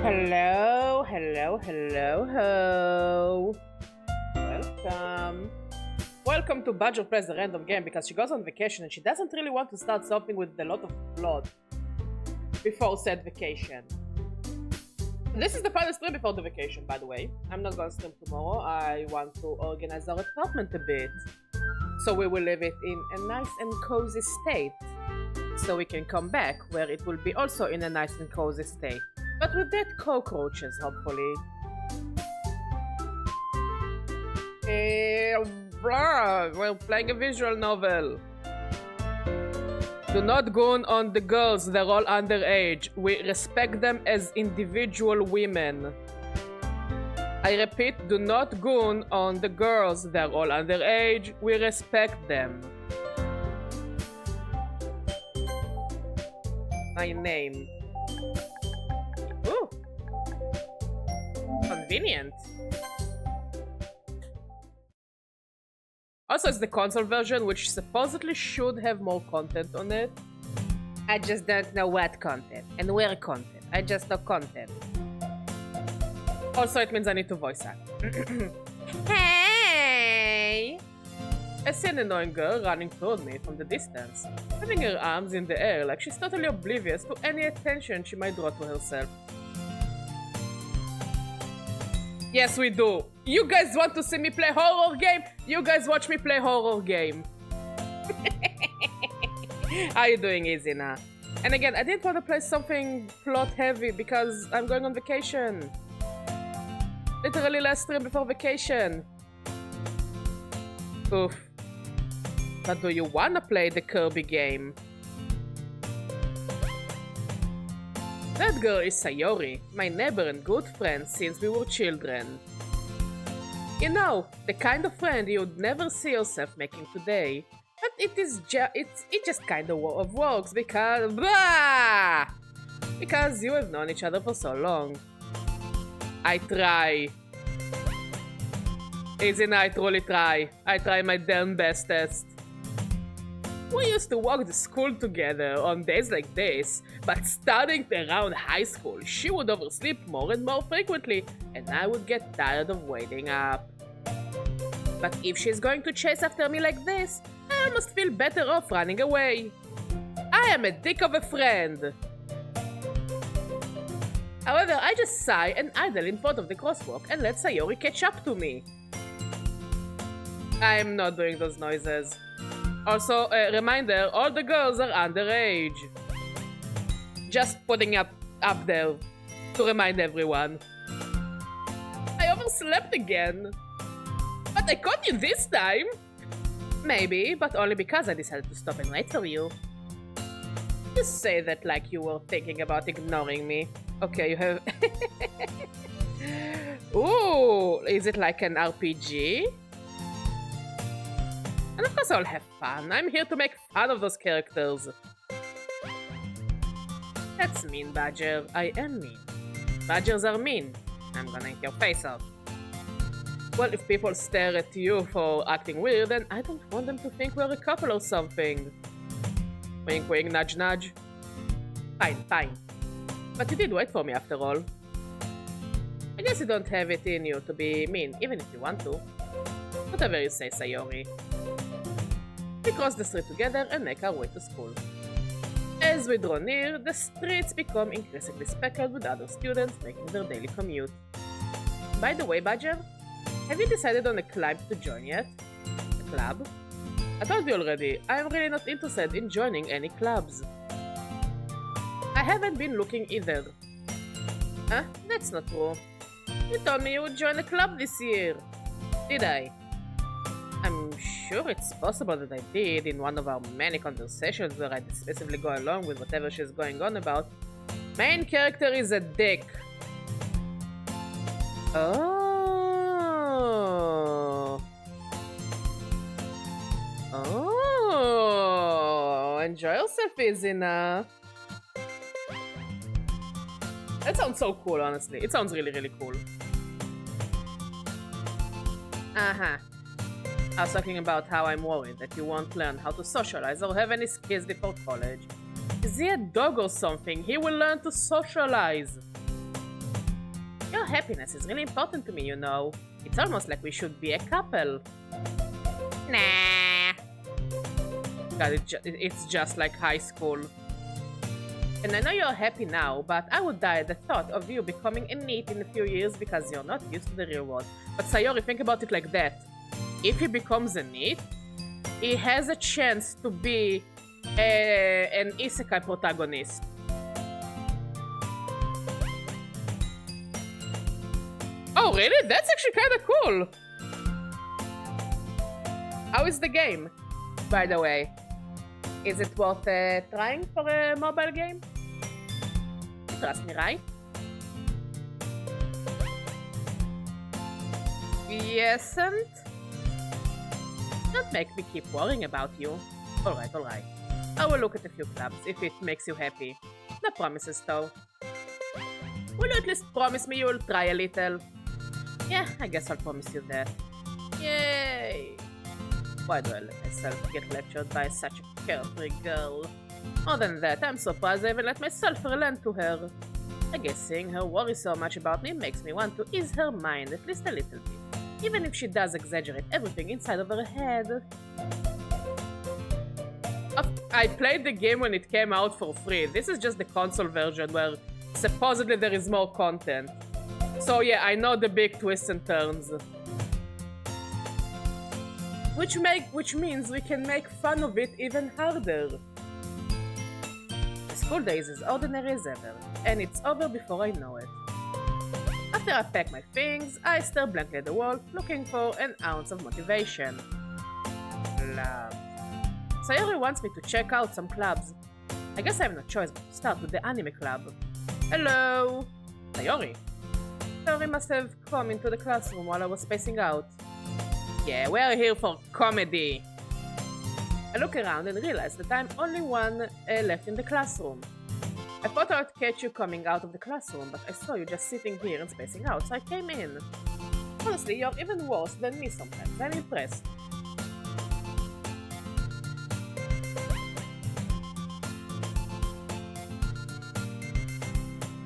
Hello, hello, hello, ho. Welcome. Welcome to Badger Plays the Random Game because she goes on vacation and she doesn't really want to start something with a lot of blood before said vacation. This is the final stream before the vacation, by the way. I'm not gonna stream tomorrow. I want to organize our apartment a bit. So we will leave it in a nice and cozy state. So we can come back where it will be also in a nice and cozy state. But with dead cockroaches, hopefully. We're playing a visual novel. Do not goon on the girls, they're all underage. We respect them as individual women. I repeat, do not goon on the girls, they're all underage. We respect them. My name. Ooh. Convenient. Also, it's the console version, which supposedly should have more content on it. I just don't know what content and where content. I just know content. Also, it means I need to voice act. Hey! I see an annoying girl running toward me from the distance, having her arms in the air like she's totally oblivious to any attention she might draw to herself. Yes, we do. You guys want to see me play horror game? You guys watch me play horror game. How you doing, Izina? And again, I didn't want to play something plot heavy because I'm going on vacation. Literally last stream before vacation. Oof. But do you wanna play the Kirby game? That girl is Sayori, my neighbor and good friend since we were children. You know, the kind of friend you'd never see yourself making today. But it just kind of works because you have known each other for so long. I try. Isn't I truly try? I try my damn bestest. We used to walk to school together on days like this, but starting around high school, she would oversleep more and more frequently, and I would get tired of waiting up. But if she's going to chase after me like this, I must feel better off running away. I am a dick of a friend. However, I just sigh and idle in front of the crosswalk and let Sayori catch up to me. I'm not doing those noises. Also, a reminder, all the girls are underage. Just putting up there to remind everyone. I overslept again. But I caught you this time. Maybe, but only because I decided to stop and wait for you. You say that like you were thinking about ignoring me. Okay, you have... Ooh, is it like an RPG? And of course I'll have fun. I'm here to make fun of those characters. That's mean, Badger. I am mean. Badgers are mean. I'm gonna eat your face off. Well, if people stare at you for acting weird, then I don't want them to think we're a couple or something. Wink, wink, nudge, nudge. Fine, fine. But you did wait for me after all. I guess you don't have it in you to be mean, even if you want to. Whatever you say, Sayori. We cross the street together and make our way to school. As we draw near, the streets become increasingly speckled with other students making their daily commute. By the way, Badger, have you decided on a club to join yet? A club? I told you already, I'm really not interested in joining any clubs. I haven't been looking either. Huh? That's not true. You told me you would join a club this year. Did I? I'm sure it's possible that I did in one of our many conversations where I dismissively go along with whatever she's going on about. Main character is a dick. Oh. Oh. Enjoy yourself, Izina. That sounds so cool, honestly. It sounds really, really cool. Uh-huh. I was talking about how I'm worried that you won't learn how to socialize or have any skills before college. Is he a dog or something? He will learn to socialize. happiness is really important to me, you know. It's almost like we should be a couple. Nah. God, it's just like high school. And I know you're happy now, but I would die at the thought of you becoming a NEET in a few years because you're not used to the real world. But Sayori, think about it like that. If he becomes a NEET, he has a chance to be an isekai protagonist. Oh, really? That's actually kind of cool. How is the game, by the way? Is it worth trying for a mobile game? Trust me, right? Yesn't? Don't make me keep worrying about you. Alright, alright. I will look at a few clubs if it makes you happy. No promises, though. Will you at least promise me you will try a little? Yeah, I guess I'll promise you that. Yay! Why do I let myself get lectured by such a carefree girl? More than that, I'm surprised I even let myself relent to her. I guess seeing her worry so much about me makes me want to ease her mind at least a little bit, even if she does exaggerate everything inside of her head. I played the game when it came out for free. This is just the console version where supposedly there is more content. So yeah, I know the big twists and turns. Which means we can make fun of it even harder. The school days is ordinary as ever, and it's over before I know it. After I pack my things, I stare blankly at the wall, looking for an ounce of motivation. Club. Sayori wants me to check out some clubs. I guess I have no choice but to start with the anime club. Hello! Sayori. Sayori must have come into the classroom while I was spacing out. Yeah, we're here for comedy. I look around and realize that I'm only one left in the classroom. I thought I'd catch you coming out of the classroom, but I saw you just sitting here and spacing out, so I came in. Honestly, you're even worse than me sometimes. I'm impressed.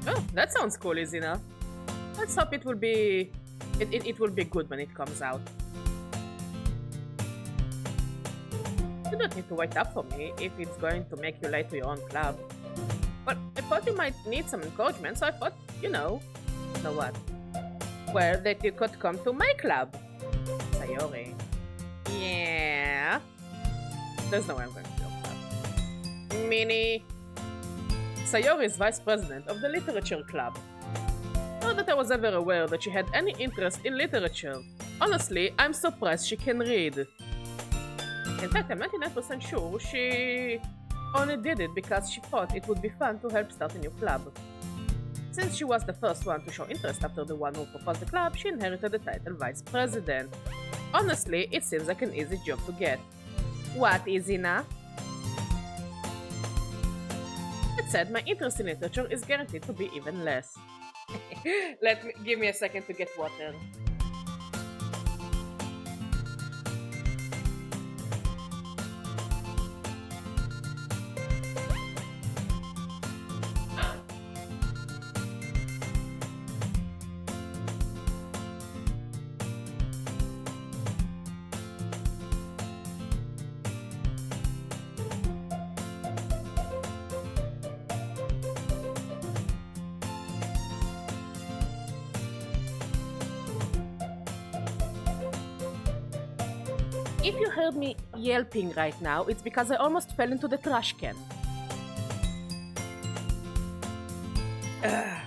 Oh, that sounds cool, Izina. Let's hope it will be good when it comes out. You don't need to wait up for me if it's going to make you late to your own club. But I thought you might need some encouragement, so I thought, you know what? Well, that you could come to my club. Sayori. Yeah. There's no way I'm going to your club. Minnie. Sayori is vice president of the literature club. Not that I was ever aware that she had any interest in literature. Honestly, I'm surprised she can read. In fact, I'm 99% sure she only did it because she thought it would be fun to help start a new club. Since she was the first one to show interest after the one who proposed the club, she inherited the title Vice President. Honestly, it seems like an easy job to get. What, Izina? That said, my interest in literature is guaranteed to be even less. Give me a second to get water. If you heard me yelping right now, it's because I almost fell into the trash can. Ugh.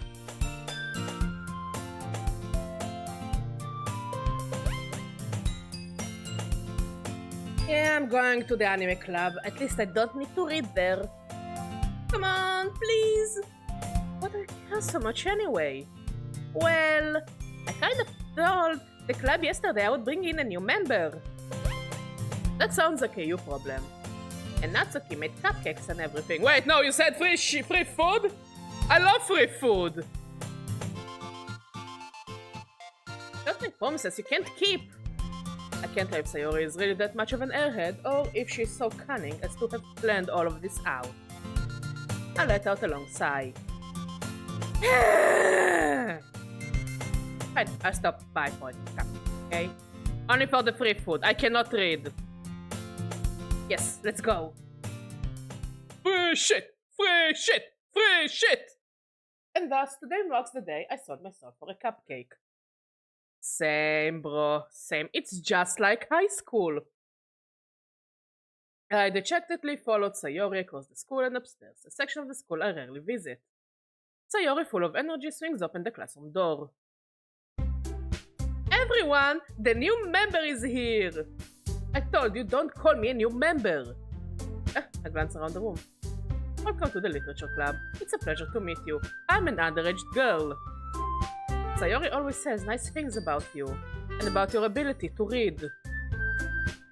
Yeah, I'm going to the anime club. At least I don't need to read there. Come on, please. What do I care so much anyway? Well, I kind of told the club yesterday I would bring in a new member. That sounds like a you problem. And Natsuki made cupcakes and everything. Wait, no, you said free food? I love free food! Don't make promises you can't keep. I can't tell if Sayori is really that much of an airhead, or if she's so cunning as to have planned all of this out. I let out a long sigh. I stop by for it. Okay? Only for the free food. I cannot read. Yes, let's go. Free shit! Free shit! Free shit! And thus, today marks the day I sold myself for a cupcake. Same, bro. Same. It's just like high school. I dejectedly followed Sayori across the school and upstairs, a section of the school I rarely visit. Sayori, full of energy, swings open the classroom door. Everyone! The new member is here! I told you, don't call me a new member! I glance around the room. Welcome to the literature club. It's a pleasure to meet you. I'm an underage girl. Sayori always says nice things about you, and about your ability to read.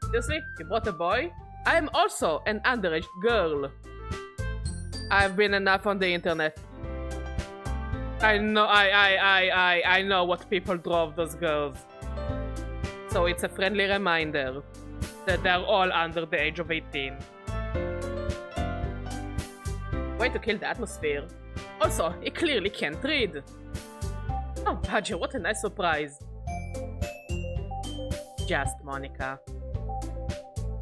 Seriously? You brought a boy? I am also an underage girl. I've been enough on the internet. I know what people drove those girls. So it's a friendly reminder that they're all under the age of 18. Way to kill the atmosphere. Also, he clearly can't read. Oh, Badger, what a nice surprise. Just Monica.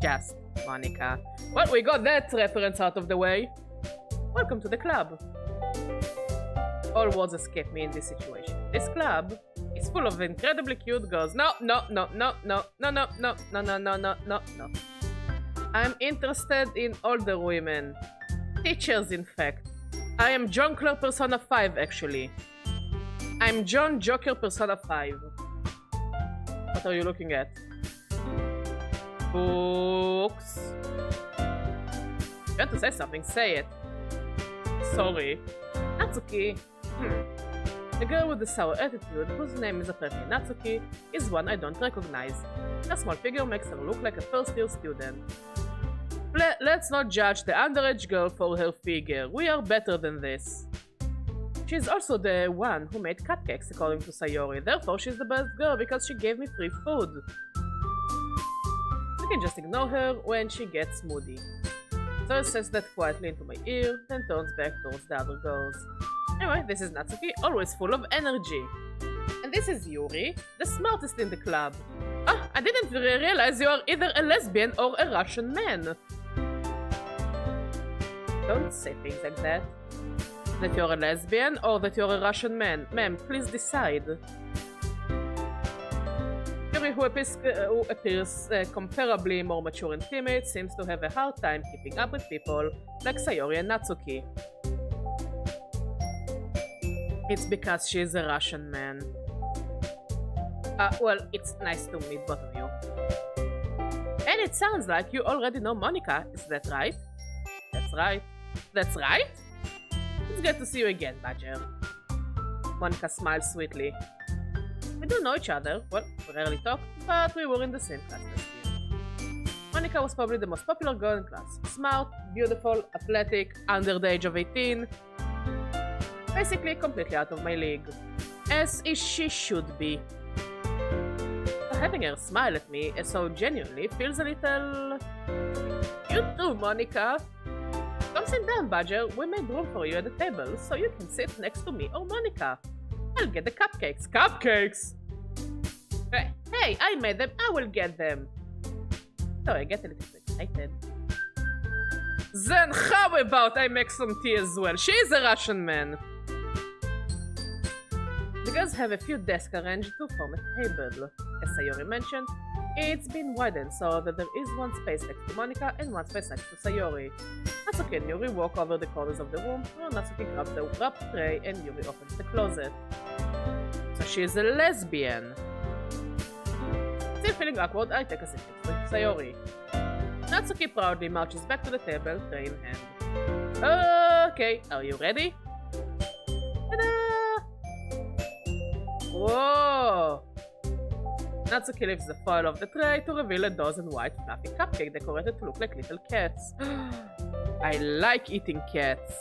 Just Monica. Well, we got that reference out of the way. Welcome to the club. All words escape me in this situation. This club is full of incredibly cute girls. No. I'm interested in older women. Teachers, in fact. I am Jonkler Persona 5, actually. I'm John Joker Persona 5. What are you looking at? Books. You want to say something? Say it. Sorry. Natsuki. The girl with the sour attitude, whose name is apparently Natsuki, is one I don't recognize. Her small figure makes her look like a first-year student. Let's not judge the underage girl for her figure. We are better than this. She's also the one who made cupcakes, according to Sayori. Therefore, she's the best girl because she gave me free food. I can just ignore her when she gets moody. Sayori says that quietly into my ear, then turns back towards the other girls. Anyway, this is Natsuki, always full of energy. And this is Yuri, the smartest in the club. Ah, I didn't realize you are either a lesbian or a Russian man. Don't say things like that. That you're a lesbian or that you're a Russian man. Ma'am, please decide. Yuri, who appears comparably more mature and timid, seems to have a hard time keeping up with people like Sayori and Natsuki. It's because she's a Russian man. Well, it's nice to meet both of you. And it sounds like you already know Monica, is that right? That's right. That's right? It's good to see you again, Badger. Monica smiles sweetly. We do know each other. Well, we rarely talk, but we were in the same class last year. Monica was probably the most popular girl in class. Smart, beautiful, athletic, under the age of 18. Basically completely out of my league. As she should be. So having her smile at me so genuinely feels a little... You too, Monica. Come sit down, Badger. We made room for you at the table, so you can sit next to me or Monica. I'll get the cupcakes. Cupcakes? Hey, I made them. I will get them. Sorry, I get a little bit excited. Then how about I make some tea as well? She's a Russian man. The girls have a few desks arranged to form a table. As Sayori mentioned, it's been widened so that there is one space next to Monica and one space next to Sayori. Natsuki and Yuri walk over the corners of the room, where Natsuki grabs the wrap tray and Yuri opens the closet. So she is a lesbian. Still feeling awkward, I take a seat next to Sayori. Natsuki proudly marches back to the table, tray in hand. Okay, are you ready? Ta-da! Whoa! Natsuki lifts the foil of the tray to reveal a dozen white fluffy cupcakes decorated to look like little cats. I like eating cats.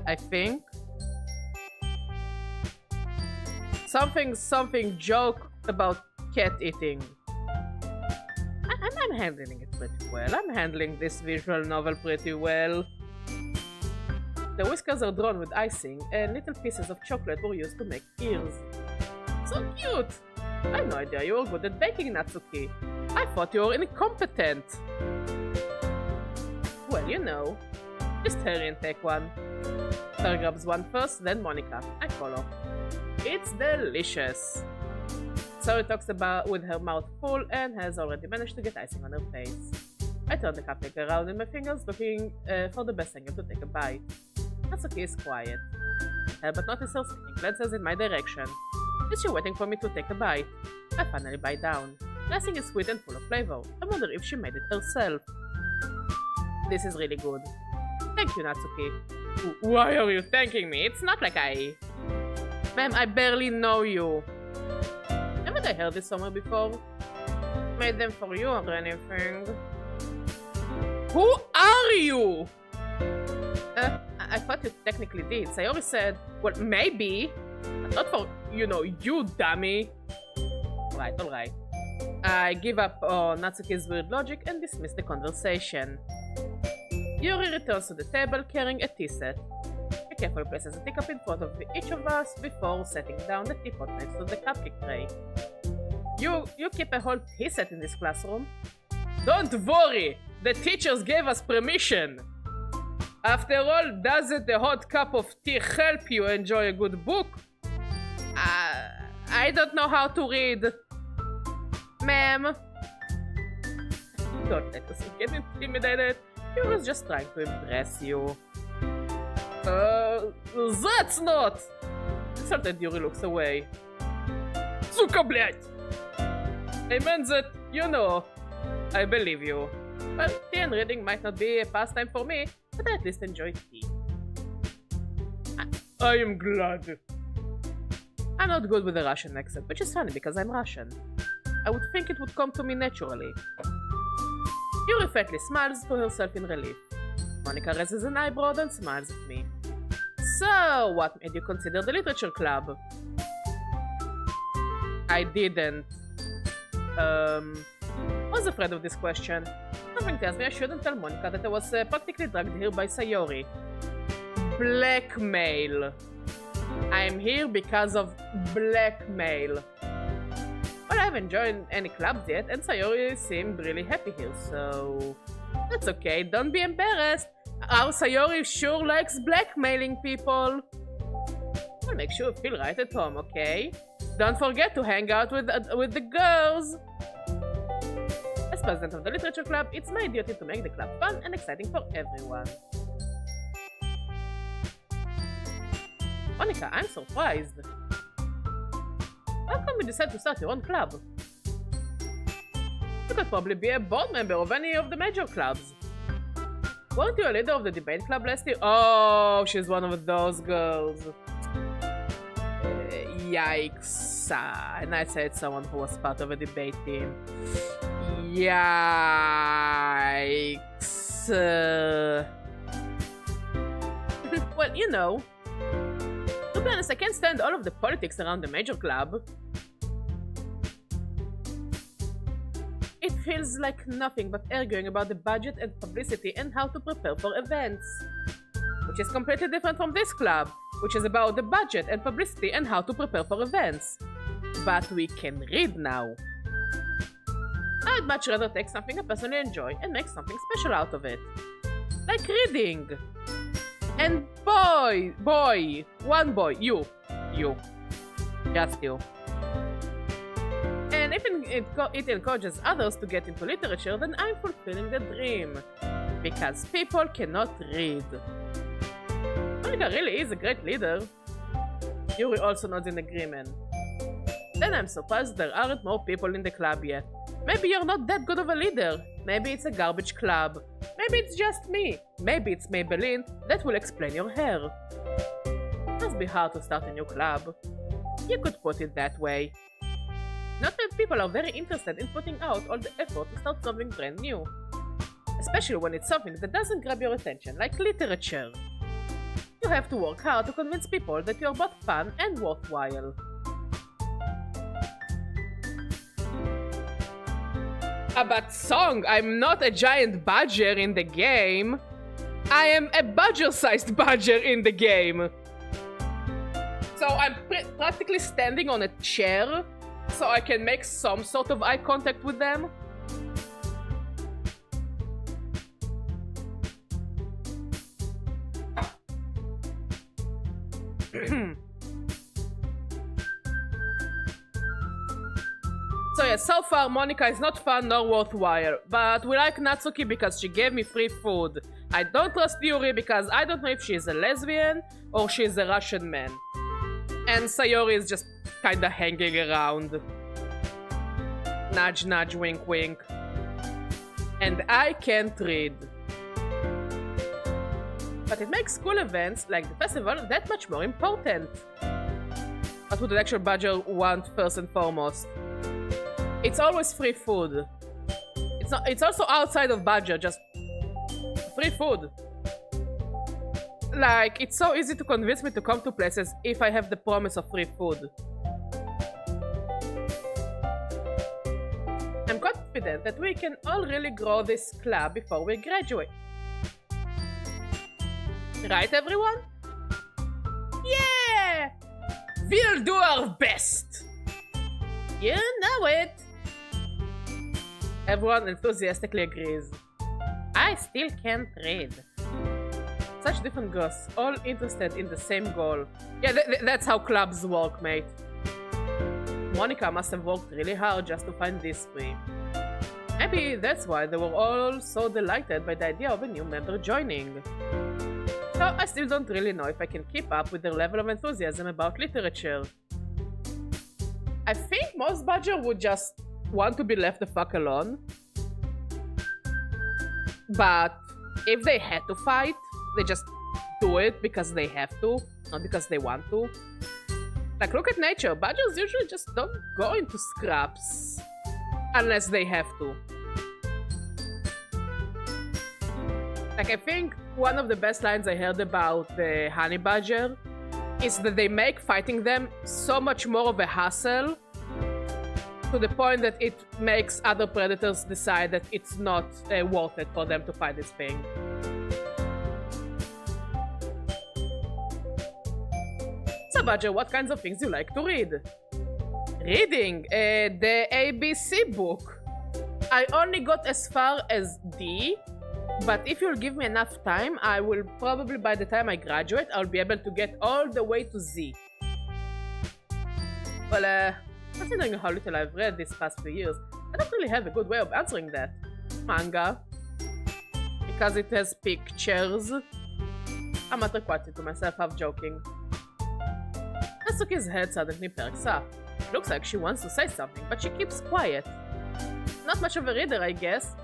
I think. Something joke about cat eating. I'm handling it pretty well. I'm handling this visual novel pretty well. The whiskers are drawn with icing, and little pieces of chocolate were used to make ears. So cute! I had no idea you were good at baking, Natsuki. I thought you were incompetent. Well, you know. Just hurry and take one. Her grabs one first, then Monica. I follow. It's delicious. Sayori talks about with her mouth full and has already managed to get icing on her face. I turn the cupcake around in my fingers, looking for the best angle to take a bite. Natsuki is quiet. But notices her sneaking glances in my direction. Is she waiting for me to take a bite? I finally bite down. The icing is sweet and full of flavor. I wonder if she made it herself. This is really good. Thank you, Natsuki. Why are you thanking me? It's not like I... Ma'am, I barely know you. Haven't I heard this somewhere before? Made them for you or anything? Who are you? I thought you technically did. Sayori said, well, maybe. But not for, you know, you dummy. Alright. I give up on Natsuki's weird logic and dismiss the conversation. Yuri returns to the table carrying a tea set. He carefully places a teacup in front of each of us before setting down the teapot next to the cupcake tray. You keep a whole tea set in this classroom? Don't worry! The teachers gave us permission! After all, doesn't a hot cup of tea help you enjoy a good book? I don't know how to read. Ma'am. Don't let us get intimidated. He was just trying to impress you. That's not! Insulted Yuri looks away. Suka, блядь! I meant that, you know, I believe you. Well, tea and reading might not be a pastime for me, but I at least enjoy tea. I am glad. I'm not good with a Russian accent, which is funny because I'm Russian. I would think it would come to me naturally. Yuri faintly smiles to herself in relief. Monica raises an eyebrow and smiles at me. So, what made you consider the literature club? I didn't. I was afraid of this question. Something tells me I shouldn't tell Monica that I was practically dragged here by Sayori. Blackmail. I'm here because of blackmail. Well, I haven't joined any clubs yet, and Sayori seemed really happy here, so... That's okay, don't be embarrassed. Our Sayori sure likes blackmailing people. I'll make sure you feel right at home, okay? Don't forget to hang out with the girls. As president of the literature club, it's my duty to make the club fun and exciting for everyone. Monica, I'm surprised. How come you decided to start your own club? You could probably be a board member of any of the major clubs. Weren't you a leader of the debate club last year? Oh, she's one of those girls. Yikes. And I said someone who was part of a debate team. Yikes. Well, you know. To be honest, I can't stand all of the politics around the major club. It feels like nothing but arguing about the budget and publicity and how to prepare for events. Which is completely different from this club, which is about the budget and publicity and how to prepare for events. But we can read now. I'd much rather take something I personally enjoy and make something special out of it. Like reading. And one boy, you, just you. And if it encourages others to get into literature, then I'm fulfilling the dream. Because people cannot read. Monica really is a great leader. Yuri also nods in agreement. Then I'm surprised there aren't more people in the club yet. Maybe you're not that good of a leader. Maybe it's a garbage club. Maybe it's just me. Maybe it's Maybelline that will explain your hair. It must be hard to start a new club. You could put it that way. Not many people are very interested in putting out all the effort to start something brand new. Especially when it's something that doesn't grab your attention, like literature. You have to work hard to convince people that you're both fun and worthwhile. But Song, I'm not a giant badger in the game. I am a badger-sized badger in the game. So I'm practically standing on a chair so I can make some sort of eye contact with them. So yeah, so far Monica is not fun nor worthwhile, but we like Natsuki because she gave me free food. I don't trust Yuri because I don't know if she's a lesbian or she's a Russian man. And Sayori is just kinda hanging around. Nudge nudge, wink wink. And I can't read. But it makes school events like the festival that much more important. What would an actual badger want first and foremost? It's always free food. It's also outside of badger, just free food. Like, it's so easy to convince me to come to places if I have the promise of free food. I'm confident that we can all really grow this club before we graduate. Right, everyone? Yeah! We'll do our best! You know it! Everyone enthusiastically agrees. I still can't read. Such different girls, all interested in the same goal. Yeah, that's how clubs work, mate. Monica must have worked really hard just to find these three. Maybe that's why they were all so delighted by the idea of a new member joining. So I still don't really know if I can keep up with their level of enthusiasm about literature. I think most badger would just want to be left the fuck alone. But if they had to fight, they just do it because they have to, not because they want to. Like, look at nature. Badgers usually just don't go into scraps unless they have to. Like, I think one of the best lines I heard about the honey badger is that they make fighting them so much more of a hassle, to the point that it makes other predators decide that it's not worth it for them to fight this thing. So, Badger, what kinds of things you like to read? Reading the ABC book. I only got as far as D, but if you'll give me enough time, I will probably, by the time I graduate, I'll be able to get all the way to Z. Well, considering how little I've read these past few years, I don't really have a good way of answering that. Manga. Because it has pictures. I muttered quietly to myself, half joking. Natsuki's head suddenly perks up. Looks like she wants to say something, but she keeps quiet. Not much of a reader, I guess.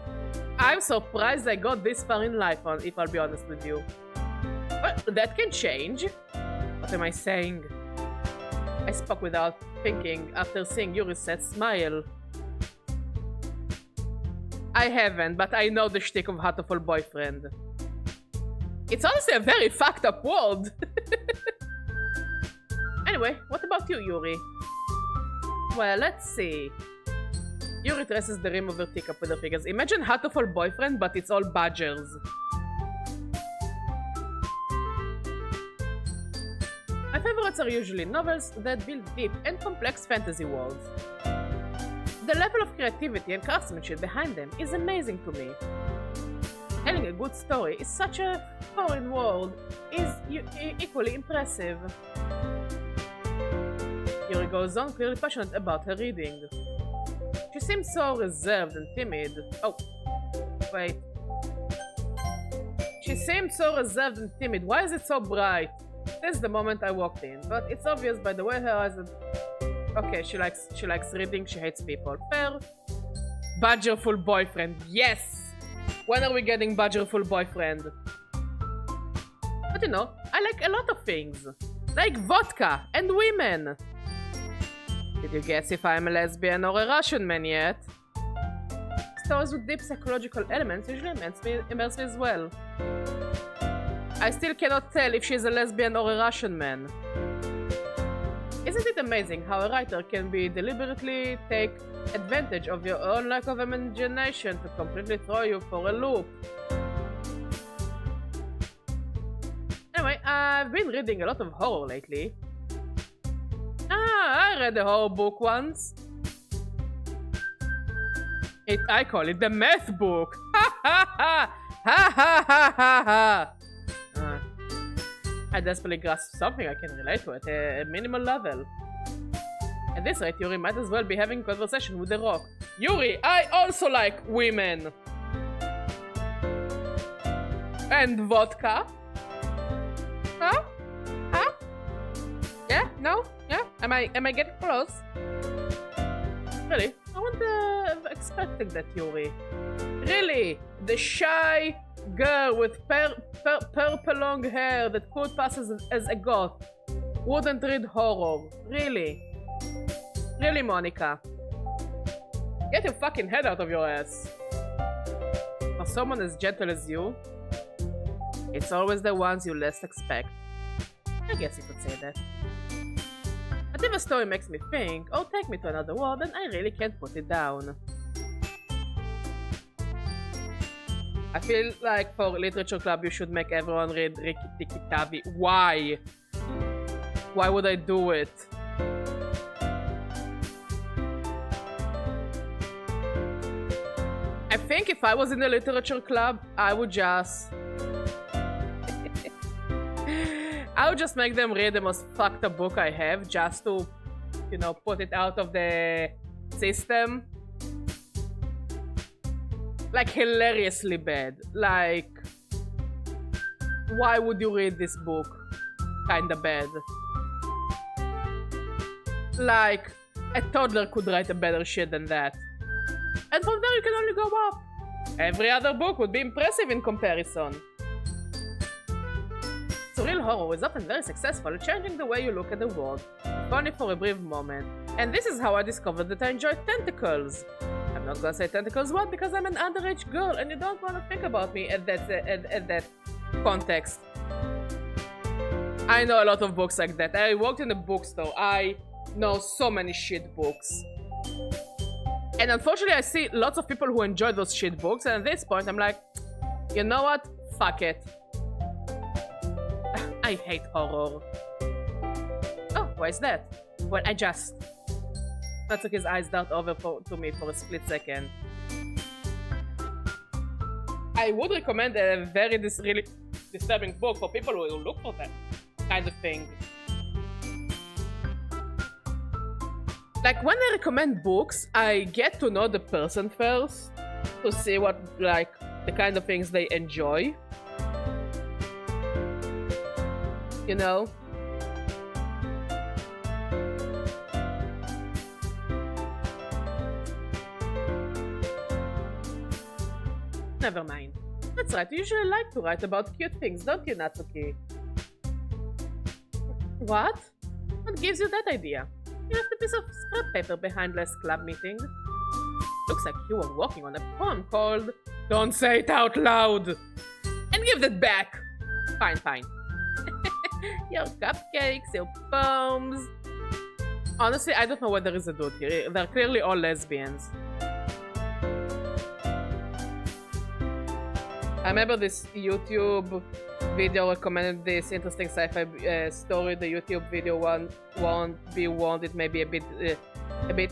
I'm surprised I got this far in life, if I'll be honest with you. But that can change. What am I saying? I spoke without thinking after seeing Yuri's sad smile. I haven't, but I know the shtick of hatoful boyfriend. It's honestly a very fucked up world. Anyway, what about you, Yuri? Well, let's see. Yuri traces the rim of her teacup with her fingers. Imagine hatoful boyfriend, but it's all badgers. My favorites are usually novels that build deep and complex fantasy worlds. The level of creativity and craftsmanship behind them is amazing to me. Telling a good story is such a foreign world is equally impressive. Yuri goes on, clearly passionate about her reading. She seems so reserved and timid. Oh, wait. She seemed so reserved and timid. Why is it so bright? Since the moment I walked in, but it's obvious by the way her eyes are... Okay, she likes reading, she hates people. Fair. Badgerful boyfriend, yes! When are we getting badgerful boyfriend? But you know, I like a lot of things. Like vodka and women. Did you guess if I'm a lesbian or a Russian man yet? Stories with deep psychological elements usually immerse me as well. I still cannot tell if she's a lesbian or a Russian man. Isn't it amazing how a writer can be deliberately take advantage of your own lack of imagination to completely throw you for a loop? I've been reading a lot of horror lately. I read a horror book once. I call it the meth book. Ha ha ha! Ha ha ha ha ha! I desperately grasped something I can relate to at a minimal level. At this rate, Yuri might as well be having a conversation with the rock. Yuri, I also like women! And vodka? Huh? Huh? Yeah? No? Yeah? Am I getting close? Really? I wouldn't have expected that, Yuri. Really? The shy girl with purple long hair that could pass as a goth wouldn't read horror. Really? Really, Monica? Get your fucking head out of your ass. For someone as gentle as you, it's always the ones you least expect. I guess you could say that. But if a story makes me think, or take me to another world, then I really can't put it down. I feel like for Literature Club you should make everyone read Rikki Tikki Tavi. Why? Why would I do it? I think if I was in the Literature Club, I would just... I would just make them read the most fucked up book I have, just to, you know, put it out of the system. Like, hilariously bad. Like, why would you read this book? Kinda bad. Like, a toddler could write a better shit than that. And from there you can only go up. Every other book would be impressive in comparison. Surreal horror is often very successful at changing the way you look at the world, if only for a brief moment. And this is how I discovered that I enjoy tentacles. I'm not gonna say tentacles what, because I'm an underage girl and you don't wanna think about me at that context. I know a lot of books like that. I worked in a bookstore. I know so many shit books. And unfortunately I see lots of people who enjoy those shit books, and at this point I'm like, you know what? Fuck it. I hate horror. Oh, why is that? Well, I just... Natsuki's eyes dart over to me for a split second. I would recommend a very really disturbing book for people who look for that kind of thing. Like, when I recommend books, I get to know the person first to see what, like, the kind of things they enjoy. You know? Never mind. That's right, you usually like to write about cute things, don't you, Natsuki? What? What gives you that idea? You left a piece of scrap paper behind last club meeting. Looks like you were working on a poem called Don't Say It Out Loud! And give that back! Fine, fine. Your cupcakes, your poems... Honestly, I don't know why there is a dude here. They're clearly all lesbians. I remember this YouTube video recommended this interesting sci-fi story. The YouTube video won't be warned. It may be a bit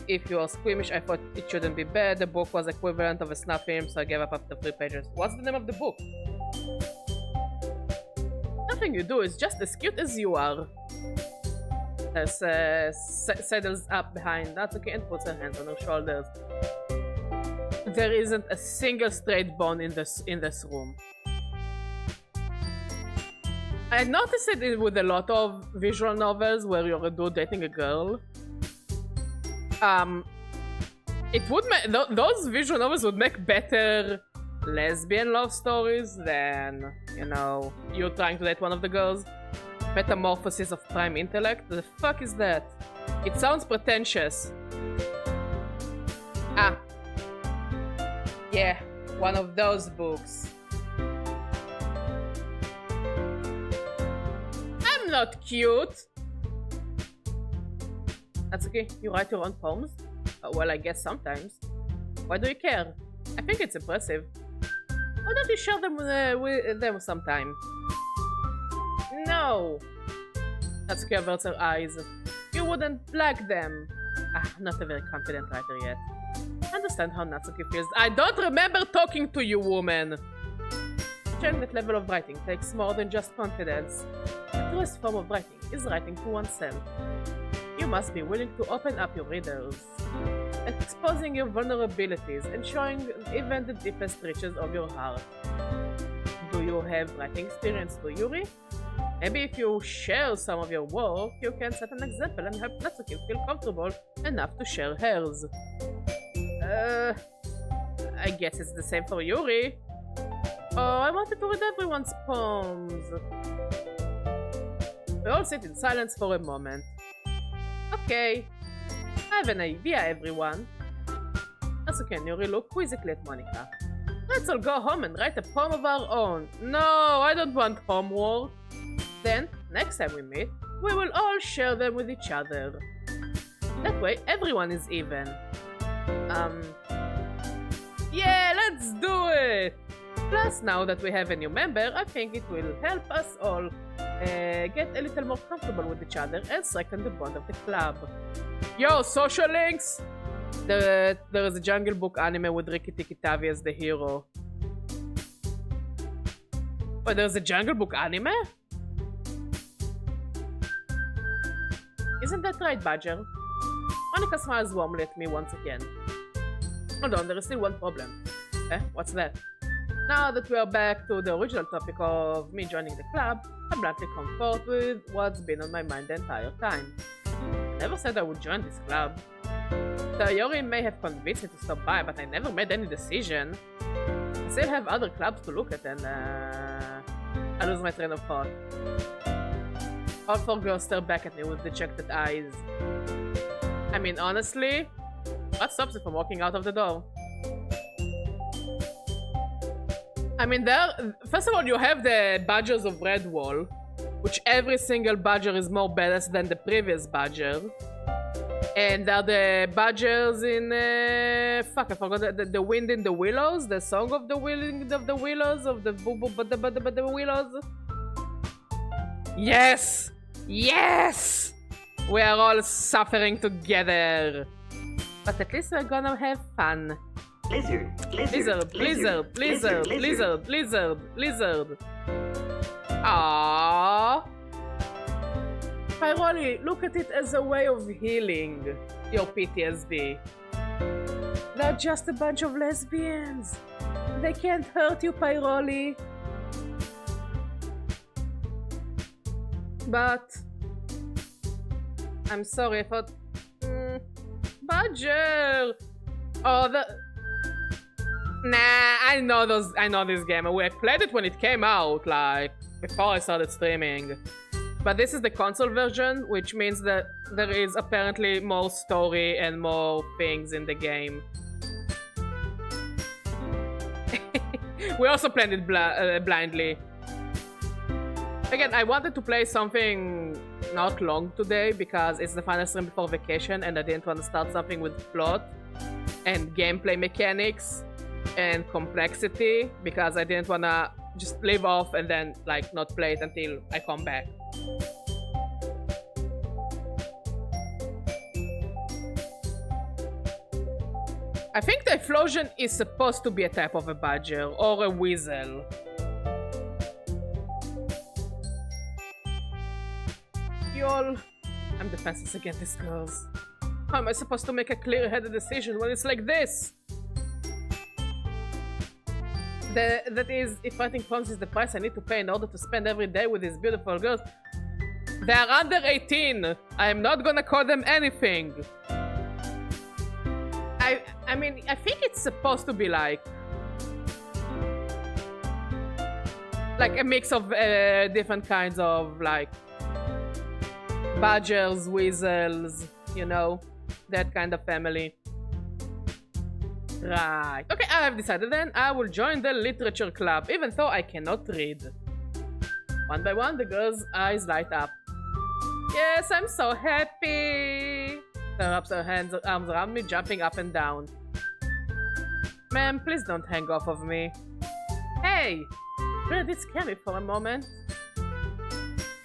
if you are squeamish. I thought it shouldn't be bad. The book was equivalent of a snuff film, so I gave up after 3 pages. What's the name of the book? Nothing you do is just as cute as you are. Settles up behind Natsuki and puts her hands on her shoulders. There isn't a single straight bone in this room. I noticed it with a lot of visual novels where you're a dude dating a girl. It would those visual novels would make better lesbian love stories than, you know, you trying to date one of the girls. Metamorphosis of Prime Intellect? The fuck is that? It sounds pretentious. Ah. Yeah, one of those books. I'm not cute! That's okay, you write your own poems? Well, I guess sometimes. Why do you care? I think it's impressive. Why don't you share them with them sometime? No! Natsuki averts her eyes. You wouldn't like them. Not a very confident writer yet. I understand how Natsuki feels. I don't remember talking to you, woman! Sharing that level of writing takes more than just confidence. The truest form of writing is writing to oneself. You must be willing to open up your readers, exposing your vulnerabilities and showing even the deepest reaches of your heart. Do you have writing experience too, Yuri? Maybe if you share some of your work, you can set an example and help Natsuki feel comfortable enough to share hers. I guess it's the same for Yuri. Oh, I wanted to read everyone's poems. We all sit in silence for a moment. Okay, I have an idea, everyone. Natsuki and Yuri look quizzically at Monika. Let's all go home and write a poem of our own. No, I don't want homework. Then, next time we meet, we will all share them with each other. That way, everyone is even. Yeah, let's do it! Plus, now that we have a new member, I think it will help us all get a little more comfortable with each other and strengthen the bond of the club. Yo, social links! There is a Jungle Book anime with Riki Tikitavi as the hero. Oh, there's a Jungle Book anime? Isn't that right, Badger? Monika smiles warmly at me once again. Hold on, there is still one problem. What's that? Now that we are back to the original topic of me joining the club, I bluntly come forth with what's been on my mind the entire time. I never said I would join this club. Sayori may have convinced me to stop by, but I never made any decision. I still have other clubs to look at and I lose my train of thought. All four girls stare back at me with dejected eyes. I mean, honestly, what stops you from walking out of the door? I mean, first of all, you have the Badgers of Redwall, which every single Badger is more badass than the previous Badger. And they're the Badgers in, fuck, I forgot, the Wind in the Willows, the Song of the Wind of the Willows, of the Willows. Yes! Yes! We are all suffering together. But at least we're gonna have fun. Blizzard. Aww. Pyroli, look at it as a way of healing your PTSD. They're just a bunch of lesbians. They can't hurt you, Pyroli. But I'm sorry, I thought Badger. Oh, nah, I know this game. We played it when it came out, like before I started streaming. But this is the console version, which means that there is apparently more story and more things in the game. We also played it blindly. Again, I wanted to play something not long today because it's the final stream before vacation and I didn't want to start something with plot and gameplay mechanics and complexity because I didn't want to just leave off and then like not play it until I come back. I think the Typhlosion is supposed to be a type of a badger or a weasel. Y'all, I'm defenseless against these girls. How am I supposed to make a clear-headed decision when it's like this? That is, if writing poems is the price I need to pay in order to spend every day with these beautiful girls. They are under 18. I am not gonna call them anything. I mean, I think it's supposed to be like a mix of different kinds of like badgers, weasels, you know, that kind of family. Right. Okay, I have decided then I will join the literature club, even though I cannot read. One by one, the girl's eyes light up. Yes, I'm so happy. She wraps her arms around me, jumping up and down. Ma'am, please don't hang off of me. Hey! Really did scare me for a moment.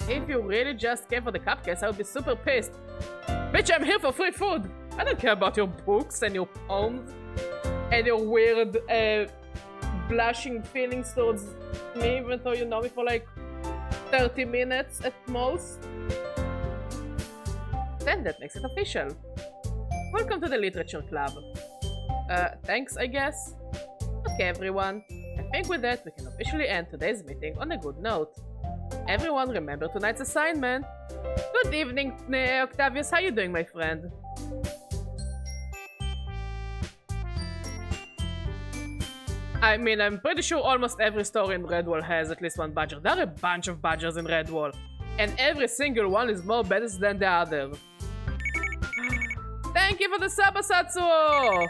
If you really just came for the cupcakes, I would be super pissed. Bitch, I'm here for free food! I don't care about your books and your poems and your weird blushing feelings towards me, even though you know me for like 30 minutes at most. Then that makes it official. Welcome to the Literature Club. Thanks, I guess. Okay, everyone. I think with that, we can officially end today's meeting on a good note. Everyone remember tonight's assignment. Good evening, Octavius. How you doing, my friend? I mean, I'm pretty sure almost every store in Redwall has at least one badger. There are a bunch of badgers in Redwall, and every single one is more badass than the other. Thank you for the sub, Asatsuo!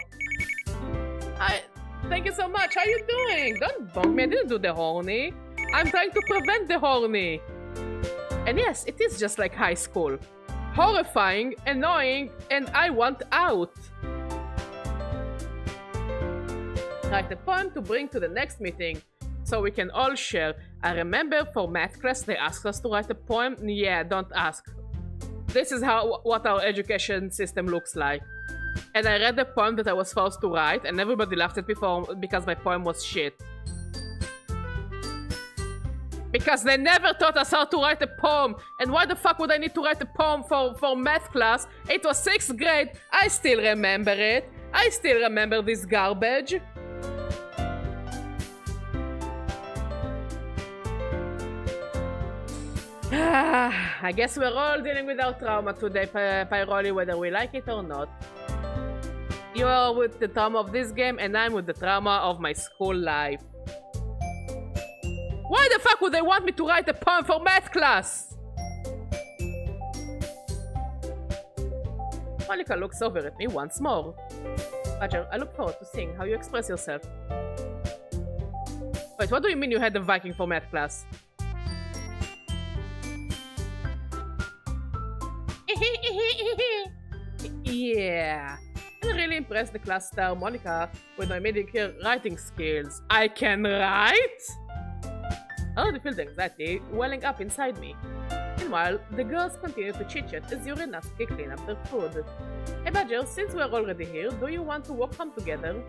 Thank you so much. How you doing? Don't bonk me. I didn't do the horny. I'm trying to prevent the horny. And yes, it is just like high school. Horrifying, annoying, and I want out. Write a poem to bring to the next meeting so we can all share. I remember for math class they asked us to write a poem. Yeah, don't ask. This is what our education system looks like. And I read the poem that I was forced to write, and everybody laughed at me because my poem was shit. Because they never taught us how to write a poem. And why the fuck would I need to write a poem for math class? It was 6th grade. I still remember it. I still remember this garbage. I guess we're all dealing with our trauma today, Pyroli, whether we like it or not. You are with the trauma of this game, and I'm with the trauma of my school life. Why the fuck would they want me to write a poem for math class? Monica looks over at me once more. Badger, I look forward to seeing how you express yourself. Wait, what do you mean you had a Viking for math class? Yeah. I'm really impressed the class star Monica with my mediocre writing skills. I can write? I already feel the anxiety welling up inside me. Meanwhile, the girls continue to chit-chat as Yuri and Natsuki clean up their food. Hey Badger, since we're already here, do you want to walk home together?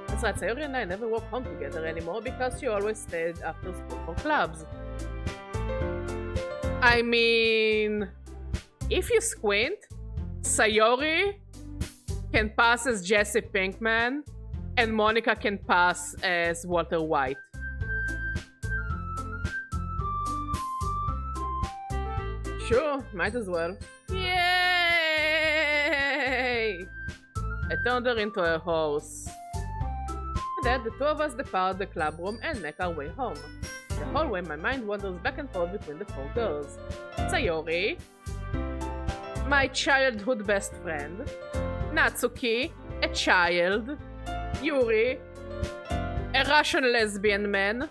That's right, Sayori and I never walk home together anymore because she always stayed after school for clubs. I mean, if you squint, Sayori can pass as Jesse Pinkman, and Monica can pass as Walter White. Sure, might as well. Yay! I turned her into a horse. And then the two of us depart the club room and make our way home. In the hallway, my mind wanders back and forth between the 4 girls. Sayori, my childhood best friend. Natsuki, a child. Yuri, a Russian lesbian man.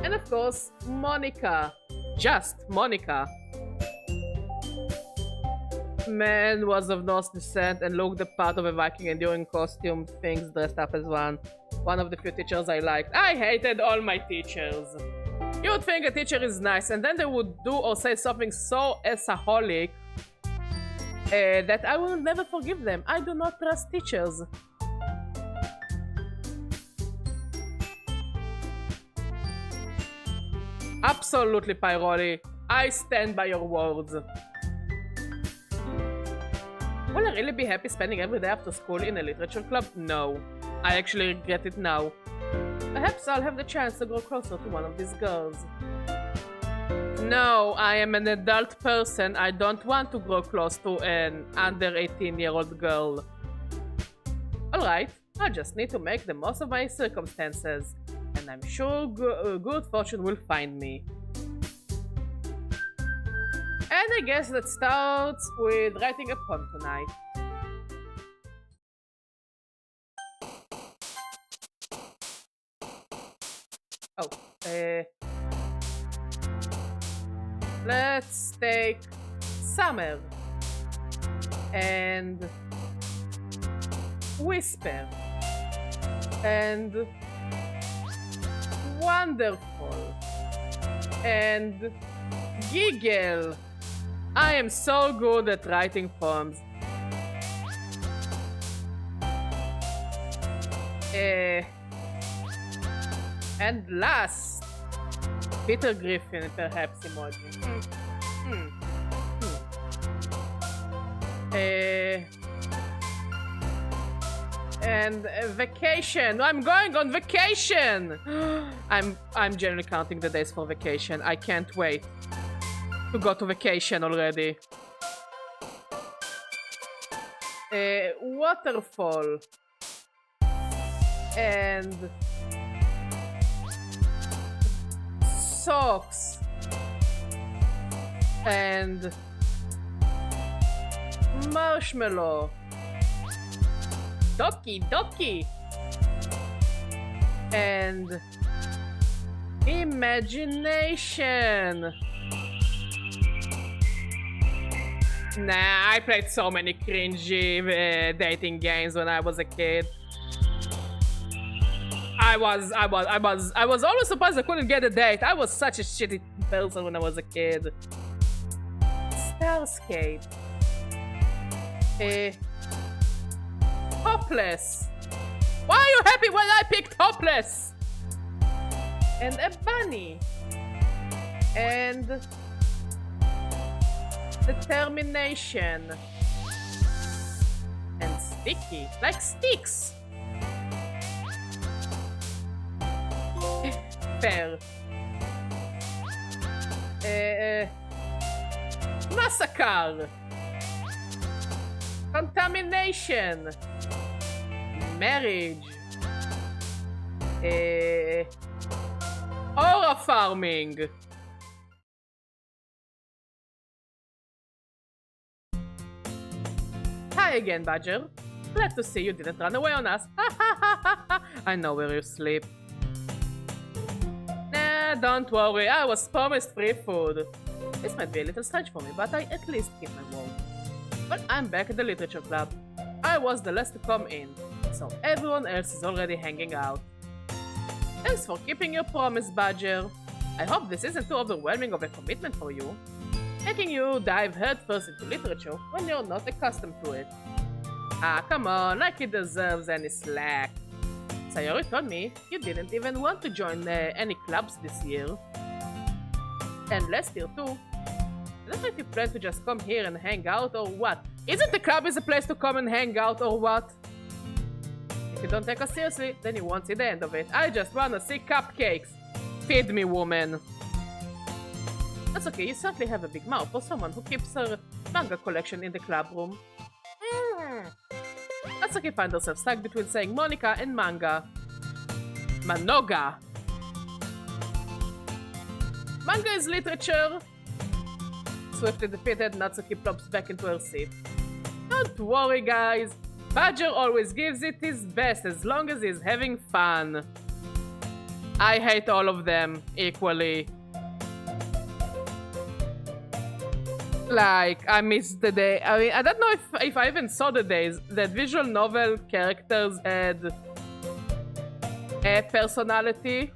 And of course, Monica. Just Monica. Man was of Norse descent and looked the part of a Viking enduring costume things dressed up as one. One of the few teachers I liked. I hated all my teachers. You would think a teacher is nice, and then they would do or say something so asaholic that I will never forgive them. I do not trust teachers. Absolutely, Pyroli. I stand by your words. Will I really be happy spending every day after school in a literature club? No. I actually regret it now. Perhaps I'll have the chance to grow closer to one of these girls. No, I am an adult person. I don't want to grow close to an under 18-year-old girl. Alright, I just need to make the most of my circumstances. And I'm sure good fortune will find me. And I guess that starts with writing a poem tonight. Oh, let's take Summer and Whisper and Wonderful And giggle. I am so good at writing poems. And last, Peter Griffin, perhaps emoji. And vacation. I'm going on vacation. I'm generally counting the days for vacation. I can't wait to go to vacation already. Waterfall. And socks. And marshmallow. Doki Doki. And imagination. Nah, I played so many cringy dating games when I was a kid. I was always surprised I couldn't get a date. I was such a shitty person when I was a kid. Starscape. Topless. Why are you happy when I picked topless? And a bunny. And determination. And sticky. Like sticks. Fair. Massacre. Contamination. Marriage. Aura farming. Hi again, Badger. Glad to see you didn't run away on us. I know where you sleep. Nah, don't worry. I was promised free food. This might be a little strange for me, but I at least keep my word. But I'm back at the literature club. I was the last to come in, so everyone else is already hanging out. Thanks for keeping your promise, Badger. I hope this isn't too overwhelming of a commitment for you, making you dive headfirst into literature when you're not accustomed to it. Ah, come on, like it deserves any slack. Sayori told me you didn't even want to join any clubs this year. And last year too. I don't know if you plan to just come here and hang out or what. Isn't the club a place to come and hang out or what? If you don't take us seriously, then you won't see the end of it. I just wanna see cupcakes. Feed me, woman. That's okay, you certainly have a big mouth for someone who keeps her manga collection in the club room. Natsuki finds herself stuck between saying Monica and manga. Manoga. Manga is literature. Swiftly defeated, Natsuki plops back into her seat. Don't worry, guys. Badger always gives it his best as long as he's having fun. I hate all of them equally. Like, I miss the day. I mean, I don't know if I even saw the days that visual novel characters had a personality.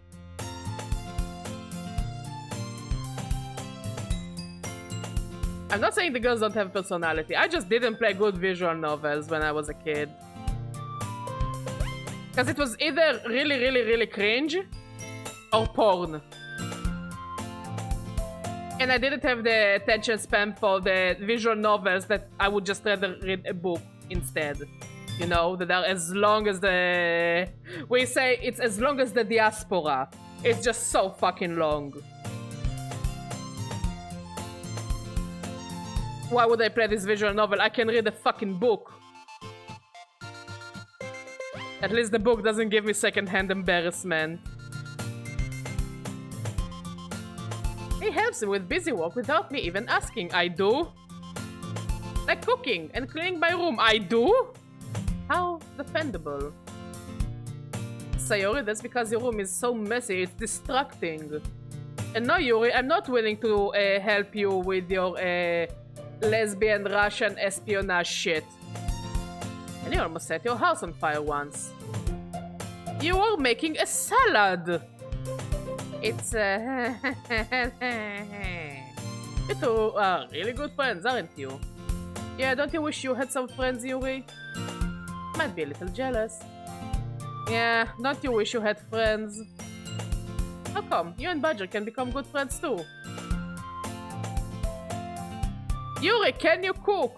I'm not saying the girls don't have personality. I just didn't play good visual novels when I was a kid. Because it was either really, really, really cringe or porn. And I didn't have the attention span for the visual novels that I would just rather read a book instead. You know, that are as long as the... We say it's as long as the diaspora. It's just so fucking long. Why would I play this visual novel? I can read a fucking book. At least the book doesn't give me secondhand embarrassment. He helps me with busy work without me even asking. I do. Like cooking and cleaning my room. I do? How defendable. Sayori, that's because your room is so messy, it's distracting. And no, Yuri, I'm not willing to help you with your lesbian Russian espionage shit. And you almost set your house on fire once. You were making a salad. It's You two are really good friends, aren't you? Yeah, don't you wish you had some friends, Yuri? Might be a little jealous. Yeah, don't you wish you had friends? How come? You and Badger can become good friends too. Yuri, can you cook?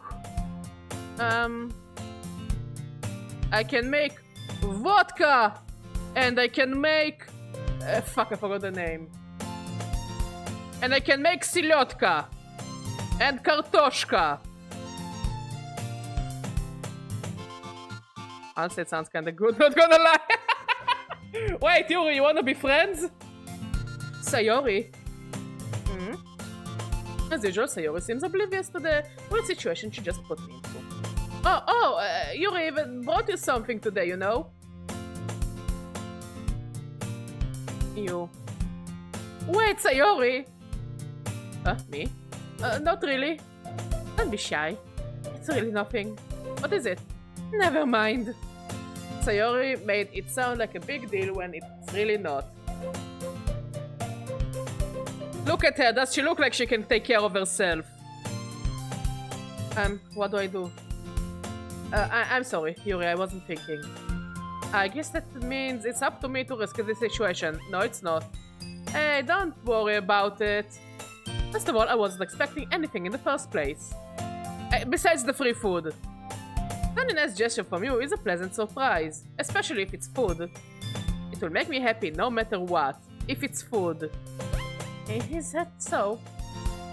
I can make vodka! And I can make... fuck, I forgot the name. And I can make silotka. And kartoshka. Honestly, it sounds kinda good, not gonna lie. Wait, Yuri, you wanna be friends? Sayori? As usual, Sayori seems oblivious to the weird situation she just put me into. Yuri even brought you something today, you know? You. Wait, Sayori! Me? Not really. Don't be shy. It's really nothing. What is it? Never mind. Sayori made it sound like a big deal when it's really not. Look at her, does she look like she can take care of herself? What do I do? I'm sorry, Yuri, I wasn't thinking. I guess that means it's up to me to rescue the situation. No, it's not. Hey, don't worry about it. First of all, I wasn't expecting anything in the first place. Besides the free food. Such a nice gesture from you is a pleasant surprise, especially if it's food. It will make me happy no matter what, if it's food. Is that so?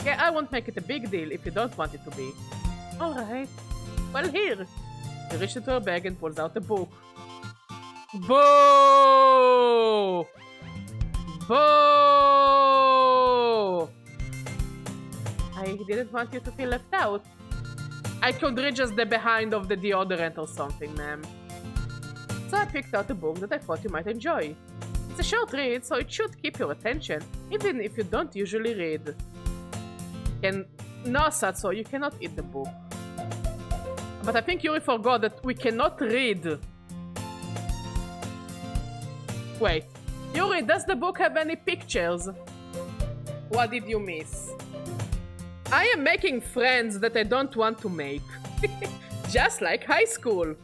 Yeah, I won't make it a big deal if you don't want it to be. Alright. Well, here. He reaches into her bag and pulls out a book. Boo! Boo! I didn't want you to feel left out. I could read just the behind of the deodorant or something, ma'am. So I picked out a book that I thought you might enjoy. It's a short read, so it should keep your attention, even if you don't usually read. No, Satsu, you cannot eat the book. But I think Yuri forgot that we cannot read. Wait. Yuri, does the book have any pictures? What did you miss? I am making friends that I don't want to make. Just like high school.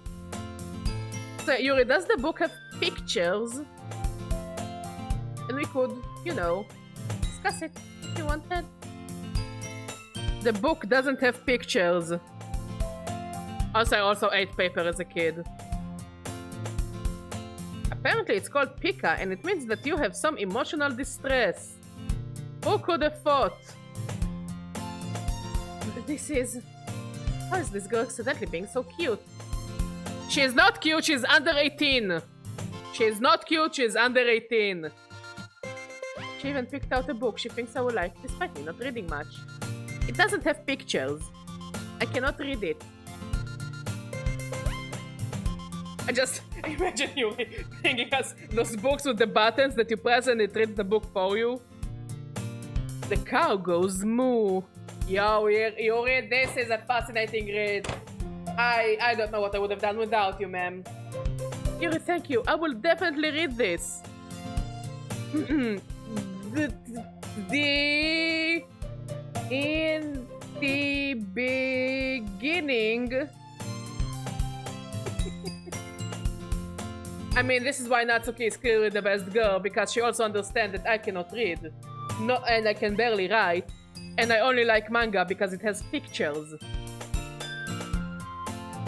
So, Yuri, does the book have pictures? And we could, you know, discuss it if you wanted. The book doesn't have pictures. Also, I also ate paper as a kid. Apparently it's called Pika, and it means that you have some emotional distress. Who could have thought? How is this girl accidentally being so cute? She is not cute, she's under 18. She is not cute, she's under 18. She even picked out a book she thinks I will like, despite me not reading much. It doesn't have pictures. I cannot read it. I just imagine you bringing us those books with the buttons that you press and it reads the book for you. The cow goes moo. Yo, Yuri, this is a fascinating read. I don't know what I would have done without you, ma'am. Yuri, thank you. I will definitely read this. In the beginning... I mean, this is why Natsuki is clearly the best girl, because she also understands that I cannot read. No, and I can barely write. And I only like manga because it has pictures.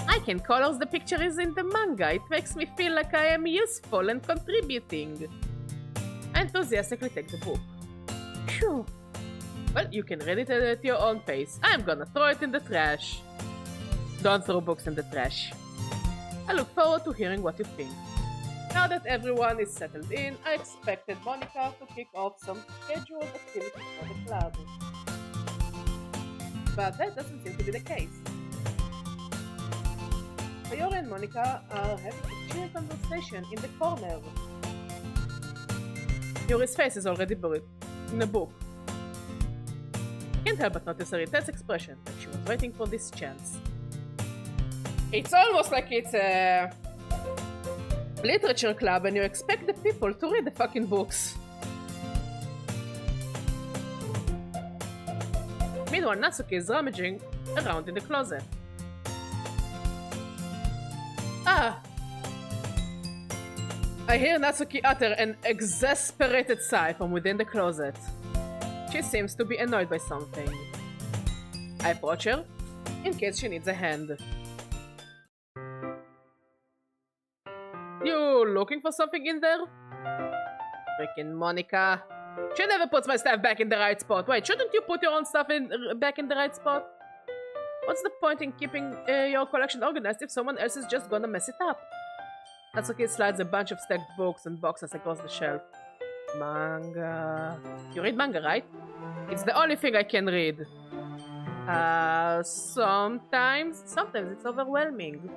I can color the pictures in the manga. It makes me feel like I am useful and contributing. I enthusiastically take the book. Phew. Well, you can read it at your own pace. I'm gonna throw it in the trash. Don't throw books in the trash. I look forward to hearing what you think. Now that everyone is settled in, I expected Monica to kick off some scheduled activities for the club. But that doesn't seem to be the case. Sayori and Monica are having a chill conversation in the corner. Yuri's face is already buried in a book. I can't help but notice her intense expression, like she was waiting for this chance. It's almost like it's a literature club and you expect the people to read the fucking books. Meanwhile, Natsuki is rummaging around in the closet. Ah! I hear Natsuki utter an exasperated sigh from within the closet. She seems to be annoyed by something. I approach her, in case she needs a hand. You looking for something in there? Freaking Monica. She never puts my stuff back in the right spot. Wait, shouldn't you put your own stuff back in the right spot? What's the point in keeping your collection organized if someone else is just gonna mess it up? Natsuki slides a bunch of stacked books and boxes across the shelf. Manga... You read manga, right? It's the only thing I can read. Sometimes it's overwhelming.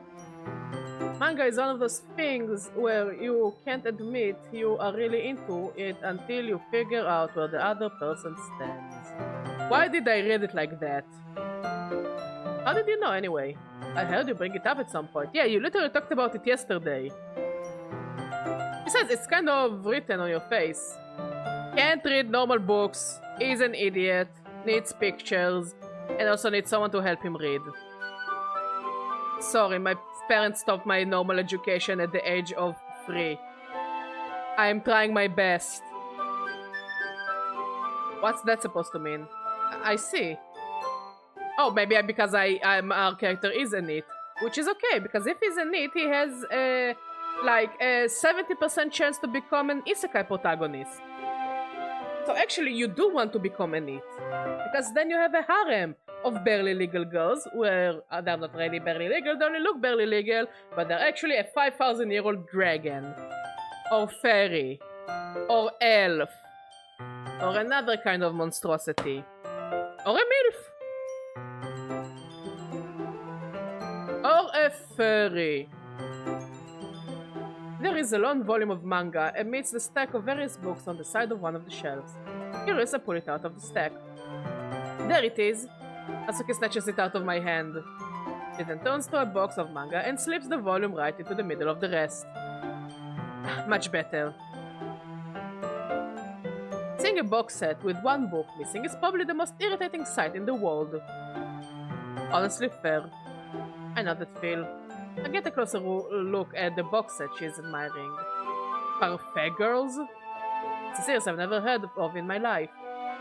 Manga is one of those things where you can't admit you are really into it until you figure out where the other person stands. Why did I read it like that? How did you know anyway? I heard you bring it up at some point. Yeah, you literally talked about it yesterday. Besides, it's kind of written on your face. Can't read normal books, is an idiot, needs pictures, and also needs someone to help him read. Sorry, my parents stopped my normal education at the age of 3. I'm trying my best. What's that supposed to mean? I see. Oh, maybe because our character is a NEET. Which is okay, because if he's a NEET, he has like a 70% chance to become an isekai protagonist. So actually, you do want to become a NEET. Because then you have a harem of barely legal girls, where they're not really barely legal, they only look barely legal, but they're actually a 5,000-year-old dragon. Or fairy. Or elf. Or another kind of monstrosity. Or a MILF. Or a furry. There is a long volume of manga amidst the stack of various books on the side of one of the shelves. Curious, I pull it out of the stack. There it is. Natsuki snatches it out of my hand. She then turns to a box of manga and slips the volume right into the middle of the rest. Much better. Seeing a box set with one book missing is probably the most irritating sight in the world. Honestly fair. I know that feel. I get a closer look at the box set she's admiring. Parfait girls? It's a series I've never heard of in my life.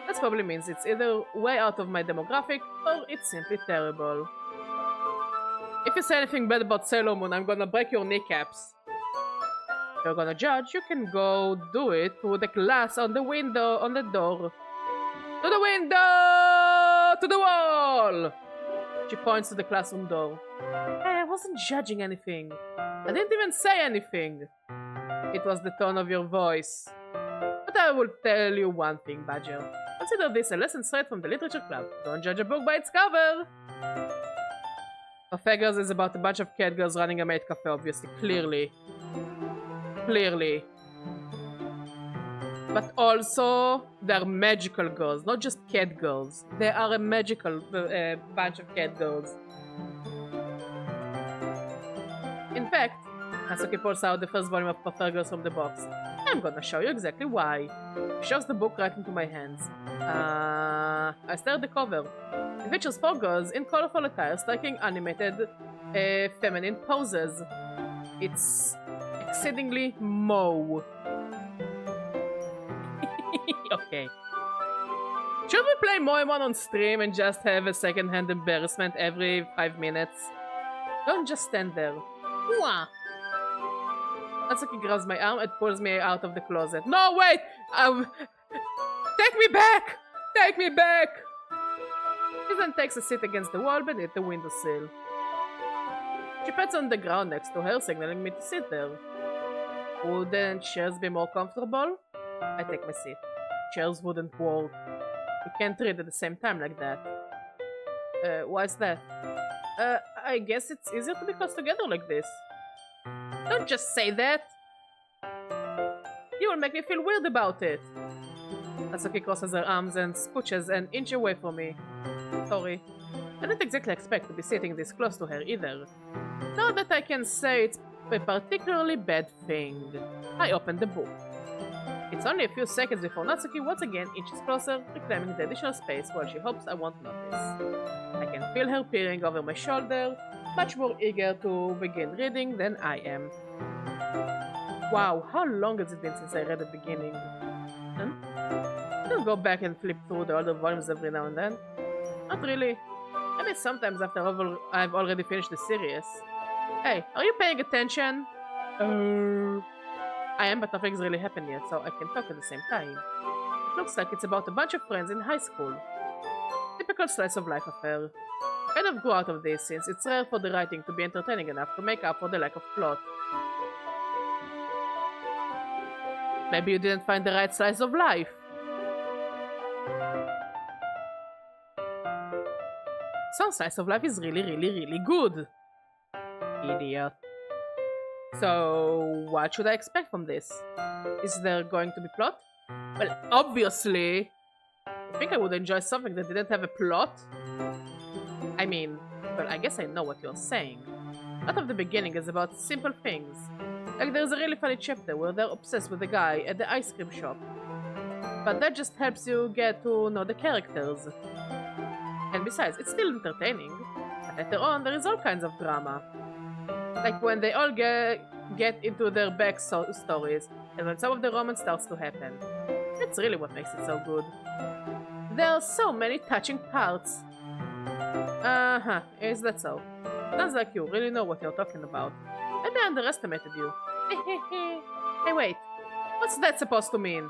That probably means it's either way out of my demographic, or it's simply terrible. If you say anything bad about Sailor Moon, I'm gonna break your kneecaps. If you're gonna judge, you can go do it through the glass on the window, on the door. To the window! To the wall! She points to the classroom door. Hey, I wasn't judging anything. I didn't even say anything. It was the tone of your voice. But I will tell you one thing, Badger. Consider this a lesson straight from the literature club. Don't judge a book by its cover! Cafe Girls is about a bunch of cat girls running a maid cafe, obviously. Clearly. But also, they're magical girls, not just cat girls. They are a magical bunch of cat girls. In fact, Natsuki pulls out the first volume of Cafe Girls from the box. I'm gonna show you exactly why. She shoves the book right into my hands. I stare at the cover. It features 4 girls in colorful attire striking animated feminine poses. It's exceedingly Moe. Okay. Should we play Moemon on stream and just have a second-hand embarrassment every 5 minutes? Don't just stand there. Mwah! Natsuki grabs my arm and pulls me out of the closet. No, wait! Take me back! Take me back! She then takes a seat against the wall beneath the windowsill. She pats on the ground next to her, signaling me to sit there. Wouldn't chairs be more comfortable? I take my seat. Chairs wouldn't work. You can't read at the same time like that. Why's that? I guess it's easier to be close together like this. Don't just say that! You will make me feel weird about it! Natsuki crosses her arms and scooches an inch away from me. Sorry. I didn't exactly expect to be sitting this close to her either. Not that I can say it's a particularly bad thing. I opened the book. It's only a few seconds before Natsuki once again inches closer, reclaiming the additional space while she hopes I won't notice. I can feel her peering over my shoulder, much more eager to begin reading than I am. Wow, how long has it been since I read the beginning? I'll go back and flip through the older volumes every now and then. Not really. Maybe sometimes after I've already finished the series. Hey, are you paying attention? I am, but nothing's really happened yet, so I can talk at the same time. Looks like it's about a bunch of friends in high school. Typical slice of life affair. Kind of grew out of this since it's rare for the writing to be entertaining enough to make up for the lack of plot. Maybe you didn't find the right slice of life. Some slice of life is really good. Idiot. So, what should I expect from this? Is there going to be plot? Well, obviously. I think I would enjoy something that didn't have a plot. I mean, well, I guess I know what you're saying. A lot of the beginning is about simple things. Like there's a really funny chapter where they're obsessed with the guy at the ice cream shop. But that just helps you get to know the characters. And besides, it's still entertaining. But later on, there is all kinds of drama. Like when they all get into their backstories, and when some of the romance starts to happen. That's really what makes it so good. There are so many touching parts. Is that so? Sounds like you really know what you're talking about. Maybe I underestimated you. Hey, wait. What's that supposed to mean?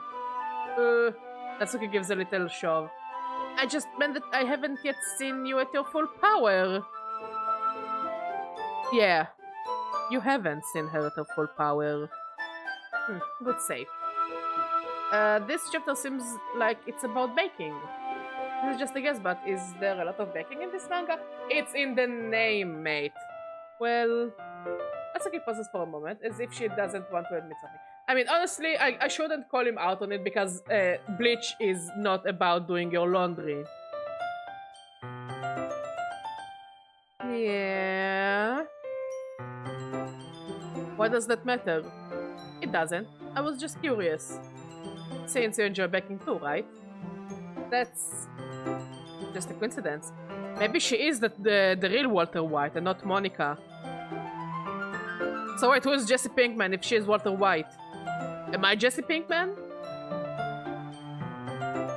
Natsuki gives a little shove. I just meant that I haven't yet seen you at your full power. Yeah, you haven't seen her at her full power. Good save. This chapter seems like it's about baking. This is just a guess, but is there a lot of baking in this manga? It's in the name, mate. Well, Natsuki pauses for a moment, as if she doesn't want to admit something. I mean, honestly, I shouldn't call him out on it because Bleach is not about doing your laundry. Yeah. Why does that matter? It doesn't. I was just curious. Since you enjoy baking too, right? That's just a coincidence. Maybe she is the real Walter White and not Monica. So wait, who is Jesse Pinkman if she is Walter White? Am I Jesse Pinkman?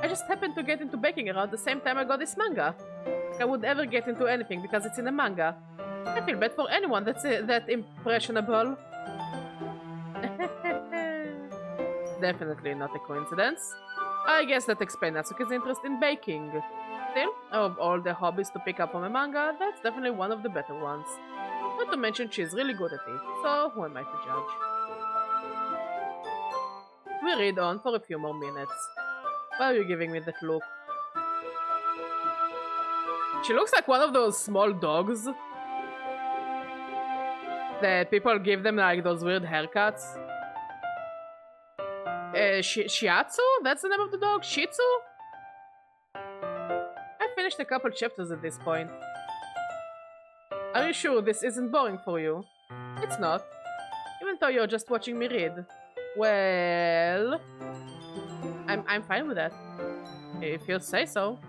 I just happened to get into baking around the same time I got this manga. Like I would ever get into anything because it's in a manga. I feel bad for anyone that's that impressionable. Definitely not a coincidence. I guess that explains Natsuki's interest in baking. Still, of all the hobbies to pick up from a manga, that's definitely one of the better ones. Not to mention she's really good at it, so who am I to judge? We read on for a few more minutes. Why are you giving me that look? She looks like one of those small dogs that people give them like those weird haircuts. Shiatsu? That's the name of the dog? Shih Tzu? I finished a couple chapters at this point. Are you sure this isn't boring for you? It's not. Even though you're just watching me read. Well... I'm fine with that. If you say so.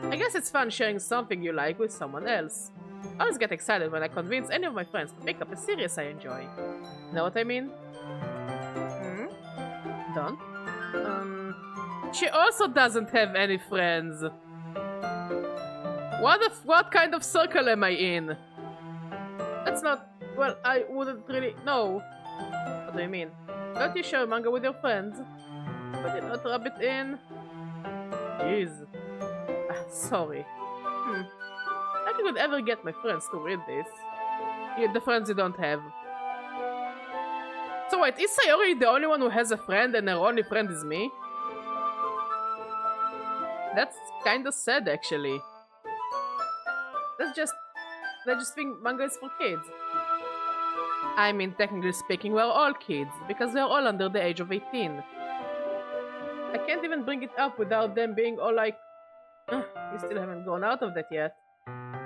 I guess it's fun sharing something you like with someone else. I always get excited when I convince any of my friends to pick up a series I enjoy. Know what I mean? Don't? She also doesn't have any friends. What kind of circle am I in? That's not... Well, I wouldn't really... No. What do you mean? Don't you share manga with your friends? But you not rub it in? Jeez. Sorry. I could ever get my friends to read this. Yeah, the friends you don't have. So wait, is Sayori the only one who has a friend and her only friend is me? That's kinda sad actually. They just think manga is for kids. I mean, technically speaking, we're all kids, because we're all under the age of 18. I can't even bring it up without them being all like, you still haven't gone out of that yet.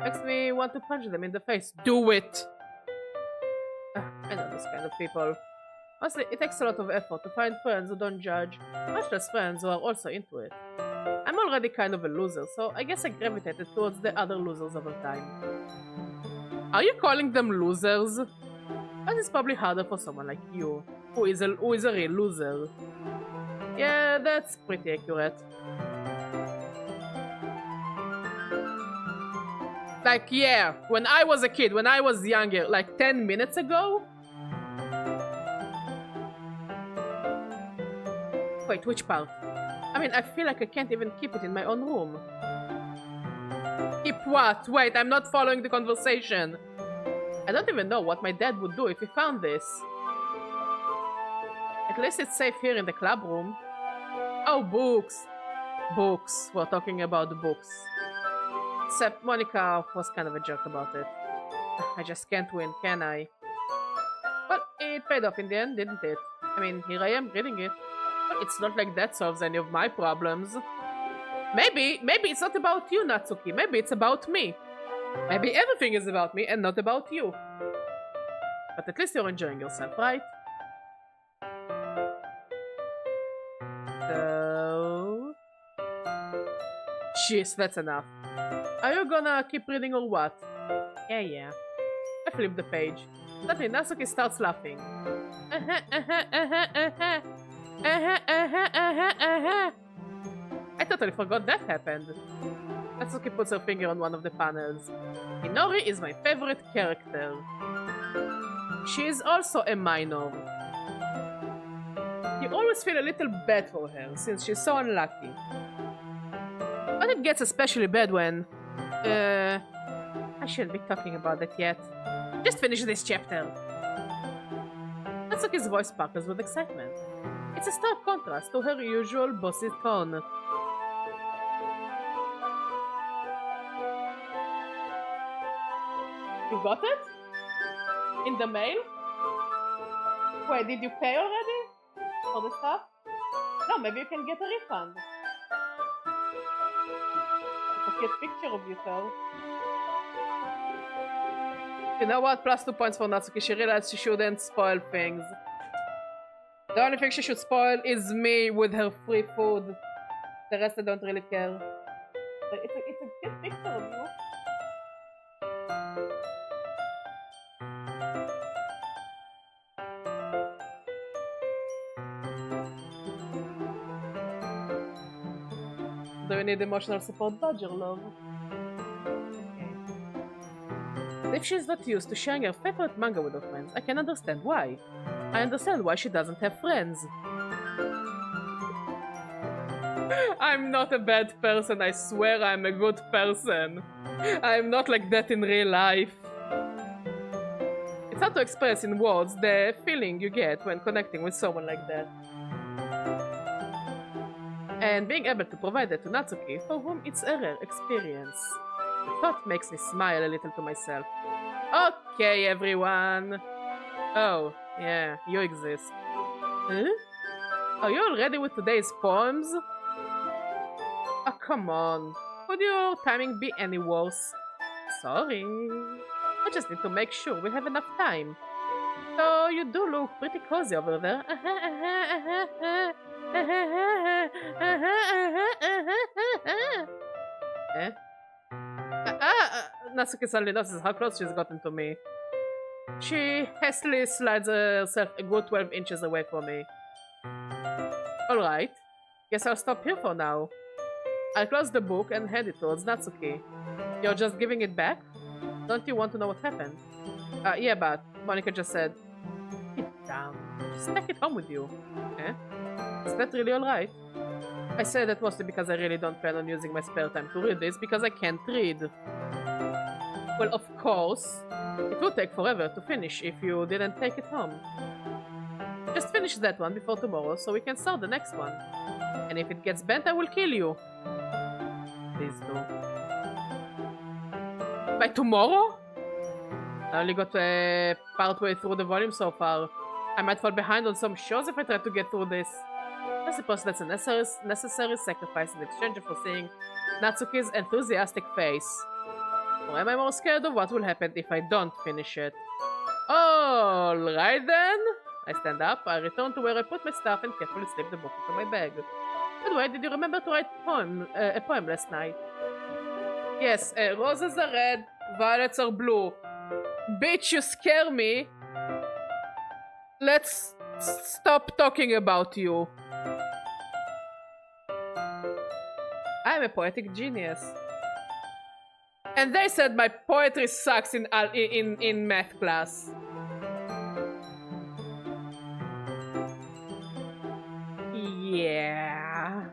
Makes me want to punch them in the face. Do it! I know this kind of people. Honestly, it takes a lot of effort to find friends who don't judge, much less friends who are also into it. I'm already kind of a loser, so I guess I gravitated towards the other losers over time. Are you calling them losers? That is probably harder for someone like you, who is a real loser. Yeah, that's pretty accurate. Like, yeah, when I was a kid, when I was younger, like 10 minutes ago. Wait, which part? I mean, I feel like I can't even keep it in my own room. Keep what? Wait, I'm not following the conversation. I don't even know what my dad would do if he found this. At least it's safe here in the club room. Oh, books. Books. We're talking about the books. Except Monica was kind of a jerk about it. I just can't win, can I? Well, it paid off in the end, didn't it? I mean, here I am reading it. But it's not like that solves any of my problems. Maybe it's not about you, Natsuki. Maybe it's about me. Maybe everything is about me and not about you. But at least you're enjoying yourself, right? So... Jeez, that's enough. Are you gonna keep reading or what? Yeah. I flip the page. Suddenly, Natsuki starts laughing. I totally forgot that happened. Natsuki puts her finger on one of the panels. Inori is my favorite character. She is also a minor. You always feel a little bad for her, since she's so unlucky. But it gets especially bad when... I shouldn't be talking about that yet. Just finish this chapter. Natsuki's voice sparkles with excitement. It's a stark contrast to her usual bossy tone. You got it? In the mail? Wait, did you pay already? For the stuff? No, maybe you can get a refund. It's a cute picture of you, though. You know what? Plus 2 points for Natsuki. She realized she shouldn't spoil things. The only thing she should spoil is me with her free food. The rest I don't really care. It's a cute picture of you. Do you need emotional support, Badger love? Okay. But if she's not used to sharing her favorite manga with her friends, I can understand why. I understand why she doesn't have friends. I'm not a bad person, I swear I'm a good person. I'm not like that in real life. It's hard to express in words the feeling you get when connecting with someone like that. And being able to provide that to Natsuki, for whom it's a rare experience. The thought makes me smile a little to myself. Okay, everyone. Oh, yeah, you exist. Huh? Are you all ready with today's poems? Oh, come on. Could your timing be any worse? Sorry. I just need to make sure we have enough time. So you do look pretty cozy over there. Eh? Natsuki suddenly notices how close she's gotten to me. She hastily slides herself a good 12 inches away from me. Alright, guess I'll stop here for now. I'll close the book and hand it towards Natsuki. You're just giving it back? Don't you want to know what happened? Yeah, but Monica just said, "Sit down. Just take it home with you." Eh? Is that really alright? I say that mostly because I really don't plan on using my spare time to read this, because I can't read. Well, of course, it would take forever to finish if you didn't take it home. Just finish that one before tomorrow so we can start the next one. And if it gets bent, I will kill you. Please do. By tomorrow? I only got partway through the volume so far. I might fall behind on some shows if I try to get through this. I suppose that's a necessary sacrifice in exchange for seeing Natsuki's enthusiastic face. Or am I more scared of what will happen if I don't finish it? Alright then. I stand up, I return to where I put my stuff and carefully slip the book into my bag. By the way, did you remember to write a poem last night? Yes, roses are red, violets are blue. Bitch, you scare me. Let's stop talking about you. I'm a poetic genius. And they said my poetry sucks in math class. Yeah.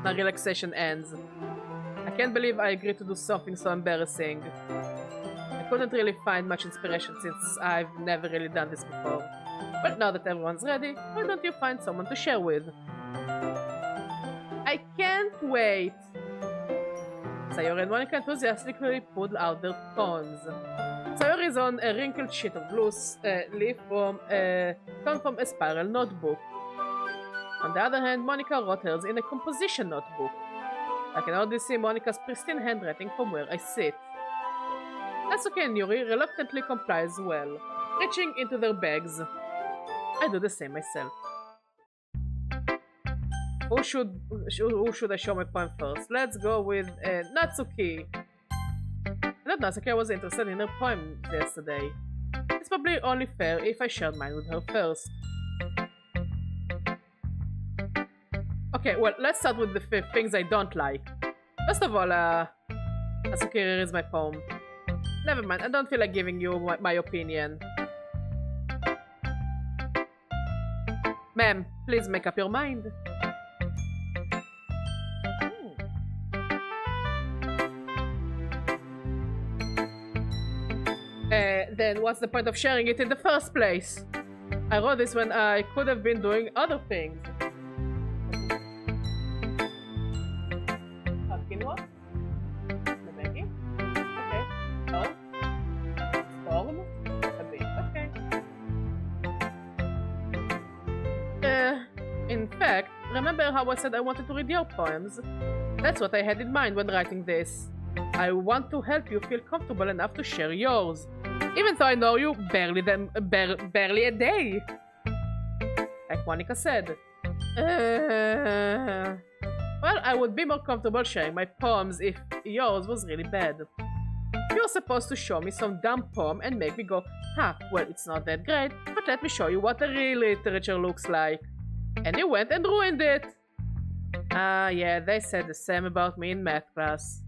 My relaxation ends. I can't believe I agreed to do something so embarrassing. I couldn't really find much inspiration since I've never really done this before. But now that everyone's ready, why don't you find someone to share with? I can't wait! Sayori and Monica enthusiastically pulled out their poems. Sayori is on a wrinkled sheet of loose leaf torn from a spiral notebook. On the other hand, Monica wrote hers in a composition notebook. I can already see Monica's pristine handwriting from where I sit. Natsuki and Yuri reluctantly comply as well, reaching into their bags. I do the same myself. Who should I show my poem first? Let's go with Natsuki. Not Natsuki, I was interested in her poem yesterday. It's probably only fair if I shared mine with her first. Okay, well, let's start with the things I don't like. First of all, Natsuki reads my poem. Never mind, I don't feel like giving you my opinion. Ma'am, please make up your mind. Then what's the point of sharing it in the first place? I wrote this when I could have been doing other things. Quinoa? Lemegi? Okay. Oh. Storm? A bit. Okay. In fact, remember how I said I wanted to read your poems? That's what I had in mind when writing this. I want to help you feel comfortable enough to share yours. Even though I know you barely a day. Like Monica said. Well, I would be more comfortable sharing my poems if yours was really bad. You're supposed to show me some dumb poem and make me go, well, it's not that great, but let me show you what a real literature looks like. And you went and ruined it. Yeah, they said the same about me in math class.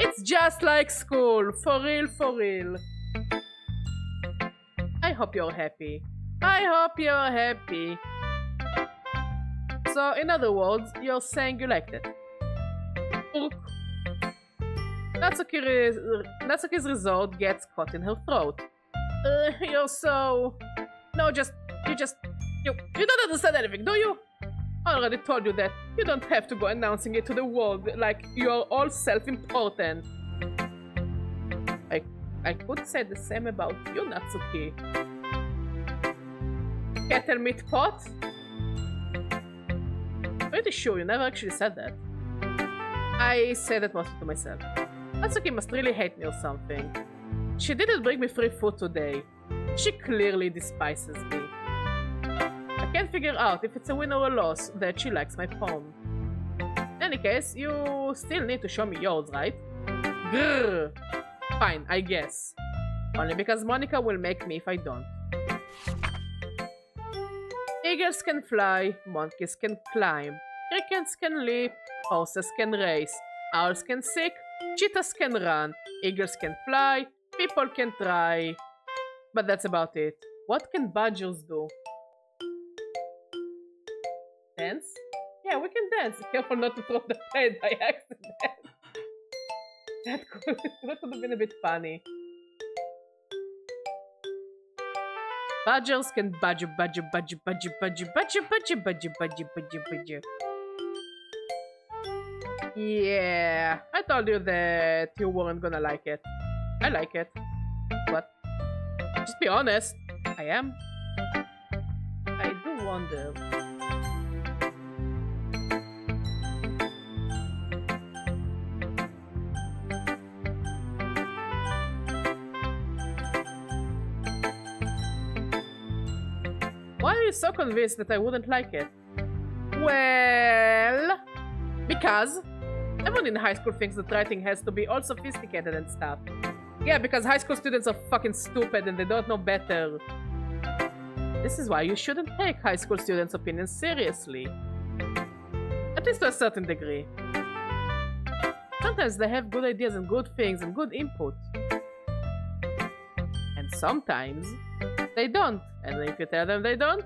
It's just like school, for real, for real. I hope you're happy. I hope you're happy. So, in other words, you're saying you liked it. Natsuki's resort gets caught in her throat. You're so... No, you don't understand anything, do you? I already told you that. You don't have to go announcing it to the world like you're all self-important. I could say the same about you, Natsuki. Kettle meat pot? Pretty sure you never actually said that. I say that mostly to myself. Natsuki must really hate me or something. She didn't bring me free food today. She clearly despises me. I can't figure out if it's a win or a loss that she likes my poem. In any case, you still need to show me yours, right? Grrr. Fine, I guess. Only because Monica will make me if I don't. Eagles can fly, monkeys can climb, crickets can leap, horses can race, owls can seek, cheetahs can run, eagles can fly, people can try. But that's about it. What can badgers do? Dance? Yeah, we can dance. Careful not to throw the plate by accident. That could have been a bit funny. Badgers can badger. Yeah, I told you that you weren't gonna like it. I like it. But, just be honest, I am. I do wonder. so convinced that I wouldn't like it? Well, because everyone in high school thinks that writing has to be all sophisticated and stuff. Yeah, because high school students are fucking stupid and they don't know better. This is why you shouldn't take high school students' opinions seriously. At least to a certain degree. Sometimes they have good ideas and good things and good input. And sometimes they don't. And if you tell them they don't,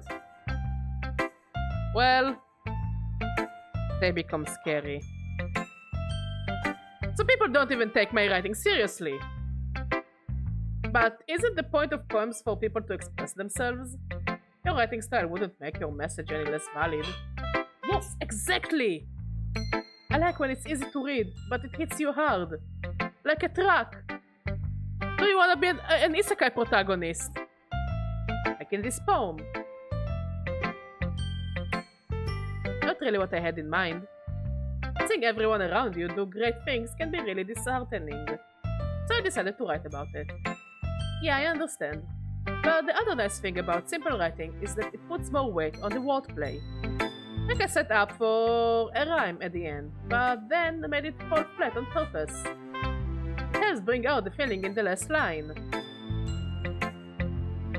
well, they become scary. So people don't even take my writing seriously. But isn't the point of poems for people to express themselves? Your writing style wouldn't make your message any less valid. Yes, exactly! I like when it's easy to read, but it hits you hard. Like a truck. Do you want to be an isekai protagonist? Like in this poem. Not really what I had in mind. Seeing everyone around you do great things can be really disheartening. So I decided to write about it. Yeah, I understand. But the other nice thing about simple writing is that it puts more weight on the wordplay. Like I set up for a rhyme at the end, but then made it fall flat on purpose. It helps bring out the feeling in the last line.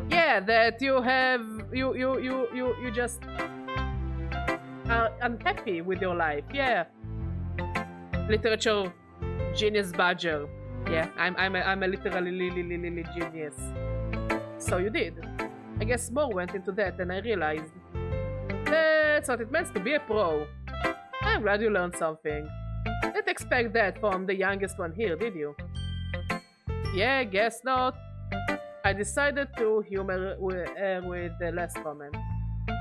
Yeah, that you have you just are unhappy with your life. Yeah. Literature genius badger. Yeah, I'm a literally genius. So you did. I guess more went into that than I realized. That's what it means to be a pro. I'm glad you learned something. Didn't expect that from the youngest one here, did you? Yeah, guess not. I decided to humor with the last comment.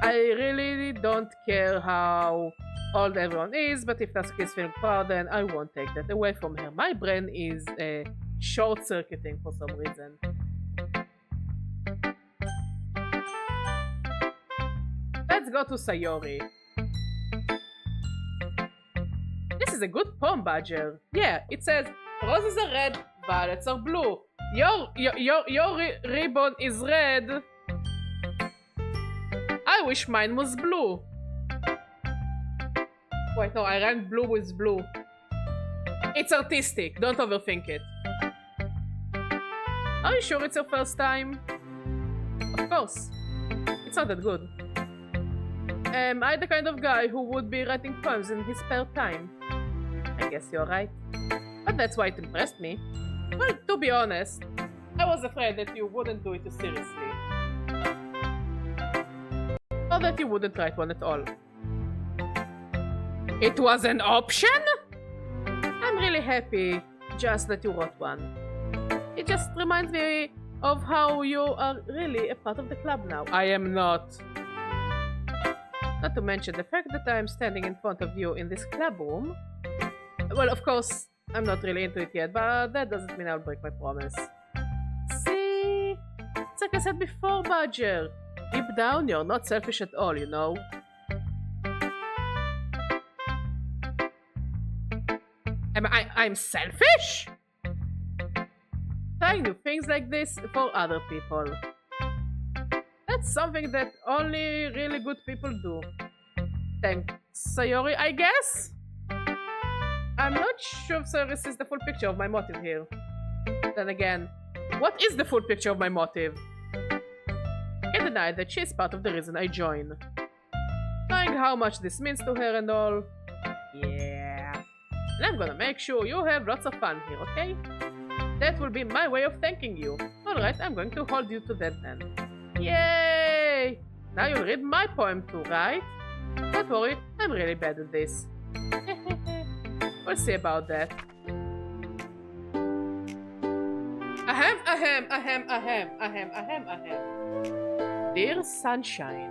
I really don't care how old everyone is, but if Natsuki is feeling proud, then I won't take that away from her. My brain is short-circuiting for some reason. Let's go to Sayori. This is a good poem, Badger. Yeah, it says, roses are red, violets are blue. Your ribbon is red. I wish mine was blue. Wait, no, I ran blue with blue. It's artistic, don't overthink it. Are you sure it's your first time? Of course. It's not that good. Am I the kind of guy who would be writing poems in his spare time? I guess you're right. But that's why it impressed me. Well, to be honest, I was afraid that you wouldn't do it too seriously. Or that you wouldn't write one at all. It was an option? I'm really happy just that you wrote one. It just reminds me of how you are really a part of the club now. I am not. Not to mention the fact that I'm standing in front of you in this club room. Well, of course, I'm not really into it yet, but that doesn't mean I'll break my promise. See? It's like I said before, Badger. Deep down, you're not selfish at all, you know? I'm selfish? Trying new things like this for other people. That's something that only really good people do. Thanks, Sayori, I guess? I'm not sure if Sayori sees the full picture of my motive here. Then again, what is the full picture of my motive? I can't deny that she's part of the reason I join. Knowing how much this means to her and all. Yeah. And I'm gonna make sure you have lots of fun here, okay? That will be my way of thanking you. Alright, I'm going to hold you to that then. Yay! Now you'll read my poem too, right? Don't worry, I'm really bad at this. We'll see about that. Ahem. Dear sunshine,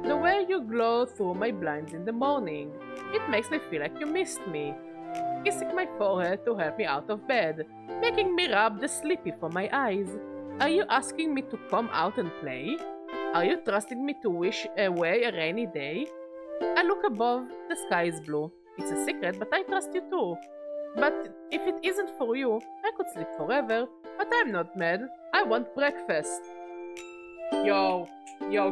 the way you glow through my blinds in the morning, it makes me feel like you missed me. Kissing my forehead to help me out of bed, making me rub the sleepy from my eyes. Are you asking me to come out and play? Are you trusting me to wish away a rainy day? I look above, the sky is blue. It's a secret, but I trust you too. But if it isn't for you, I could sleep forever. But I'm not mad. I want breakfast. Yo,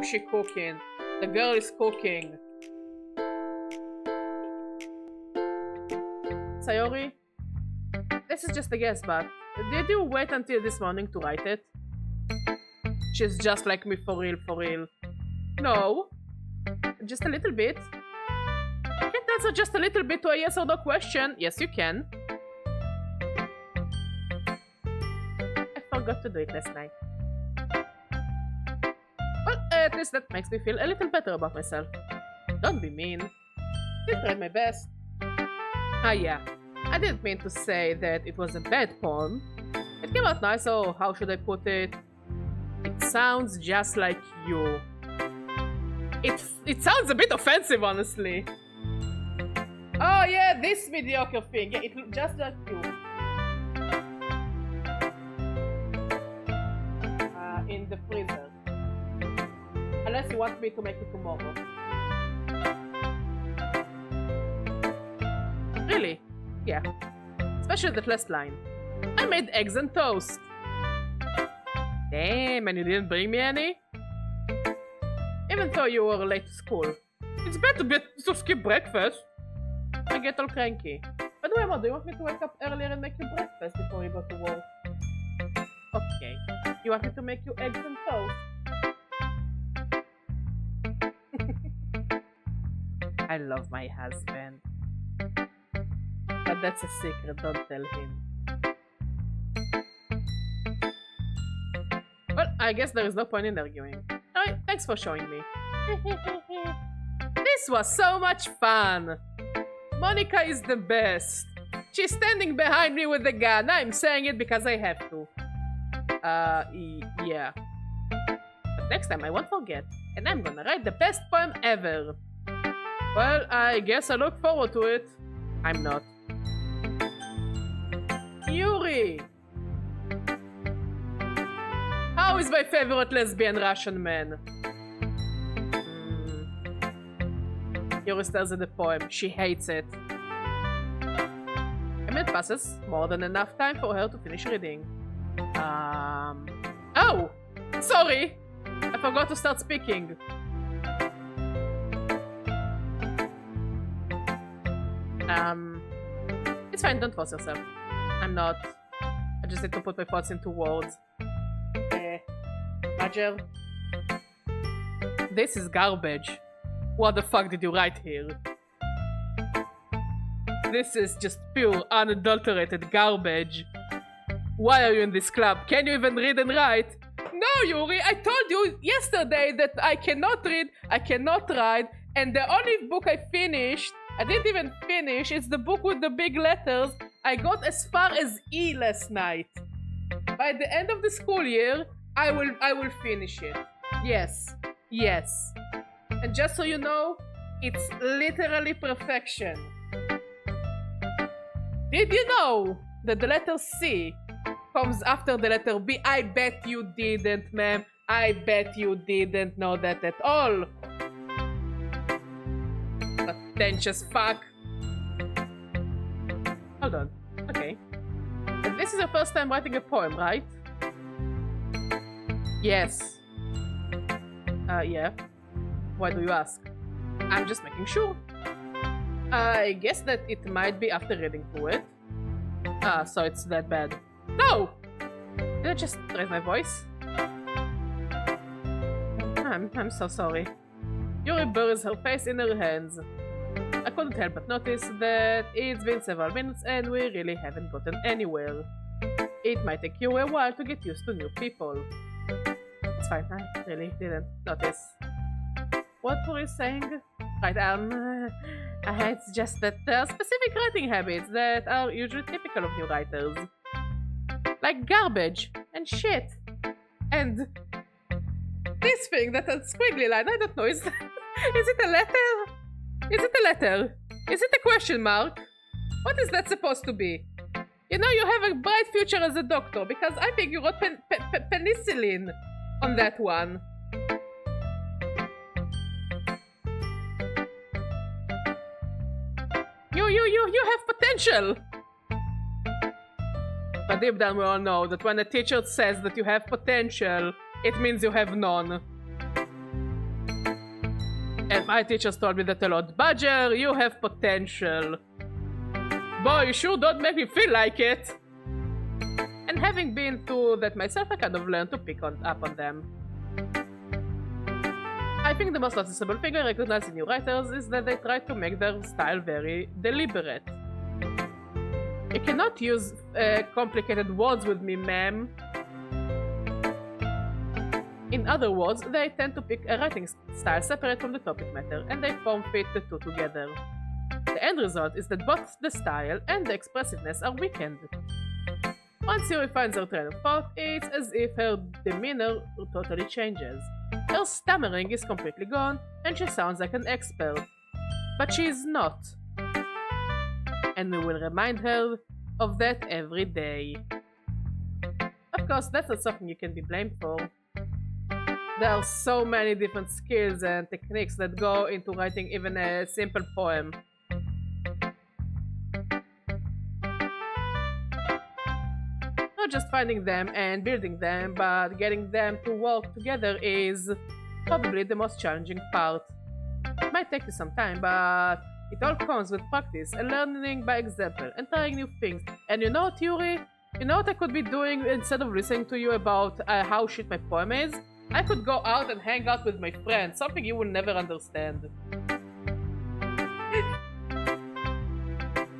she cooking. The girl is cooking. Sayori, this is just a guess, but did you wait until this morning to write it? She's just like me for real, for real. No. Just a little bit. You can't answer just a little bit to a yes or no question. Yes, you can. I forgot to do it last night. Well, at least that makes me feel a little better about myself. Don't be mean. I tried my best. Ah, yeah. I didn't mean to say that it was a bad poem. It came out nice, so how should I put it? It sounds just like you. It sounds a bit offensive, honestly. Oh yeah, this mediocre thing. Yeah, it looks just like you. In the freezer. Unless you want me to make it tomorrow. Really? Yeah. Especially that last line. I made eggs and toast. Damn, and you didn't bring me any? Even though you were late to school. It's better to skip breakfast. I get all cranky. By the way, Mom, do you want me to wake up earlier and make you breakfast before you go to work? Okay. You want me to make you eggs and toast? I love my husband. But that's a secret, don't tell him. Well, I guess there is no point in arguing. Alright, thanks for showing me. This was so much fun! Monica is the best. She's standing behind me with the gun. I'm saying it because I have to. Yeah. But next time I won't forget. And I'm gonna write the best poem ever. Well, I guess I look forward to it. I'm not. Yuri! How is my favorite lesbian Russian man? Yuri stares at the poem. She hates it. A minute passes. More than enough time for her to finish reading. Oh! Sorry! I forgot to start speaking. It's fine, don't force yourself. I'm not. I just need to put my thoughts into words. Roger. This is garbage. What the fuck did you write here? This is just pure, unadulterated garbage. Why are you in this club? Can you even read and write? No, Yuri, I told you yesterday that I cannot read, I cannot write, and the only book I finished, I didn't even finish, it's the book with the big letters. I got as far as E last night. By the end of the school year, I will finish it. Yes. Yes. And just so you know, it's literally perfection. Did you know that the letter C comes after the letter B? I bet you didn't, ma'am. I bet you didn't know that at all. Pretentious fuck. Hold on. Okay. And this is your first time writing a poem, right? Yes. Yeah. Why do you ask? I'm just making sure. I guess that it might be after reading through it. So it's that bad. No! Did I just raise my voice? I'm so sorry. Yuri buries her face in her hands. I couldn't help but notice that it's been several minutes and we really haven't gotten anywhere. It might take you a while to get used to new people. It's fine, I really didn't notice. What were you saying? Right, it's just that there are specific writing habits that are usually typical of new writers. Like garbage and shit. And this thing, that squiggly line, I don't know, is it a letter? Is it a letter? Is it a question mark? What is that supposed to be? You know, you have a bright future as a doctor, because I think you wrote penicillin on that one. You have potential! But deep down we all know that when a teacher says that you have potential, it means you have none. And my teachers told me that a lot. Badger, you have potential. Boy, you sure don't make me feel like it. And having been through that myself, I kind of learned to pick up on them. I think the most noticeable thing I recognize in new writers is that they try to make their style very deliberate. You cannot use complicated words with me, ma'am. In other words, they tend to pick a writing style separate from the topic matter, and they form fit the two together. The end result is that both the style and the expressiveness are weakened. Once Yuri finds her train of thought, it's as if her demeanor totally changes. Her stammering is completely gone, and she sounds like an expert. But she is not. And we will remind her of that every day. Of course, that's not something you can be blamed for. There are so many different skills and techniques that go into writing even a simple poem. Not just finding them and building them, but getting them to work together is probably the most challenging part. It might take you some time, but it all comes with practice and learning by example and trying new things. And you know what, Yuri? You know what I could be doing instead of listening to you about how shit my poem is? I could go out and hang out with my friends, something you will never understand.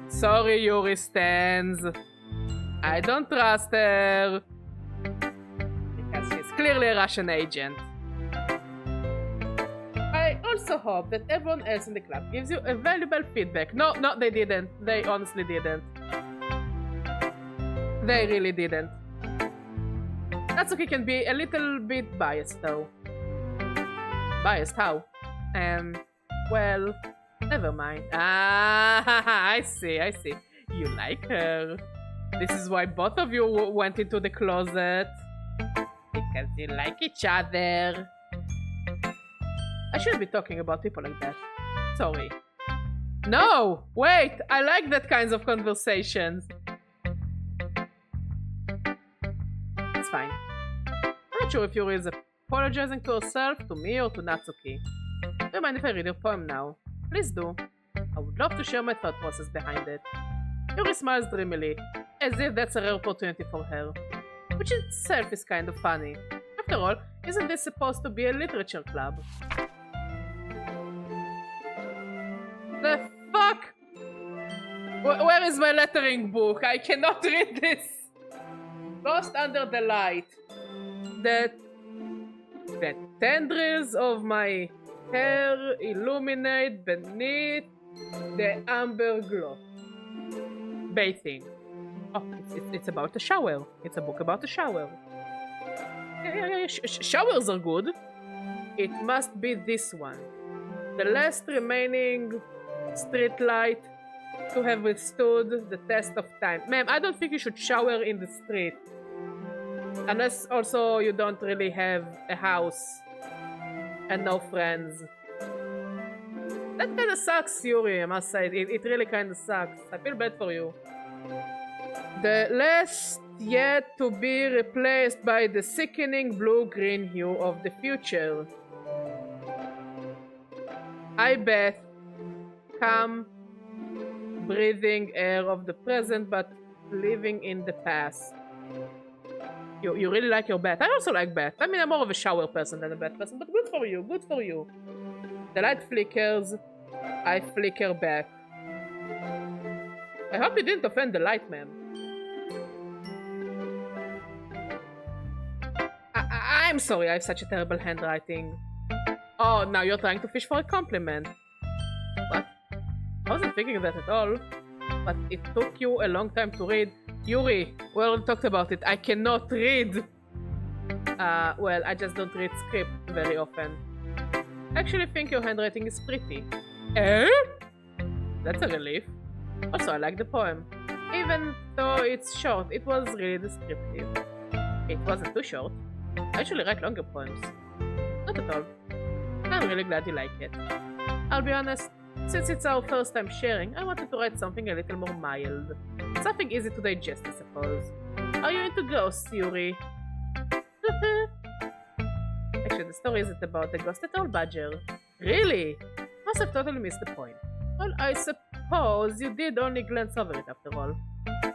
Sorry, Yuri stands. I don't trust her. Because she's clearly a Russian agent. I also hope that everyone else in the club gives you a valuable feedback. No, they didn't. They honestly didn't. They really didn't. Natsuki can be a little bit biased though. Biased how? Well, never mind. Ah, I see. You like her. This is why both of you went into the closet. Because you like each other. I shouldn't be talking about people like that. Sorry. No! Wait! I like that kinds of conversations. It's fine. I'm not sure if Yuri is apologizing to herself, to me, or to Natsuki. Do you mind if I read your poem now? Please do. I would love to share my thought process behind it. Yuri smiles dreamily, as if that's a rare opportunity for her. Which itself is kind of funny. After all, isn't this supposed to be a literature club? The fuck? Where is my lettering book? I cannot read this! Ghost under the light. The tendrils of my hair illuminate beneath the amber glow. Bathing. Oh, it's about a shower. It's a book about a shower. Yeah. Showers are good. It must be this one. The last remaining street light to have withstood the test of time. Ma'am, I don't think you should shower in the street. Unless also you don't really have a house and no friends. That kinda sucks, Yuri, I must say. It really kinda sucks. I feel bad for you. The last yet to be replaced by the sickening blue-green hue of the future. I bet. Calm, breathing air of the present, but living in the past. You really like your bath. I also like bath. I mean, I'm more of a shower person than a bath person, but good for you, good for you. The light flickers. I flicker back. I hope you didn't offend the light, ma'am. I'm sorry, I have such a terrible handwriting. Oh, now you're trying to fish for a compliment. What? I wasn't thinking of that at all. But it took you a long time to read. Yuri, we already talked about it. I cannot read. Well, I just don't read script very often. I actually think your handwriting is pretty. Eh? That's a relief. Also, I like the poem. Even though it's short, it was really descriptive. It wasn't too short. I actually write longer poems. Not at all. I'm really glad you like it. I'll be honest, since it's our first time sharing, I wanted to write something a little more mild. Something easy to digest, I suppose. Are you into ghosts, Yuri? Actually, the story isn't about a ghost at all, Badger. Really? Must have totally missed the point. Well, I suppose you did only glance over it after all.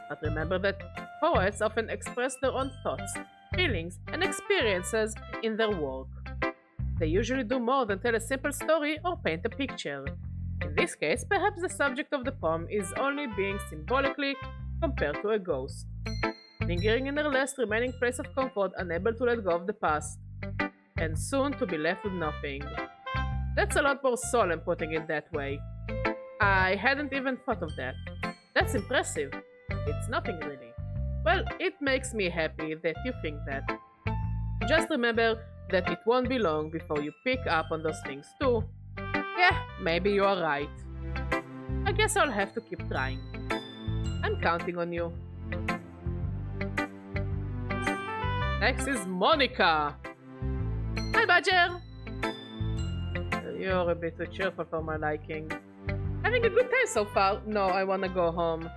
But remember that poets often express their own thoughts, feelings, and experiences in their work. They usually do more than tell a simple story or paint a picture. In this case, perhaps the subject of the poem is only being symbolically compared to a ghost, lingering in her last remaining place of comfort, unable to let go of the past, and soon to be left with nothing. That's a lot more solemn putting it that way. I hadn't even thought of that. That's impressive. It's nothing really. Well, it makes me happy that you think that. Just remember that it won't be long before you pick up on those things too. Yeah, maybe you are right. I guess I'll have to keep trying. I'm counting on you. Next is Monica. Hi, Badger. You're a bit too cheerful for my liking. Having a good time so far? No, I wanna go home.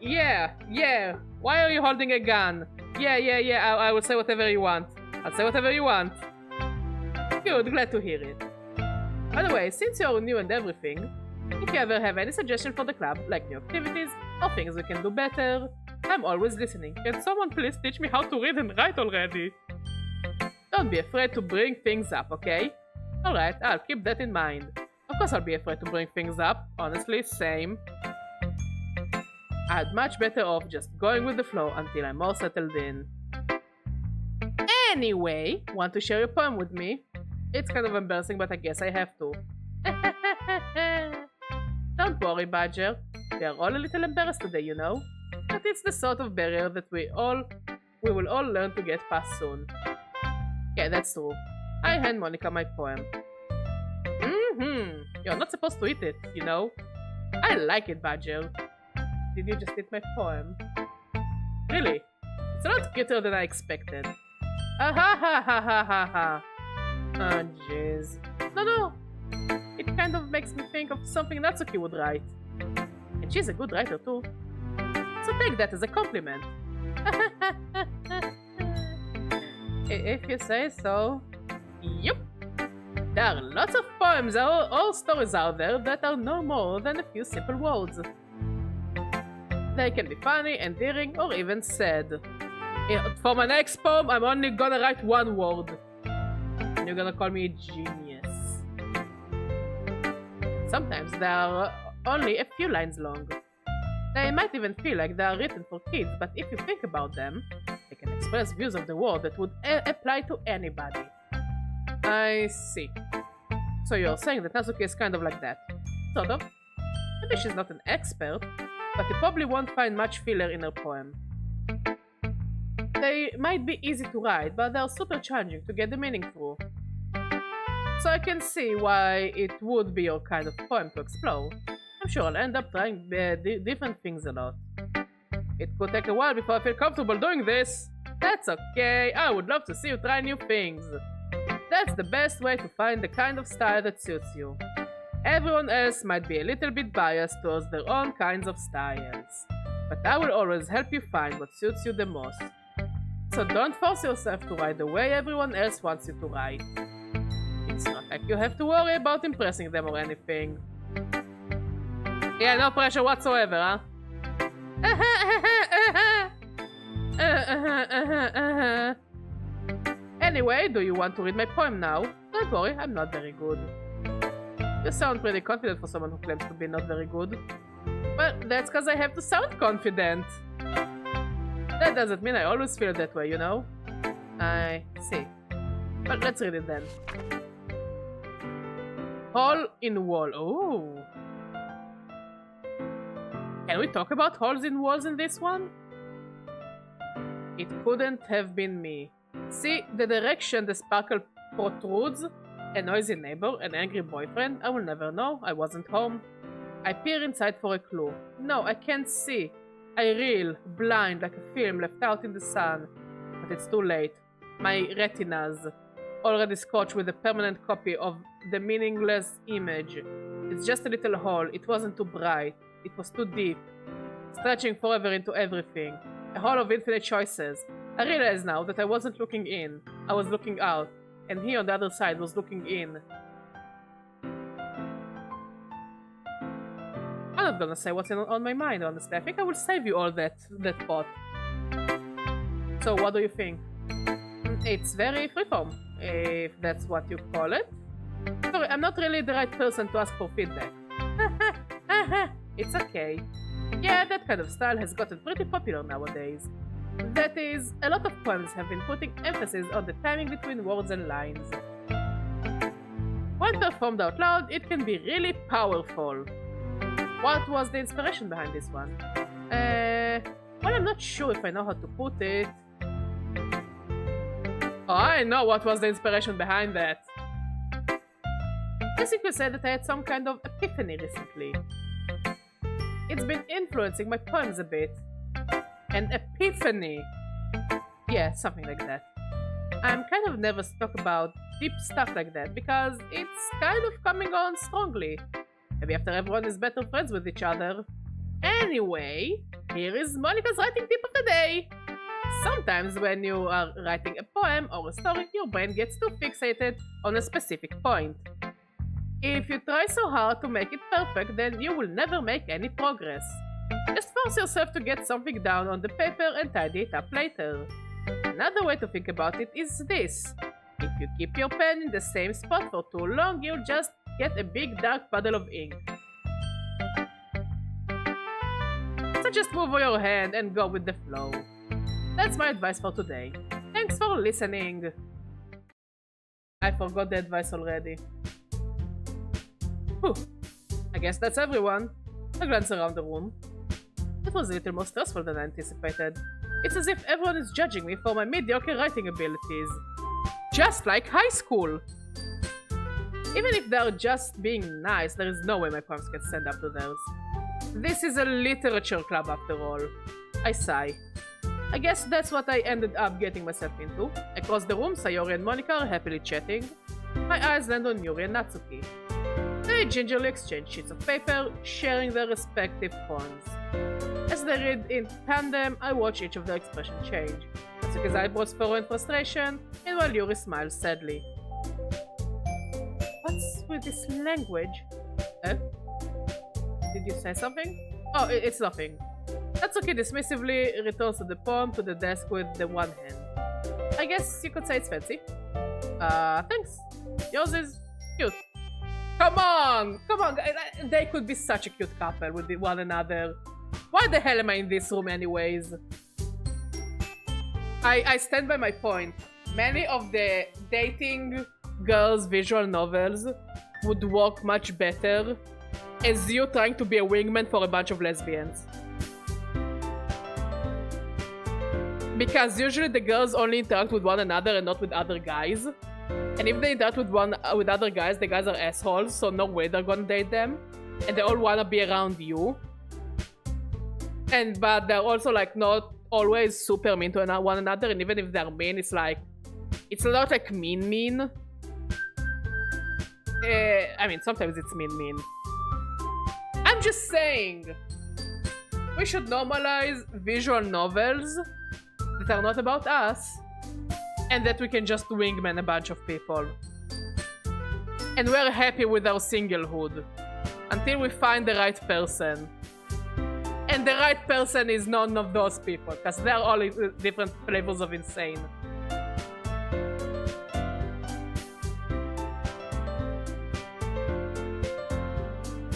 Yeah. Why are you holding a gun? Yeah. I will say whatever you want. I'll say whatever you want. Good, glad to hear it. By the way, since you're new and everything, if you ever have any suggestion for the club, like new activities or things we can do better, I'm always listening. Can someone please teach me how to read and write already? Don't be afraid to bring things up, okay? Alright, I'll keep that in mind. Of course I'll be afraid to bring things up, honestly, same. I'd much better off just going with the flow until I'm more settled in. Anyway, want to share your poem with me? It's kind of embarrassing, but I guess I have to. Don't worry, Badger. We are all a little embarrassed today, you know? But it's the sort of barrier that we will all learn to get past soon. Yeah, that's true. I hand Monica my poem. You're not supposed to eat it, you know? I like it, Badger. Did you just eat my poem? Really? It's a lot cuter than I expected. Ah ha ha ha ha ha ha. Oh, jeez. No. It kind of makes me think of something Natsuki would write. And she's a good writer too. So take that as a compliment. If you say so. Yup. There are lots of poems or stories out there that are no more than a few simple words. They can be funny, endearing, or even sad. For my next poem, I'm only gonna write one word. And you're gonna call me a genius. Sometimes they are only a few lines long. They might even feel like they are written for kids, but if you think about them, they can express views of the world that would apply to anybody. I see. So you're saying that Natsuki is kind of like that. Sort of. Maybe she's not an expert, but you probably won't find much filler in her poem. They might be easy to write, but they're super challenging to get the meaning through. So I can see why it would be your kind of poem to explore. I'm sure I'll end up trying different things a lot. It could take a while before I feel comfortable doing this. That's okay, I would love to see you try new things. That's the best way to find the kind of style that suits you. Everyone else might be a little bit biased towards their own kinds of styles, but I will always help you find what suits you the most. So don't force yourself to write the way everyone else wants you to write. It's not like you have to worry about impressing them or anything. Yeah, no pressure whatsoever, huh? Anyway, do you want to read my poem now? Don't worry, I'm not very good. You sound pretty confident for someone who claims to be not very good. Well, that's because I have to sound confident. That doesn't mean I always feel that way, you know? I see. But let's read it then. Hole in wall. Oh. Can we talk about holes in walls in this one? It couldn't have been me. See the direction the sparkle protrudes? A noisy neighbor, an angry boyfriend? I will never know. I wasn't home. I peer inside for a clue. No, I can't see. I reel, blind like a film left out in the sun. But it's too late. My retinas, already scorched with a permanent copy of the meaningless image. It's just a little hole. It wasn't too bright. It was too deep, stretching forever into everything. A hole of infinite choices. I realize now that I wasn't looking in. I was looking out. And he on the other side was looking in. I'm not gonna say what's on my mind, honestly. I think I will save you all that pot. So, what do you think? It's very freeform, if that's what you call it. Sorry, I'm not really the right person to ask for feedback. It's okay. Yeah, that kind of style has gotten pretty popular nowadays. That is, a lot of poems have been putting emphasis on the timing between words and lines. When performed out loud, it can be really powerful. What was the inspiration behind this one? Well, I'm not sure if I know how to put it. Oh, I know what was the inspiration behind that. I guess you could say that I had some kind of epiphany recently. It's been influencing my poems a bit. An epiphany. Yeah, something like that. I'm kind of nervous to talk about deep stuff like that because it's kind of coming on strongly. Maybe after everyone is better friends with each other. Anyway, here is Monica's writing tip of the day. Sometimes when you are writing a poem or a story, your brain gets too fixated on a specific point. If you try so hard to make it perfect, then you will never make any progress. Just force yourself to get something down on the paper and tidy it up later. Another way to think about it is this. If you keep your pen in the same spot for too long, you'll just get a big dark puddle of ink. So just move your hand and go with the flow. That's my advice for today. Thanks for listening. I forgot the advice already. Whew. I guess that's everyone. I glance around the room. It was a little more stressful than I anticipated. It's as if everyone is judging me for my mediocre writing abilities. Just like high school! Even if they're just being nice, there is no way my poems can stand up to theirs. This is a literature club after all. I sigh. I guess that's what I ended up getting myself into. Across the room, Sayori and Monica are happily chatting. My eyes land on Yuri and Natsuki. They gingerly exchange sheets of paper, sharing their respective poems. As they read in tandem, I watch each of their expressions change. Natsuki's eyebrows furrow in frustration, and while Yuri smiles sadly. What's with this language? Did you say something? Oh, it's nothing. Natsuki dismissively returns to the poem to the desk with the one hand. I guess you could say it's fancy. Thanks. Yours is cute. Come on! Come on! They could be such a cute couple with one another. Why the hell am I in this room anyways? I stand by my point. Many of the dating girls' visual novels would work much better as you trying to be a wingman for a bunch of lesbians. Because usually the girls only interact with one another and not with other guys. And if they interact with other guys, the guys are assholes, so no way they're gonna date them. And they all wanna be around you. But they're also like not always super mean to one another, and even if they're mean, it's like, it's not like mean. I mean, sometimes it's mean. I'm just saying, we should normalize visual novels that are not about us, and that we can just wingman a bunch of people. And we're happy with our singlehood until we find the right person. And the right person is none of those people, because they're all different flavors of insane.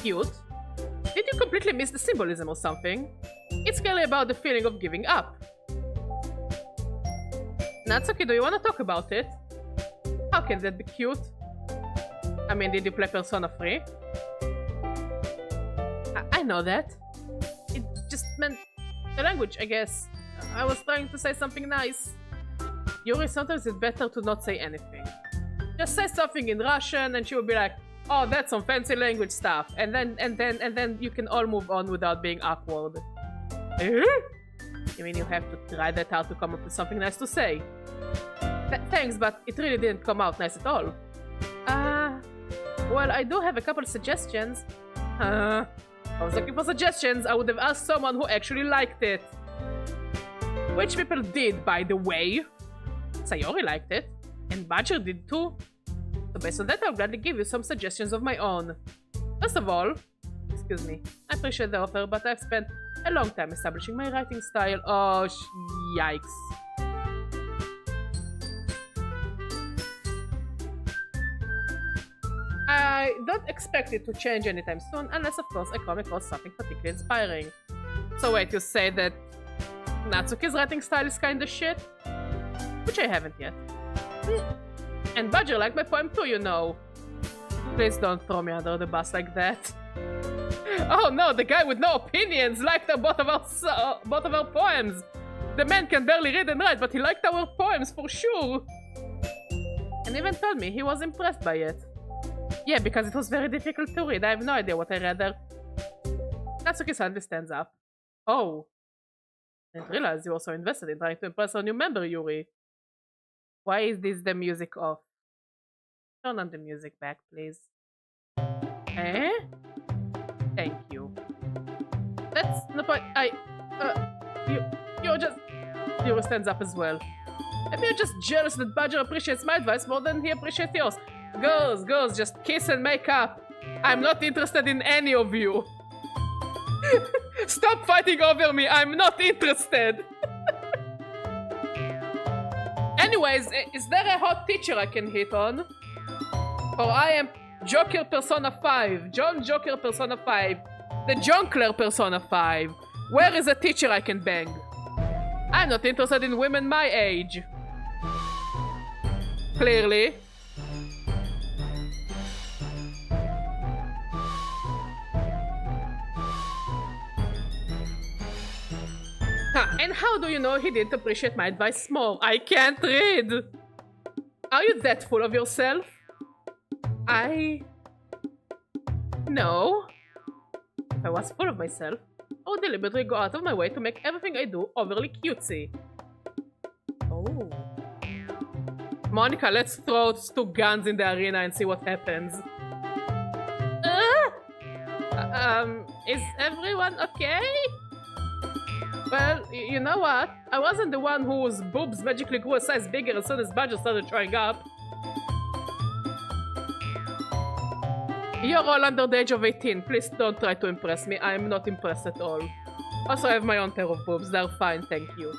Cute? Did you completely miss the symbolism or something? It's clearly about the feeling of giving up. Natsuki, do you want to talk about it? How can that be cute? I mean, did you play Persona 3? I know that. It just meant the language, I guess. I was trying to say something nice. Yuri, sometimes it's better to not say anything. Just say something in Russian and she will be like, oh, that's some fancy language stuff. And then you can all move on without being awkward. You mean you have to try that out to come up with something nice to say? Thanks, but it really didn't come out nice at all. Well, I do have a couple suggestions. I was looking for suggestions. I would have asked someone who actually liked it. Which people did, by the way. Sayori liked it. And badgery did too. So based on that, I'll gladly give you some suggestions of my own. First of all, Excuse me. I appreciate the offer, but I've spent a long time establishing my writing style. Oh, yikes. I don't expect it to change anytime soon, unless of course I come across something particularly inspiring. So wait, you say that Natsuki's writing style is kinda shit? Which I haven't yet. And Badger liked my poem too, you know. Please don't throw me under the bus like that. Oh no, the guy with no opinions liked both of our poems. The man can barely read and write, but he liked our poems for sure. And even told me he was impressed by it. Yeah, because it was very difficult to read. I have no idea what I read there. Natsuki suddenly stands up. Oh. I didn't realize you were so invested in trying to impress our new member, Yuri. Why is this the music off? Turn on the music back, please. Eh? Thank you. That's the point. You're just... Yuri stands up as well. Maybe you're just jealous that Badger appreciates my advice more than he appreciates yours. Girls, just kiss and make up. I'm not interested in any of you. Stop fighting over me, I'm not interested. Anyways, is there a hot teacher I can hit on? Or I am Joker Persona 5, John Joker Persona 5, the Jonkler Persona 5. Where is a teacher I can bang? I'm not interested in women my age. Clearly. And how do you know he didn't appreciate my advice more? I can't read! Are you that full of yourself? No. If I was full of myself, I would deliberately go out of my way to make everything I do overly cutesy. Oh. Monica, let's throw 2 guns in the arena and see what happens. Is everyone okay? Well, you know what? I wasn't the one whose boobs magically grew a size bigger as soon as Badger started showing up. You're all under the age of 18. Please don't try to impress me. I'm not impressed at all. Also, I have my own pair of boobs. They're fine, thank you.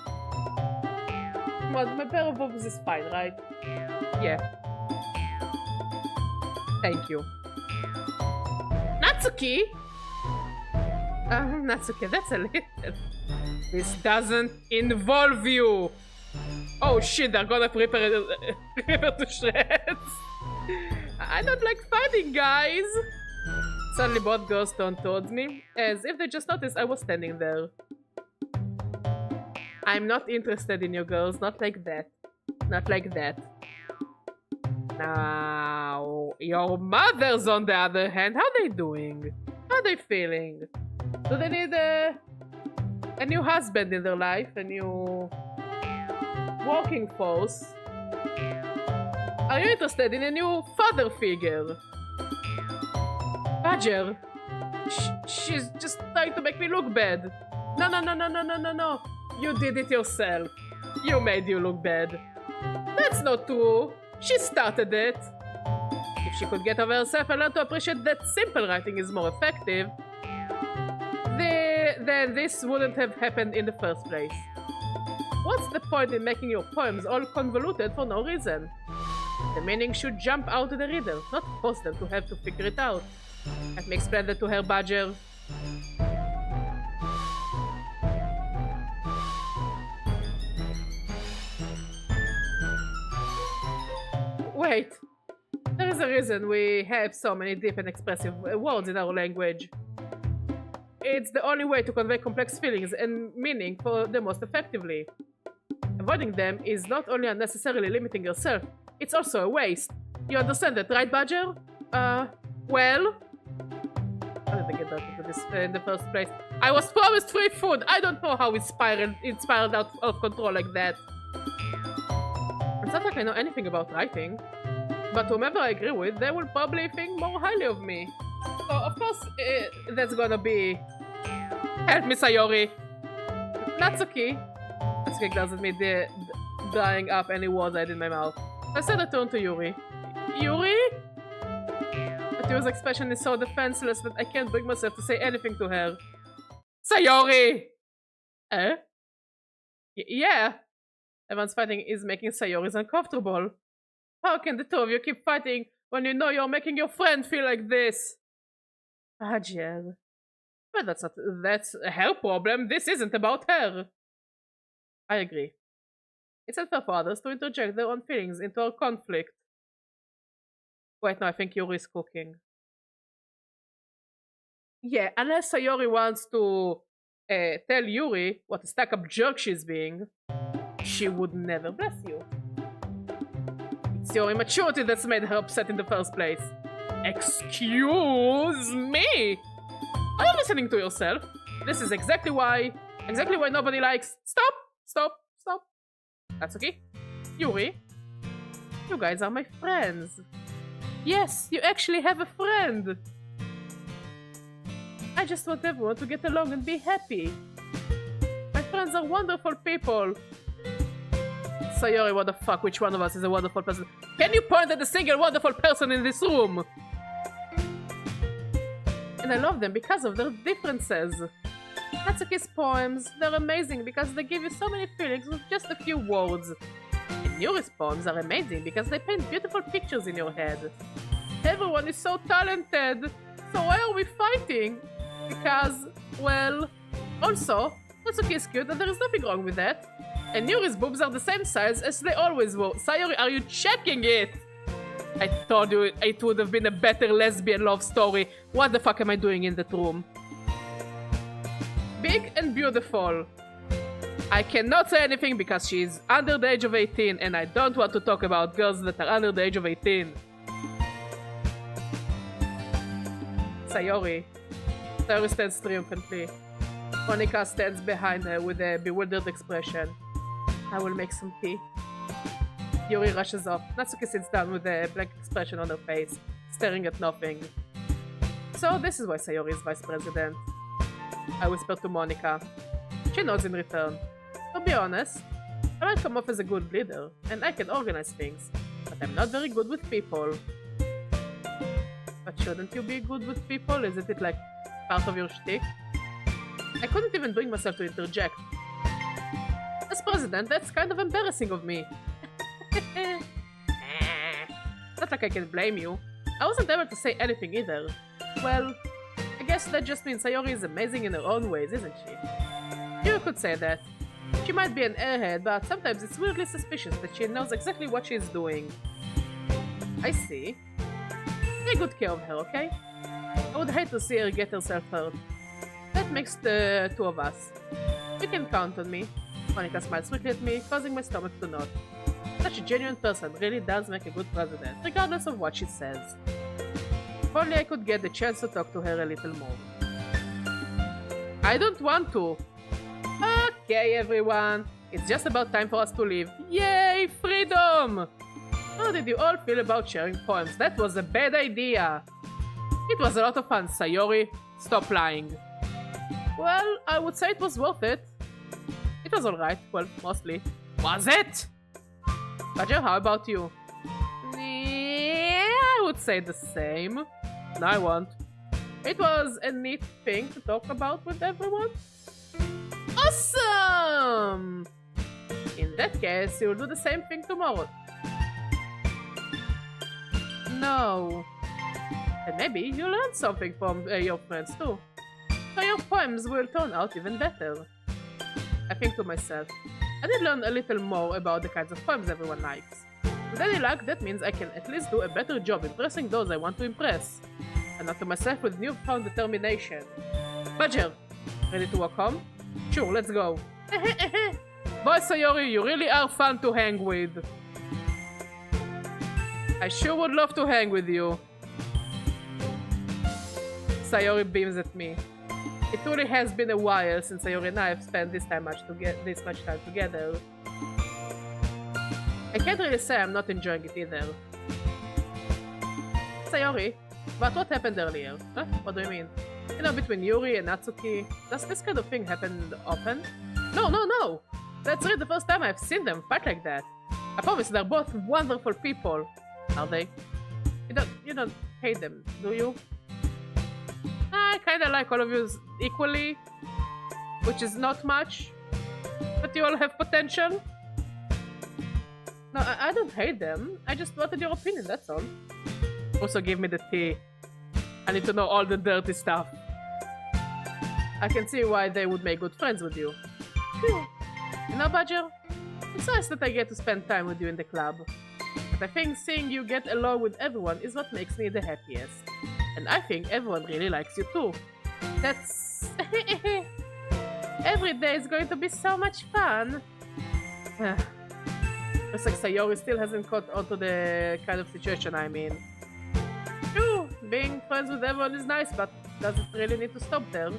Well, my pair of boobs is fine, right? Yeah. Thank you. Natsuki? Natsuki, that's a little... This doesn't involve you! Oh shit, they're gonna rip her to shreds! I don't like fighting, guys! Suddenly both girls turned towards me, as if they just noticed I was standing there. I'm not interested in you girls, not like that. Not like that. Now, your mothers on the other hand, how are they doing? How are they feeling? Do they need a new husband in their life? A new working force? Are you interested in a new father figure? Badger! She's just trying to make me look bad. No. You did it yourself. You made you look bad. That's not true. She started it. If she could get over herself and learn to appreciate that simple writing is more effective, then this wouldn't have happened in the first place. What's the point in making your poems all convoluted for no reason? The meaning should jump out to the reader, not force them to have to figure it out. Let me explain that to her, Badger. Wait, there is a reason we have so many deep and expressive words in our language. It's the only way to convey complex feelings and meaning for the most effectively. Avoiding them is not only unnecessarily limiting yourself, it's also a waste. You understand that, right, Badger? Well? How did I get that into this in the first place? I was promised free food! I don't know how it spiraled out of control like that. It's not like I know anything about writing, but whomever I agree with, they will probably think more highly of me. So, of course, that's gonna be... Help me, Sayori! Natsuki! Natsuki doesn't mean the drying up any words I had in my mouth. I said I turned to Yuri. Yuri? But Yu's expression is so defenseless that I can't bring myself to say anything to her. Sayori! Eh? Yeah. Everyone's fighting is making Sayori's uncomfortable. How can the two of you keep fighting when you know you're making your friend feel like this? Badger. But that's her problem. This isn't about her. I agree. It's unfair for others to interject their own feelings into our conflict. Wait, no, I think Yuri is cooking. Yeah, unless Sayori wants to tell Yuri what a stuck-up jerk she's being, she would never. Bless you. It's your immaturity that's made her upset in the first place. Excuse me? Are you listening to yourself? This is exactly why nobody likes. Stop. That's okay. Yuri, you guys are my friends. Yes, you actually have a friend. I just want everyone to get along and be happy. My friends are wonderful people. Sayori, what the fuck? Which one of us is a wonderful person? Can you point at a single wonderful person in this room? And I love them because of their differences. Natsuki's poems, they're amazing because they give you so many feelings with just a few words. And Yuri's poems are amazing because they paint beautiful pictures in your head. Everyone is so talented, so why are we fighting? Because, well, also, Natsuki is cute and there is nothing wrong with that. And Yuri's boobs are the same size as they always were. Sayori, are you checking it? I told you it would have been a better lesbian love story. What the fuck am I doing in that room? Big and beautiful. I cannot say anything because she's under the age of 18 and I don't want to talk about girls that are under the age of 18. Sayori stands triumphantly. Monika stands behind her with a bewildered expression. I will make some tea. Yuri rushes off. Natsuki sits down with a blank expression on her face, staring at nothing. So this is why Sayori is vice president. I whisper to Monika. She nods in return. To be honest, I might come off as a good leader, and I can organize things, but I'm not very good with people. But shouldn't you be good with people? Isn't it like part of your shtick? I couldn't even bring myself to interject. As president, that's kind of embarrassing of me. Not like I can blame you. I wasn't able to say anything either. Well, I guess that just means Sayori is amazing in her own ways, isn't she? You could say that. She might be an airhead, but sometimes it's weirdly suspicious that she knows exactly what she's doing. I see. Take good care of her, okay? I would hate to see her get herself hurt. That makes the two of us. You can count on me. Monika smiles quickly at me, causing my stomach to knot. Such a genuine person really does make a good president, regardless of what she says. If only I could get the chance to talk to her a little more. I don't want to. Okay, everyone. It's just about time for us to leave. Yay, freedom! How did you all feel about sharing poems? That was a bad idea. It was a lot of fun, Sayori. Stop lying. Well, I would say it was worth it. It was alright. Well, mostly. Was it? Badger, how about you? Yeah, I would say the same. No, I won't. It was a neat thing to talk about with everyone. Awesome! In that case, you'll do the same thing tomorrow. No. And maybe you learn something from your friends too. So your poems will turn out even better. I think to myself, I did learn a little more about the kinds of poems everyone likes. With any luck, that means I can at least do a better job impressing those I want to impress. And not to myself with newfound determination. Badger, ready to walk home? Sure, let's go. Boy, Sayori, you really are fun to hang with. I sure would love to hang with you. Sayori beams at me. It truly has been a while since Sayori and I have spent this much time together. I can't really say I'm not enjoying it either. Sayori, but what happened earlier? Huh? What do you mean? You know, between Yuri and Natsuki, does this kind of thing happen often? No! That's really the first time I've seen them fight like that. I promise they're both wonderful people. Are they? You don't hate them, do you? I kinda like all of you equally, which is not much, but you all have potential. No, I don't hate them. I just wanted your opinion, that's all. Also, give me the tea. I need to know all the dirty stuff. I can see why they would make good friends with you. Phew. You know, Badger? It's nice that I get to spend time with you in the club. But I think seeing you get along with everyone is what makes me the happiest. And I think everyone really likes you too. That's... Every day is going to be so much fun. Looks like Sayori still hasn't caught onto the kind of situation I'm in. True, being friends with everyone is nice, but does it really need to stop there?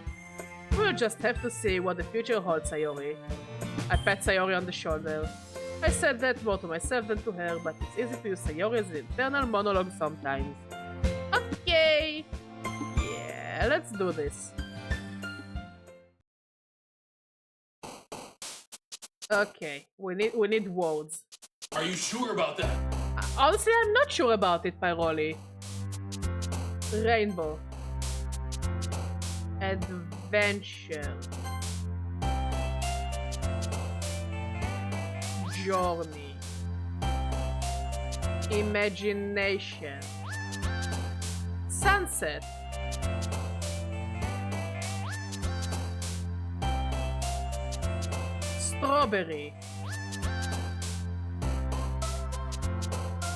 We'll just have to see what the future holds, Sayori. I pat Sayori on the shoulder. I said that more to myself than to her, but it's easy to use Sayori as an internal monologue sometimes. Okay! Yeah, let's do this. Okay, we need words. Are you sure about that? Honestly, I'm not sure about it, Pyroli. Rainbow. Adventure. Journey. Imagination. Sunset. Strawberry.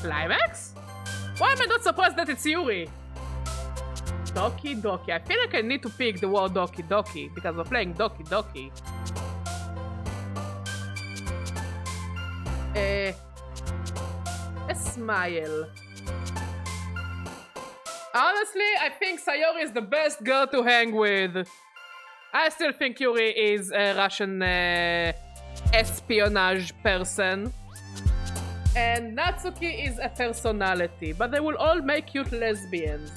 Climax? Why am I not surprised that it's Yuri? Doki Doki. I feel like I need to pick the word Doki Doki because we're playing Doki Doki. A smile. Honestly, I think Sayori is the best girl to hang with. I still think Yuri is a Russian espionage person. And Natsuki is a personality, but they will all make cute lesbians.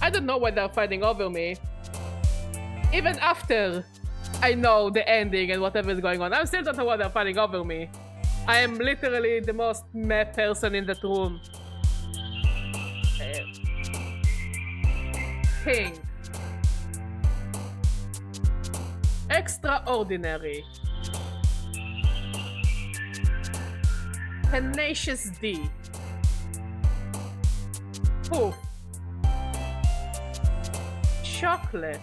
I don't know why they're fighting over me. Even after I know the ending and whatever is going on, I still don't know why they're fighting over me. I am literally the most meh person in that room. Pink. Extraordinary. Tenacious D. Poof. Chocolate.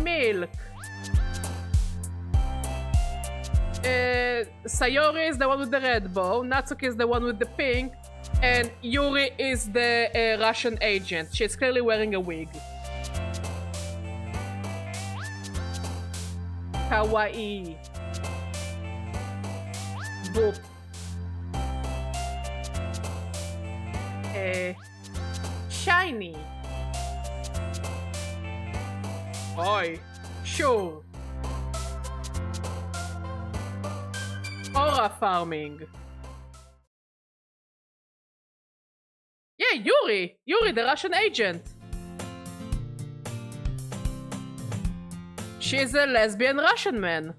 Milk. Sayori is the one with the red bow, Natsuki is the one with the pink, and Yuri is the Russian agent. She's clearly wearing a wig. Kawaii. Boop. Shiny. Oi. Sure. Aura farming. Yeah, Yuri! Yuri, the Russian agent. She's a lesbian Russian man.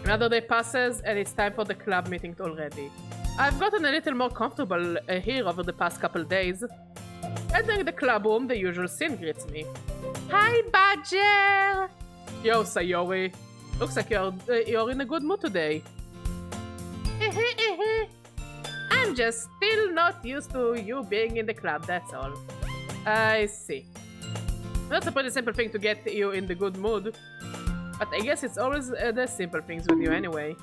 Another day passes and it's time for the club meeting already. I've gotten a little more comfortable here over the past couple days. Entering the club room, the usual scene greets me. Hi, Badger! Yo, Sayori. Looks like you're in a good mood today. I'm just still not used to you being in the club, that's all. I see. That's a pretty simple thing to get you in the good mood. But I guess it's always the simple things with you anyway.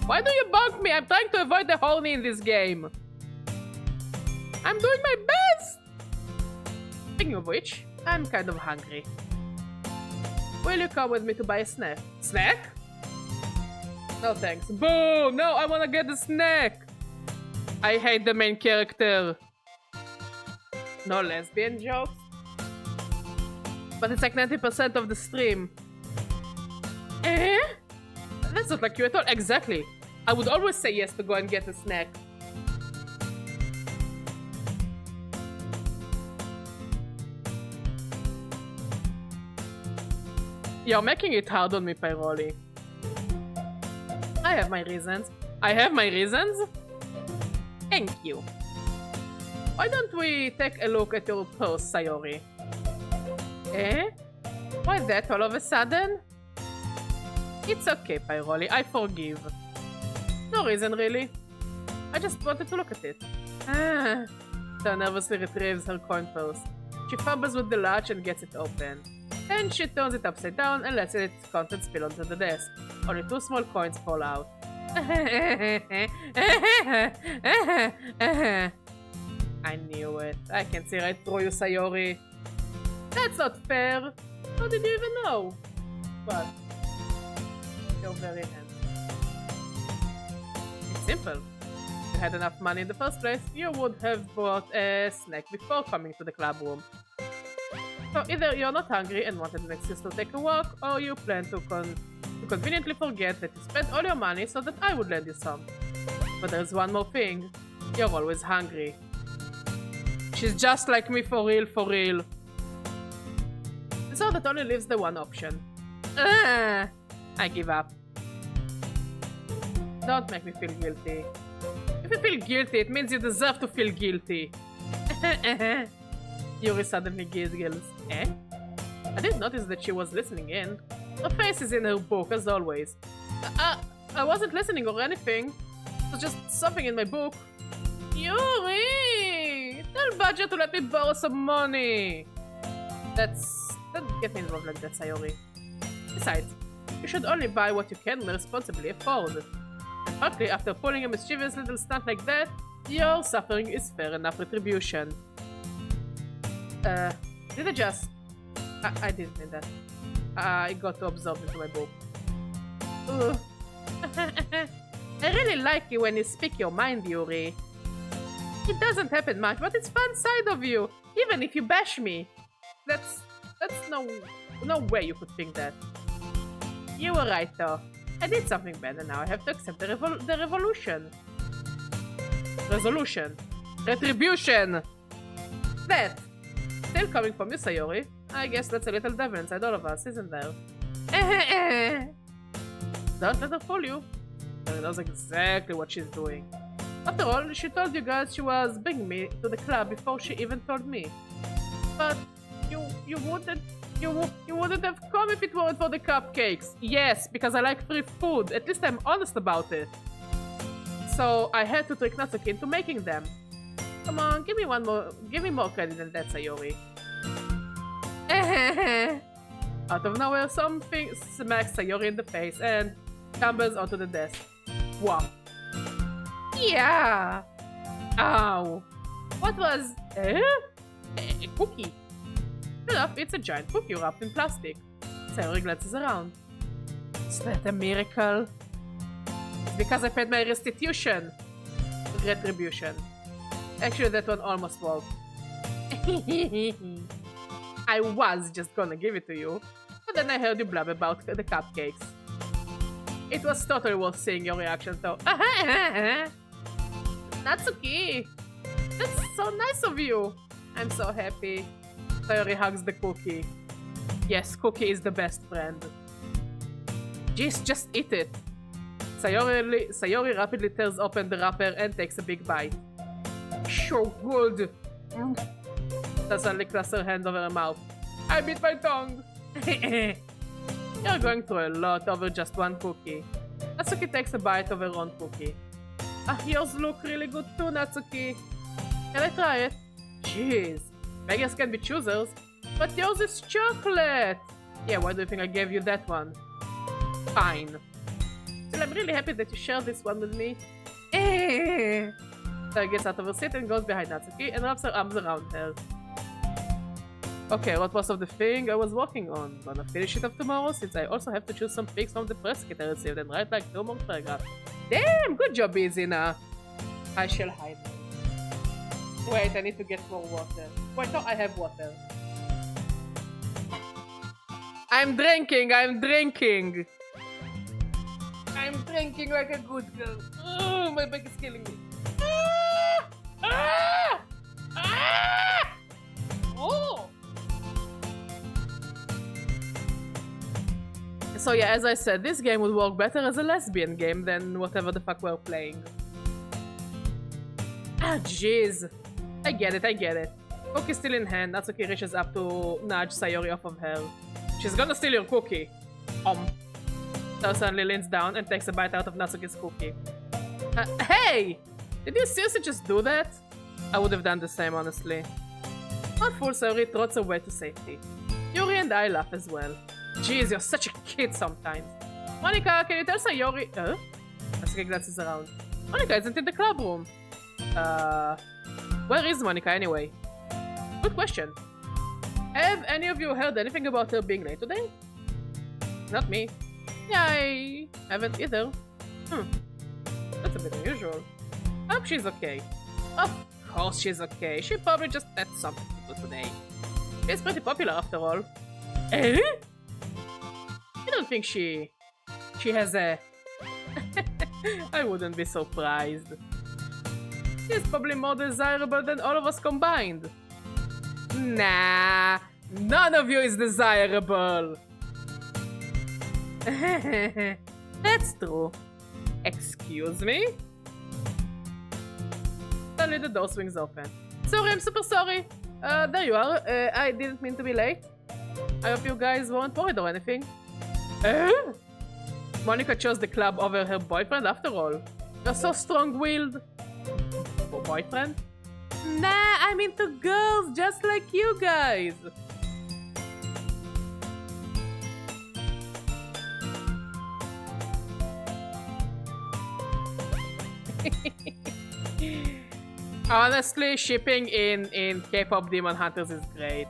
Why do you bug me? I'm trying to avoid the horny in this game. I'm doing my best! Speaking of which, I'm kind of hungry. Will you come with me to buy a snack? Snack? No thanks. Boo! No, I wanna get the snack! I hate the main character. No lesbian jokes? But it's like 90% of the stream. Eh? That's not like you at all. Exactly. I would always say yes to go and get a snack. You're making it hard on me, Pyroli. I have my reasons. I have my reasons? Thank you. Why don't we take a look at your purse, Sayori? Eh? Why that all of a sudden? It's okay, Pyroli, I forgive. No reason, really. I just wanted to look at it. Tao nervously retrieves her coin purse. She fumbles with the latch and gets it open. Then she turns it upside down and lets its contents spill onto the desk. Only 2 small coins fall out. I knew it. I can see right through you, Sayori. That's not fair. How did you even know? But you're very handsome. It's simple. If you had enough money in the first place, you would have bought a snack before coming to the club room. So either you're not hungry and wanted an excuse to take a walk, or you plan to conveniently forget that you spent all your money so that I would lend you some. But there's one more thing. You're always hungry. She's just like me for real, for real. So that only leaves the one option. I give up. Don't make me feel guilty. If you feel guilty, it means you deserve to feel guilty. Yuri suddenly giggles. Eh? I didn't notice that she was listening in. Her face is in her book, as always. I wasn't listening or anything. It was just something in my book. Yuri! Tell Badger to let me borrow some money. Don't get me involved like that, Sayori. Besides, you should only buy what you can responsibly afford. And frankly, after pulling a mischievous little stunt like that, your suffering is fair enough retribution. Did I just... I didn't mean that. I got too absorbed into my book. I really like you when you speak your mind, Yuri. It doesn't happen much, but it's fun side of you, even if you bash me. That's no way you could think that. You were right, though. I did something bad, and now I have to accept the revolution. Resolution. Retribution. That. Still coming from you, Sayori. I guess that's a little devil inside all of us, isn't there? Don't let her fool you. She knows exactly what she's doing. After all, she told you guys she was bringing me to the club before she even told me. But you wouldn't have come if it weren't for the cupcakes. Yes, because I like free food. At least I'm honest about it. So I had to trick Natsuki into making them. Come on, give me more credit than that, Sayori. Out of nowhere, something smacks Sayori in the face and tumbles onto the desk. Wow. Yeah! Ow! What was... A cookie? Enough, it's a giant cookie wrapped in plastic. Sayori glances around. Is that a miracle? It's because I paid my restitution. Retribution. Actually, that one almost worked. I was just gonna give it to you, but then I heard you blab about the cupcakes. It was totally worth seeing your reaction though. Natsuki! That's so nice of you! I'm so happy. Sayori hugs the cookie. Yes, cookie is the best friend. Jeez, just eat it. Sayori rapidly tears open the wrapper and takes a big bite. So good! She suddenly clasps her hand over her mouth. I bit my tongue! You're going through a lot over just one cookie. Natsuki takes a bite of her own cookie. Yours look really good too, Natsuki. Can I try it? Jeez. Beggars can be choosers, but yours is chocolate! Yeah, why do you think I gave you that one? Fine. Still, I'm really happy that you shared this one with me. Sarah gets out of her seat and goes behind Natsuki and wraps her arms around her. Okay, what was of the thing I was working on? Gonna finish it up tomorrow since I also have to choose some pics from the press kit I received and write like 2 more paragraphs. Damn, good job, Izina. I shall hide them. Wait, I need to get more water. Wait, no, I have water. I'm drinking. I'm drinking like a good girl. Oh, my back is killing me. Oh! So yeah, as I said, this game would work better as a lesbian game than whatever the fuck we're playing. Ah, jeez. I get it. Cookie's still in hand. Natsuki reaches up to nudge Sayori off of her. She's gonna steal your cookie. So suddenly leans down and takes a bite out of Natsuki's cookie. Hey! Did you seriously just do that? I would have done the same, honestly. Not fool, Sayori trots away to safety. Yuri and I laugh as well. Jeez, you're such a kid sometimes. Monika, can you tell Sayori... Natsuki glances around. Monika isn't in the club room. Where is Monika anyway? Good question. Have any of you heard anything about her being late today? Not me. Yeah, I haven't either. That's a bit unusual. I hope she's okay. Of course she's okay. She probably just had something to do today. She's pretty popular after all. Eh? I don't think she has a... I wouldn't be surprised. She's probably more desirable than all of us combined. Nah, none of you is desirable. That's true. Excuse me? Suddenly the door swings open. Sorry, I'm super sorry. There you are. I didn't mean to be late. I hope you guys weren't worried or anything. Monika chose the club over her boyfriend after all. You're so strong-willed. Boyfriend? Nah, I'm into girls just like you guys. Honestly, shipping in K-pop Demon Hunters is great.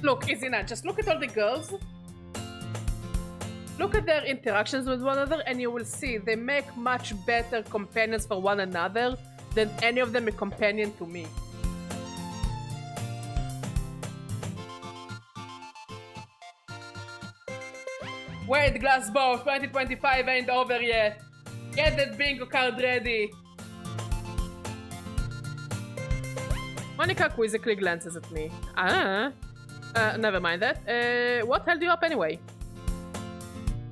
Look, Izina, just look at all the girls. Look at their interactions with one another and you will see they make much better companions for one another than any of them a companion to me. Wait, Glassbow, 2025 ain't over yet. Get that bingo card ready. Monika quizzically glances at me. Never mind that. What held you up anyway?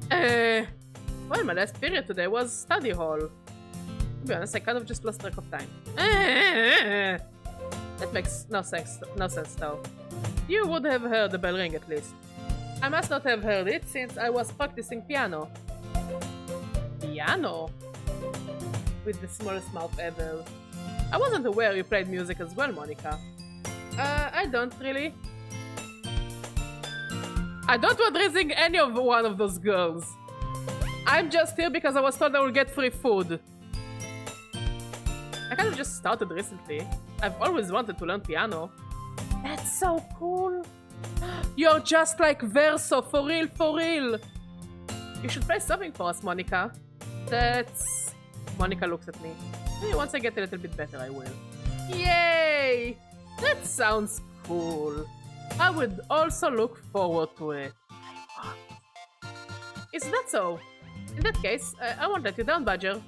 Well, my last period today was study hall. To be honest, I kind of just lost track of time. That makes no sense though. You would have heard the bell ring at least. I must not have heard it since I was practicing piano. Piano? With the smallest mouth ever. I wasn't aware you played music as well, Monika. I don't really. I don't want raising any of one of those girls. I'm just here because I was told I will get free food. I kind of just started recently. I've always wanted to learn piano. That's so cool. You're just like Verso, for real, for real. You should play something for us, Monika. That's... Monika looks at me. Maybe once I get a little bit better, I will. Yay! That sounds cool. I would also look forward to it. Is that so? In that case, I won't let you down, Badger.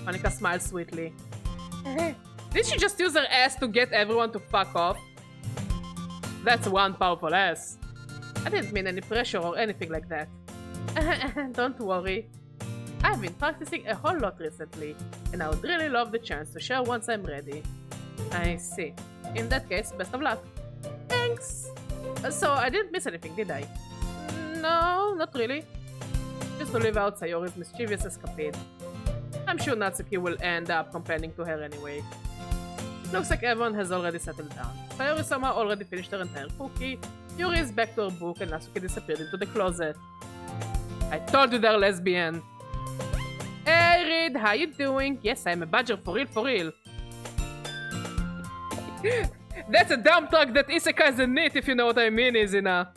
Monika smiles sweetly. Did she just use her ass to get everyone to fuck off? That's one powerful ass. I didn't mean any pressure or anything like that. Don't worry. I've been practicing a whole lot recently, and I would really love the chance to share once I'm ready. I see. In that case, best of luck. Thanks! So, I didn't miss anything, did I? No, not really. Just to live out Sayori's mischievous escapade. I'm sure Natsuki will end up complaining to her anyway. Looks like everyone has already settled down. Sayori somehow already finished her entire cookie, Yuri is back to her book, and Natsuki disappeared into the closet. I told you they're lesbian! Hey Reed, how you doing? Yes, I'm a badger for real, for real. That's a dump truck that isekais a knit, if you know what I mean, Izina.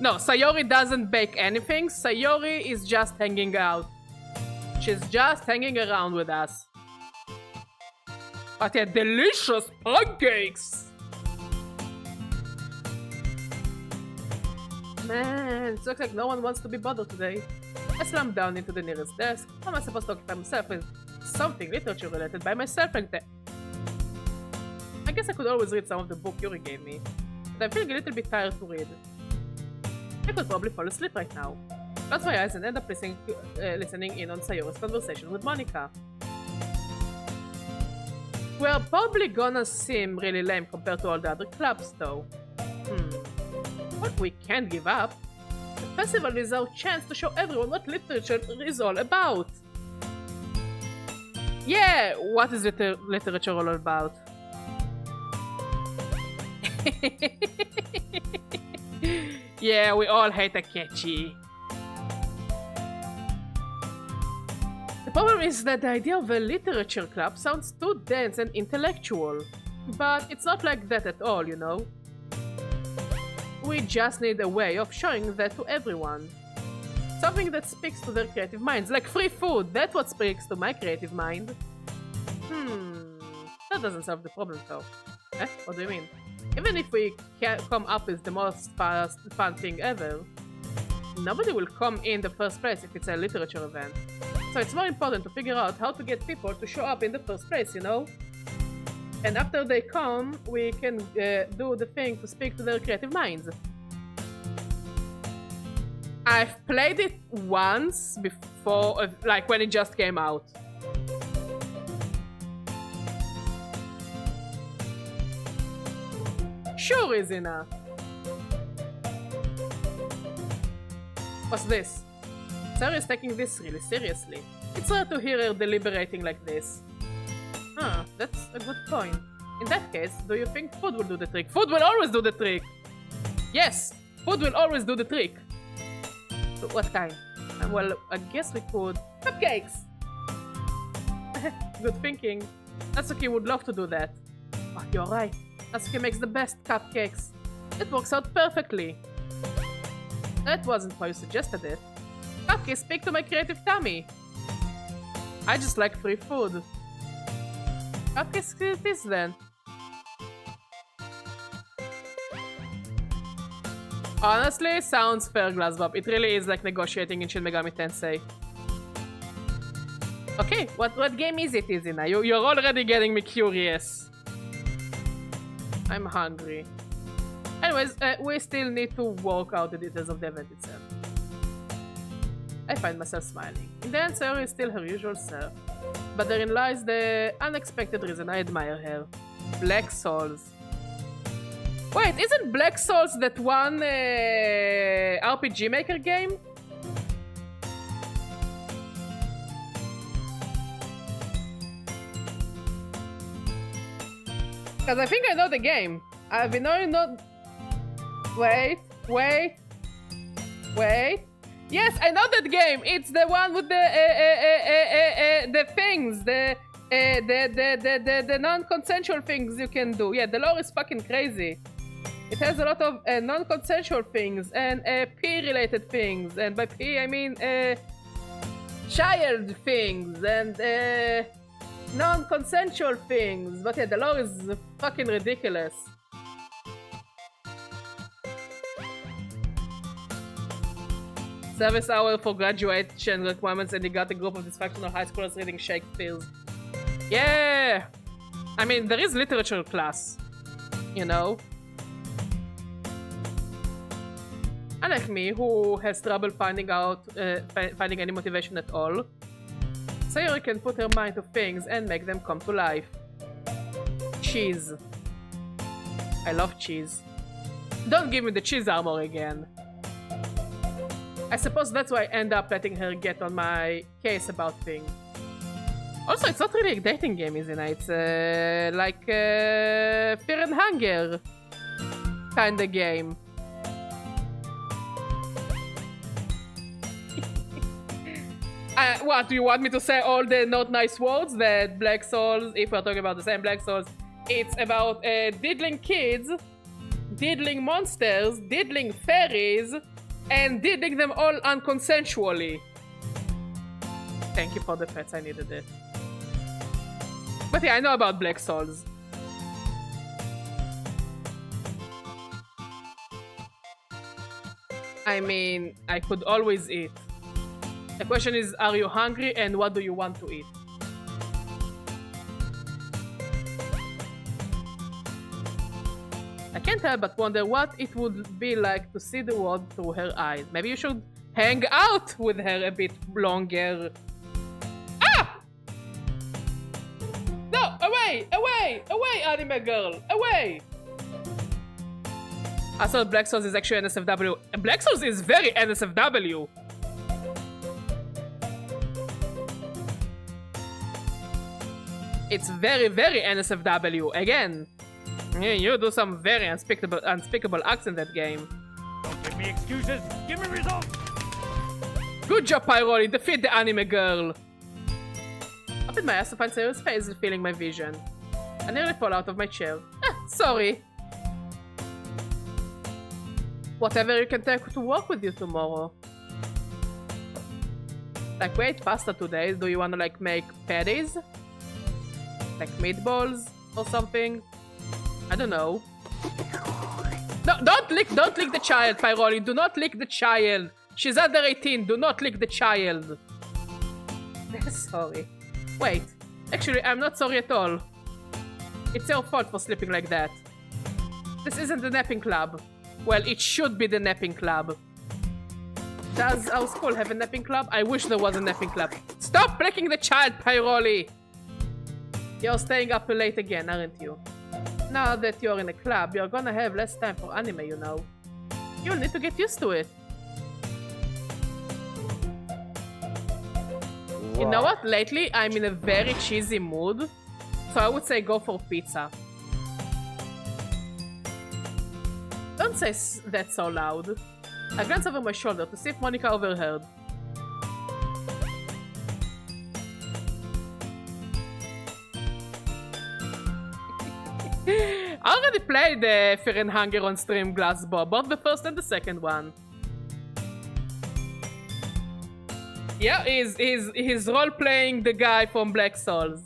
No, Sayori doesn't bake anything. Sayori is just hanging out. She's just hanging around with us. But yeah, delicious pancakes! Man, it looks like no one wants to be bothered today. I slammed down into the nearest desk. How am I supposed to occupy myself with something literature related by myself like that? I guess I could always read some of the book Yuri gave me, but I'm feeling a little bit tired to read. I could probably fall asleep right now. Close my eyes and end up listening in on Sayori's conversation with Monica. We're probably gonna seem really lame compared to all the other clubs though. But we can't give up. The festival is our chance to show everyone what literature is all about. Yeah, what is literature all about? Yeah, we all hate Akechi. The problem is that the idea of a literature club sounds too dense and intellectual. But it's not like that at all, you know? We just need a way of showing that to everyone. Something that speaks to their creative minds, like free food. That's what speaks to my creative mind. That doesn't solve the problem though. Eh? What do you mean? Even if we can come up with the most fun thing ever, nobody will come in the first place if it's a literature event. So it's more important to figure out how to get people to show up in the first place, you know? And after they come, we can do the thing to speak to their creative minds. I've played it once before, like when it just came out. Sure, Izina. What's this? Sarah is taking this really seriously. It's rare to hear her deliberating like this. Huh, that's a good point. In that case, do you think food will do the trick? Food will always do the trick! Yes, food will always do the trick. So what kind? Well, I guess we could... Cupcakes! Good thinking. Natsuki would love to do that. Oh, you're right. Natsuki makes the best cupcakes. It works out perfectly. That wasn't why you suggested it. Cupcakes speak to my creative tummy. I just like free food. Cupcakes it is then. Honestly, sounds fair, Glazbop. It really is like negotiating in Shin Megami Tensei. Okay, what game is it, Izina? You're already getting me curious. I'm hungry. Anyways, we still need to work out the details of the event itself. I find myself smiling. In the end, Sayori is still her usual self. But therein lies the unexpected reason I admire her. Black Souls. Wait, isn't Black Souls that one RPG Maker game? Because I think I know the game. I've been knowing not... Wait. Yes, I know that game. It's the one with the things, the non-consensual things you can do. Yeah, the lore is fucking crazy. It has a lot of non-consensual things and P-related things, and by P I mean child things and non-consensual things. But yeah, the lore is fucking ridiculous. Service hour for graduation requirements, and you got a group of dysfunctional high schoolers reading Shakespeare's. Yeah! I mean, there is literature class, you know? Unlike me, who has trouble finding any motivation at all, Sayori can put her mind to things and make them come to life. Cheese. I love cheese. Don't give me the cheese armor again. I suppose that's why I end up letting her get on my case about things. Also, it's not really a dating game, isn't it? It's like Fear and Hunger kind of game. What, do you want me to say all the not nice words? That Black Souls, if we're talking about the same Black Souls, it's about diddling kids, diddling monsters, diddling fairies, and diddling them all unconsensually. Thank you for the pets, I needed it. But yeah, I know about Black Souls. I mean, I could always eat. The question is, are you hungry and what do you want to eat? I can't help but wonder what it would be like to see the world through her eyes. Maybe you should hang out with her a bit longer. Ah! No, away, away, away, anime girl, away! I thought Black Souls is actually NSFW. Black Souls is very NSFW. It's very, very NSFW. Again, you do some very unspeakable acts in that game. Don't give me excuses. Give me results. Good job, Pyroli. Defeat the anime girl. Up in my ass to find Sayori's face filling my vision. I nearly fall out of my chair. Sorry. Whatever you can take to work with you tomorrow. Like, we ate pasta today. Do you want to, like, make patties? Like meatballs or something? I don't know. No, don't lick the child, Pyroli. Do not lick the child. She's under 18. Do not lick the child. Sorry. Wait. Actually, I'm not sorry at all. It's your fault for sleeping like that. This isn't the napping club. Well, it should be the napping club. Does our school have a napping club? I wish there was a napping club. Stop licking the child, Pyroli! You're staying up late again, aren't you? Now that you're in a club, you're gonna have less time for anime, you know. You'll need to get used to it. Wow. You know what? Lately, I'm in a very cheesy mood. So I would say go for pizza. Don't say that so loud. I glance over my shoulder to see if Monica overheard. I already played Fear and Hunger on stream, Glass Bob, both the first and the second one. Yeah, he's role-playing the guy from Black Souls.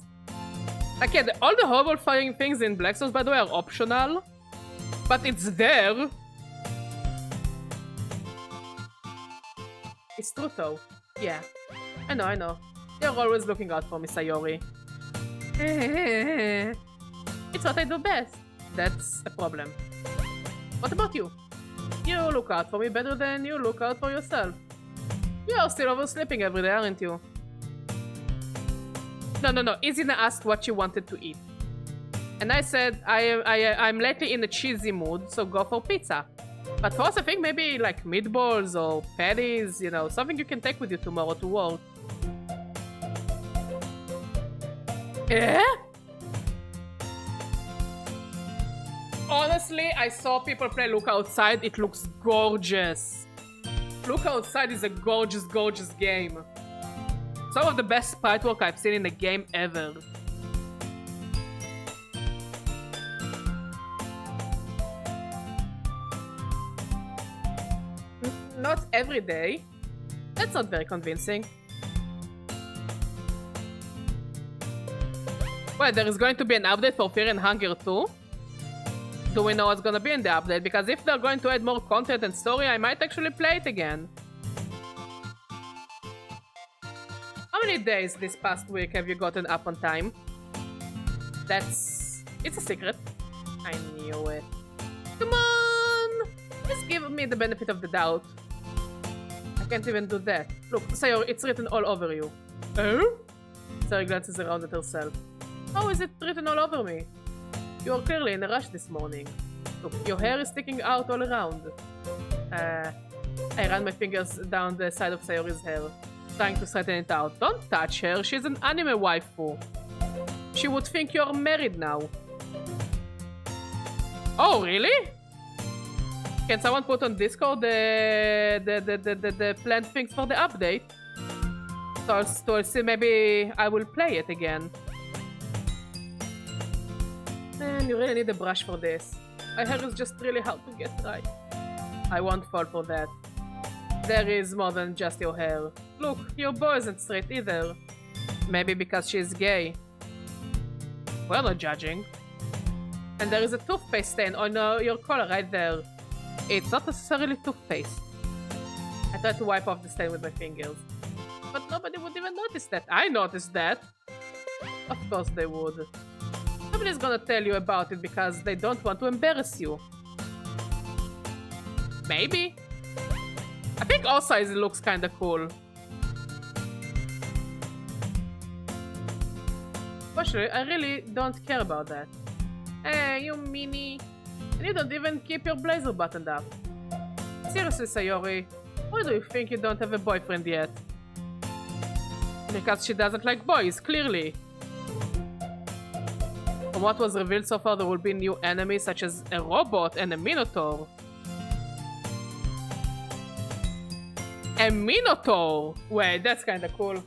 Okay, all the horrifying things in Black Souls, by the way, are optional. But it's there. It's true though. Yeah. I know. You're always looking out for me, Sayori. It's what I do best. That's a problem. What about you? You look out for me better than you look out for yourself. You're still oversleeping every day, aren't you? No. Izina asked what she wanted to eat. And I said, I'm lately in a cheesy mood, so go for pizza. But for us, I think maybe like meatballs or patties, you know, something you can take with you tomorrow to work. Eh? Honestly, I saw people play Look Outside. It looks gorgeous. Look Outside is a gorgeous, gorgeous game. Some of the best sprite work I've seen in a game ever. Not every day. That's not very convincing. Well, there is going to be an update for Fear and Hunger too. Do we know what's gonna be in the update? Because if they're going to add more content and story, I might actually play it again. How many days this past week have you gotten up on time? It's a secret. I knew it. Come on! Just give me the benefit of the doubt. I can't even do that. Look, Sayori, it's written all over you. Oh? Sayori glances around at herself. How is it written all over me? You are clearly in a rush this morning. Look, your hair is sticking out all around. I ran my fingers down the side of Sayori's hair, trying to straighten it out. Don't touch her, she's an anime waifu. She would think you're married now. Oh, really? Can someone put on Discord the planned things for the update? So I'll see, maybe I will play it again. Man, you really need a brush for this. My hair is just really hard to get right. I won't fall for that. There is more than just your hair. Look, your bow isn't straight either. Maybe because she's gay. We're not judging. And there is a toothpaste stain on your collar right there. It's not necessarily toothpaste. I tried to wipe off the stain with my fingers. But nobody would even notice that. I noticed that. Of course they would. Nobody's gonna tell you about it because they don't want to embarrass you. Maybe. I think also it looks kinda cool. Actually, I really don't care about that. Hey, you meanie. And you don't even keep your blazer buttoned up. Seriously, Sayori, why do you think you don't have a boyfriend yet? Because she doesn't like boys, clearly. From what was revealed so far, there will be new enemies such as a robot and a minotaur. A minotaur! Wait, that's kinda cool.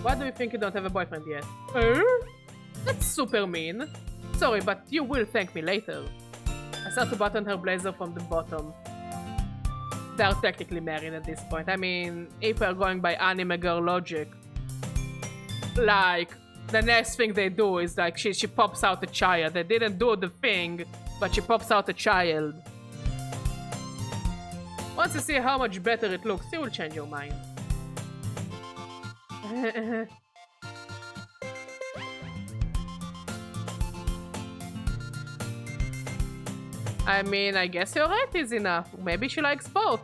Why do you think you don't have a boyfriend yet? That's super mean. Sorry, but you will thank me later. I start to button her blazer from the bottom. They are technically married at this point. I mean, if we're going by anime girl logic. Like, the next thing they do is like she pops out a child. They didn't do the thing, but she pops out a child. Once you see how much better it looks, you will change your mind. I mean, I guess you're right, is enough. Maybe she likes both.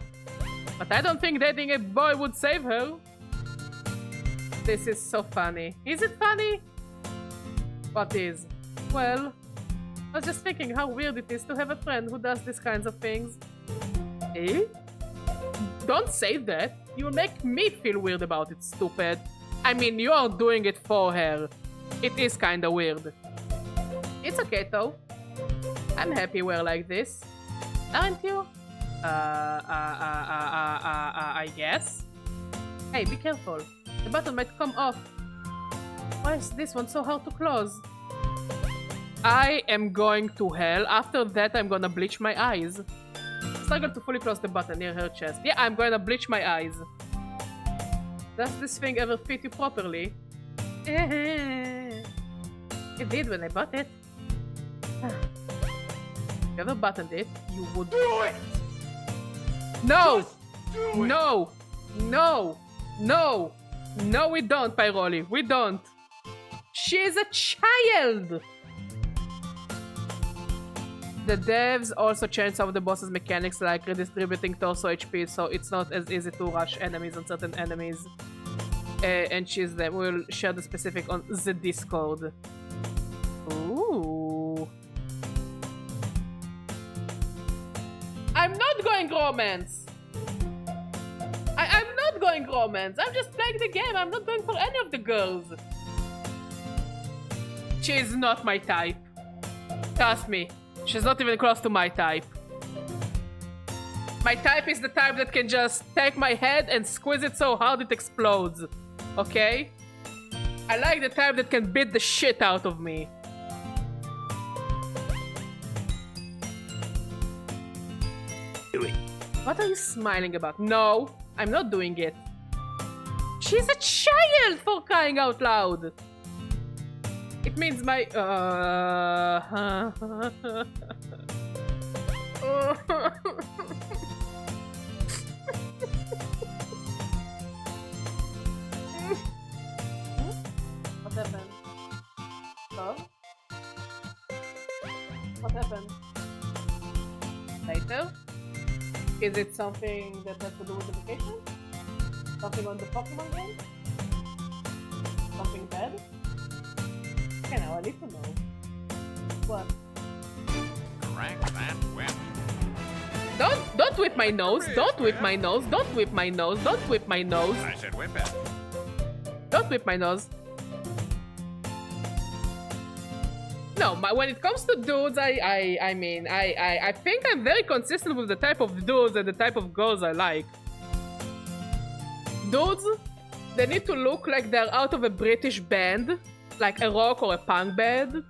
But I don't think dating a boy would save her. This is so funny. Is it funny? What is? Well, I was just thinking how weird it is to have a friend who does these kinds of things. Eh? Don't say that. You will make me feel weird about it, stupid. I mean, you are doing it for her. It is kinda weird. It's okay, though. I'm happy we're like this. Aren't you? I guess. Hey, be careful. The button might come off. Why is this one so hard to close? I am going to hell. After that, I'm gonna bleach my eyes. Struggle to fully close the button near her chest. Yeah, I'm gonna bleach my eyes. Does this thing ever fit you properly? It did when I bought it. If you ever buttoned it, you would do it! No! No! No! No! No, we don't, Pyroli. We don't. She is a child! The devs also changed some of the boss's mechanics, like redistributing torso HP, so it's not as easy to rush enemies on certain enemies. And choose them. We'll share the specific on the Discord. Ooh. I'm not going romance! I'm not going romance! I'm just playing the game, I'm not going for any of the girls! She's not my type. Trust me. She's not even close to my type. My type is the type that can just take my head and squeeze it so hard it explodes. Okay? I like the type that can beat the shit out of me. Yuri, what are you smiling about? No, I'm not doing it. She's a child, for crying out loud. It means my What happened? Love? What happened? Later? Is it something that has to do with the vacation? Something on the Pokemon game? Something bad? Okay, now I need to know. What? Crack that whip. Don't whip my nose! Don't whip my nose! Don't whip my nose! Don't whip my nose! I should whip it. Don't whip my nose. No, when it comes to dudes, I mean, I think I'm very consistent with the type of dudes and the type of girls I like. Dudes, they need to look like they're out of a British band, like a rock or a punk band,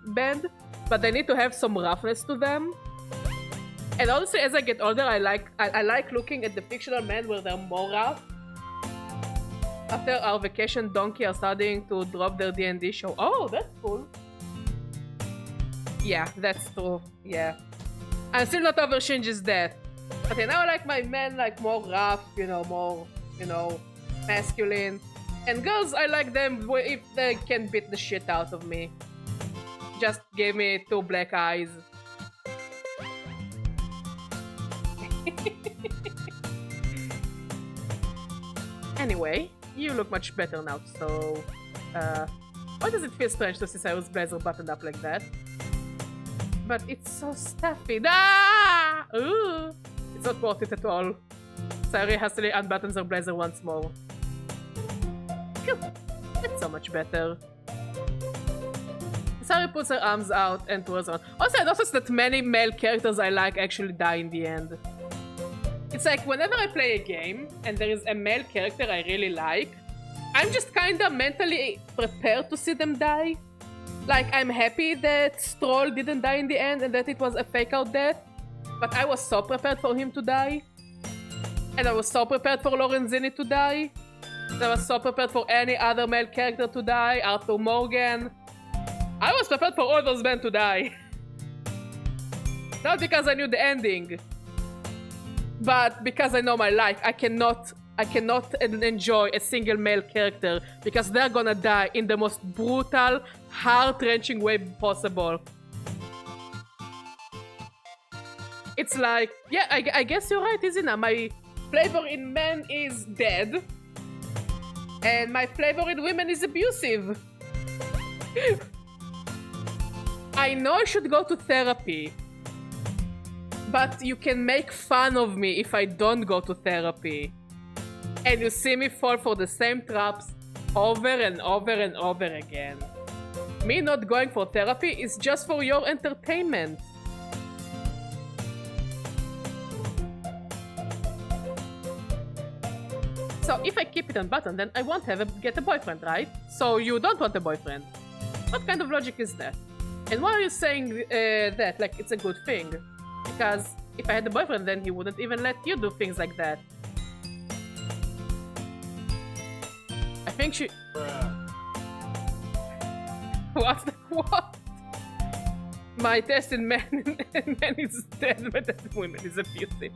but they need to have some roughness to them. And honestly, as I get older, I like looking at the fictional men where they're more rough. After our vacation, Donkey are starting to drop their D&D show. Oh, that's cool. Yeah, that's true. Yeah. I'm still not over Shinji's death. But now I like my men like more rough, more, masculine. And girls, I like them if they can beat the shit out of me. Just give me 2 black eyes. Anyway, you look much better now, so... why does it feel strange to see Sayori's blazer buttoned up like that? But it's so stuffy. Ah! Ooh! It's not worth it at all. Sayori hastily unbuttons her blazer once more. Phew! That's so much better. Sayori puts her arms out and twirls around. Also, I noticed that many male characters I like actually die in the end. It's like whenever I play a game and there is a male character I really like, I'm just kinda mentally prepared to see them die. Like, I'm happy that Stroll didn't die in the end and that it was a fake-out death, but I was so prepared for him to die. And I was so prepared for Lorenzini to die. And I was so prepared for any other male character to die, Arthur Morgan. I was prepared for all those men to die. Not because I knew the ending, but because I know my life. I cannot enjoy a single male character because they're gonna die in the most brutal, heart-wrenching way possible. It's like, yeah, I guess you're right, Izina. My flavor in men is dead, and my flavor in women is abusive. I know I should go to therapy, but you can make fun of me if I don't go to therapy. And you see me fall for the same traps over and over and over again. Me not going for therapy is just for your entertainment. So if I keep it unbuttoned, then I won't get a boyfriend, right? So you don't want a boyfriend. What kind of logic is that? And why are you saying that like it's a good thing? Because if I had a boyfriend, then he wouldn't even let you do things like that. I think she... What's the what? My taste in men is dead, but that in women is abusive.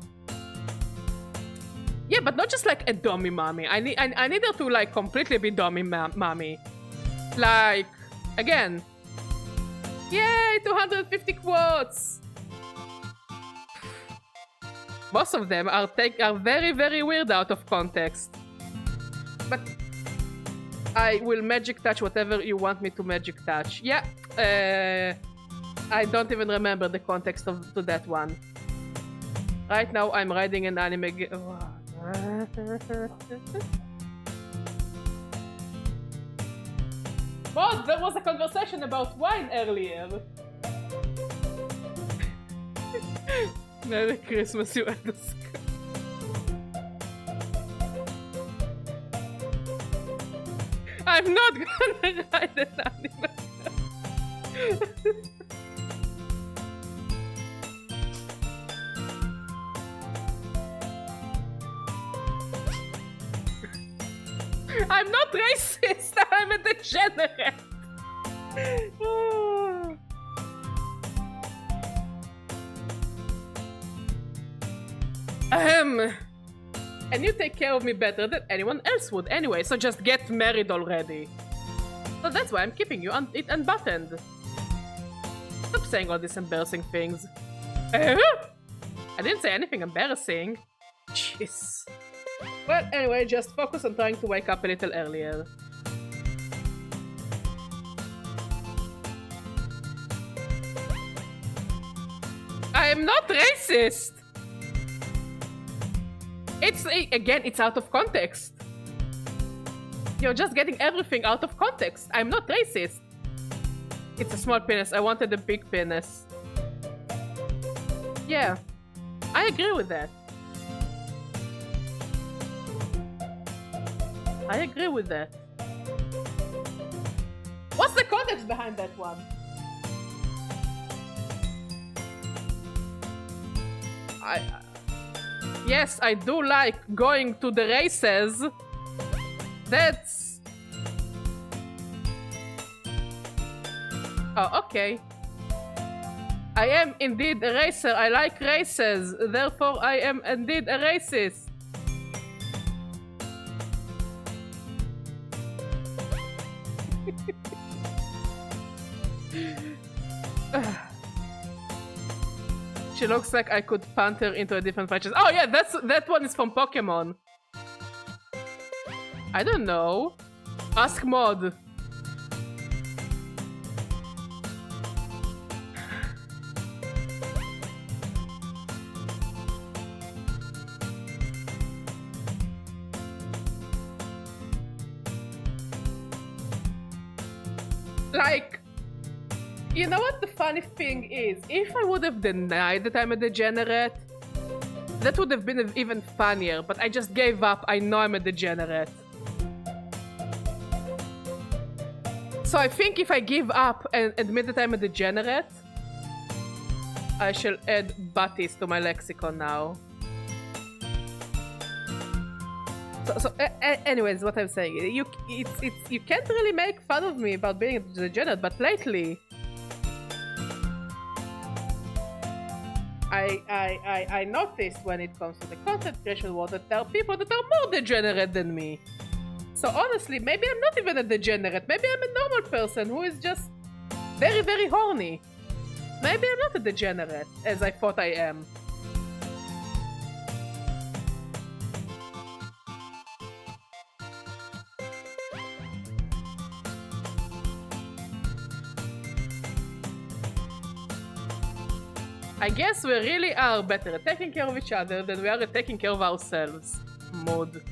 Yeah, but not just like a dummy mommy. I need her to like completely be dummy mommy. Like, again. Yay, 250 quotes! Most of them are very, very weird out of context. But I will magic touch whatever you want me to magic touch. Yeah, I don't even remember the context to that one. Right now I'm riding an anime game. But there was a conversation about wine earlier. Merry Christmas, you underscore. I'm not gonna ride an anime. I'm not racist, I'm a degenerate. And you take care of me better than anyone else would anyway, so just get married already. So that's why I'm keeping you unbuttoned. Stop saying all these embarrassing things. I didn't say anything embarrassing. Jeez. Well, anyway, just focus on trying to wake up a little earlier. I am not racist! Again, it's out of context. You're just getting everything out of context. I'm not racist. It's a small penis. I wanted a big penis. Yeah, I agree with that. I agree with that. What's the context behind that one? Yes, I do like going to the races. That's... Oh, okay. I am indeed a racer. I like races. Therefore, I am indeed a racist. She looks like I could punt her into a different franchise. Oh yeah, that one is from Pokemon. I don't know. Ask Mod. Like, you know what the funny thing is? If I would have denied that I'm a degenerate, that would have been even funnier, but I just gave up. I know I'm a degenerate. So I think if I give up and admit that I'm a degenerate, I shall add butties to my lexicon now. Anyways, what I'm saying, you can't really make fun of me about being a degenerate, but lately, I noticed when it comes to the content creation world that there are people that are more degenerate than me. So honestly, maybe I'm not even a degenerate. Maybe I'm a normal person who is just very, very horny. Maybe I'm not a degenerate, as I thought I am. I guess we really are better at taking care of each other than we are at taking care of ourselves. Mod.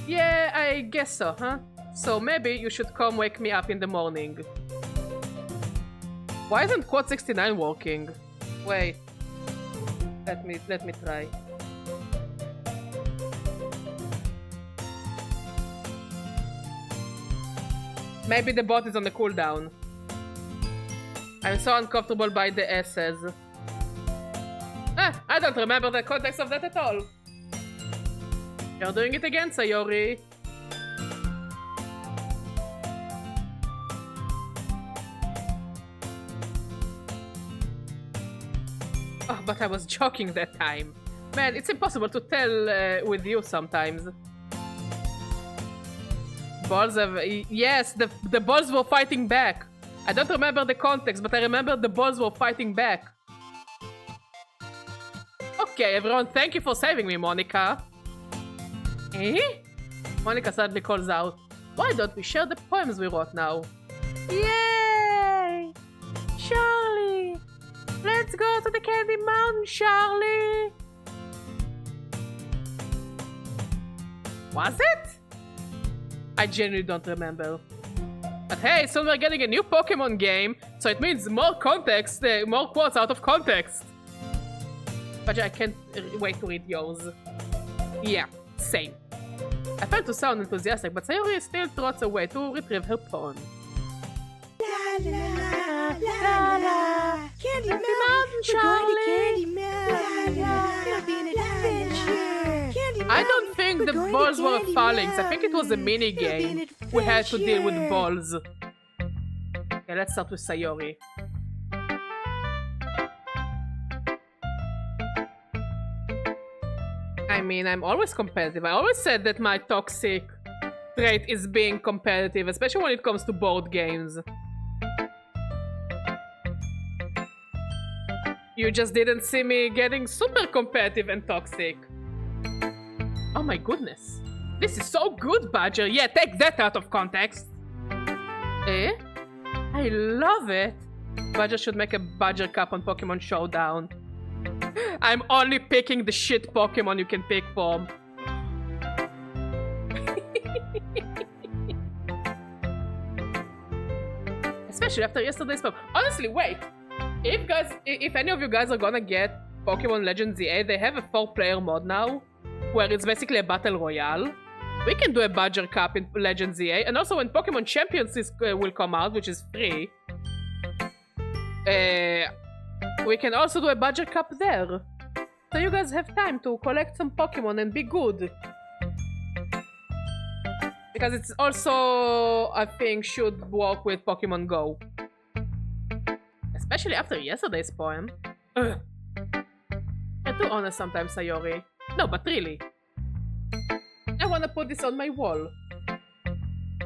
Yeah, I guess so, huh? So maybe you should come wake me up in the morning. Why isn't Quad 69 working? Wait. Let me try. Maybe the bot is on the cooldown. I'm so uncomfortable by the S's. I don't remember the context of that at all. You're doing it again, Sayori. Oh, but I was joking that time. Man, it's impossible to tell with you sometimes. Balls have... Yes, the balls were fighting back. I don't remember the context, but I remember the balls were fighting back. Okay, everyone, thank you for saving me, Monica. Eh? Monica suddenly calls out, why don't we share the poems we wrote now? Yay! Charlie! Let's go to the Candy Mountain, Charlie! Was it? I genuinely don't remember. But hey, so we're getting a new Pokemon game, so it means more context, more quotes out of context. But I can't wait to read yours. Yeah, same. I failed to sound enthusiastic, but Sayori still trots away to retrieve her pawn. La la la la, Candy Mountain, Charlie. Candy Mountain. It'll be an adventure. Candy I don't think the Mountain, balls were Candy falling. I think it was a Mountain. mini It'll be an game. We had to deal with adventure. balls. Okay, let's start with Sayori. I mean, I'm always competitive. I always said that my toxic trait is being competitive, especially when it comes to board games. You just didn't see me getting super competitive and toxic. Oh my goodness. This is so good, Badger. Yeah, take that out of context. Eh? I love it. Badger should make a Badger Cup on Pokemon Showdown. I'm only picking the shit Pokemon you can pick from. Especially after yesterday's pub. Honestly, wait. If any of you guys are gonna get Pokemon Legends ZA, they have a 4-player mod now, where it's basically a battle royale. We can do a Badger Cup in Legends ZA, and also when Pokemon Champions will come out, which is free, we can also do a Badger Cup there. So you guys have time to collect some Pokemon and be good. Because it's also, I think, should work with Pokemon Go. Especially after yesterday's poem. Ugh. You're too honest sometimes, Sayori. No, but really. I wanna put this on my wall.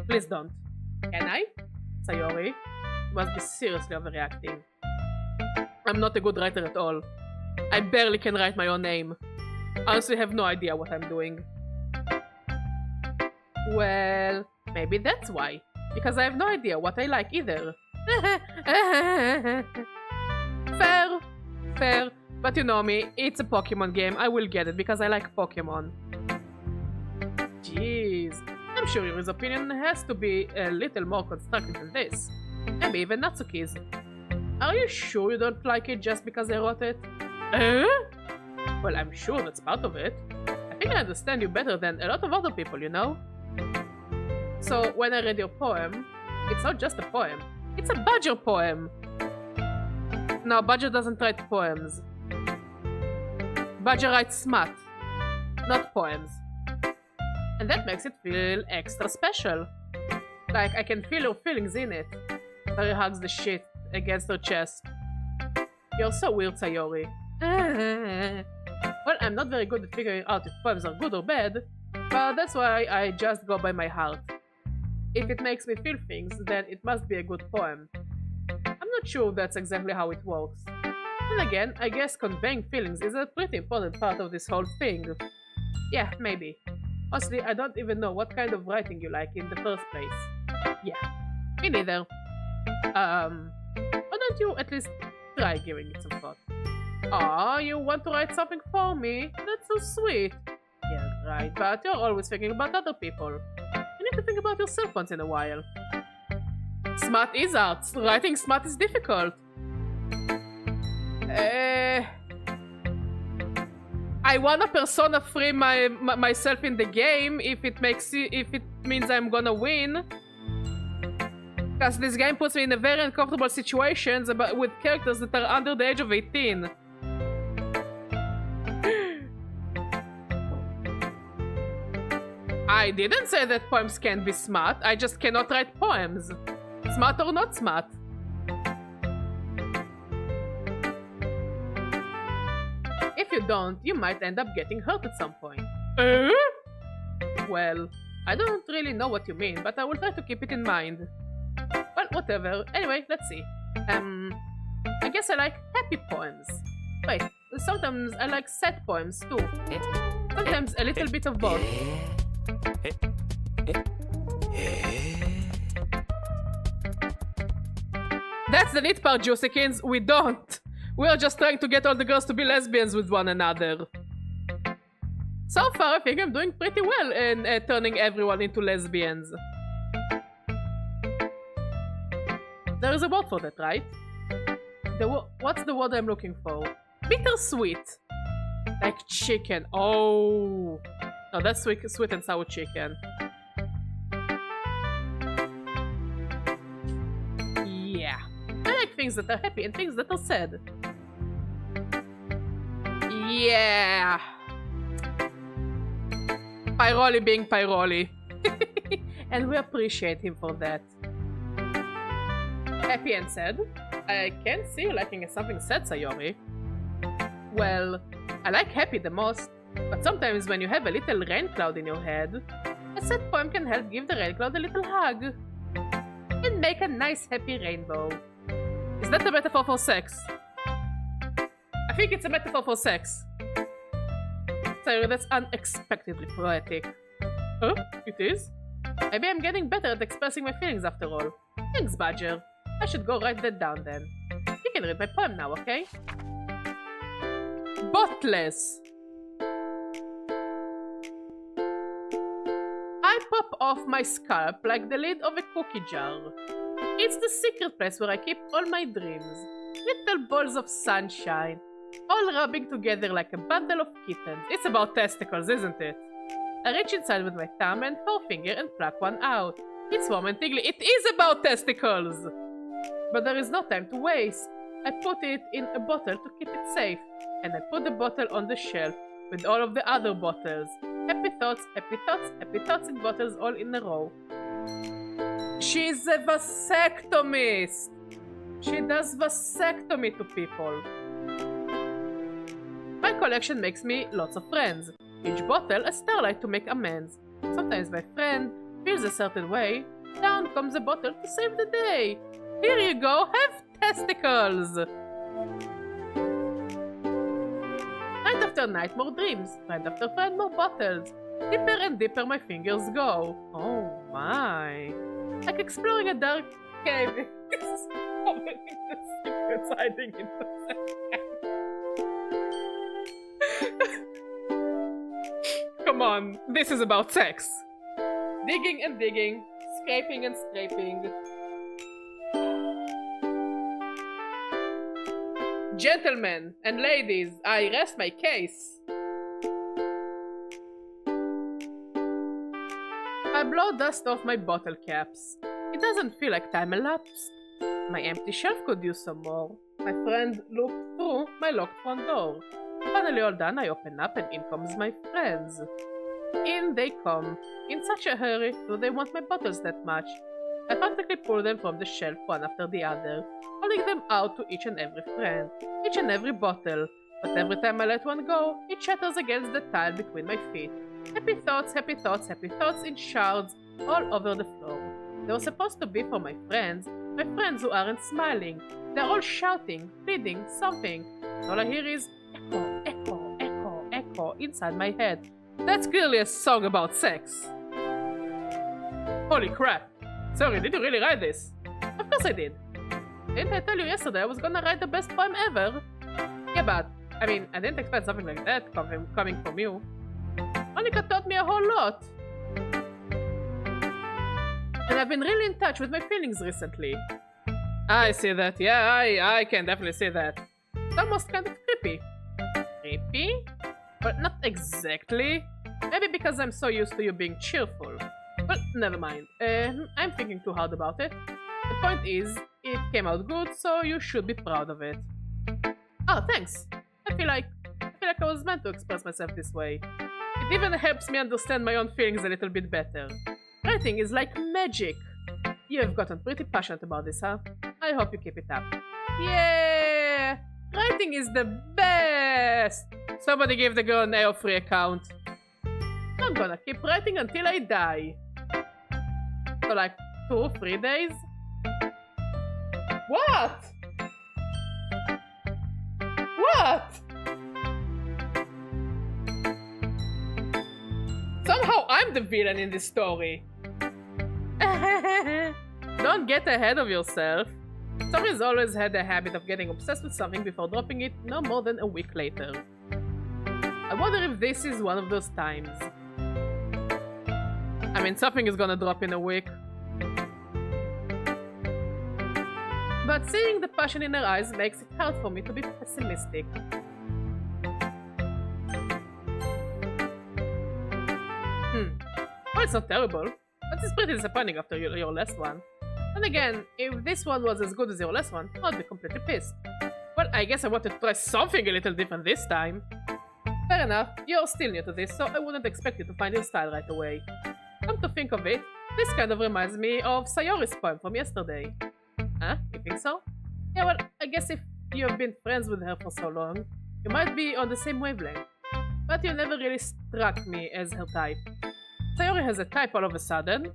Please don't. Can I? Sayori, you must be seriously overreacting. I'm not a good writer at all. I barely can write my own name. I honestly have no idea what I'm doing. Well, maybe that's why. Because I have no idea what I like either. Fair. Fair. But you know me, it's a Pokemon game. I will get it because I like Pokemon. Jeez. I'm sure Yuri's opinion has to be a little more constructive than this. Maybe even Natsuki's. Are you sure you don't like it just because I wrote it? Well, I'm sure that's part of it. I think I understand you better than a lot of other people, you know? So, when I read your poem, it's not just a poem. It's a Badger poem! No, Badger doesn't write poems. Badger writes smut, not poems. And that makes it feel extra special. Like, I can feel your feelings in it. Sari hugs the shit against her chest. You're so weird, Sayori. Well, I'm not very good at figuring out if poems are good or bad, but that's why I just go by my heart. If it makes me feel things, then it must be a good poem. I'm not sure that's exactly how it works. And again, I guess conveying feelings is a pretty important part of this whole thing. Yeah, maybe. Honestly, I don't even know what kind of writing you like in the first place. Yeah, me neither. Why don't you at least try giving it some thought? Aw, you want to write something for me? That's so sweet. Yeah, right, but you're always thinking about other people. You need to think about yourself once in a while. Smart is art. Writing smart is difficult. I wanna persona free myself in the game if it means I'm gonna win. Because this game puts me in a very uncomfortable situations with characters that are under the age of 18. I didn't say that poems can't be smart, I just cannot write poems. Smart or not smart. If you don't, you might end up getting hurt at some point. Well, I don't really know what you mean, but I will try to keep it in mind. Well, whatever. Anyway, let's see. I guess I like happy poems. Wait, sometimes I like sad poems too. Sometimes a little bit of both. That's the neat part, Juicykins. We don't. We're just trying to get all the girls to be lesbians with one another. So far, I think I'm doing pretty well in turning everyone into lesbians. There is a word for that, right? What's the word I'm looking for? Bittersweet. Like chicken. Oh. No, that's sweet and sour chicken. Yeah. I like things that are happy and things that are sad. Yeah. Pyroli being Pyroli. And we appreciate him for that. Happy and sad? I can't see you liking something sad, Sayori. Well, I like happy the most, but sometimes when you have a little rain cloud in your head, a sad poem can help give the rain cloud a little hug. And make a nice happy rainbow. Is that a metaphor for sex? I think it's a metaphor for sex. Sorry, that's unexpectedly poetic. Huh? It is? Maybe I'm getting better at expressing my feelings after all. Thanks, Badger. I should go write that down then. You can read my poem now, okay? Botless. I pop off my scalp like the lid of a cookie jar. It's the secret place where I keep all my dreams. Little balls of sunshine, all rubbing together like a bundle of kittens. It's about testicles, isn't it? I reach inside with my thumb and forefinger and pluck one out. It's warm and tingly. It is about testicles! But there is no time to waste. I put it in a bottle to keep it safe, and I put the bottle on the shelf with all of the other bottles. Happy thoughts, happy thoughts in bottles all in a row. She's a vasectomist! She does vasectomy to people. My collection makes me lots of friends. Each bottle a starlight to make amends. Sometimes my friend feels a certain way. Down comes a bottle to save the day. Here you go, have testicles! Night after night, more dreams. Friend after friend, more bottles. Deeper and deeper my fingers go. Oh my. Like exploring a dark cave. This is probably the secrets hiding in the Come on, this is about sex. Digging and digging, scraping and scraping. Gentlemen and ladies, I rest my case. I blow dust off my bottle caps. It doesn't feel like time elapsed. My empty shelf could use some more. My friend looked through my locked front door. Finally all done, I open up and in comes my friends. In they come. In such a hurry, do they want my bottles that much? I frantically pull them from the shelf one after the other, holding them out to each and every friend, each and every bottle. But every time I let one go, it shatters against the tile between my feet. Happy thoughts, happy thoughts, happy thoughts in shards all over the floor. They were supposed to be for my friends who aren't smiling. They're all shouting, pleading, something. All I hear is echo, echo, echo, echo inside my head. That's clearly a song about sex. Holy crap. Sorry, did you really write this? Of course I did. Didn't I tell you yesterday I was gonna write the best poem ever? Yeah, but, I mean, I didn't expect something like that coming from you. Monica taught me a whole lot. And I've been really in touch with my feelings recently. I see that, yeah, I can definitely see that. It's almost kind of creepy. Creepy? But not exactly. Maybe because I'm so used to you being cheerful. But never mind. I'm thinking too hard about it. The point is, it came out good, so you should be proud of it. Oh, thanks. I feel like I was meant to express myself this way. It even helps me understand my own feelings a little bit better. Writing is like magic. You have gotten pretty passionate about this, huh? I hope you keep it up. Yeah! Writing is the best! Somebody give the girl an AO free account. I'm gonna keep writing until I die. So like 2-3 days? What? What? Somehow I'm the villain in this story. Don't get ahead of yourself. Saori's always had a habit of getting obsessed with something before dropping it no more than a week later. I wonder if this is one of those times. I mean, something is gonna drop in a week. But seeing the passion in her eyes makes it hard for me to be pessimistic. Well, it's not terrible, but it's pretty disappointing after your last one. And again, if this one was as good as your last one, I'd be completely pissed. Well, I guess I want to try something a little different this time. Fair enough, you're still new to this, so I wouldn't expect you to find your style right away. Come to think of it, this kind of reminds me of Sayori's poem from yesterday. Huh? You think so? Yeah, well, I guess if you've been friends with her for so long, you might be on the same wavelength. But you never really struck me as her type. Sayori has a type all of a sudden.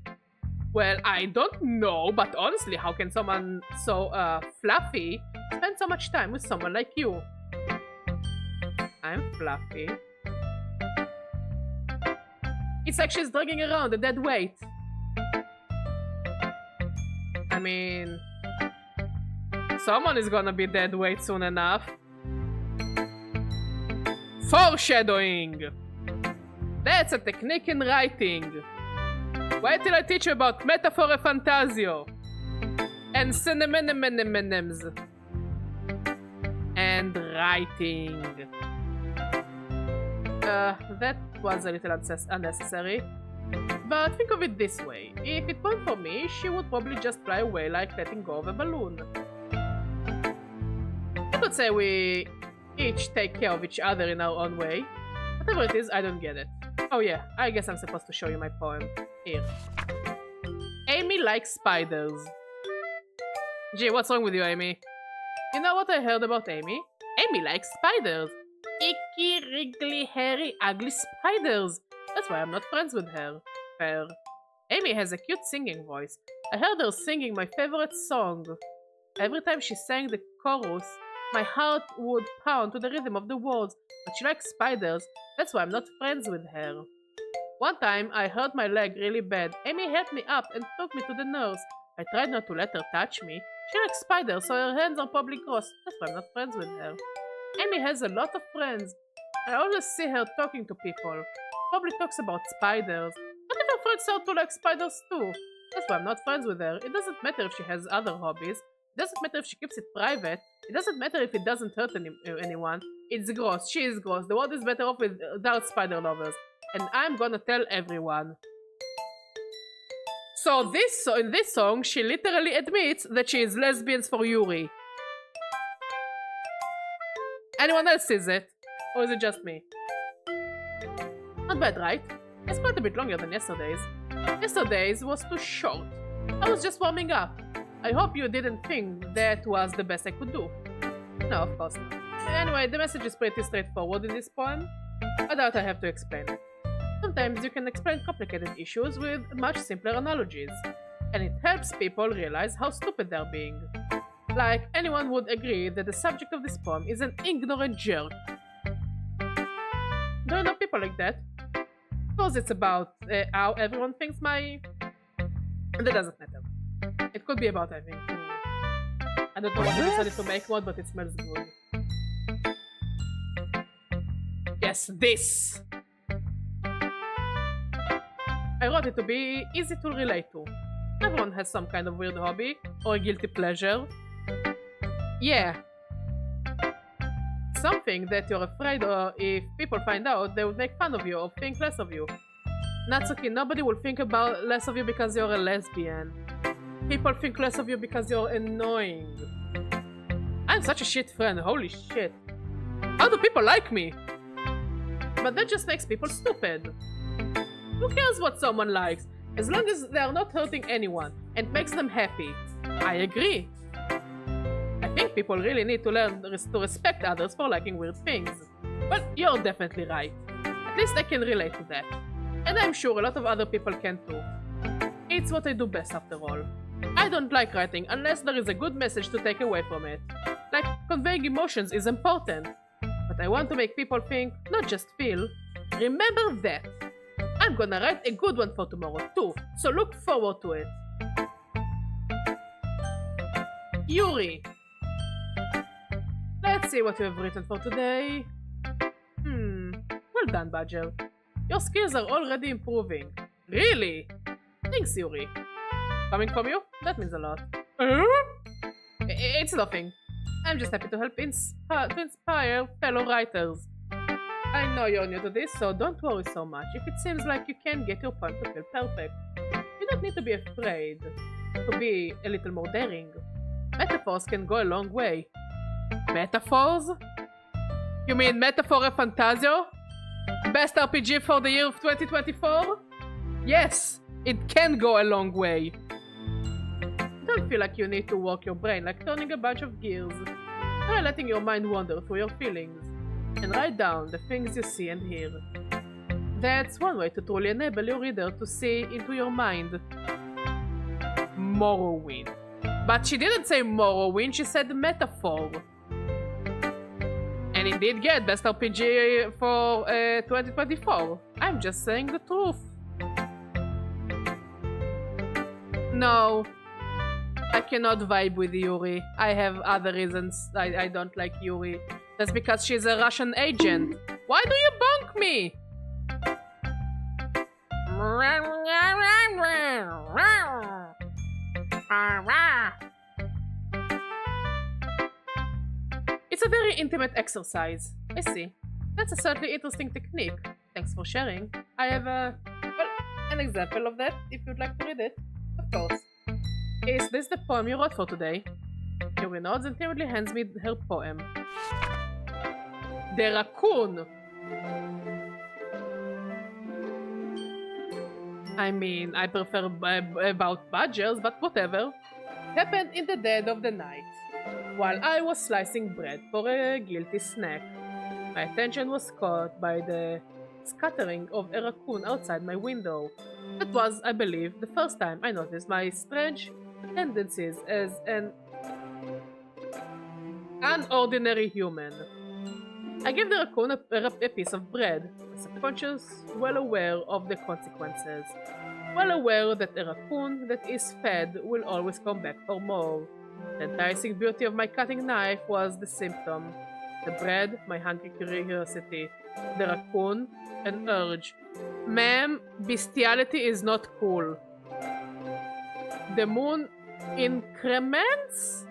Well, I don't know, but honestly, how can someone so, fluffy spend so much time with someone like you? I'm fluffy. It's like she's dragging around a dead weight. I mean, someone is gonna be dead weight soon enough. Foreshadowing! That's a technique in writing. Wait till I teach you about metaphor and fantasio. And synonyms. And writing. That was a little unnecessary. But think of it this way. If it weren't for me, she would probably just fly away like letting go of a balloon. I could say we each take care of each other in our own way. Whatever it is, I don't get it. Oh yeah, I guess I'm supposed to show you my poem. Here. Amy likes spiders. Gee, what's wrong with you, Amy? You know what I heard about Amy? Amy likes spiders. Icky, wriggly, hairy, ugly spiders. That's why I'm not friends with her. Fair. Amy has a cute singing voice. I heard her singing my favorite song. Every time she sang the chorus, my heart would pound to the rhythm of the words. But she likes spiders. That's why I'm not friends with her. One time, I hurt my leg really bad. Amy helped me up and took me to the nurse. I tried not to let her touch me. She likes spiders, so her hands are probably gross. That's why I'm not friends with her. Amy has a lot of friends. I always see her talking to people. Probably talks about spiders. What if her friends start to like spiders too? That's why I'm not friends with her. It doesn't matter if she has other hobbies. It doesn't matter if she keeps it private. It doesn't matter if it doesn't hurt anyone. It's gross. She is gross. The world is better off without spider lovers. And I'm gonna tell everyone. So in this song, she literally admits that she is lesbians for Yuri. Anyone else sees it? Or is it just me? Not bad, right? It's quite a bit longer than yesterday's. Yesterday's was too short. I was just warming up. I hope you didn't think that was the best I could do. No, of course not. Anyway, the message is pretty straightforward in this poem. I doubt I have to explain it. Sometimes you can explain complicated issues with much simpler analogies, and it helps people realize how stupid they're being. Like, anyone would agree that the subject of this poem is an ignorant jerk. Do you know people like that? Suppose it's about how everyone thinks my... That doesn't matter. It could be about having... I don't know what I decided to make one, but it smells good. Yes, this! I wrote it to be easy to relate to. Everyone has some kind of weird hobby or a guilty pleasure. Yeah. Something that you're afraid of if people find out, they would make fun of you or think less of you. Natsuki, nobody will think about less of you because you're a lesbian. People think less of you because you're annoying. I'm such a shit friend, holy shit. How do people like me? But that just makes people stupid. Who cares what someone likes, as long as they are not hurting anyone and makes them happy? I agree. I think people really need to learn to respect others for liking weird things. But you're definitely right. At least I can relate to that. And I'm sure a lot of other people can too. It's what I do best after all. I don't like writing unless there is a good message to take away from it. Like, conveying emotions is important. But I want to make people think, not just feel. Remember that. I'm gonna write a good one for tomorrow too, so look forward to it. Yuri. Let's see what you have written for today. Well done, Badger. Your skills are already improving. Really? Thanks, Yuri. Coming from you? That means a lot. It's nothing. I'm just happy to help inspire fellow writers. I know you're new to this, so don't worry so much if it seems like you can't get your poem to feel perfect. You don't need to be afraid to be a little more daring. Metaphors can go a long way. Metaphors? You mean Metaphora Fantasio? Best RPG for the year of 2024? Yes, it can go a long way. Don't feel like you need to work your brain like turning a bunch of gears. Try letting your mind wander through your feelings and write down the things you see and hear. That's one way to truly enable your reader to see into your mind. Morrowind. But she didn't say Morrowind, she said metaphor. And it did get Best RPG for 2024. I'm just saying the truth. No, I cannot vibe with Yuri. I have other reasons I don't like Yuri. That's because she's a Russian agent. Why do you bonk me? It's a very intimate exercise. I see. That's a certainly interesting technique. Thanks for sharing. I have an example of that if you'd like to read it. Of course. Is this the poem you wrote for today? Yuri nods and timidly hands me her poem. The raccoon! I mean, I prefer about badgers, but whatever. Happened in the dead of the night, while I was slicing bread for a guilty snack. My attention was caught by the scattering of a raccoon outside my window. That was, I believe, the first time I noticed my strange tendencies as an unordinary human. I gave the raccoon a piece of bread, subconscious, well aware of the consequences. Well aware that a raccoon that is fed will always come back for more. The enticing beauty of my cutting knife was the symptom. The bread, my hungry curiosity. The raccoon, an urge. Ma'am, bestiality is not cool. The moon increments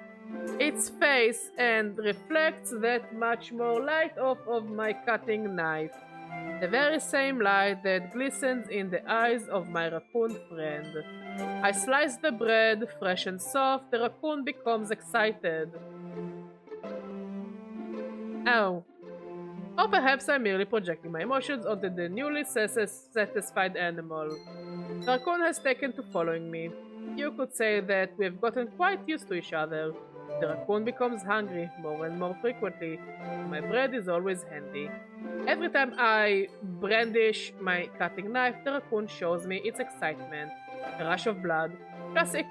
its face and reflects that much more light off of my cutting knife. The very same light that glistens in the eyes of my raccoon friend. I slice the bread, fresh and soft. The raccoon becomes excited. Ow. Or perhaps I'm merely projecting my emotions onto the newly satisfied animal. The raccoon has taken to following me. You could say that we've gotten quite used to each other. The raccoon becomes hungry more and more frequently. My bread is always handy. Every time I brandish my cutting knife, the raccoon shows me its excitement. A rush of blood. Classic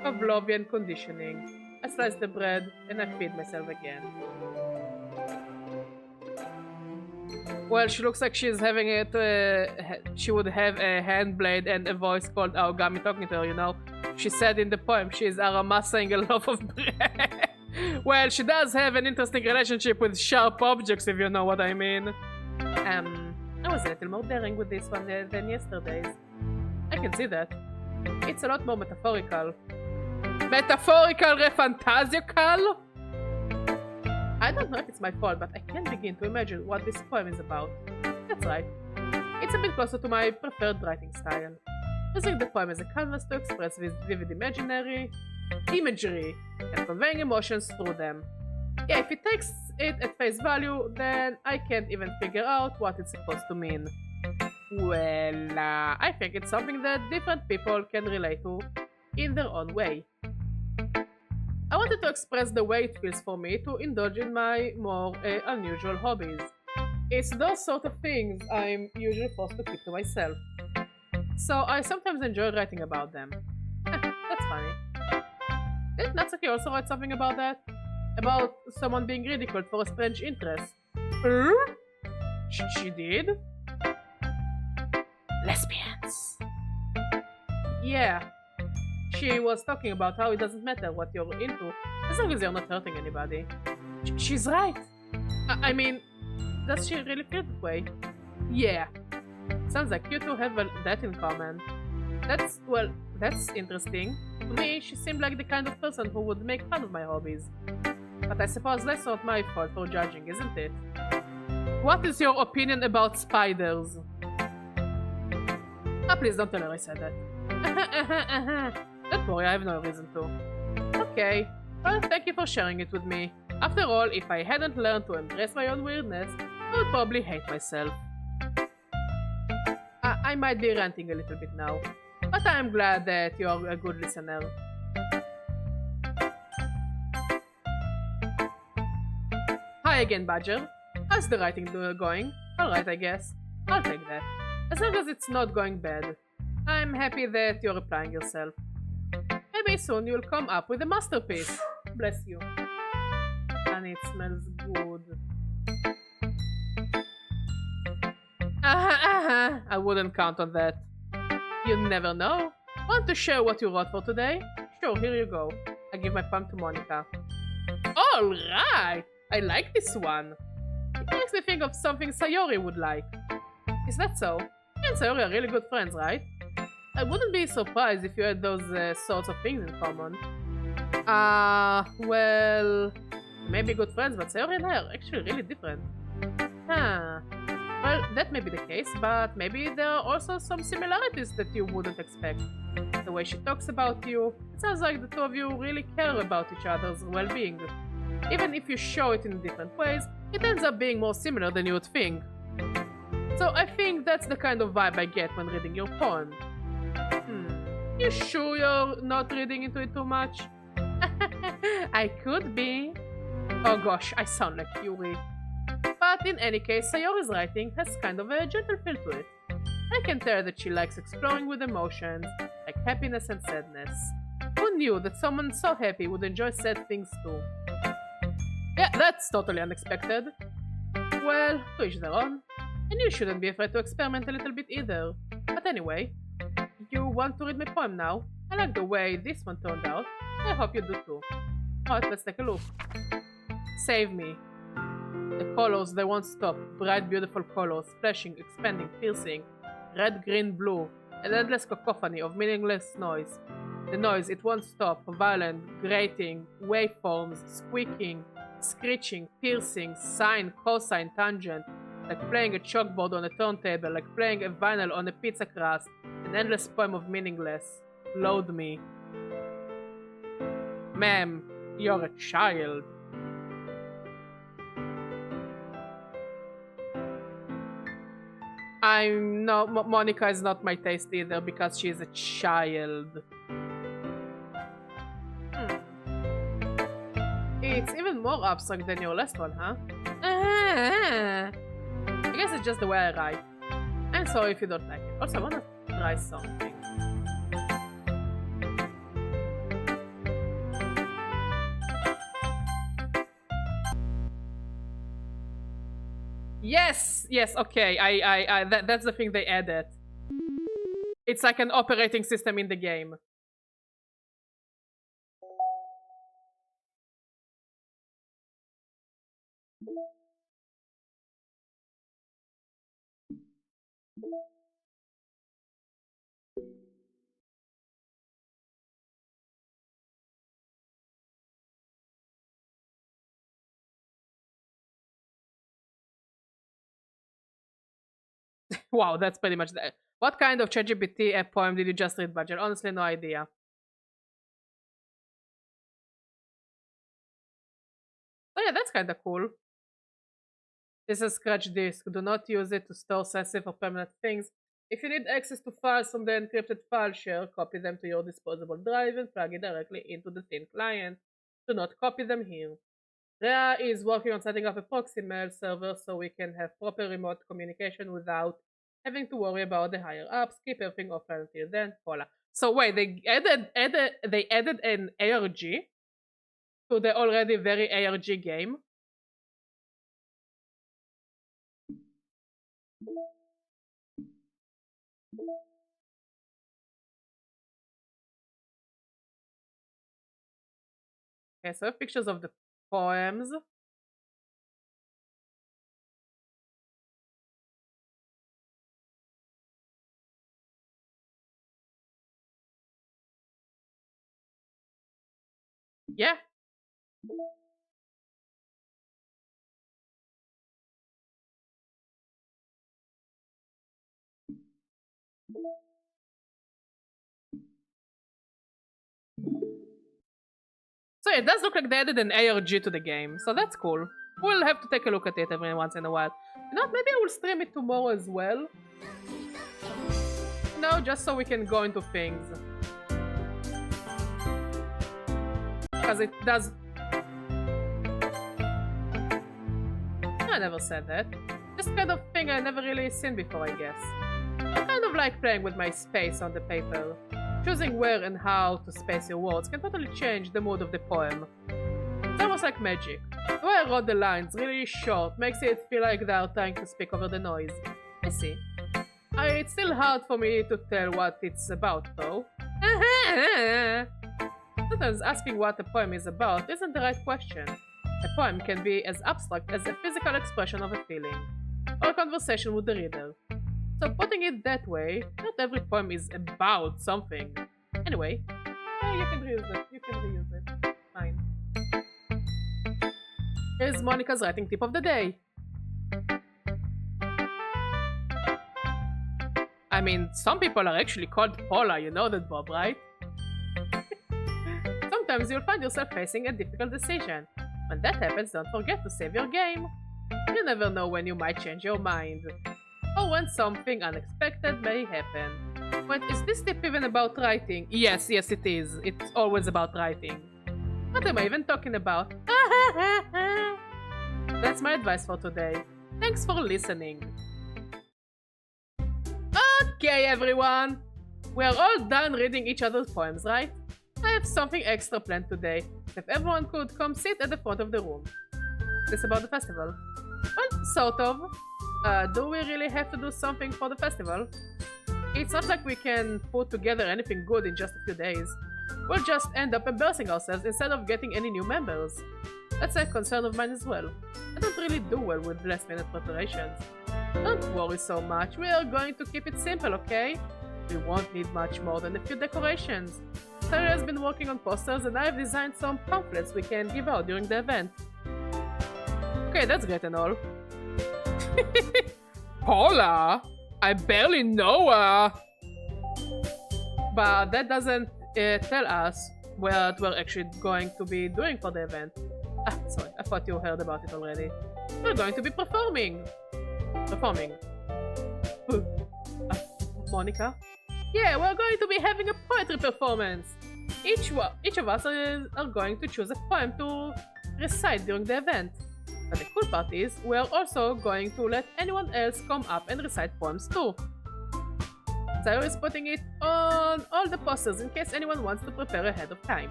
Pavlovian conditioning. I slice the bread and I feed myself again. Well, she looks like she's having it. She would have a hand blade and a voice called Aogami talking to her, you know. She said in the poem she's aramassing a loaf of bread. Well, she does have an interesting relationship with sharp objects, if you know what I mean. I was a little more daring with this one than yesterday's. I can see that. It's a lot more metaphorical. Metaphorical refantasical? I don't know if it's my fault, but I can't begin to imagine what this poem is about. That's right. It's a bit closer to my preferred writing style. Using the poem as a canvas to express vivid imagery and conveying emotions through them. Yeah, if it takes it at face value, then I can't even figure out what it's supposed to mean. Well, I think it's something that different people can relate to in their own way. I wanted to express the way it feels for me to indulge in my more unusual hobbies. It's those sort of things I'm usually forced to keep to myself. So I sometimes enjoy writing about them. That's funny. Didn't Natsuki also write something about that? About someone being ridiculed for a strange interest? She did? Lesbians. Yeah. She was talking about how it doesn't matter what you're into, as long as you're not hurting anybody. She's right. I mean, does she really feel that way? Yeah. Sounds like you two have that in common. That's interesting. To me, she seemed like the kind of person who would make fun of my hobbies. But I suppose that's not my fault for judging, isn't it? What is your opinion about spiders? Oh, please don't tell her I said that. Don't worry, I have no reason to. Okay, well, thank you for sharing it with me. After all, if I hadn't learned to embrace my own weirdness, I would probably hate myself. I might be ranting a little bit now, but I'm glad that you're a good listener. Hi again, Badger. How's the writing going? Alright, I guess. I'll take that. As long as it's not going bad. I'm happy that you're applying yourself. Maybe soon you'll come up with a masterpiece. Bless you. And it smells good. I wouldn't count on that. You never know. Want to share what you wrote for today? Sure, here you go. I give my poem to Monica. Alright! I like this one. It makes me think of something Sayori would like. Is that so? You and Sayori are really good friends, right? I wouldn't be surprised if you had those sorts of things in common. Well... Maybe good friends, but Sayori and I are actually really different. Well, that may be the case, but maybe there are also some similarities that you wouldn't expect. The way she talks about you, it sounds like the two of you really care about each other's well-being. Even if you show it in different ways, it ends up being more similar than you would think. So I think that's the kind of vibe I get when reading your poem. You sure you're not reading into it too much? I could be. Oh gosh, I sound like Yuri. But in any case, Sayori's writing has kind of a gentle feel to it. I can tell that she likes exploring with emotions, like happiness and sadness. Who knew that someone so happy would enjoy sad things too? Yeah, that's totally unexpected. Well, to each their own. And you shouldn't be afraid to experiment a little bit either. But anyway, you want to read my poem now? I like the way this one turned out. I hope you do too. Alright, let's take a look. Save me. The colors, they won't stop. Bright, beautiful colors, flashing, expanding, piercing. Red, green, blue. An endless cacophony of meaningless noise. The noise, it won't stop. Violent, grating, waveforms, squeaking, screeching, piercing, sine, cosine, tangent. Like playing a chalkboard on a turntable, like playing a vinyl on a pizza crust. An endless poem of meaningless. Load me. Ma'am, you're a child. I'm no, Monica is not my taste either because she's a child. It's even more abstract than your last one, huh? I guess it's just the way I write. I'm sorry if you don't like it. Also, I wanna try something. Yes, okay. That's the thing they added. It's like an operating system in the game. Wow, that's pretty much that. What kind of ChatGPT poem did you just read, Badger? Honestly, no idea. Oh yeah, that's kind of cool. This is scratch disk. Do not use it to store sensitive or permanent things. If you need access to files from the encrypted file share, copy them to your disposable drive and plug it directly into the thin client. Do not copy them here. Rhea is working on setting up a proxy mail server so we can have proper remote communication without having to worry about the higher ups. Keep everything offline until then. Hola. So wait, they added an ARG to the already very ARG game. Okay, so I have pictures of the poems. Yeah. So it does look like they added an ARG to the game, so that's cool. We'll have to take a look at it every once in a while. You know what, maybe I will stream it tomorrow as well. No, just so we can go into things. Because it does... I never said that. Just kind of thing I never really seen before, I guess. I kind of like playing with my space on the paper. Choosing where and how to space your words can totally change the mood of the poem. It's almost like magic. The way I wrote the lines really short makes it feel like they are trying to speak over the noise. I see. It's still hard for me to tell what it's about though. Sometimes asking what a poem is about isn't the right question. A poem can be as abstract as a physical expression of a feeling, or a conversation with the reader. So putting it that way, not every poem is about something. Anyway, you can reuse it. You can reuse it. Fine. Here's Monica's writing tip of the day. I mean, some people are actually called Paula, you know that, Bob, right? Sometimes you'll find yourself facing a difficult decision. When that happens, don't forget to save your game. You never know when you might change your mind, or when something unexpected may happen. Wait, is this tip even about writing? Yes, yes it is. It's always about writing. What am I even talking about? That's my advice for today. Thanks for listening. Okay, everyone. We're all done reading each other's poems, right? I have something extra planned today. If everyone could come sit at the front of the room. This about the festival? Well, sort of. Do we really have to do something for the festival? It's not like we can put together anything good in just a few days. We'll just end up embarrassing ourselves instead of getting any new members. That's a concern of mine as well. I don't really do well with last-minute preparations. Don't worry so much, we are going to keep it simple, okay? We won't need much more than a few decorations. Sayori has been working on posters and I've designed some pamphlets we can give out during the event. Okay, that's great and all. Paula? I barely know her! But that doesn't tell us what we're actually going to be doing for the event. Ah, sorry, I thought you heard about it already. We're going to be performing. Monica? Yeah, we're going to be having a poetry performance. Each of us are going to choose a poem to recite during the event. But the cool part is, we're also going to let anyone else come up and recite poems too. Sayori is putting it on all the posters in case anyone wants to prepare ahead of time.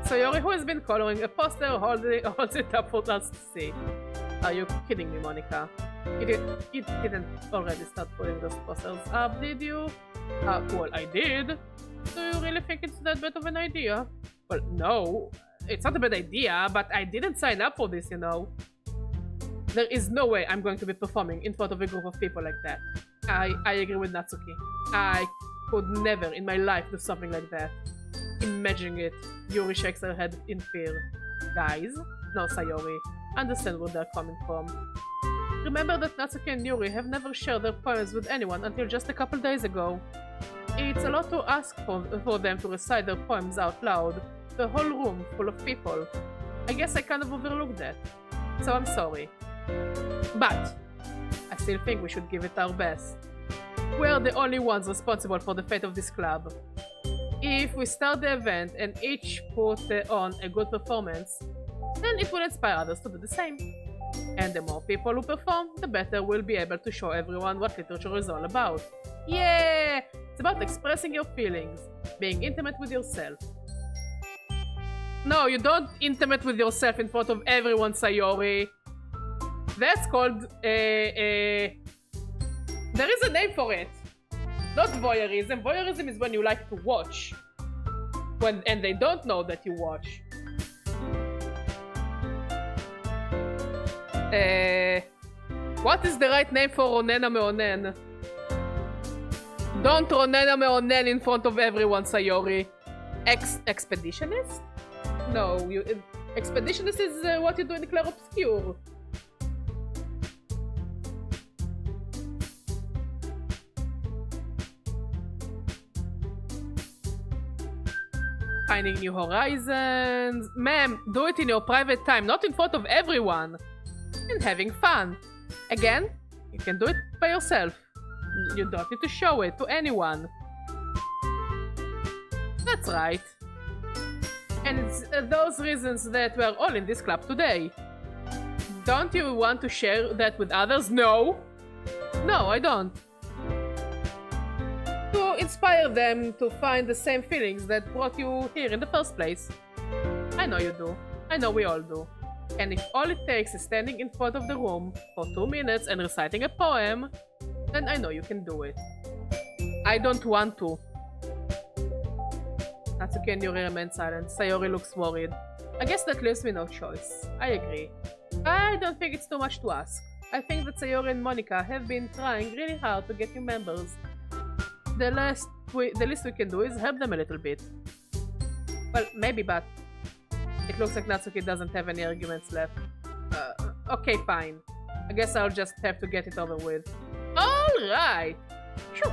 Sayori, who has been coloring a poster, holds it up for us to see. Are you kidding me, Monica? You didn't already start putting those posters up, did you? Well, I did. Do you really think it's that bad of an idea? Well, no. It's not a bad idea, but I didn't sign up for this, you know. There is no way I'm going to be performing in front of a group of people like that. I agree with Natsuki. I could never in my life do something like that. Imagining it, Yuri shakes her head in fear. Guys? No, Sayori. Understand where they're coming from. Remember that Natsuki and Yuri have never shared their poems with anyone until just a couple days ago. It's a lot to ask for them to recite their poems out loud. The whole room full of people. I guess I kind of overlooked that. So I'm sorry. But I still think we should give it our best. We're the only ones responsible for the fate of this club. If we start the event and each put on a good performance, then it will inspire others to do the same. And the more people who perform, the better we'll be able to show everyone what literature is all about. Yeah! It's about expressing your feelings, being intimate with yourself. No, you don't intimate with yourself in front of everyone, Sayori. That's called there is a name for it. Not voyeurism. Voyeurism is when you like to watch. And they don't know that you watch. What is the right name for Ronena Meonen? Don't Ronena Meonen in front of everyone, Sayori. Expeditionist? No, expeditionist is what you do in Clair Obscure. Finding new horizons. Ma'am, do it in your private time, not in front of everyone. And having fun. Again, you can do it by yourself. You don't need to show it to anyone. That's right. And it's those reasons that we're all in this club today. Don't you want to share that with others? No. No, I don't. To inspire them to find the same feelings that brought you here in the first place. I know you do. I know we all do. And if all it takes is standing in front of the room for 2 minutes and reciting a poem, then I know you can do it. I don't want to. Natsuki and Yuri remain silent. Sayori looks worried. I guess that leaves me no choice. I agree. I don't think it's too much to ask. I think that Sayori and Monica have been trying really hard to get new members. The least we can do is help them a little bit. Well, maybe, but it looks like Natsuki doesn't have any arguments left. Okay, fine. I guess I'll just have to get it over with. Alright! Sure.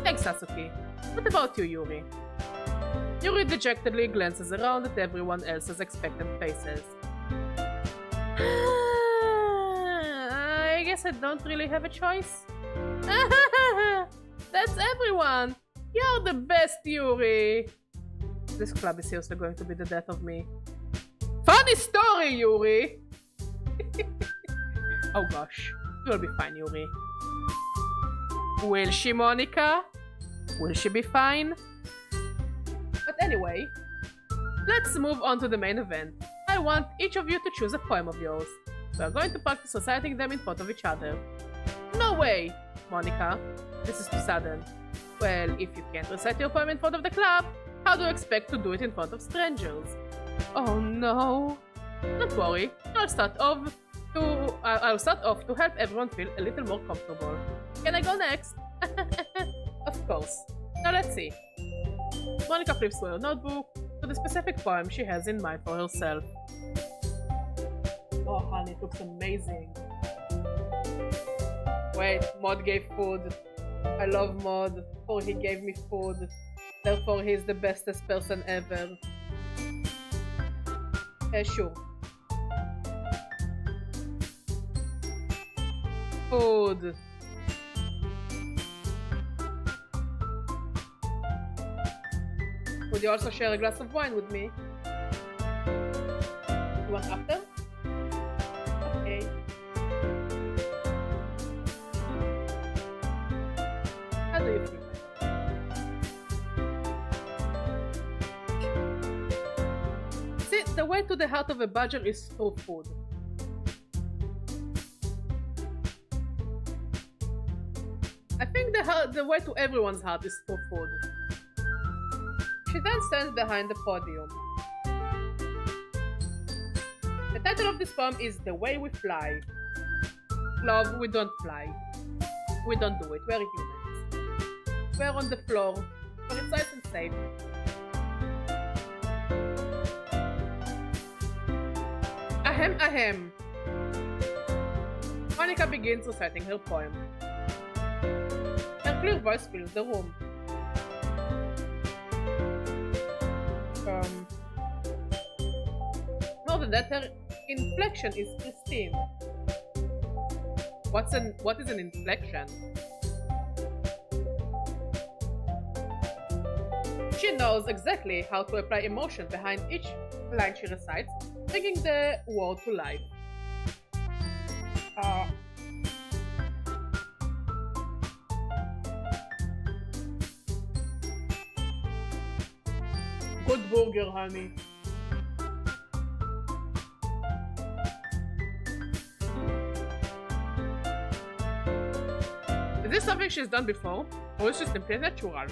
Thanks, Natsuki. What about you, Yuri? Yuri dejectedly glances around at everyone else's expectant faces. I guess I don't really have a choice. That's everyone! You're the best, Yuri! This club is seriously going to be the death of me. Funny story, Yuri! Oh gosh. You'll be fine, Yuri. Will she, Monica? Will she be fine? But anyway, let's move on to the main event. I want each of you to choose a poem of yours. We are going to practice reciting them in front of each other. No way, Monica. This is too sudden. Well, if you can't recite your poem in front of the club, how do you expect to do it in front of strangers? Oh no. Don't worry, I'll start off to help everyone feel a little more comfortable. Can I go next? Of course. Now let's see. Monica flips through her notebook to the specific poem she has in mind for herself. Oh honey, it looks amazing. Wait, Mod gave food. I love Mod, for he gave me food. Therefore he is the bestest person ever. Sure. Food. Would you also share a glass of wine with me? You want after? Okay. How do you feel? See, the way to the heart of a badger is through food. I think the way to everyone's heart is through food. She then stands behind the podium. The title of this poem is The Way We Fly. Love, we don't fly. We don't do it, we're humans. We're on the floor, where it's nice and safe. Ahem, ahem. Monica begins reciting her poem. Her clear voice fills the room. More than that, her inflection is pristine. What is an inflection? She knows exactly how to apply emotion behind each line she recites, bringing the word to life. Good burger, honey. Is this something she's done before, or is she simply natural?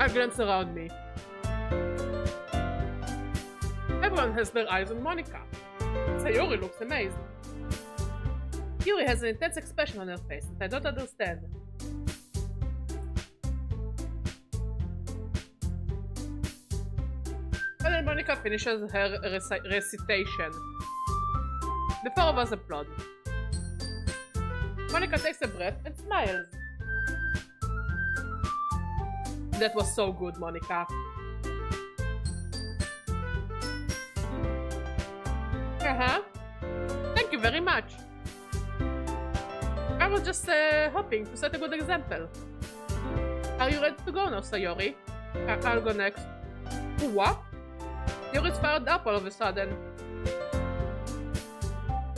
I glance around me. Everyone has their eyes on Monica. Sayori looks amazed. Yuri has an intense expression on her face that I don't understand. When Monica finishes her recitation, the four of us applaud. Monica takes a breath and smiles. That was so good, Monica. Thank you very much. I was just hoping to set a good example. Are you ready to go now, Sayori? I'll go next. What? Yuri's fired up all of a sudden.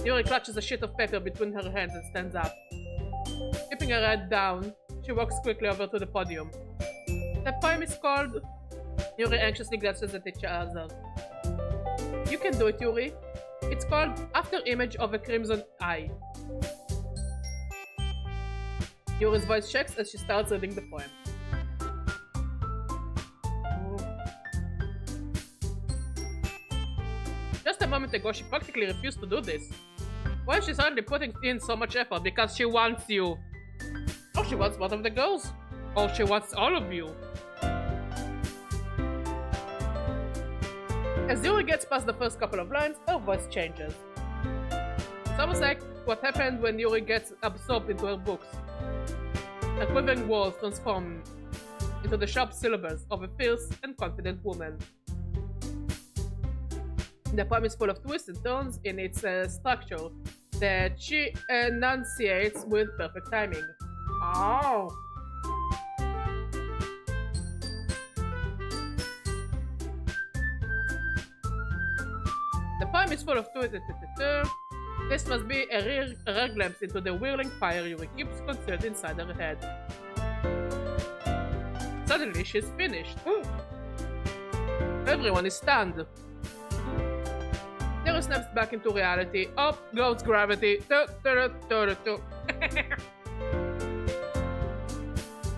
Yuri clutches a sheet of paper between her hands and stands up. Keeping her head down, she walks quickly over to the podium. The poem is called... Yuri anxiously glances at each other. You can do it, Yuri. It's called After Image of a Crimson Eye. Yuri's voice shakes as she starts reading the poem. Just a moment ago, she practically refused to do this. Why is she suddenly putting in so much effort? Because she wants you. Or she wants one of the girls. Or she wants all of you. As Yuri gets past the first couple of lines, her voice changes. It's almost like what happened when Yuri gets absorbed into her books. Her quivering words transform into the sharp syllables of a fierce and confident woman. The poem is full of twists and turns in its structure, that she enunciates with perfect timing. Oh. The poem is full of This must be a rare glimpse into the whirling fire Yuri keeps concealed inside her head. Suddenly, she's finished. Everyone is stunned. Yuri snaps back into reality. Up goes gravity.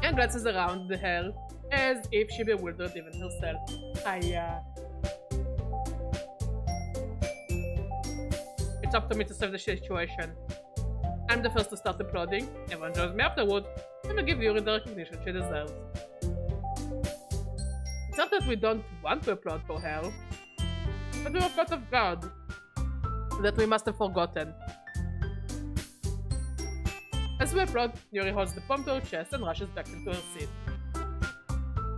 And glances around her as if she bewildered even herself. It's up to me to save the situation. I'm the first to start applauding. Everyone joins me afterward, and we give Yuri the recognition she deserves. It's not that we don't want to applaud for her, but we were caught off guard. That we must have forgotten. As we applaud, Yuri holds the poem to her chest and rushes back into her seat.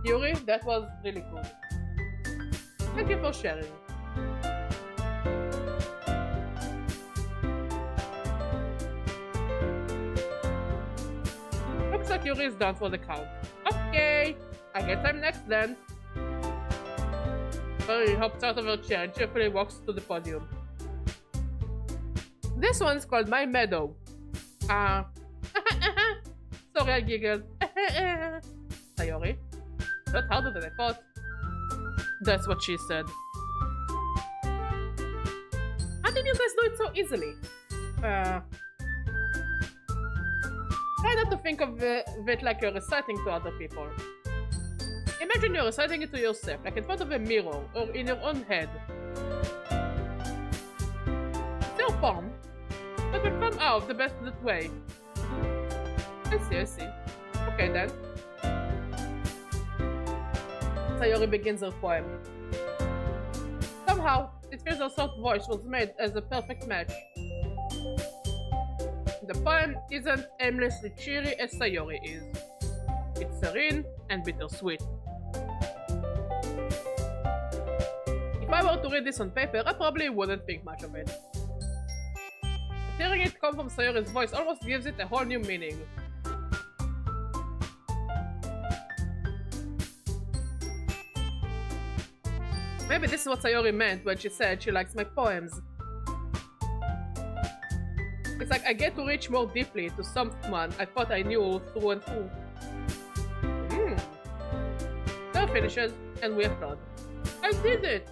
Yuri, that was really cool. Thank you for sharing. Looks like Yuri is done for the count. Okay, I guess I'm next then. Yuri hops out of her chair and cheerfully walks to the podium. This one's called My Meadow. Sorry, I giggled. Sayori, not harder than I thought. That's what she said. How did you guys do it so easily? Try not to think of it like you're reciting to other people. Imagine you're reciting it to yourself, like in front of a mirror or in your own head. It's your poem, but will come out the best way. I see. Okay then. Sayori begins her poem. Somehow, it feels her soft voice was made as a perfect match. The poem isn't aimlessly cheery as Sayori is. It's serene and bittersweet. If I were to read this on paper, I probably wouldn't think much of it. Hearing it come from Sayori's voice almost gives it a whole new meaning. Maybe this is what Sayori meant when she said she likes my poems. It's like I get to reach more deeply to someone I thought I knew through and through. So finishes, and we applaud. I did it!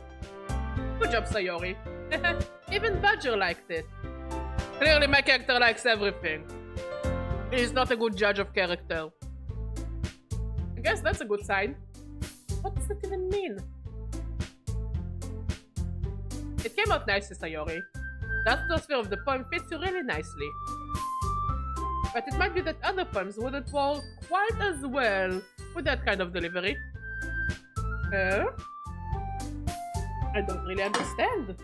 Good job, Sayori. Even Badger liked it. Clearly my character likes everything. He's not a good judge of character. I guess that's a good sign. What does that even mean? It came out nicely, Sayori. The atmosphere of the poem fits you really nicely. But it might be that other poems wouldn't work quite as well with that kind of delivery. I don't really understand.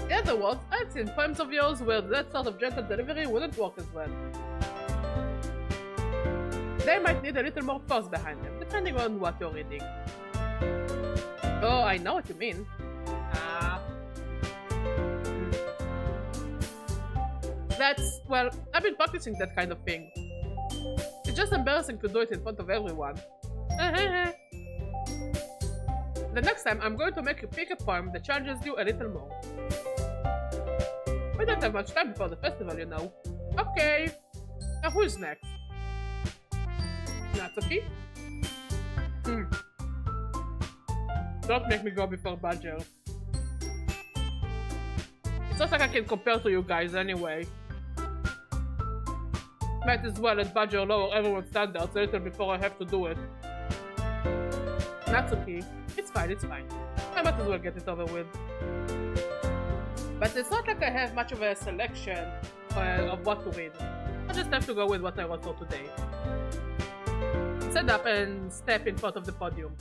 In other words, I've seen poems of yours where that sort of gentle delivery wouldn't work as well. They might need a little more force behind them, depending on what you're reading. Oh, I know what you mean. That's, well, I've been practicing that kind of thing. It's just embarrassing to do it in front of everyone. The next time, I'm going to make you pick a poem that challenges you a little more. We don't have much time before the festival, you know. Okay. Now who's next? Natsuki? Don't make me go before Badger. It's not like I can compare to you guys anyway. Might as well let Badger lower everyone's standards a little before I have to do it. Natsuki, it's fine. I might as well get it over with. But it's not like I have much of a selection of what to read. I just have to go with what I want for today. Stand up and step in front of the podium.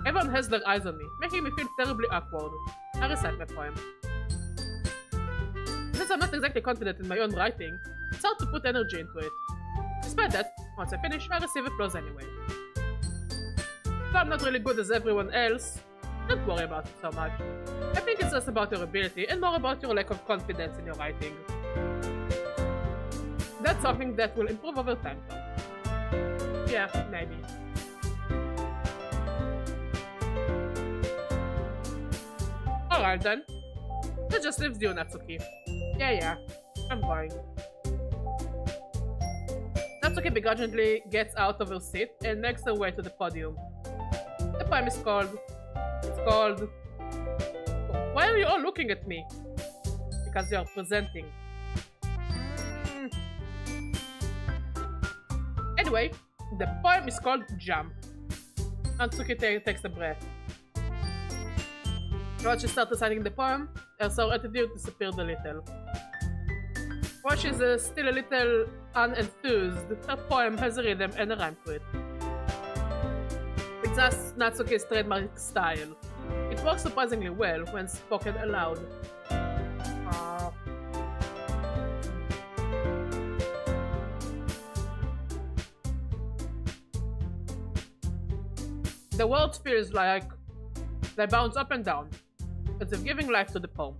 Everyone has their eyes on me, making me feel terribly awkward. I recite my poem. Since I'm not exactly confident in my own writing, it's hard to put energy into it. Despite that, once I finish, I receive applause anyway. If I'm not really good as everyone else, don't worry about it so much. I think it's less about your ability and more about your lack of confidence in your writing. That's something that will improve over time though. Yeah, maybe. Alright then. That just leaves you, Natsuki. Yeah, I'm going. Natsuki begrudgingly gets out of her seat and makes her way to the podium. The poem is called... It's called... Why are you all looking at me? Because you are presenting. Anyway, the poem is called Jump. Natsuki takes a breath. Once she starts reciting the poem, her sour attitude disappeared a little. While she's still a little unenthused, her poem has a rhythm and a rhyme to it. It's just Natsuki's trademark style. It works surprisingly well when spoken aloud. The words feels like they bounce up and down, as if giving life to the poem.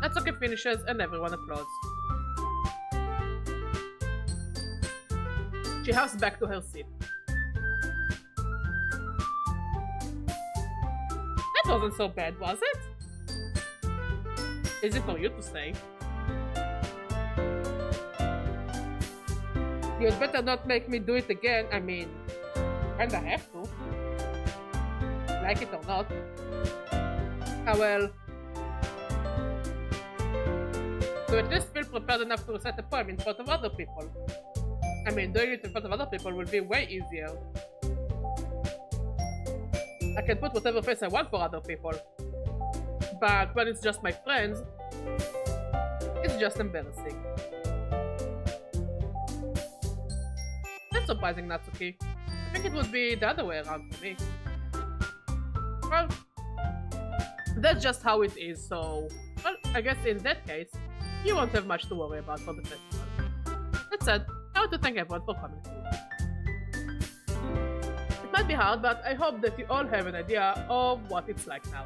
Natsuki finishes and everyone applauds. She hops back to her seat. That wasn't so bad, was it? Is it for you to say? You'd better not make me do it again, I mean, kinda have to. Like it or not. Ah well. To at least feel prepared enough to recite a poem in front of other people. I mean, doing it in front of other people will be way easier. I can put whatever face I want for other people. But when it's just my friends, it's just embarrassing. That's surprising, Natsuki. I think it would be the other way around for me. Well, that's just how it is, so... Well, I guess in that case, you won't have much to worry about for the festival. That said, I want to thank everyone for coming through. It might be hard, but I hope that you all have an idea of what it's like now.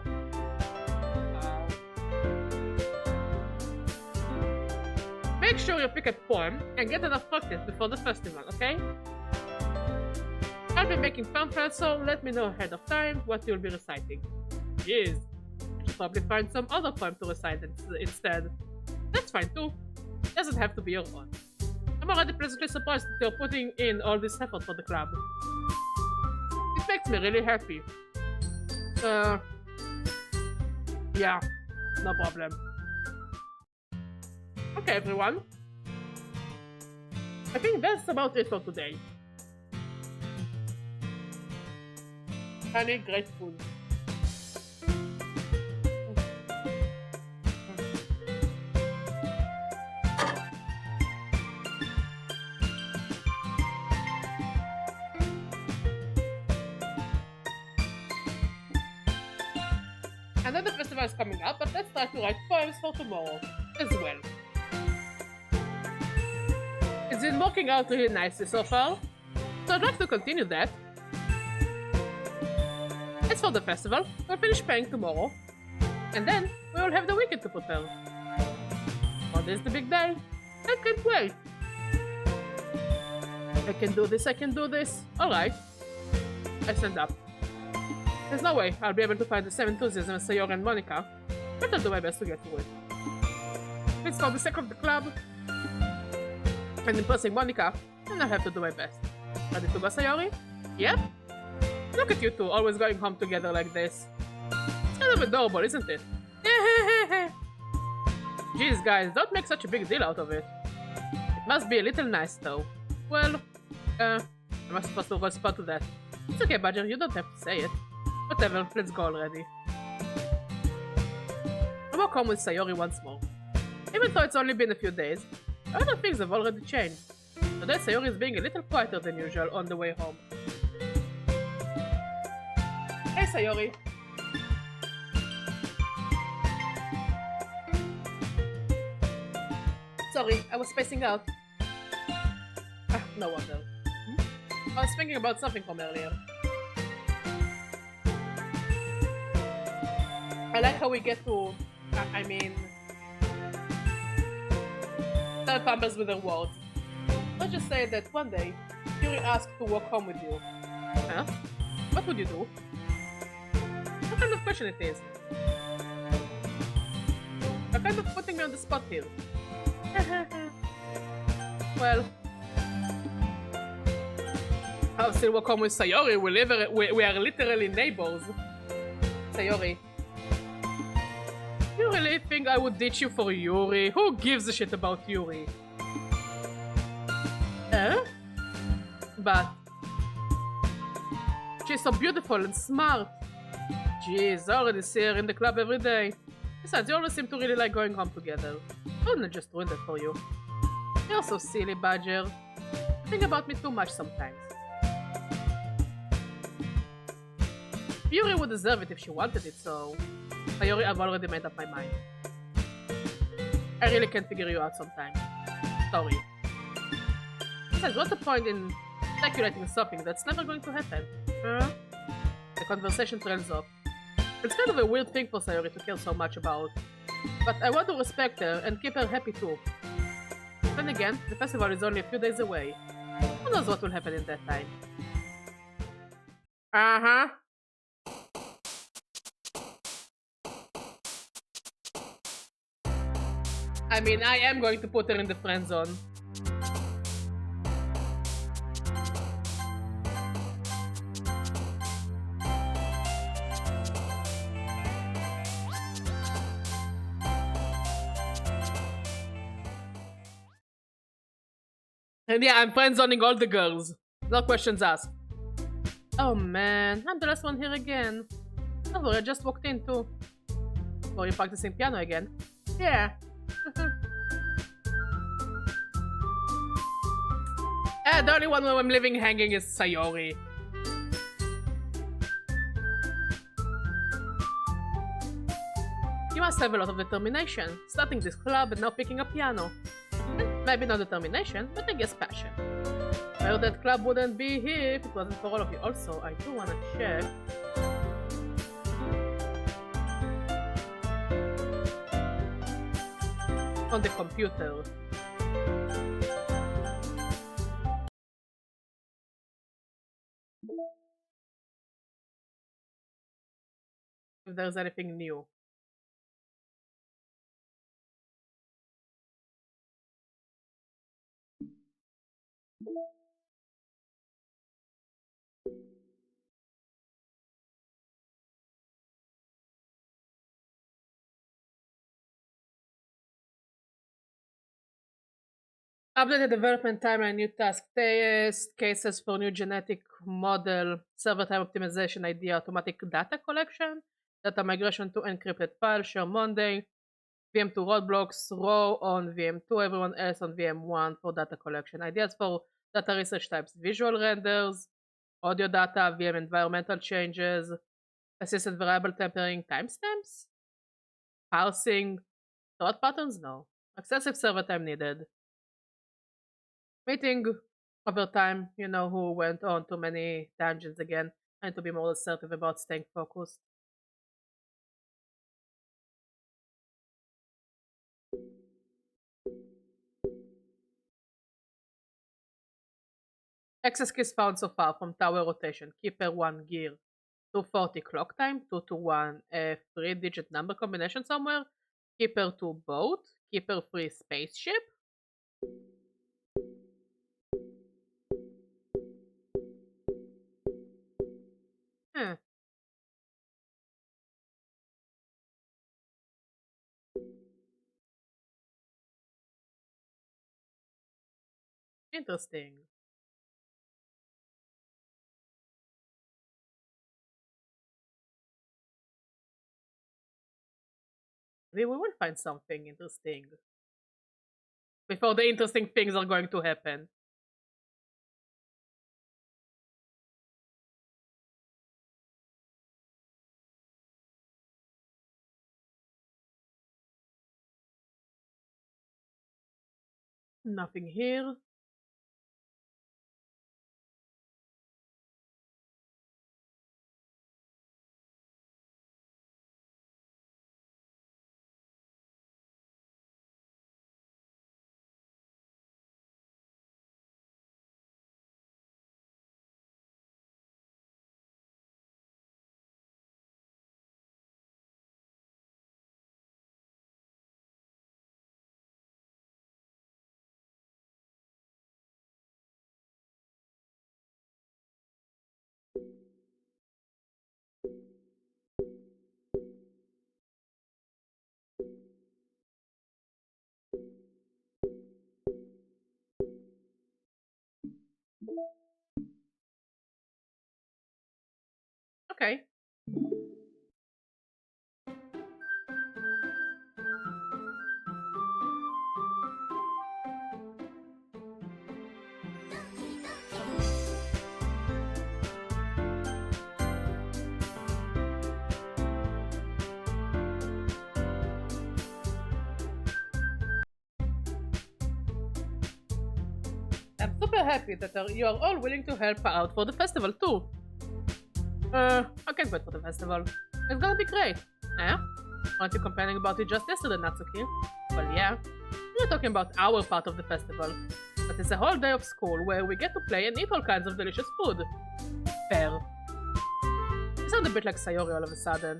Make sure you pick a poem and get enough practice before the festival, okay? I'll be making pamphlets, so let me know ahead of time what you'll be reciting. Jeez, I should probably find some other poem to recite instead. That's fine too. Doesn't have to be your own. I'm already pleasantly surprised that you're putting in all this effort for the club. It makes me really happy. Yeah, no problem. Okay, everyone. I think that's about it for today. Honey, great food. Another festival is coming up, but let's try to write poems for tomorrow as well. It's been working out really nicely so far, so I'd like to continue that. As for the festival, we'll finish paying tomorrow, and then we will have the weekend to prepare. Monday is the big day. I can't wait. I can do this, I can do this. Alright. I stand up. There's no way I'll be able to find the same enthusiasm as Sayori and Monica, but I'll do my best to get through it. It's for the sake of the club and impressing Monica, and I'll have to do my best. Ready to go, Sayori? Yep. Look at you two, always going home together like this. It's kind of adorable, isn't it? Jeez, guys, don't make such a big deal out of it. It must be a little nice, though. Well, am I supposed to respond to that? It's okay, Badger, you don't have to say it. Whatever, let's go already. I walk home with Sayori once more. Even though it's only been a few days, other things have already changed. Today Sayori is being a little quieter than usual on the way home. Hey Sayori. Sorry, I was spacing out. No wonder. I was thinking about something from earlier. I like how we get to, I mean, tell fumbles with their words. Let's just say that one day, Yuri asked to walk home with you. Huh? What would you do? What kind of question it is? You're kind of putting me on the spot here. Well, I'll still walk home with Sayori. We are literally neighbors. Sayori. You really think I would ditch you for Yuri? Who gives a shit about Yuri? But she's so beautiful and smart. Jeez, I already see her in the club every day. Besides, you always seem to really like going home together. I wouldn't just ruin that for you. You're so silly, Badger. You think about me too much sometimes. Yuri would deserve it if she wanted it, so... Sayori, I've already made up my mind. I really can't figure you out sometime. Sorry. Besides, what's the point in speculating something that's never going to happen? Huh? The conversation trails off. It's kind of a weird thing for Sayori to care so much about. But I want to respect her and keep her happy too. Then again, the festival is only a few days away. Who knows what will happen in that time? Uh-huh. I mean, I am going to put her in the friend zone. And yeah, I'm friend zoning all the girls. No questions asked. Oh man, I'm the last one here again. Don't worry, I just walked in too. Were you practicing piano again? Yeah. The only one who I'm leaving hanging is Sayori. You must have a lot of determination, starting this club and now picking up piano. Maybe not determination, but I guess passion. Well, that club wouldn't be here if it wasn't for all of you. Also, I do wanna check. On the computer. If there's anything new. Updated development timeline, new task test, cases for new genetic model, server time optimization idea, automatic data collection, data migration to encrypted file, share Monday, VM2 roadblocks, row on VM2, everyone else on VM1 for data collection. Ideas for data research types, visual renders, audio data, VM environmental changes, assisted variable tempering, timestamps, parsing, thought patterns, no. Excessive server time needed. Meeting over time, you know, who went on too many tangents again, and to be more assertive about staying focused. Access keys found so far from tower rotation. Keeper 1 gear. 240 clock time. 221 a 3-digit number combination somewhere. Keeper 2 boat. Keeper 3 spaceship. Hmm. Interesting. Maybe we will find something interesting before the interesting things are going to happen. Nothing here. Okay. I'm super happy that you are all willing to help out for the festival too. I can't wait for the festival. It's gonna be great. Eh? Aren't you complaining about it just yesterday, Natsuki? Well, yeah. We're talking about our part of the festival. But it's a whole day of school where we get to play and eat all kinds of delicious food. Fair. You sound a bit like Sayori all of a sudden.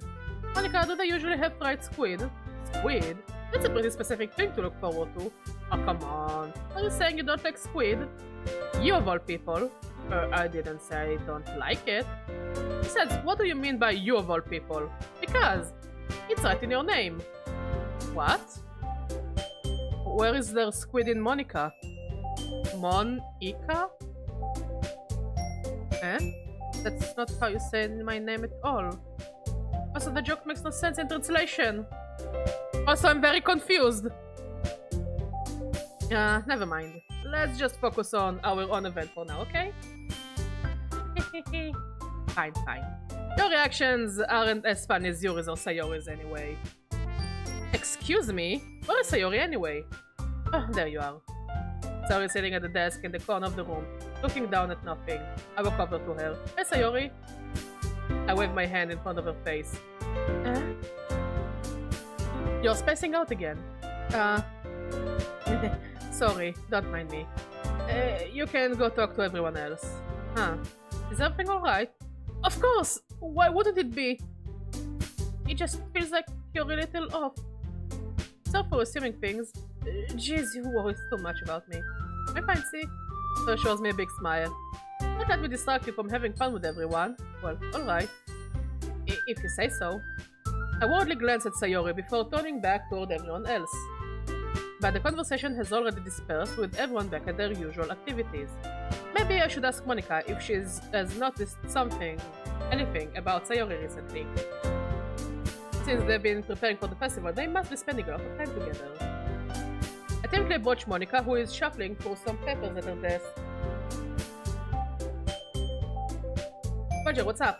Monica, do they usually have fried squid? Squid? That's a pretty specific thing to look forward to. Oh, come on. Are you saying you don't like squid? You of all people. I didn't say I don't like it. Besides, what do you mean by you of all people? Because it's right in your name. What? Where is there squid in Monica? Monica? Eh? That's not how you say my name at all. Also, the joke makes no sense in translation. Also, I'm very confused. Never mind. Let's just focus on our own event for now, okay? Fine, fine. Your reactions aren't as fun as Yuri's or Sayori's anyway. Excuse me? Where is Sayori anyway? Oh, there you are. Sayori sitting at the desk in the corner of the room, looking down at nothing. I walk over to her. Hey, Sayori. I wave my hand in front of her face. You're spacing out again. Sorry, don't mind me. You can go talk to everyone else. Huh. Is everything alright? Of course! Why wouldn't it be? It just feels like you're a little off. Sorry for assuming things. Jeez, you worry too much about me. I'm fine, see? So shows me a big smile. Don't let me distract you from having fun with everyone. Well, alright. If you say so. I worriedly glance at Sayori before turning back toward everyone else. But the conversation has already dispersed with everyone back at their usual activities. Maybe I should ask Monica if she has noticed anything about Sayori recently. Since they've been preparing for the festival, they must be spending a lot of time together. I timidly approach Monica, who is shuffling through some papers at her desk. Roger, what's up?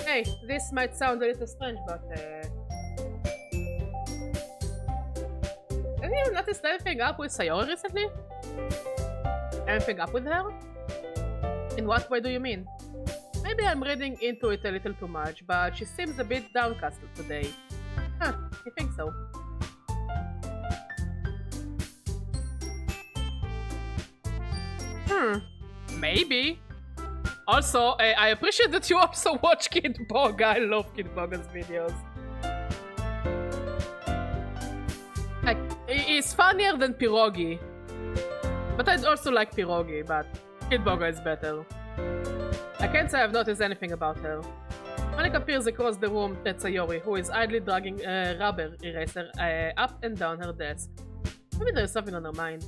Hey, this might sound a little strange, but have you noticed anything up with Sayori recently? Anything up with her? In what way do you mean? Maybe I'm reading into it a little too much, but she seems a bit downcast today. Huh, you think so? Maybe. Also, I appreciate that you also watch Kid Boga. I love Kid Boga's videos. Like, he's funnier than Pierogi. But I'd also like Pierogi, but Kid Boga is better. I can't say I've noticed anything about her. Monica peers across the room at Sayori, who is idly dragging a rubber eraser up and down her desk. Maybe there's something on her mind.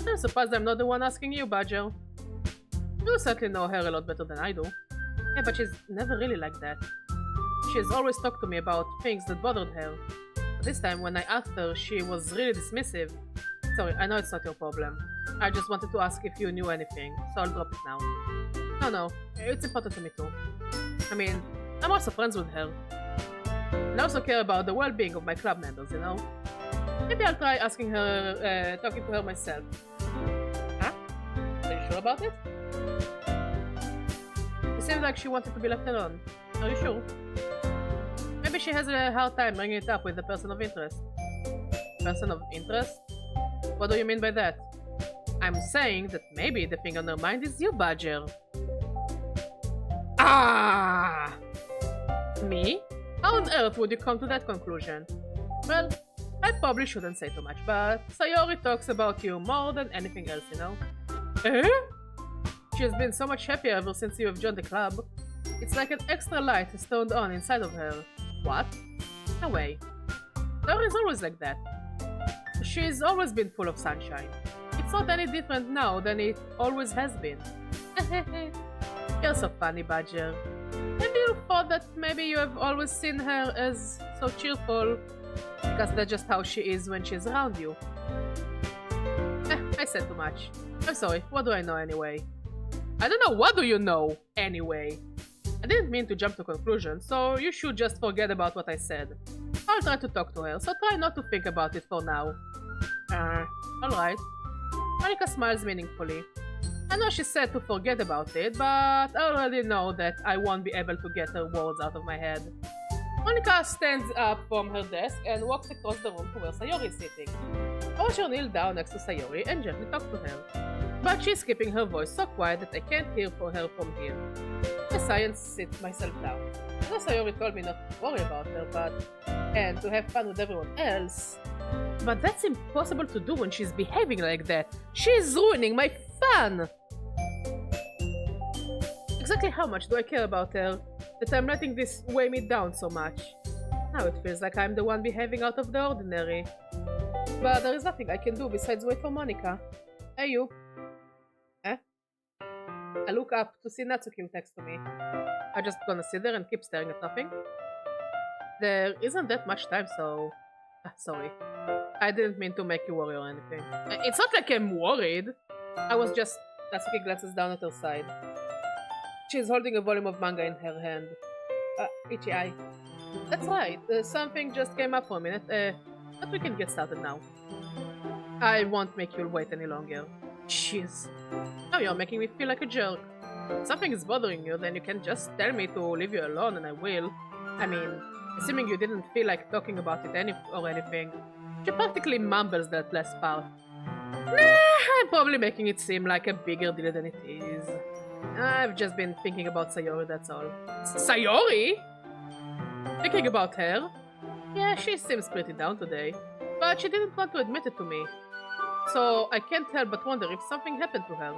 I'm surprised I'm not the one asking you, Badger. You certainly know her a lot better than I do. Yeah, but she's never really like that. She's always talked to me about things that bothered her. But this time, when I asked her, she was really dismissive. Sorry, I know it's not your problem. I just wanted to ask if you knew anything, so I'll drop it now. No, it's important to me too. I mean, I'm also friends with her. And I also care about the well-being of my club members, you know? Maybe I'll try asking her, talking to her myself. Huh? Are you sure about it? It seems like she wanted to be left alone. Are you sure? Maybe she has a hard time bringing it up with the person of interest. Person of interest? What do you mean by that? I'm saying that maybe the thing on her mind is you, Badger. Ah! Me? How on earth would you come to that conclusion? Well, I probably shouldn't say too much, but Sayori talks about you more than anything else, you know? Eh? She has been so much happier ever since you have joined the club. It's like an extra light has turned on inside of her. What? No way. Sayori is always like that. She's always been full of sunshine. It's not any different now than it always has been. You're so funny, Badger. Have you thought that maybe you have always seen her as so cheerful because that's just how she is when she's around you? I said too much. I'm sorry, what do I know anyway? I don't know, what do you know anyway? I didn't mean to jump to conclusions, so you should just forget about what I said. I'll try to talk to her, so try not to think about it for now. Alright. Monica smiles meaningfully. I know she said to forget about it, but I already know that I won't be able to get her words out of my head. Monica stands up from her desk and walks across the room to where Sayori is sitting. I watch her kneel down next to Sayori and gently talk to her. But she's keeping her voice so quiet that I can't hear for her from here. I sigh and sit myself down. I know Sayori told me not to worry about her, and to have fun with everyone else. But that's impossible to do when she's behaving like that. She's ruining my fun! Exactly how much do I care about her that I'm letting this weigh me down so much? Now it feels like I'm the one behaving out of the ordinary. But there is nothing I can do besides wait for Monica. Hey you. Eh? I look up to see Natsuki next to me. I'm just gonna sit there and keep staring at nothing. There isn't that much time, so... sorry. I didn't mean to make you worry or anything. It's not like I'm worried. I was just... Natsuki glances down at her side. She's holding a volume of manga in her hand. Itchy eye. That's right. Something just came up for a minute. But we can get started now. I won't make you wait any longer. Jeez. Now you're making me feel like a jerk. If something is bothering you, then you can just tell me to leave you alone and I will. I mean, assuming you didn't feel like talking about it or anything. She practically mumbles that last part. Nah, I'm probably making it seem like a bigger deal than it is. I've just been thinking about Sayori, that's all. Sayori? Thinking about her? Yeah, she seems pretty down today. But she didn't want to admit it to me. So I can't help but wonder if something happened to her.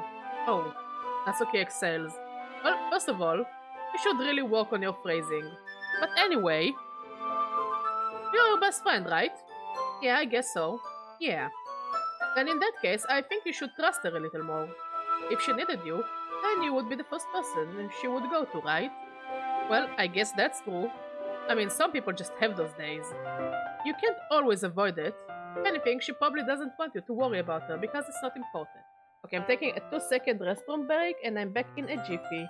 Oh, Natsuki exhales. Well, first of all, you should really work on your phrasing. But anyway... You're her best friend, right? Yeah, I guess so. Yeah. Then in that case, I think you should trust her a little more. If she needed you, then you would be the first person she would go to, right? Well, I guess that's true. I mean, some people just have those days. You can't always avoid it. If anything, she probably doesn't want you to worry about her because it's not important. Okay, I'm taking a 2-second restroom break and I'm back in a jiffy.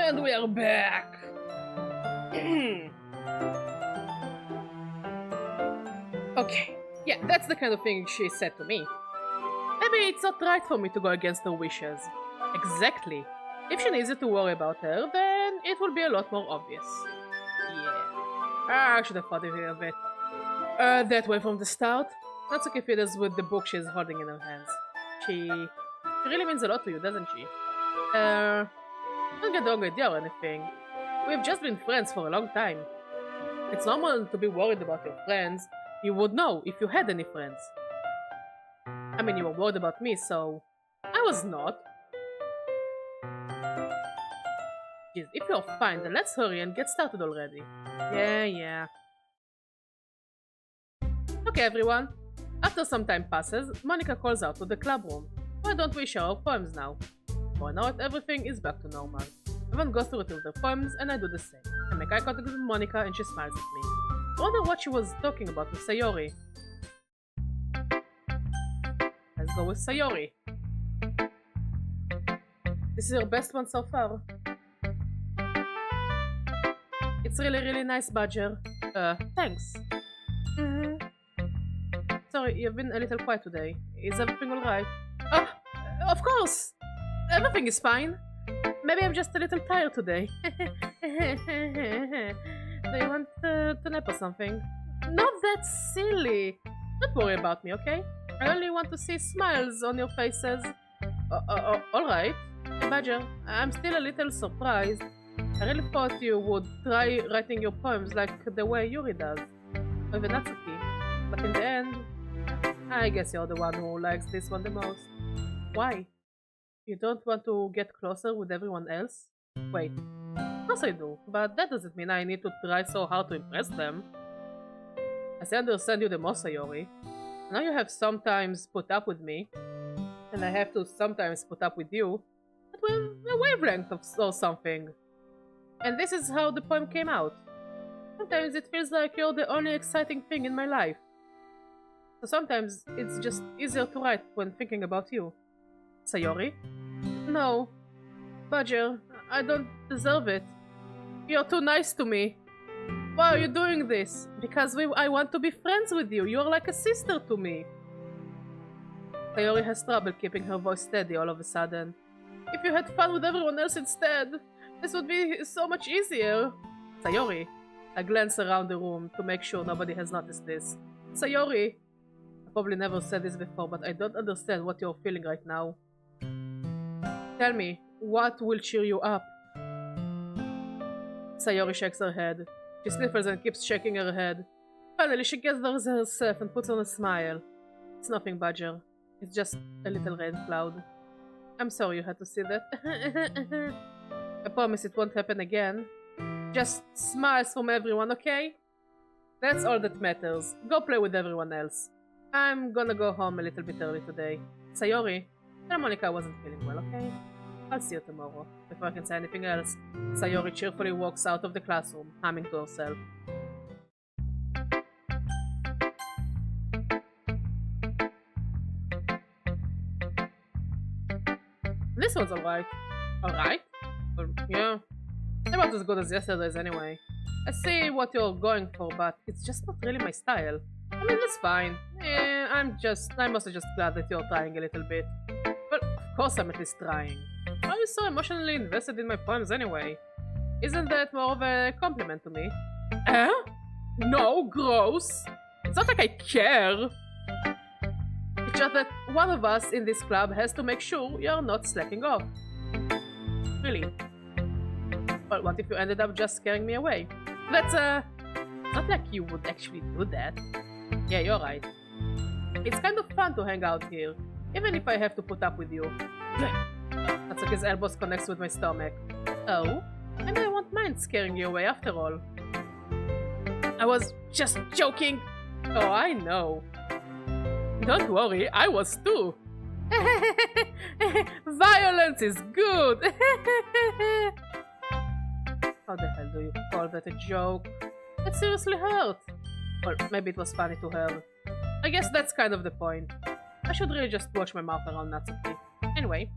And we are back! Okay, yeah, that's the kind of thing she said to me. Maybe it's not right for me to go against her wishes. Exactly. If she needs you to worry about her, then it will be a lot more obvious. Yeah. I should have thought of it a bit. That way from the start. Natsuki fiddles with the book she's holding in her hands. She really means a lot to you, doesn't she? Don't get the wrong idea or anything. We've just been friends for a long time. It's normal to be worried about your friends. You would know if you had any friends. I mean, you were worried about me, so I was not. Jeez, if you're fine, then let's hurry and get started already. Yeah. Okay, everyone. After some time passes, Monica calls out to the club room. Why don't we share our poems now? For now, everything is back to normal. Everyone goes through their poems, and I do the same. I make eye contact with Monica, and she smiles at me. I wonder what she was talking about with Sayori. Let's go with Sayori. This is your best one so far. It's really nice, Badger. Thanks. Sorry, you've been a little quiet today. Is everything alright? Of course! Everything is fine. Maybe I'm just a little tired today. Do you want to nap or something? Not that silly. Don't worry about me, okay? I only want to see smiles on your faces. Alright. Badger, I'm still a little surprised. I really thought you would try writing your poems like the way Yuri does. Or even Natsuki. But in the end, I guess you're the one who likes this one the most. Why? You don't want to get closer with everyone else? Wait. Of course I do, but that doesn't mean I need to try so hard to impress them. As I understand you the most, Sayori. Now you have sometimes put up with me, and I have to sometimes put up with you, but we're a wavelength or something. And this is how the poem came out. Sometimes it feels like you're the only exciting thing in my life. So sometimes it's just easier to write when thinking about you. Sayori? No. Badger, I don't deserve it. You're too nice to me. Why are you doing this? Because I want to be friends with you. You're like a sister to me. Sayori has trouble keeping her voice steady all of a sudden. If you had fun with everyone else instead, this would be so much easier. Sayori. I glance around the room to make sure nobody has noticed this. Sayori. I probably never said this before, but I don't understand what you're feeling right now. Tell me, what will cheer you up? Sayori shakes her head. She sniffles and keeps shaking her head. Finally, she gathers herself and puts on a smile. It's nothing, Badger. It's just a little rain cloud. I'm sorry you had to see that. I promise it won't happen again. Just smiles from everyone, okay? That's all that matters. Go play with everyone else. I'm gonna go home a little bit early today. Sayori, tell Monica I wasn't feeling well, okay? I'll see you tomorrow. Before I can say anything else, Sayori cheerfully walks out of the classroom, humming to herself. This one's alright. Alright? Well, yeah. About as good as yesterday's anyway. I see what you're going for, but it's just not really my style. I mean, that's fine. I'm mostly just glad that you're trying a little bit. Well, of course I'm at least trying. Why are you so emotionally invested in my poems anyway? Isn't that more of a compliment to me? Eh? No, gross! It's not like I care! It's just that one of us in this club has to make sure you're not slacking off. Really. Well, what if you ended up just scaring me away? That's, it's not like you would actually do that. Yeah, you're right. It's kind of fun to hang out here, even if I have to put up with you. That's like his elbows connects with my stomach. Oh? Maybe I won't mind scaring you away after all. I was just joking. Oh, I know. Don't worry, I was too. Violence is good. How the hell do you call that a joke? It seriously hurt. Well, maybe it was funny to her. I guess that's kind of the point. I should really just watch my mouth around Natsuki. Anyway,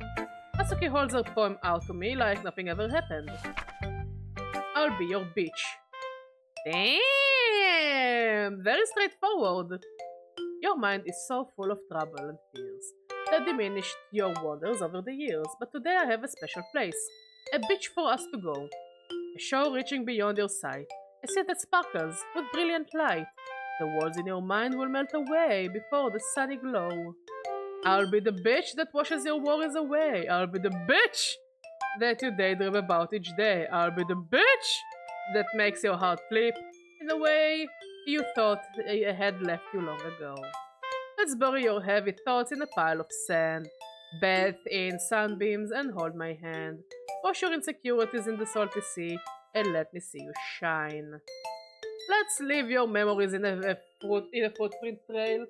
Asuki holds her poem out to me like nothing ever happened. I'll be your bitch. Damn! Very straightforward. Your mind is so full of trouble and fears that diminished your wonders over the years, but today I have a special place. A beach for us to go. A shore reaching beyond your sight. A sea that sparkles with brilliant light. The walls in your mind will melt away before the sunny glow. I'll be the bitch that washes your worries away. I'll be the bitch that you daydream about each day. I'll be the bitch that makes your heart leap in a way you thought had left you long ago. Let's bury your heavy thoughts in a pile of sand. Bathe in sunbeams and hold my hand. Wash your insecurities in the salty sea and let me see you shine. Let's leave your memories in a footprint trail.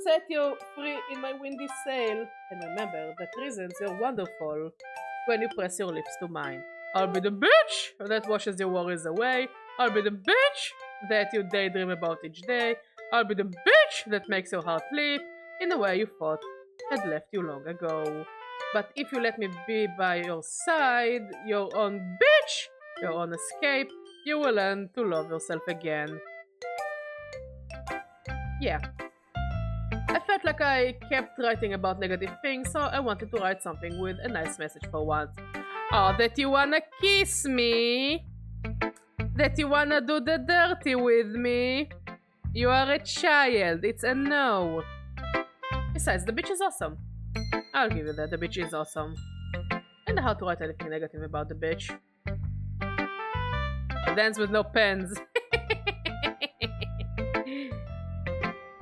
Set you free in my windy sail. And remember that reasons you're wonderful when you press your lips to mine. I'll be the bitch that washes your worries away. I'll be the bitch that you daydream about each day. I'll be the bitch that makes your heart leap in a way you thought had left you long ago. But if you let me be by your side, your own bitch, your own escape, you will learn to love yourself again. Yeah. I felt like I kept writing about negative things, so I wanted to write something with a nice message for once. Oh, that you wanna kiss me? That you wanna do the dirty with me? You are a child, it's a no. Besides, the bitch is awesome. I'll give you that, the bitch is awesome. I know how to write anything negative about the bitch. Dance with no pens.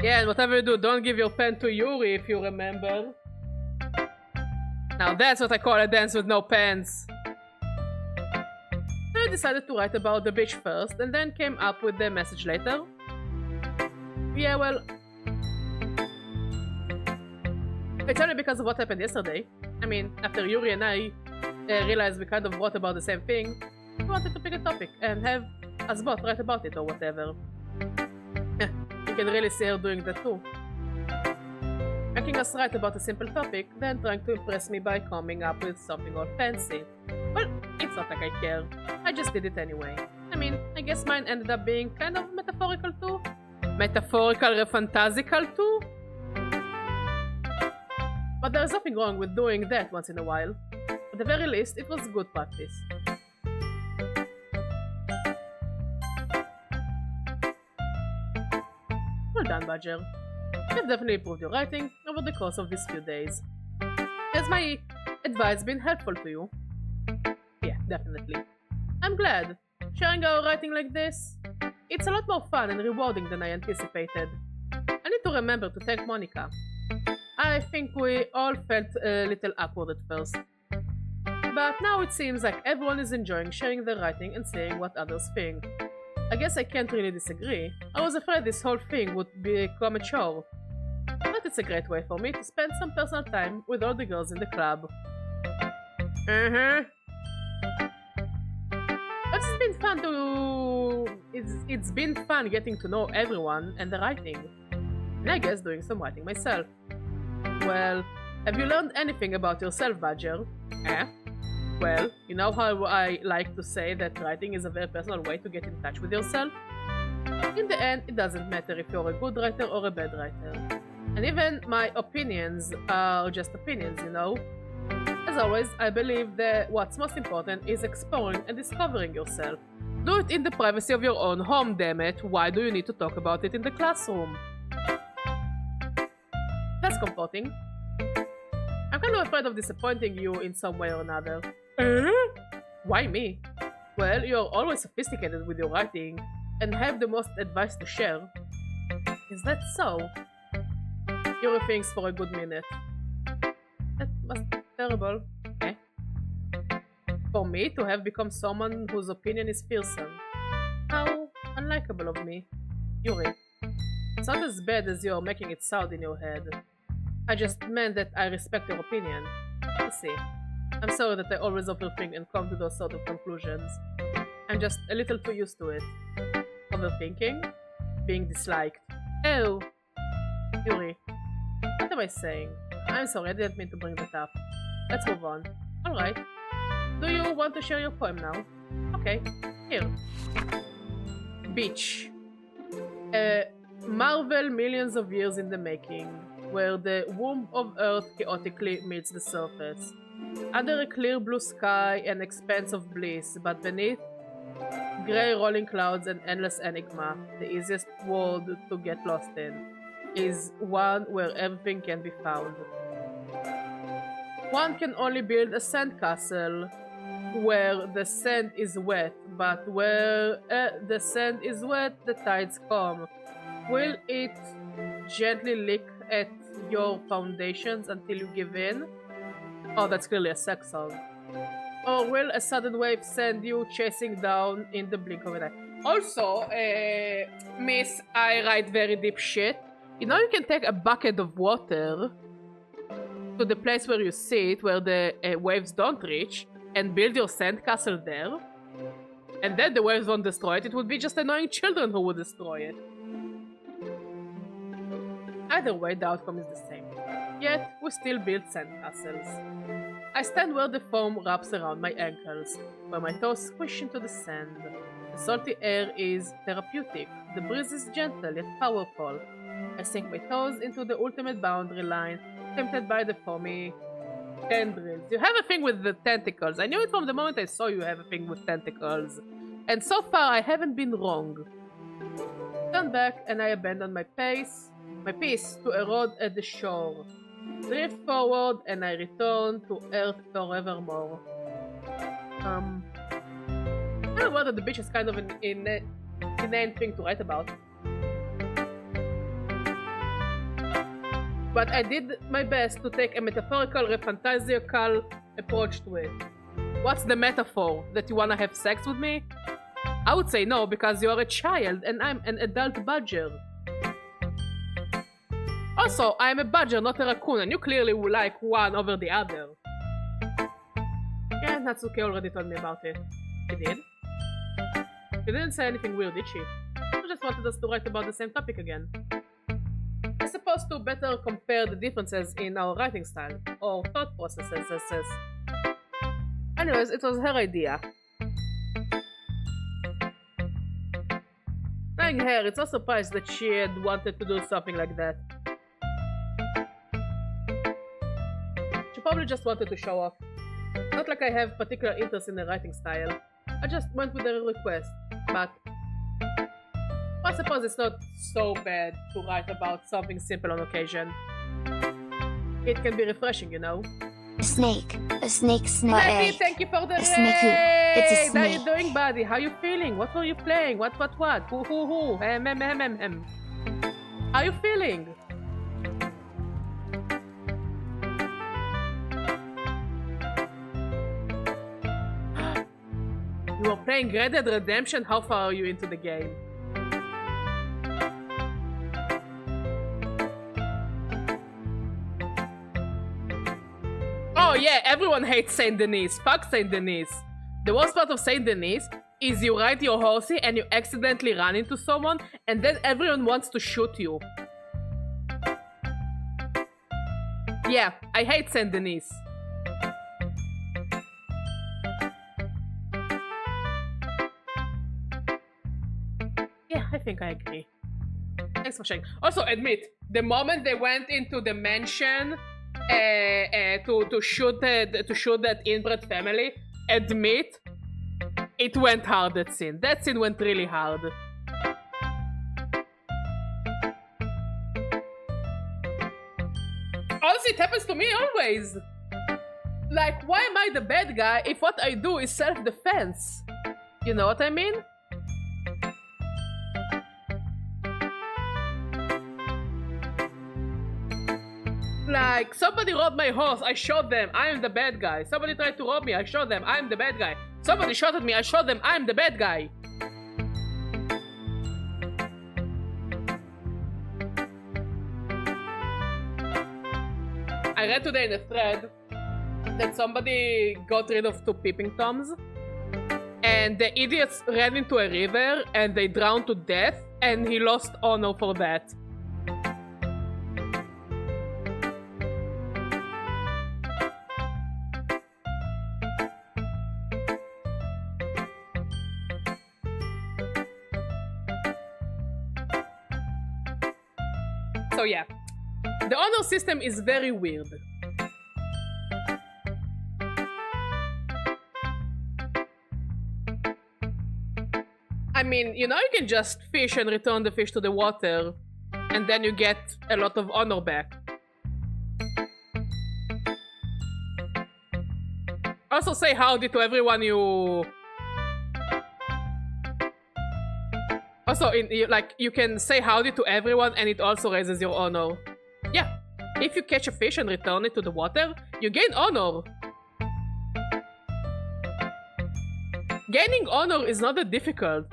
Yeah, and whatever you do, don't give your pen to Yuri if you remember. Now that's what I call a dance with no pens. So I decided to write about the bitch first and then came up with the message later. Yeah, well, it's only because of what happened yesterday. I mean, after Yuri and I realized we kind of wrote about the same thing, we wanted to pick a topic and have us both write about it or whatever. You can really see her doing that too. Making us write about a simple topic, then trying to impress me by coming up with something all fancy. Well, it's not like I care. I just did it anyway. I mean, I guess mine ended up being kind of metaphorical too. Metaphorical or fantastical too. But there's nothing wrong with doing that once in a while. At the very least, it was good practice. Well done, Badger. You've definitely improved your writing over the course of these few days. Has my advice been helpful to you? Yeah, definitely. I'm glad. Sharing our writing like this, it's a lot more fun and rewarding than I anticipated. I need to remember to thank Monica. I think we all felt a little awkward at first. But now it seems like everyone is enjoying sharing their writing and saying what others think. I guess I can't really disagree. I was afraid this whole thing would become a chore. But it's a great way for me to spend some personal time with all the girls in the club. But it's been fun it's been fun getting to know everyone and the writing. And I guess doing some writing myself. Well, have you learned anything about yourself, Badger? Well, you know how I like to say that writing is a very personal way to get in touch with yourself? In the end, it doesn't matter if you're a good writer or a bad writer. And even my opinions are just opinions, you know? As always, I believe that what's most important is exploring and discovering yourself. Do it in the privacy of your own home, damn it. Why do you need to talk about it in the classroom? That's comforting. I'm kind of afraid of disappointing you in some way or another. Why me? Well, you're always sophisticated with your writing and have the most advice to share. Is that so? Yuri thinks for a good minute. That must be terrible. For me to have become someone whose opinion is fearsome. How unlikable of me. Yuri, it's not as bad as you're making it sound in your head. I just meant that I respect your opinion. I see. I'm sorry that I always overthink and come to those sort of conclusions. I'm just a little too used to it. Overthinking? Being disliked. Oh! Yuri, what am I saying? I'm sorry, I didn't mean to bring that up. let's move on. Alright. Do you want to share your poem now? Okay, here. Beach. A marvel millions of years in the making, where the womb of Earth chaotically meets the surface. Under a clear blue sky, an expanse of bliss, but beneath grey rolling clouds and endless enigma, the easiest world to get lost in is one where everything can be found. One can only build a sandcastle where the sand is wet, but where the sand is wet, the tides come. Will it gently lick at your foundations until you give in? Oh, that's clearly a sex song. Or will a sudden wave send you chasing down in the blink of an eye? Also, miss, I write very deep shit. You know you can take a bucket of water to the place where you sit, where the waves don't reach, and build your sandcastle there. And then the waves won't destroy it. It would be just annoying children who would destroy it. Either way, the outcome is the same. Yet, we still build sandcastles. I stand where the foam wraps around my ankles, where my toes squish into the sand. The salty air is therapeutic. The breeze is gentle yet powerful. I sink my toes into the ultimate boundary line, tempted by the foamy tendrils. You have a thing with the tentacles. I knew it from the moment I saw you have a thing with tentacles. And so far, I haven't been wrong. Turn back and I abandon my piece to erode at the shore. Drift forward and I return to Earth forevermore. I don't know that the beach is kind of an inane thing to write about. But I did my best to take a metaphorical, fantastical approach to it. What's the metaphor? That you wanna have sex with me? I would say no, because you're a child and I'm an adult badger. Also, I'm a badger, not a raccoon, and you clearly would like one over the other. Yeah, Natsuke already told me about it. She did? She didn't say anything weird, did she? She just wanted us to write about the same topic again. I suppose to better compare the differences in our writing style, or thought processes. Anyways, it was her idea. Knowing her, it's no surprise that she had wanted to do something like that. She probably just wanted to show off. Not like I have particular interest in the writing style. I just went with the request, but I suppose it's not so bad to write about something simple on occasion. It can be refreshing, you know. A snake. A snake's not Becky, egg. thank you for the A snake. It's a raid! How you snake. doing, buddy? How you feeling? What were you playing? What? Who? How you feeling? You are playing Red Dead Redemption? How far are you into the game? Oh yeah, everyone hates Saint Denis. Fuck Saint Denis. The worst part of Saint Denis is you ride your horsey and you accidentally run into someone and then everyone wants to shoot you. Yeah, I hate Saint Denis. Yeah, I think I agree. Thanks for sharing. Also, admit, the moment they went into the mansion to shoot that inbred family, admit, it went hard, that scene. That scene went really hard. Honestly, it happens to me always. Like, why am I the bad guy if what I do is self-defense? You know what I mean? Like, somebody robbed my horse, I shot them, I'm the bad guy. Somebody tried to rob me, I shot them, I'm the bad guy. Somebody shot at me, I shot them, I'm the bad guy. I read today in a thread that somebody got rid of 2 peeping toms and the idiots ran into a river and they drowned to death and he lost honor for that. So yeah, the honor system is very weird. I mean, you know, you can just fish and return the fish to the water, and then you get a lot of honor back. Also say howdy to everyone you... Also, you can say howdy to everyone and it also raises your honor. Yeah, if you catch a fish and return it to the water, you gain honor. Gaining honor is not that difficult.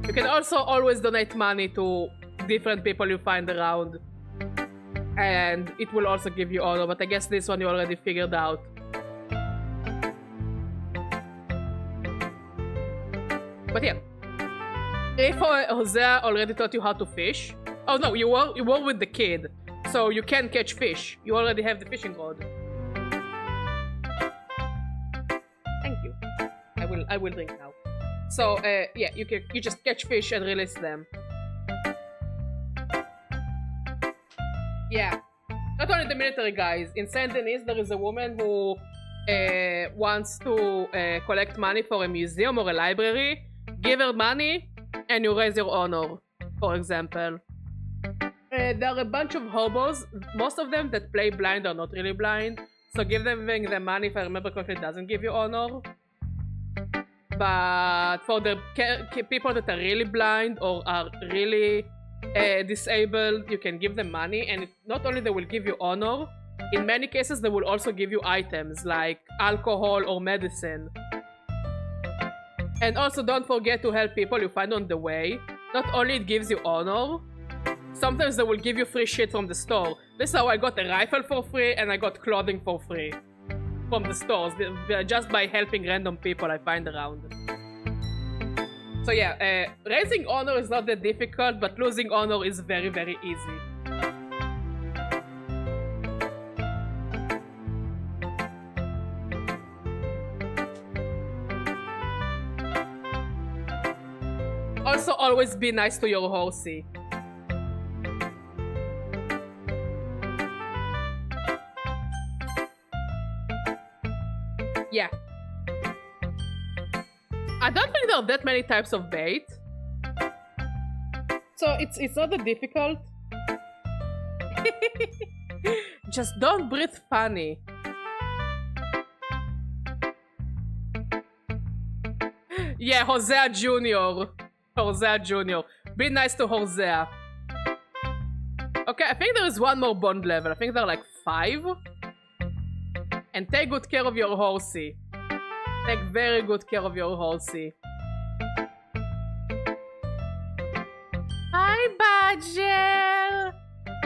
You can also always donate money to different people you find around. And it will also give you honor, but I guess this one you already figured out. But yeah. If Hosea already taught you how to fish... Oh no, you were with the kid. So you can catch fish. You already have the fishing rod. Thank you. I will drink now. So yeah, you just catch fish and release them. Yeah. Not only the military guys. In Saint Denis there is a woman who wants to collect money for a museum or a library. Give her money and you raise your honor, for example. There are a bunch of hobos. Most of them that play blind are not really blind. So give them the money, if I remember correctly, doesn't give you honor. But for the people that are really blind or are really disabled, you can give them money, and not only they will give you honor, in many cases they will also give you items like alcohol or medicine. And also don't forget to help people you find on the way. Not only it gives you honor, sometimes they will give you free shit from the store. This is how I got a rifle for free and I got clothing for free from the stores, just by helping random people I find around. So yeah, raising honor is not that difficult, but losing honor is very, very easy. Also, always be nice to your horsey. Yeah. I don't think there are that many types of bait. So it's not that difficult. Just don't breathe funny. Yeah, Hosea Jr. Hosea Jr. Be nice to Hosea. Okay, I think there is one more bond level. I think there are like 5. And take good care of your horsey. Take very good care of your horsey. Hi, Badger!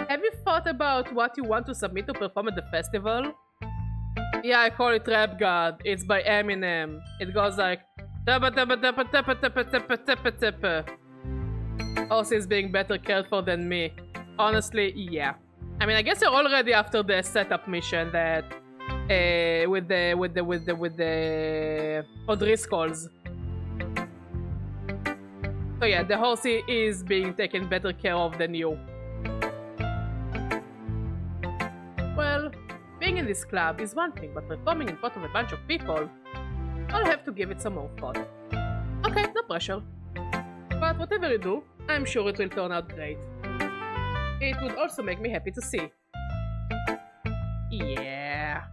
Have you thought about what you want to submit to perform at the festival? Yeah, I call it Rap God. It's by Eminem. It goes like... Horsey is being better cared for than me. Honestly, yeah. I mean, I guess you're already after the setup mission that... with the O'Driscolls. So yeah, the horsey is being taken better care of than you. Well, being in this club is one thing, but performing in front of a bunch of people, I'll have to give it some more thought. Okay, no pressure. But whatever you do, I'm sure it will turn out great. It would also make me happy to see. Yeah.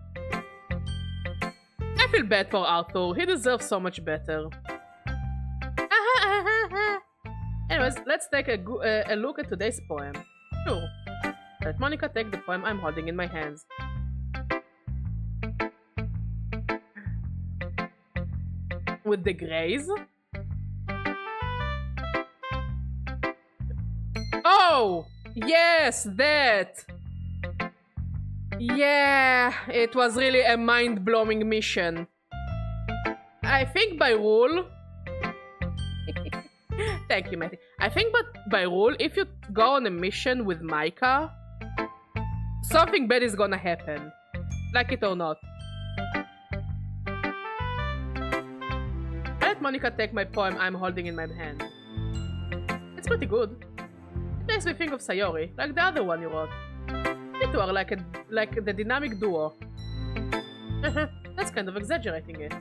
I feel bad for Arthur. He deserves so much better. Anyways, let's take a look at today's poem. Sure. Let Monica take the poem I'm holding in my hands. With the grays? Oh! Yes, that! Yeah, it was really a mind-blowing mission. I think by rule... Thank you, Matty. I think by rule, if you go on a mission with Micah, something bad is gonna happen. Like it or not. I let Monica take my poem I'm holding in my hand. It's pretty good. It makes me think of Sayori, like the other one you wrote. You two are like the dynamic duo. That's kind of exaggerating it.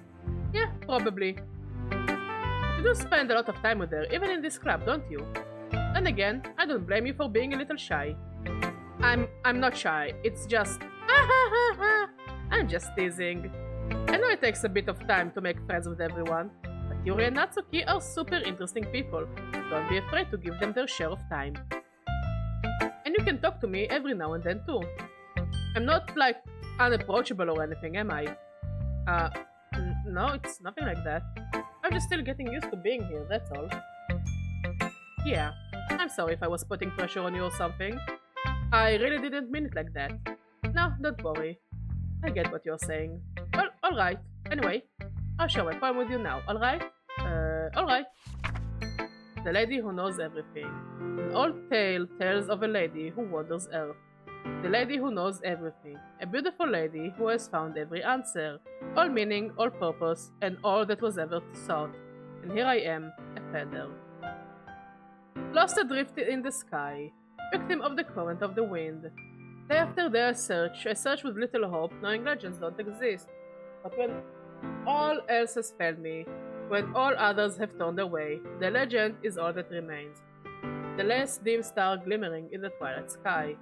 Yeah, probably. You do spend a lot of time with her, even in this club, don't you? And again, I don't blame you for being a little shy. I'm not shy, it's just... I'm just teasing. I know it takes a bit of time to make friends with everyone, but Yuri and Natsuki are super interesting people. Don't be afraid to give them their share of time. And you can talk to me every now and then too. I'm not like unapproachable or anything, am I? No, it's nothing like that. I'm just still getting used to being here, that's all. Yeah, I'm sorry if I was putting pressure on you or something. I really didn't mean it like that. No, don't worry. I get what you're saying. Well, alright. Anyway, I'll share my poem with you now, alright? Alright. The Lady Who Knows Everything. An old tale tells of a lady who wanders Earth. The lady who knows everything. A beautiful lady who has found every answer. All meaning, all purpose, and all that was ever sought. And here I am, a feather. Lost adrift in the sky. Victim of the current of the wind. Day after day I search with little hope, knowing legends don't exist. But when all else has failed me, when all others have turned away, the legend is all that remains. The last dim star glimmering in the twilight sky.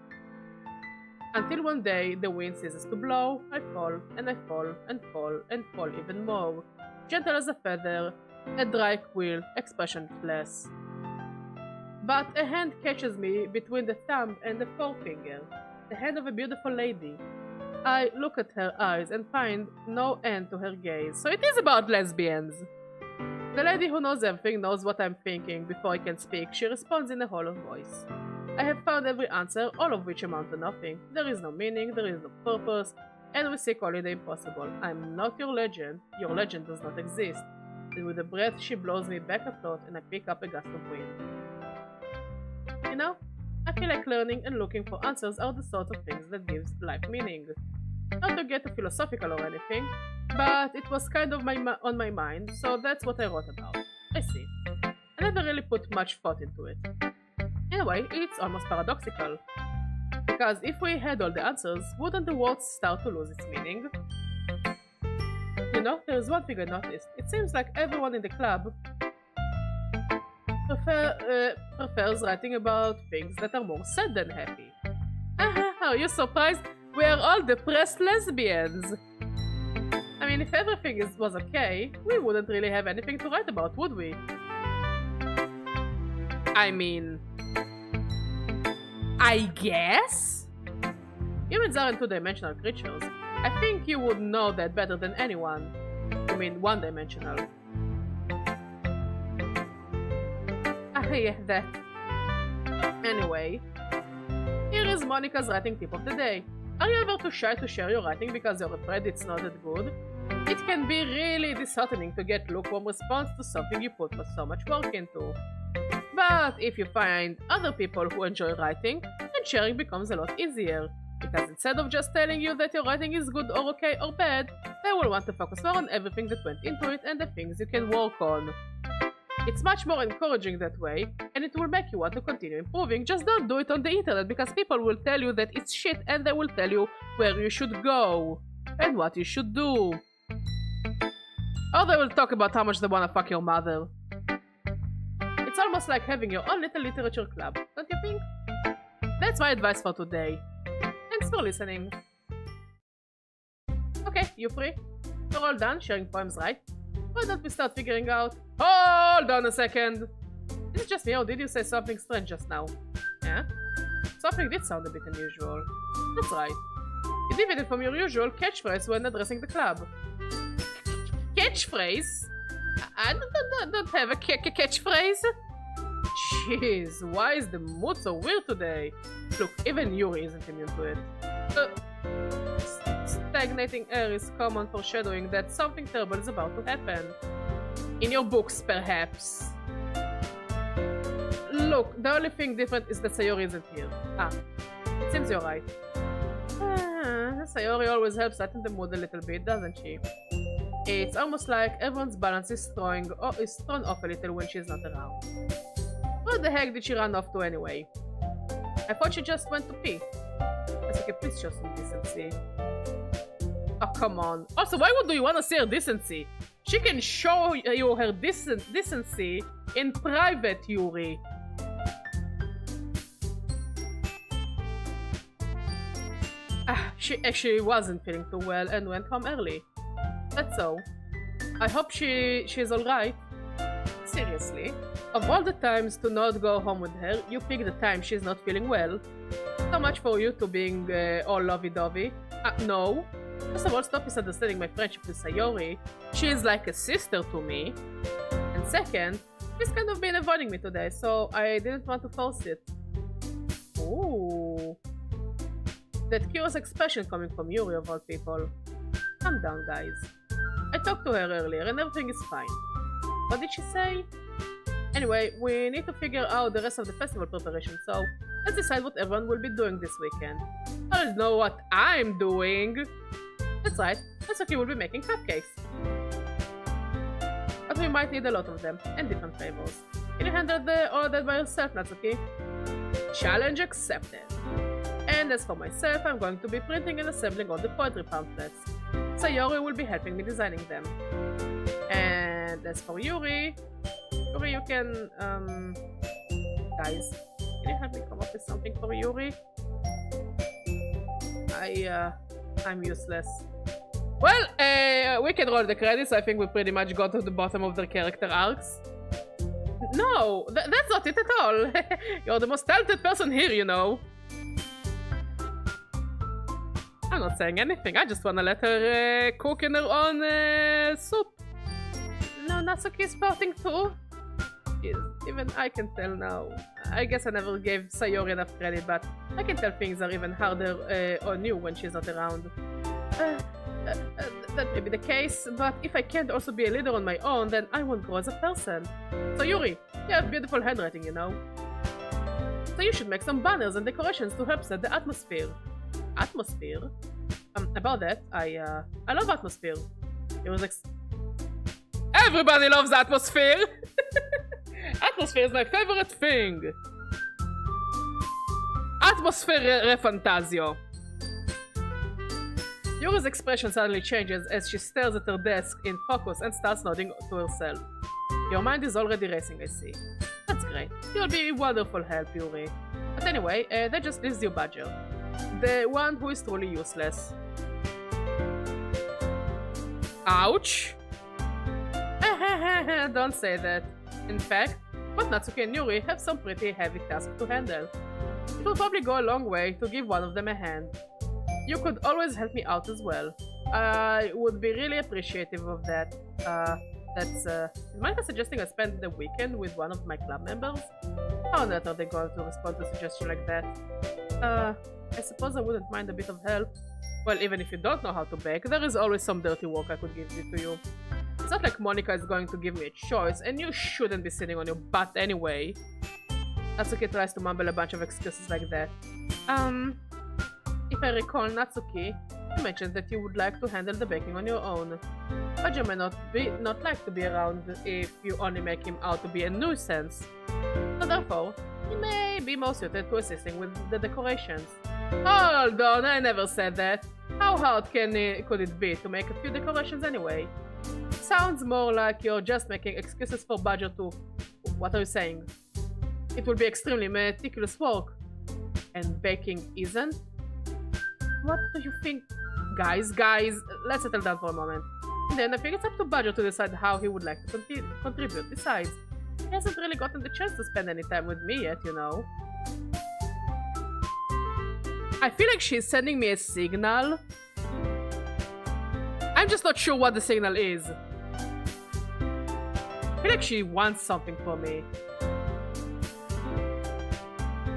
Until one day the wind ceases to blow, I fall, and I fall, and fall, and fall even more. Gentle as a feather, a dry quill, expressionless. But a hand catches me between the thumb and the forefinger, the hand of a beautiful lady. I look at her eyes and find no end to her gaze, so it is about lesbians. The lady who knows everything knows what I'm thinking before I can speak. She responds in a hollow voice. I have found every answer, all of which amount to nothing. There is no meaning, there is no purpose, and we seek only the impossible. I'm not your legend does not exist. And with a breath she blows me back afloat and I pick up a gust of wind. You know, I feel like learning and looking for answers are the sort of things that gives life meaning. Not to get too philosophical or anything, but it was kind of on my mind, so that's what I wrote about. I see. I never really put much thought into it. In a way, it's almost paradoxical. Because if we had all the answers, wouldn't the world start to lose its meaning? You know, there's one thing I noticed. It seems like everyone in the club prefers writing about things that are more sad than happy. Are you surprised? We are all depressed lesbians. I mean, if everything was okay, we wouldn't really have anything to write about, would we? I mean... I guess? Humans aren't two-dimensional creatures. I think you would know that better than anyone. I mean, one-dimensional. Yeah, that. Anyway, here is Monica's writing tip of the day. Are you ever too shy to share your writing because you're afraid it's not that good? It can be really disheartening to get lukewarm response to something you put so much work into. But if you find other people who enjoy writing, then sharing becomes a lot easier. Because instead of just telling you that your writing is good or okay or bad, they will want to focus more on everything that went into it and the things you can work on. It's much more encouraging that way, and it will make you want to continue improving. Just don't do it on the internet, because people will tell you that it's shit and they will tell you where you should go and what you should do. Or they will talk about how much they wanna fuck your mother. It's almost like having your own little literature club, don't you think? That's my advice for today. Thanks for listening. Okay, you free? You're all done sharing poems, right? Why don't we start figuring out... Hold on a second! Is it just me or did you say something strange just now? Yeah? Something did sound a bit unusual. That's right. You deviated from your usual catchphrase when addressing the club. Catchphrase? I don't have a catchphrase. Jeez, why is the mood so weird today? Look, even Yuri isn't immune to it. Stagnating air is common foreshadowing that something terrible is about to happen. In your books, perhaps. Look, the only thing different is that Sayori isn't here. Ah, it seems you're right. Sayori always helps lighten the mood a little bit, doesn't she? It's almost like everyone's balance is thrown off a little when she's not around. Where the heck did she run off to anyway? I thought she just went to pee. It's okay, please show some decency. Oh, come on. Also, why would you want to see her decency? She can show you her decency in private, Yuri. She actually wasn't feeling too well and went home early. That's all. I hope she's alright. Seriously. Of all the times to not go home with her, you pick the time she's not feeling well. So much for you two being all lovey-dovey. No. First of all, stop misunderstanding my friendship with Sayori. She is like a sister to me. And second, she's kind of been avoiding me today, so I didn't want to force it. Ooh. That curious expression coming from Yuri of all people. Calm down, guys. I talked to her earlier and everything is fine. What did she say? Anyway, we need to figure out the rest of the festival preparation, so let's decide what everyone will be doing this weekend. I don't know what I'm doing. That's right, Natsuki will be making cupcakes. But we might need a lot of them, and different flavors. Can you handle all of that by yourself, Natsuki? Challenge accepted. And as for myself, I'm going to be printing and assembling all the poetry pamphlets. Sayori will be helping me designing them. And as for Yuri, you can, guys, can you help me come up with something for Yuri? I'm useless. Well, we can roll the credits. I think we pretty much got to the bottom of their character arcs. No, that's not it at all. You're the most talented person here, you know. I'm not saying anything. I just wanna let her cook in her own soup. No, Natsuki is pouting too. Yes, even I can tell now. I guess I never gave Sayori enough credit, but I can tell things are even harder on you when she's not around. That may be the case, but if I can't also be a leader on my own, then I won't grow as a person. So Yuri, you have beautiful handwriting, you know. So you should make some banners and decorations to help set the atmosphere. Atmosphere? About that, I love atmosphere. It was like... Everybody loves atmosphere! Atmosphere is my favorite thing! Atmosphere Fantasio. Yuri's expression suddenly changes as she stares at her desk in focus and starts nodding to herself. Your mind is already racing, I see. That's great. You'll be a wonderful help, Yuri. But anyway, that just leaves you Badger. The one who is truly useless. Ouch! Don't say that. In fact, both Natsuki and Yuri have some pretty heavy tasks to handle. It will probably go a long way to give one of them a hand. You could always help me out as well. I would be really appreciative of that. Is Micah suggesting I spend the weekend with one of my club members? How on earth are they going to respond to a suggestion like that? I suppose I wouldn't mind a bit of help. Well, even if you don't know how to bake, there is always some dirty work I could give to you. It's not like Monica is going to give me a choice, and you shouldn't be sitting on your butt anyway. Natsuki tries to mumble a bunch of excuses like that. If I recall, Natsuki, you mentioned that you would like to handle the baking on your own. Badger may not like to be around if you only make him out to be a nuisance. So therefore, he may be more suited to assisting with the decorations. Hold on, I never said that. How hard could it be to make a few decorations anyway? Sounds more like you're just making excuses for Badger to... What are you saying? It will be extremely meticulous work. And baking isn't? What do you think? Guys, let's settle down for a moment. And then I think it's up to Badger to decide how he would like to contribute. Besides, he hasn't really gotten the chance to spend any time with me yet, you know. I feel like she's sending me a signal. I'm just not sure what the signal is. I feel like she wants something from me.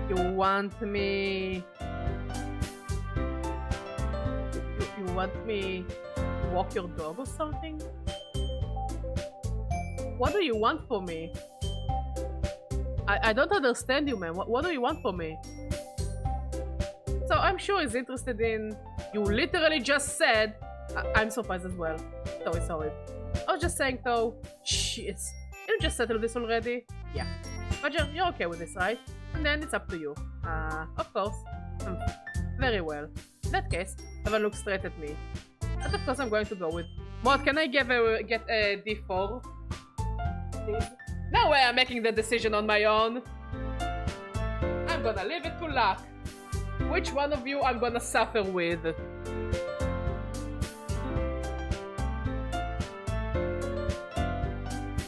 You want me... You want me to walk your dog or something? What do you want from me? I don't understand you, man. What do you want from me? So I'm sure he's interested in You literally just said... I'm surprised as well. Sorry. I was just saying though, shit. You just settled this already? Yeah. Badger, you're okay with this, right? And then it's up to you. Of course. Very well. In that case, have a look straight at me. And of course I'm going to go with... What, can I get a D4? Please? No way I'm making the decision on my own. I'm gonna leave it to luck. Which one of you I'm gonna suffer with?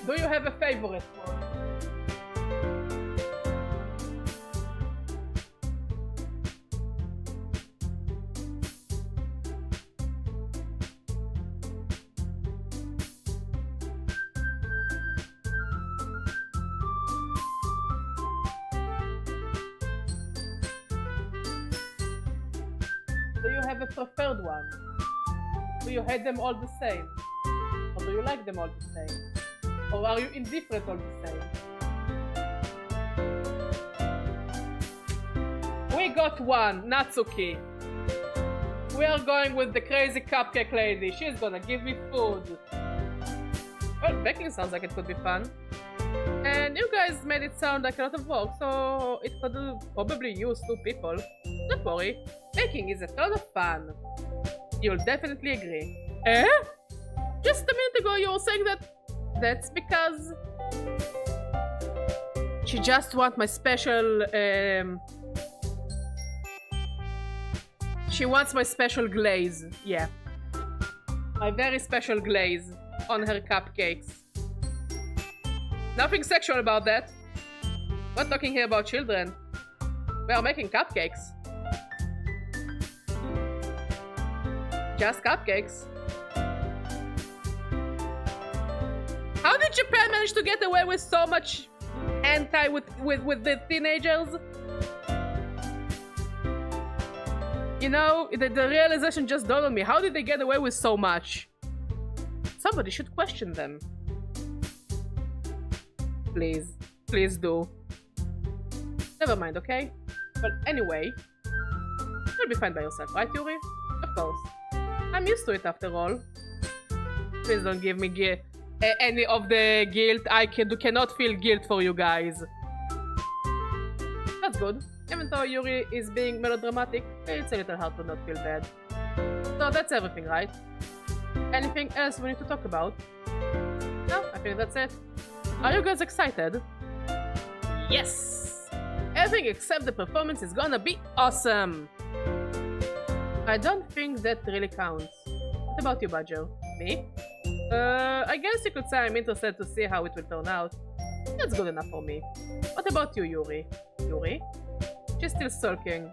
Do you have a favorite one? Do you have a preferred one? Do you hate them all the same? Or do you like them all the same? Or are you indifferent all the same? We got one, Natsuki. We are going with the crazy cupcake lady. She's gonna give me food. Well, baking sounds like it could be fun. And you guys made it sound like a lot of work, so it could probably use 2 people. Don't worry, baking is a ton of fun. You'll definitely agree. Eh? Just a minute ago you were saying that that's because she just wants my special she wants my special glaze. Yeah, my very special glaze on her cupcakes. Nothing sexual about that. We're talking here about children. We are making cupcakes. Just cupcakes. How did Japan manage to get away with so much hentai with the teenagers? You know, the realization just dawned on me. How did they get away with so much? Somebody should question them. Please. Please do. Never mind, okay? But anyway, you'll be fine by yourself, right, Yuri? Of course. I'm used to it after all. Please don't give me any of the guilt. I cannot feel guilt for you guys. That's good. Even though Yuri is being melodramatic, it's a little hard to not feel bad. So that's everything, right? Anything else we need to talk about? No, I think that's it. Are you guys excited? Yes! Everything except the performance is gonna be awesome! I don't think that really counts. What about you, Badger? Me? I guess you could say I'm interested to see how it will turn out. That's good enough for me. What about you, Yuri? Yuri? She's still sulking.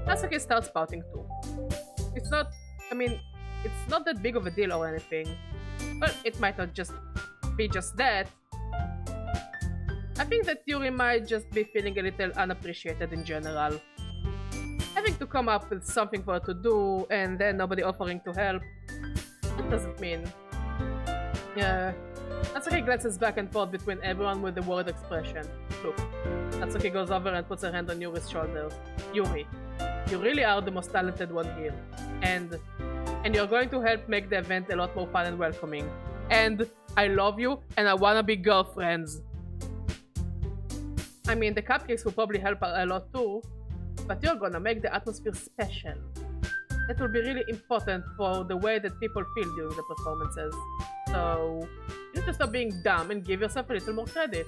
Natsuki starts pouting too. It's not that big of a deal or anything. Well, it might not just be just that. I think that Yuri might just be feeling a little unappreciated in general. Having to come up with something for her to do and then nobody offering to help. That doesn't mean... Yeah. Natsuki glances back and forth between everyone with a worried expression. Look. Natsuki goes over and puts her hand on Yuri's shoulders. Yuri, you really are the most talented one here. And you're going to help make the event a lot more fun and welcoming. And I love you and I wanna be girlfriends. I mean, the cupcakes will probably help a lot too, but you're gonna make the atmosphere special. That will be really important for the way that people feel during the performances. So, you need to stop being dumb and give yourself a little more credit.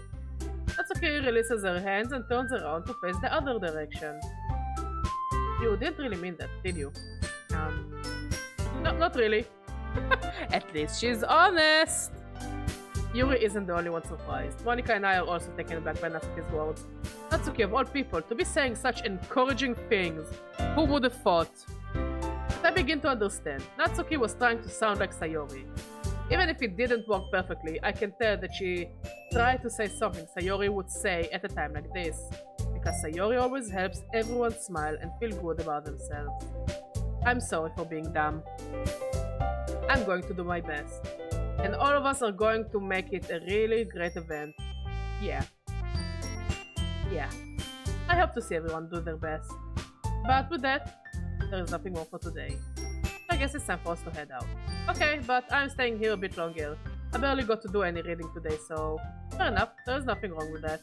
Natsuki releases her hands and turns around to face the other direction. You didn't really mean that, did you? No, not really. At least she's honest! Yuri isn't the only one surprised. Monica and I are also taken aback by Natsuki's words. Natsuki, of all people, to be saying such encouraging things. Who would have thought? But I begin to understand. Natsuki was trying to sound like Sayori. Even if it didn't work perfectly, I can tell that she tried to say something Sayori would say at a time like this. Because Sayori always helps everyone smile and feel good about themselves. I'm sorry for being dumb. I'm going to do my best. And all of us are going to make it a really great event. Yeah. I hope to see everyone do their best. But with that, there is nothing more for today. I guess it's time for us to head out. Okay, but I'm staying here a bit longer. I barely got to do any reading today, so fair enough, there is nothing wrong with that.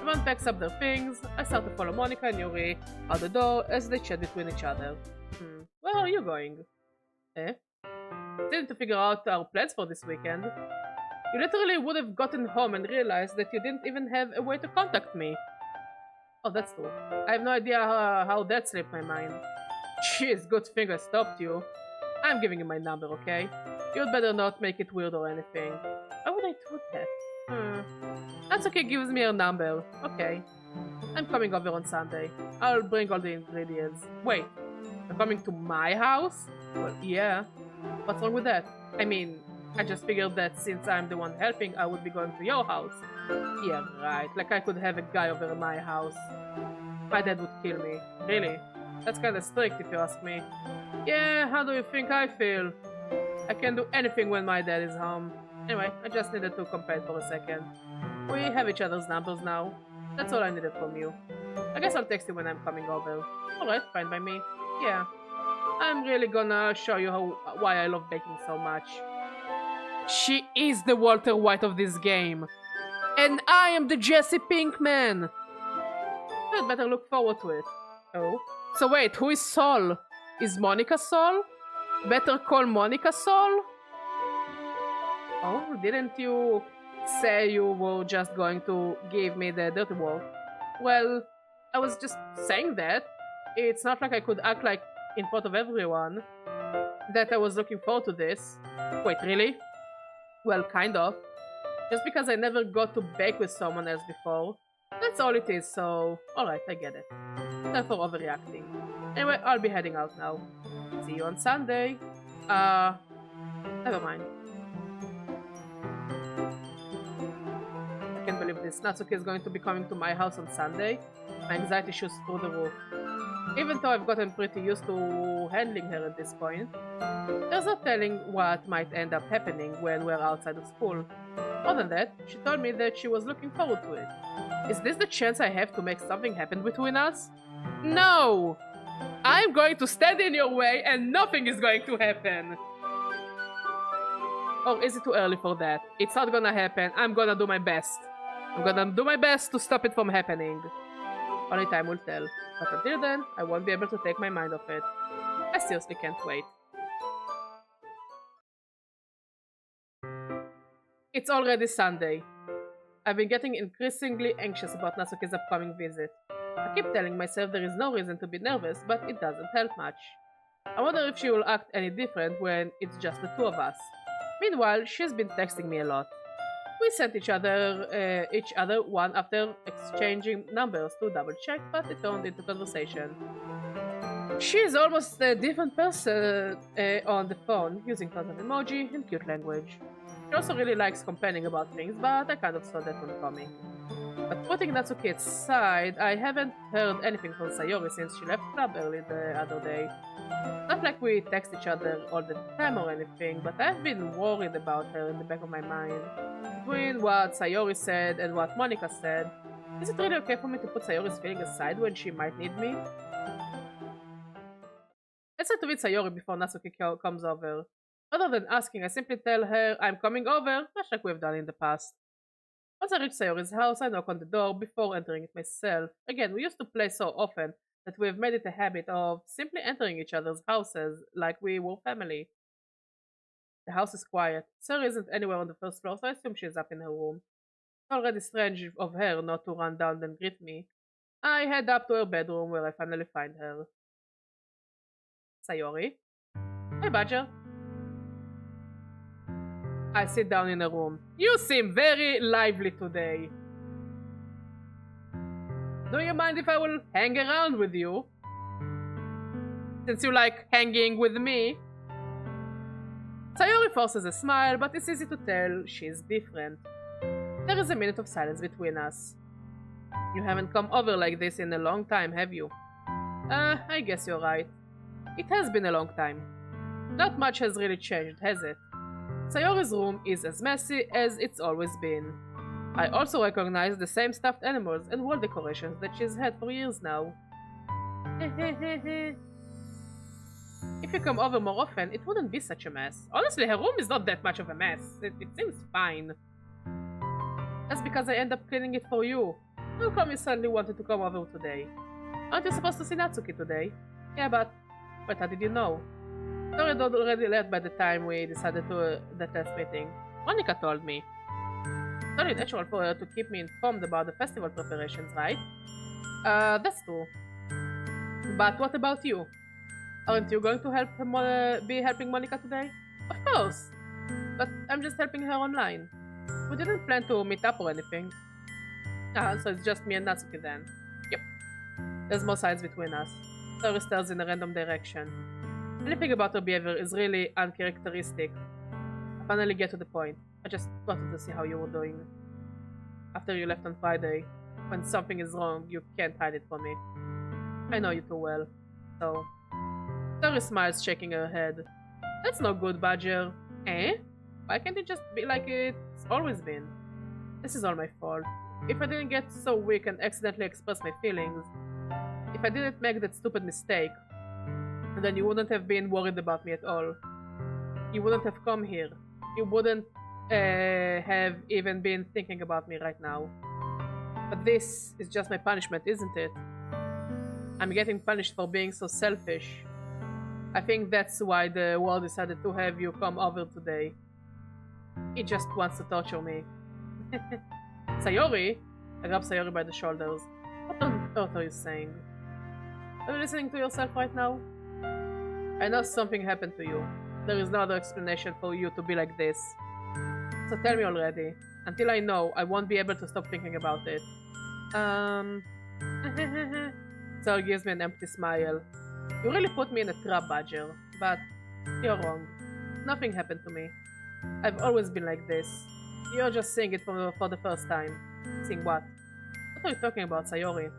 Everyone packs up their things. I start to follow Monica and Yuri out the door as they chat between each other. Where are you going? Eh? Still need to figure out our plans for this weekend. You literally would have gotten home and realized that you didn't even have a way to contact me. Oh, that's true. I have no idea how that slipped my mind. Jeez, good thing I stopped you. I'm giving you my number, okay? You'd better not make it weird or anything. Why would I do that? That's okay, gives me her number. Okay. I'm coming over on Sunday. I'll bring all the ingredients. Wait, you're coming to my house? Well, yeah. What's wrong with that? I mean, I just figured that since I'm the one helping, I would be going to your house. Yeah, right. Like I could have a guy over at my house. My dad would kill me. Really? That's kinda strict if you ask me. Yeah, how do you think I feel? I can do anything when my dad is home. Anyway, I just needed to compare for a second. We have each other's numbers now. That's all I needed from you. I guess I'll text you when I'm coming over. Alright, fine by me. Yeah. I'm really gonna show you why I love baking so much. She is the Walter White of this game. And I am the Jesse Pinkman. I'd better look forward to it. Oh? So wait, who is Sol? Is Monica Sol? Better call Monica Sol? Oh, didn't you say you were just going to give me the dirty work? Well, I was just saying that. It's not like I could act like in front of everyone that I was looking forward to this. Wait, really? Well, kind of. Just because I never got to bake with someone else before. That's all it is, so alright, I get it. Time for overreacting. Anyway, I'll be heading out now. See you on Sunday. Never mind. I can't believe this. Natsuki is going to be coming to my house on Sunday. My anxiety shoots through the roof. Even though I've gotten pretty used to handling her at this point, there's no telling what might end up happening when we're outside of school. More than that, she told me that she was looking forward to it. Is this the chance I have to make something happen between us? No! I'm going to stand in your way and nothing is going to happen! Or is it too early for that? It's not gonna happen. I'm gonna do my best. I'm gonna do my best to stop it from happening. Only time will tell. But until then, I won't be able to take my mind off it. I seriously can't wait. It's already Sunday. I've been getting increasingly anxious about Natsuki's upcoming visit. I keep telling myself there is no reason to be nervous, but it doesn't help much. I wonder if she will act any different when it's just the two of us. Meanwhile, she's been texting me a lot. We sent each other one after exchanging numbers to double check, but it turned into conversation. She's almost a different person on the phone, using tons of emoji and cute language. She also really likes complaining about things, but I kind of saw that one coming. But putting Natsuki aside, I haven't heard anything from Sayori since she left club early the other day. Not like we text each other all the time or anything, but I've been worried about her in the back of my mind. Between what Sayori said and what Monica said, is it really okay for me to put Sayori's feeling aside when she might need me? Let's try to read Sayori before Natsuki comes over. Rather than asking, I simply tell her I'm coming over, much like we've done in the past. Once I reach Sayori's house, I knock on the door before entering it myself. Again, we used to play so often that we've made it a habit of simply entering each other's houses like we were family. The house is quiet. Sayori isn't anywhere on the first floor, so I assume she's up in her room. It's already strange of her not to run down and greet me. I head up to her bedroom where I finally find her. Sayori? Hey, Badger. I sit down in her room. You seem very lively today. Do you mind if I will hang around with you? Since you like hanging with me. Sayori forces a smile, but it's easy to tell she's different. There is a minute of silence between us. You haven't come over like this in a long time, have you? I guess you're right. It has been a long time. Not much has really changed, has it? Sayori's room is as messy as it's always been. I also recognize the same stuffed animals and wall decorations that she's had for years now. If you come over more often, it wouldn't be such a mess. Honestly, her room is not that much of a mess. It seems fine. That's because I end up cleaning it for you. How come you suddenly wanted to come over today? Aren't you supposed to see Natsuki today? Yeah, but how did you know? Sorry, I'd already left by the time we decided to the test meeting. Monica told me. It's only natural for her to keep me informed about the festival preparations, right? That's true. But what about you? Aren't you going to be helping Monica today? Of course! But I'm just helping her online. We didn't plan to meet up or anything. Ah, so it's just me and Natsuki then. Yep. There's more sides between us. Sayori stares in a random direction. Anything about her behavior is really uncharacteristic. I finally get to the point. I just wanted to see how you were doing. After you left on Friday, when something is wrong, you can't hide it from me. I know you too well. So... Sayori smiles, shaking her head. That's no good, Badger. Eh? Why can't it just be like it's always been? This is all my fault. If I didn't get so weak and accidentally express my feelings, if I didn't make that stupid mistake, then you wouldn't have been worried about me at all. You wouldn't have come here. You wouldn't have even been thinking about me right now. But this is just my punishment, isn't it? I'm getting punished for being so selfish. I think that's why the world decided to have you come over today. It just wants to torture me. Sayori? I grab Sayori by the shoulders. What on earth are you saying? Are you listening to yourself right now? I know something happened to you. There is no other explanation for you to be like this. So tell me already. Until I know, I won't be able to stop thinking about it. Sayori gives me an empty smile. You really put me in a trap, Badger. But you're wrong. Nothing happened to me. I've always been like this. You're just seeing it for the first time. Seeing what? What are you talking about, Sayori?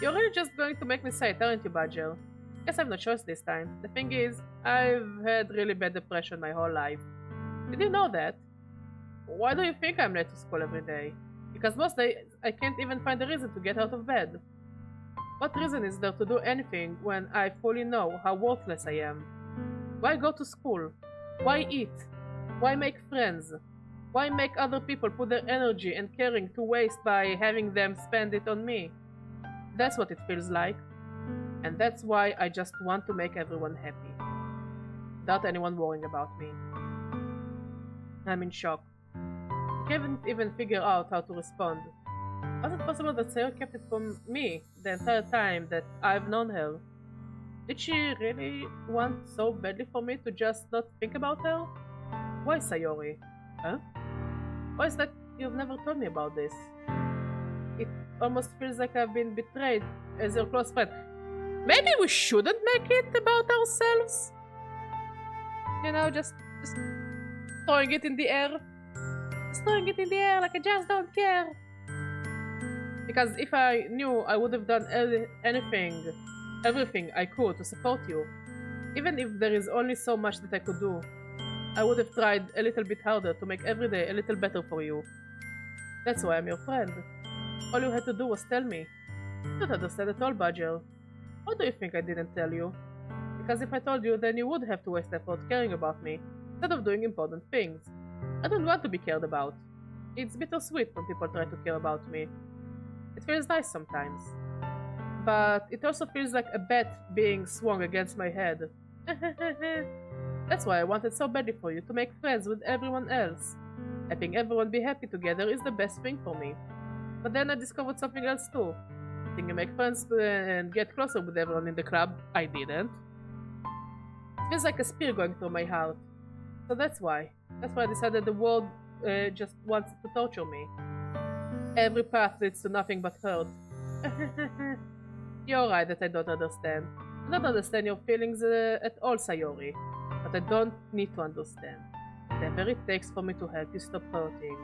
You're really just going to make me say it, aren't you, Badger? Guess I've no choice this time. The thing is, I've had really bad depression my whole life. Did you know that? Why do you think I'm late to school every day? Because most days I can't even find a reason to get out of bed. What reason is there to do anything when I fully know how worthless I am? Why go to school? Why eat? Why make friends? Why make other people put their energy and caring to waste by having them spend it on me? That's what it feels like. And that's why I just want to make everyone happy. Without anyone worrying about me. I'm in shock. I can't even figure out how to respond. How is it possible that Sayori kept it from me the entire time that I've known her? Did she really want so badly for me to just not think about her? Why, Sayori? Huh? Why is that you've never told me about this? It almost feels like I've been betrayed as your close friend. Maybe we shouldn't make it about ourselves? You know, just throwing it in the air. Just throwing it in the air like I just don't care. Because if I knew, I would have done everything I could to support you. Even if there is only so much that I could do, I would have tried a little bit harder to make every day a little better for you. That's why I'm your friend. All you had to do was tell me. I don't understand at all, Badger. Why do you think I didn't tell you? Because if I told you, then you would have to waste effort caring about me, instead of doing important things. I don't want to be cared about. It's bittersweet when people try to care about me. It feels nice sometimes. But it also feels like a bat being swung against my head. That's why I wanted so badly for you to make friends with everyone else. Having everyone be happy together is the best thing for me. But then I discovered something else too. Think you make friends and get closer with everyone in the club. I didn't. It feels like a spear going through my heart. So that's why. That's why I decided the world just wants to torture me. Every path leads to nothing but hurt. You're right that I don't understand. I don't understand your feelings at all, Sayori. But I don't need to understand. Whatever it takes for me to help you stop hurting,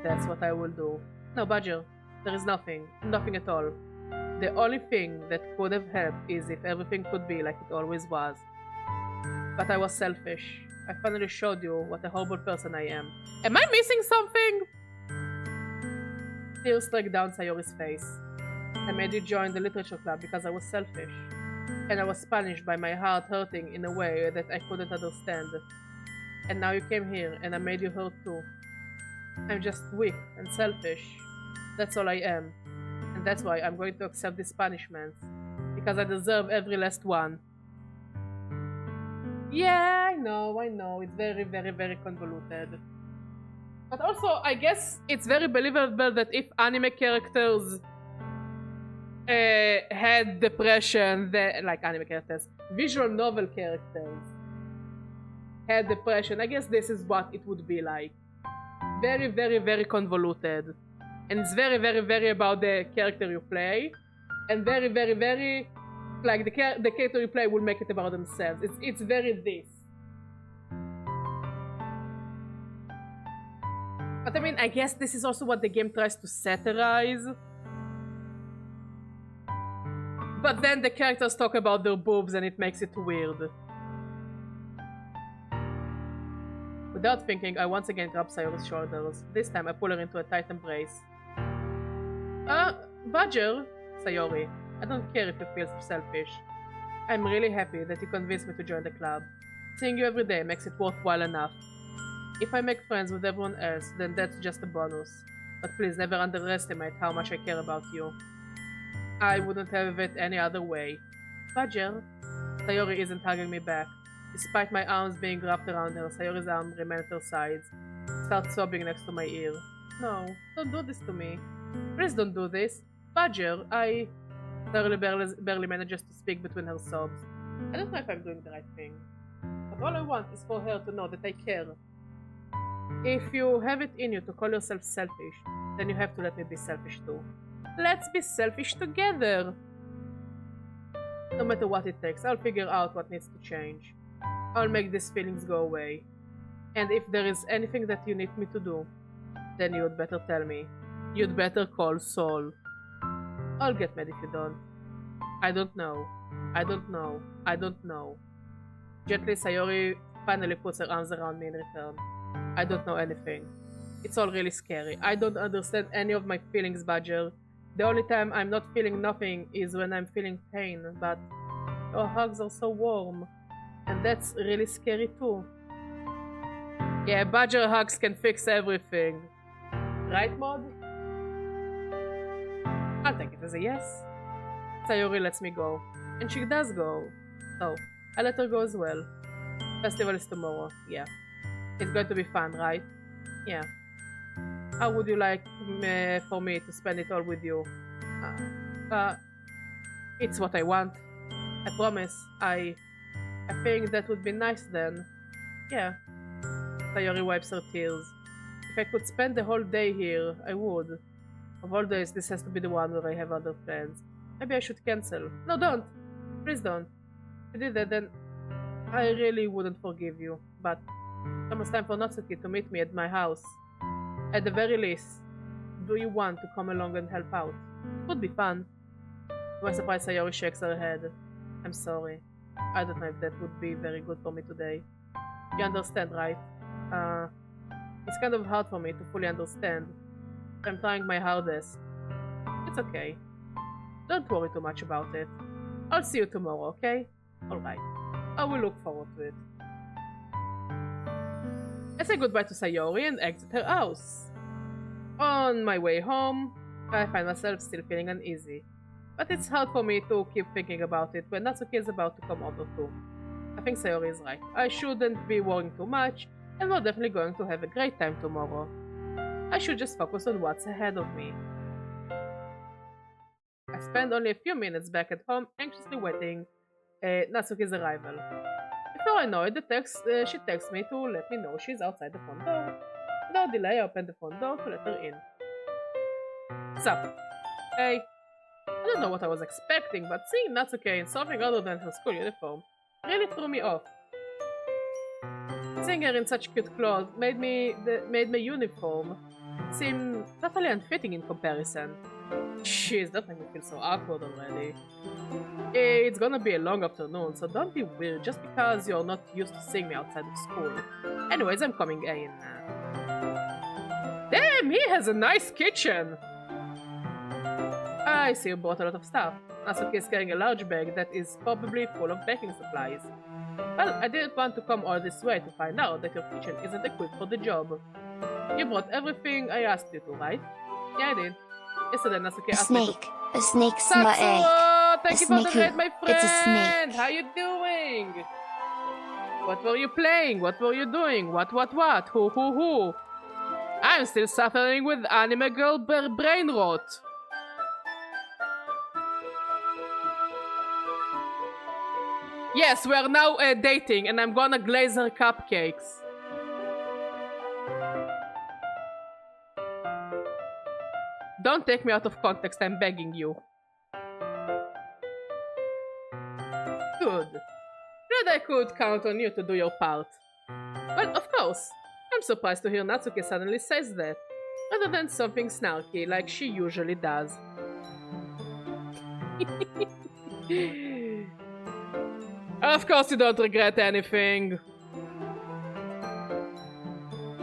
that's what I will do. No, Badger, there is nothing. Nothing at all. The only thing that could have helped is if everything could be like it always was. But I was selfish. I finally showed you what a horrible person I am. Am I missing something? Tears streak down Sayori's face. I made you join the literature club because I was selfish. And I was punished by my heart hurting in a way that I couldn't understand. And now you came here and I made you hurt too. I'm just weak and selfish. That's all I am. And that's why I'm going to accept these punishments. Because I deserve every last one. Yeah, I know. It's very, very, very convoluted. But also, I guess it's very believable that if anime characters had depression, like anime characters, visual novel characters had depression, I guess this is what it would be like. Very, very, very convoluted. And it's very, very, very about the character you play. And very, very, very... like the character you play will make it about themselves. It's very this. But I mean, I guess this is also what the game tries to satirize. But then the characters talk about their boobs and it makes it weird. Without thinking, I once again grab Sayori's shoulders. This time I pull her into a tight embrace. Badger, Sayori. I don't care if you feel selfish. I'm really happy that you convinced me to join the club. Seeing you every day makes it worthwhile enough. If I make friends with everyone else, then that's just a bonus. But please never underestimate how much I care about you. I wouldn't have it any other way. Badger? Sayori isn't hugging me back. Despite my arms being wrapped around her, Sayori's arm remains at her sides. Starts sobbing next to my ear. No, don't do this to me. Please don't do this. Badger, Sayori barely manages to speak between her sobs. I don't know if I'm doing the right thing. But all I want is for her to know that I care. If you have it in you to call yourself selfish, then you have to let me be selfish too. Let's be selfish together! No matter what it takes, I'll figure out what needs to change. I'll make these feelings go away. And if there is anything that you need me to do, then you'd better tell me. You'd better call Saul. I'll get mad if you don't. I don't know. I don't know. Gently, Sayori finally puts her arms around me in return. I don't know anything. It's all really scary. I don't understand any of my feelings, Badger. The only time I'm not feeling nothing is when I'm feeling pain, but your hugs are so warm. And that's really scary too. Yeah, Badger hugs can fix everything. Right, Mod? I'll take it as a yes. Sayori lets me go. And she does go. Oh, I let her go as well. Festival is tomorrow. Yeah. It's going to be fun, right? Yeah. How would you like for me to spend it all with you? It's what I want. I promise. I think that would be nice then. Yeah. Sayori wipes her tears. If I could spend the whole day here, I would. Of all days, this has to be the one where I have other plans. Maybe I should cancel. No, don't! Please don't. If you did that, then I really wouldn't forgive you. But it's almost time for Natsuki to meet me at my house. At the very least, do you want to come along and help out? It would be fun. To my surprise, Sayori shakes her head. I'm sorry. I don't know if that would be very good for me today. You understand, right? It's kind of hard for me to fully understand. I'm trying my hardest. It's okay. Don't worry too much about it. I'll see you tomorrow, okay? Alright. I will look forward to it. I say goodbye to Sayori and exit her house. On my way home, I find myself still feeling uneasy. But it's hard for me to keep thinking about it when Natsuki is about to come over too. I think Sayori is right. I shouldn't be worrying too much, and we're definitely going to have a great time tomorrow. I should just focus on what's ahead of me. I spend only a few minutes back at home, anxiously waiting Natsuki's arrival. Before I know it, she texts me to let me know she's outside the front door. Without delay, I open the front door to let her in. Sup? Hey. I don't know what I was expecting, but seeing Natsuki in something other than her school uniform really threw me off. Seeing her in such cute clothes made my uniform seem totally unfitting in comparison. Jeez, that made me feel so awkward already. It's gonna be a long afternoon, so don't be weird just because you're not used to seeing me outside of school. Anyways, I'm coming in. Damn, he has a nice kitchen! I see you bought a lot of stuff. Natsuki is carrying a large bag that is probably full of baking supplies. Well, I didn't want to come all this way to find out that your kitchen isn't equipped for the job. You brought everything I asked you to, right? Yeah, I did. Yesterday, Natsuki A asked me to... snake. A snake's not egg. Satsuo! Thank A you for the snake. raid, my friend! It's a snake. How you doing? What were you playing? What were you doing? What? Who? I'm still suffering with anime girl brain rot. Yes, we are now dating and I'm gonna glaze her cupcakes. Don't take me out of context, I'm begging you. Good. Glad I could count on you to do your part. Well, of course. I'm surprised to hear Natsuki suddenly says that, rather than something snarky like she usually does. Of course you don't regret anything.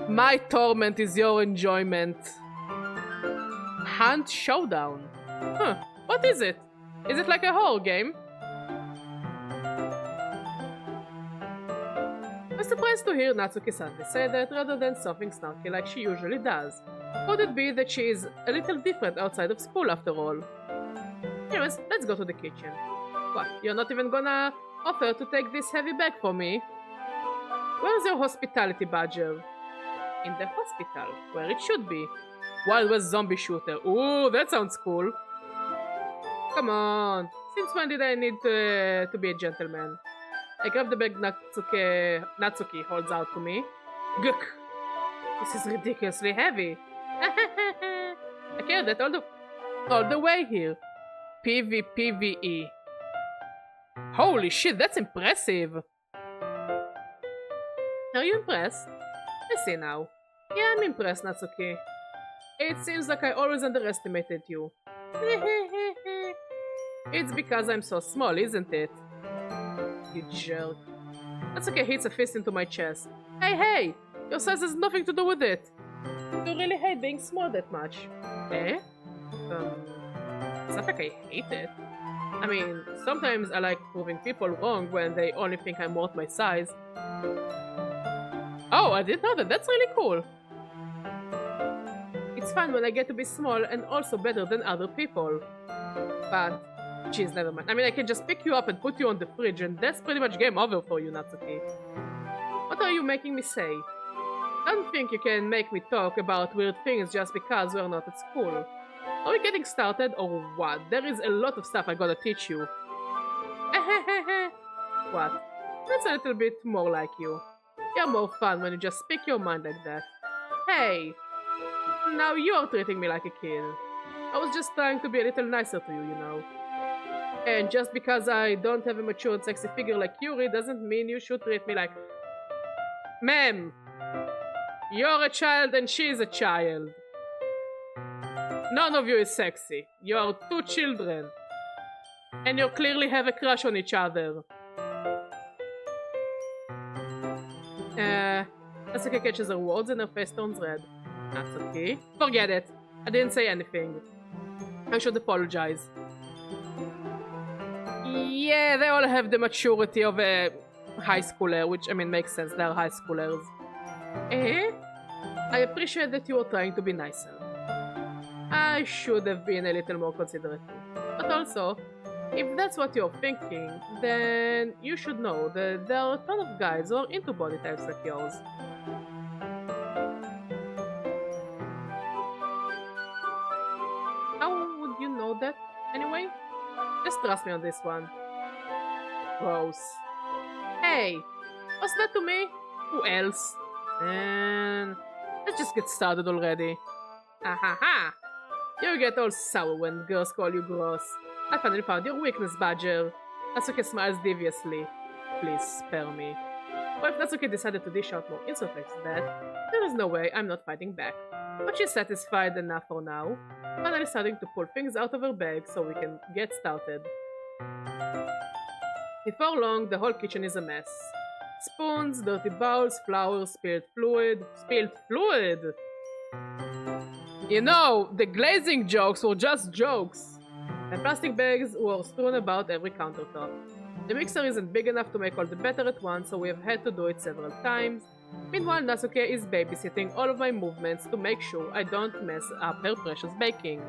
My torment is your enjoyment. Hunt Showdown. Huh, what is it? Is it like a horror game? I'm surprised to hear Natsuki-san say that rather than something snarky like she usually does. Could it be that she is a little different outside of school after all? Anyways, let's go to the kitchen. What, you're not even gonna offer to take this heavy bag for me? Where's your hospitality badger? In the hospital, where it should be. Wild West zombie shooter. Ooh, that sounds cool. Come on. Since when did I need to be a gentleman? I grab the bag Natsuki holds out to me. Guk! This is ridiculously heavy. I carried that all the way here. PvPvE. Holy shit, that's impressive. Are you impressed? I see now. Yeah, I'm impressed, Natsuki. It seems like I always underestimated you. It's because I'm so small, isn't it? You jerk. Natsuki hits a fist into my chest. Hey! Your size has nothing to do with it. You really hate being small that much. Eh? It's not like I hate it. I mean, sometimes I like proving people wrong when they only think I'm worth my size. Oh, I didn't know that. That's really cool. It's fun when I get to be small and also better than other people. But, geez, never mind. I mean, I can just pick you up and put you on the fridge and that's pretty much game over for you, Natsuki. What are you making me say? I don't think you can make me talk about weird things just because we're not at school. Are we getting started or what? There is a lot of stuff I gotta teach you. What? That's a little bit more like you. You're more fun when you just speak your mind like that. Hey! Now you're treating me like a kid. I was just trying to be a little nicer to you, you know. And just because I don't have a mature and sexy figure like Yuri doesn't mean you should treat me like... Ma'am! You're a child and she's a child. None of you is sexy. You're two children. And you clearly have a crush on each other. Natsuki catches her words and her face turns red. Natsuki? Forget it. I didn't say anything. I should apologize. Yeah, they all have the maturity of a high schooler, which, I mean, makes sense. They're high schoolers. Eh? I appreciate that you were trying to be nicer. I should have been a little more considerate too. But also, if that's what you're thinking, then you should know that there are a ton of guys who are into body types like yours. How would you know that, anyway? Just trust me on this one. Gross. Hey! Was that to me? Who else? And let's just get started already. Ahaha! You get all sour when girls call you gross. I finally found your weakness, Badger. Natsuki smiles deviously. Please spare me. Well, if Natsuki decided to dish out more insult like that, there is no way I'm not fighting back. But she's satisfied enough for now, finally starting to pull things out of her bag so we can get started. Before long, the whole kitchen is a mess. Spoons, dirty bowls, flour, spilled fluid. Spilled fluid! You know, the glazing jokes were just jokes. and plastic bags were strewn about every countertop. The mixer isn't big enough to make all the batter at once, so we have had to do it several times. Meanwhile, Natsuke is babysitting all of my movements to make sure I don't mess up her precious baking.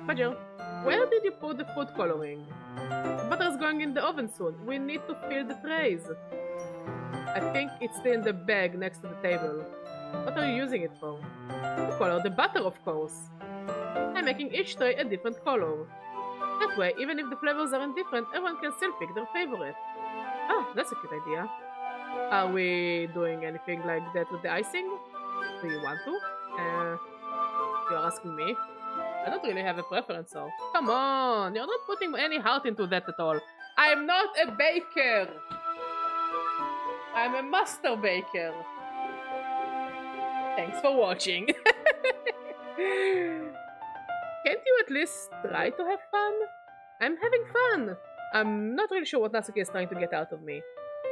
Badger, where did you put the food coloring? The butter's going in the oven soon. We need to fill the trays. I think it's in the bag next to the table. What are you using it for? To color the butter, of course. I'm making each tray a different color. That way, even if the flavors aren't different, everyone can still pick their favorite. Oh, that's a cute idea. Are we doing anything like that with the icing? Do you want to? You're asking me? I don't really have a preference, so... Come on! You're not putting any heart into that at all. I'm not a baker! I'm a master baker. Thanks for watching. Can't you at least try to have fun? I'm having fun! I'm not really sure what Natsuki is trying to get out of me.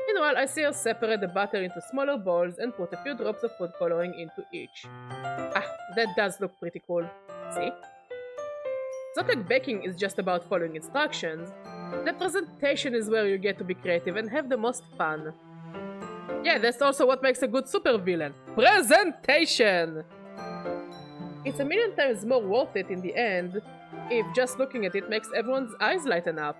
Meanwhile, I see her separate the butter into smaller balls and put a few drops of food coloring into each. Ah, that does look pretty cool. See? It's not like baking is just about following instructions. The presentation is where you get to be creative and have the most fun. Yeah, that's also what makes a good supervillain. Presentation! It's a million times more worth it in the end if just looking at it makes everyone's eyes lighten up.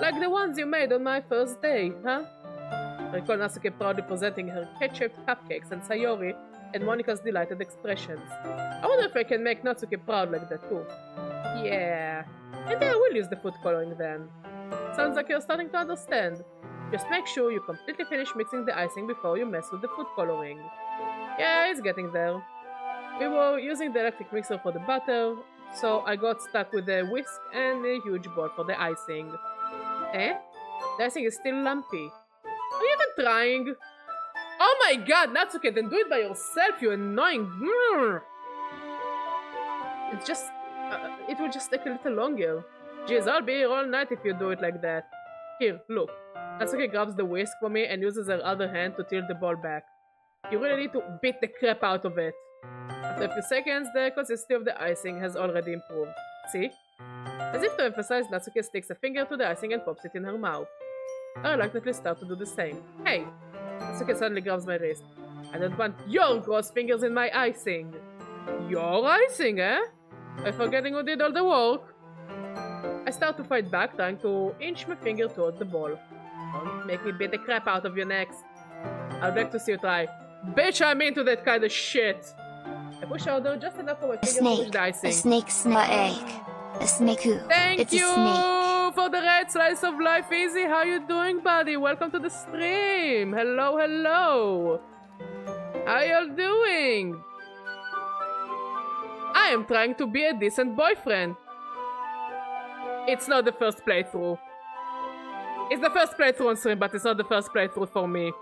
Like the ones you made on my first day, huh? I recall Natsuke proudly presenting her cake-shaped cupcakes and sayori and Monika's delighted expressions. I wonder if I can make Natsuke proud like that too. Yeah. Maybe I will use the food coloring then. Sounds like you're starting to understand. Just make sure you completely finish mixing the icing before you mess with the food coloring. Yeah, it's getting there. We were using the electric mixer for the butter, so I got stuck with the whisk and a huge bowl for the icing. Eh? The icing is still lumpy. Are you even trying? Oh my god, Natsuke, then do it by yourself, you annoying... It's just... it will just take a little longer. Jeez, I'll be here all night if you do it like that. Here, look. Natsuke grabs the whisk for me and uses her other hand to tilt the ball back. You really need to beat the crap out of it. After a few seconds, the consistency of the icing has already improved. See? As if to emphasize, Natsuke sticks a finger to the icing and pops it in her mouth. I reluctantly start to do the same. Hey! Natsuke suddenly grabs my wrist. I don't want your gross fingers in my icing. Your icing, eh? By forgetting who did all the work. I start to fight back, trying to inch my finger towards the ball. Don't make me beat the crap out of you next. I'd like to see you try. Bitch, I'm into that kind of shit! I push harder just enough for my finger to push the icing. A snake's not egg. A snake-oo. Thank It's you a snake. for the red slice of life, Easy. How you doing, buddy? Welcome to the stream. Hello, hello. How y'all doing? I am trying to be a decent boyfriend. It's not the first playthrough. It's the first playthrough on stream, but it's not the first playthrough for me.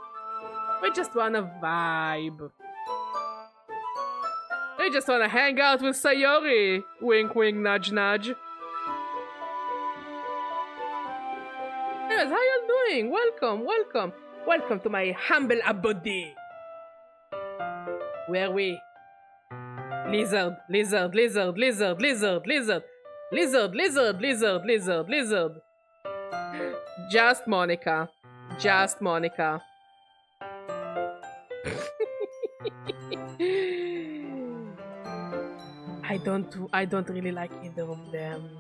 We just wanna vibe. We just wanna hang out with Sayori. Wink, wink, nudge, nudge. Anyways, how y'all doing? Welcome, welcome. Welcome to my humble abode. Where we? Lizard, lizard, lizard, lizard, lizard, lizard. Lizard, lizard, lizard, lizard, lizard. Just Monica. Just Monica. I don't really like either of them.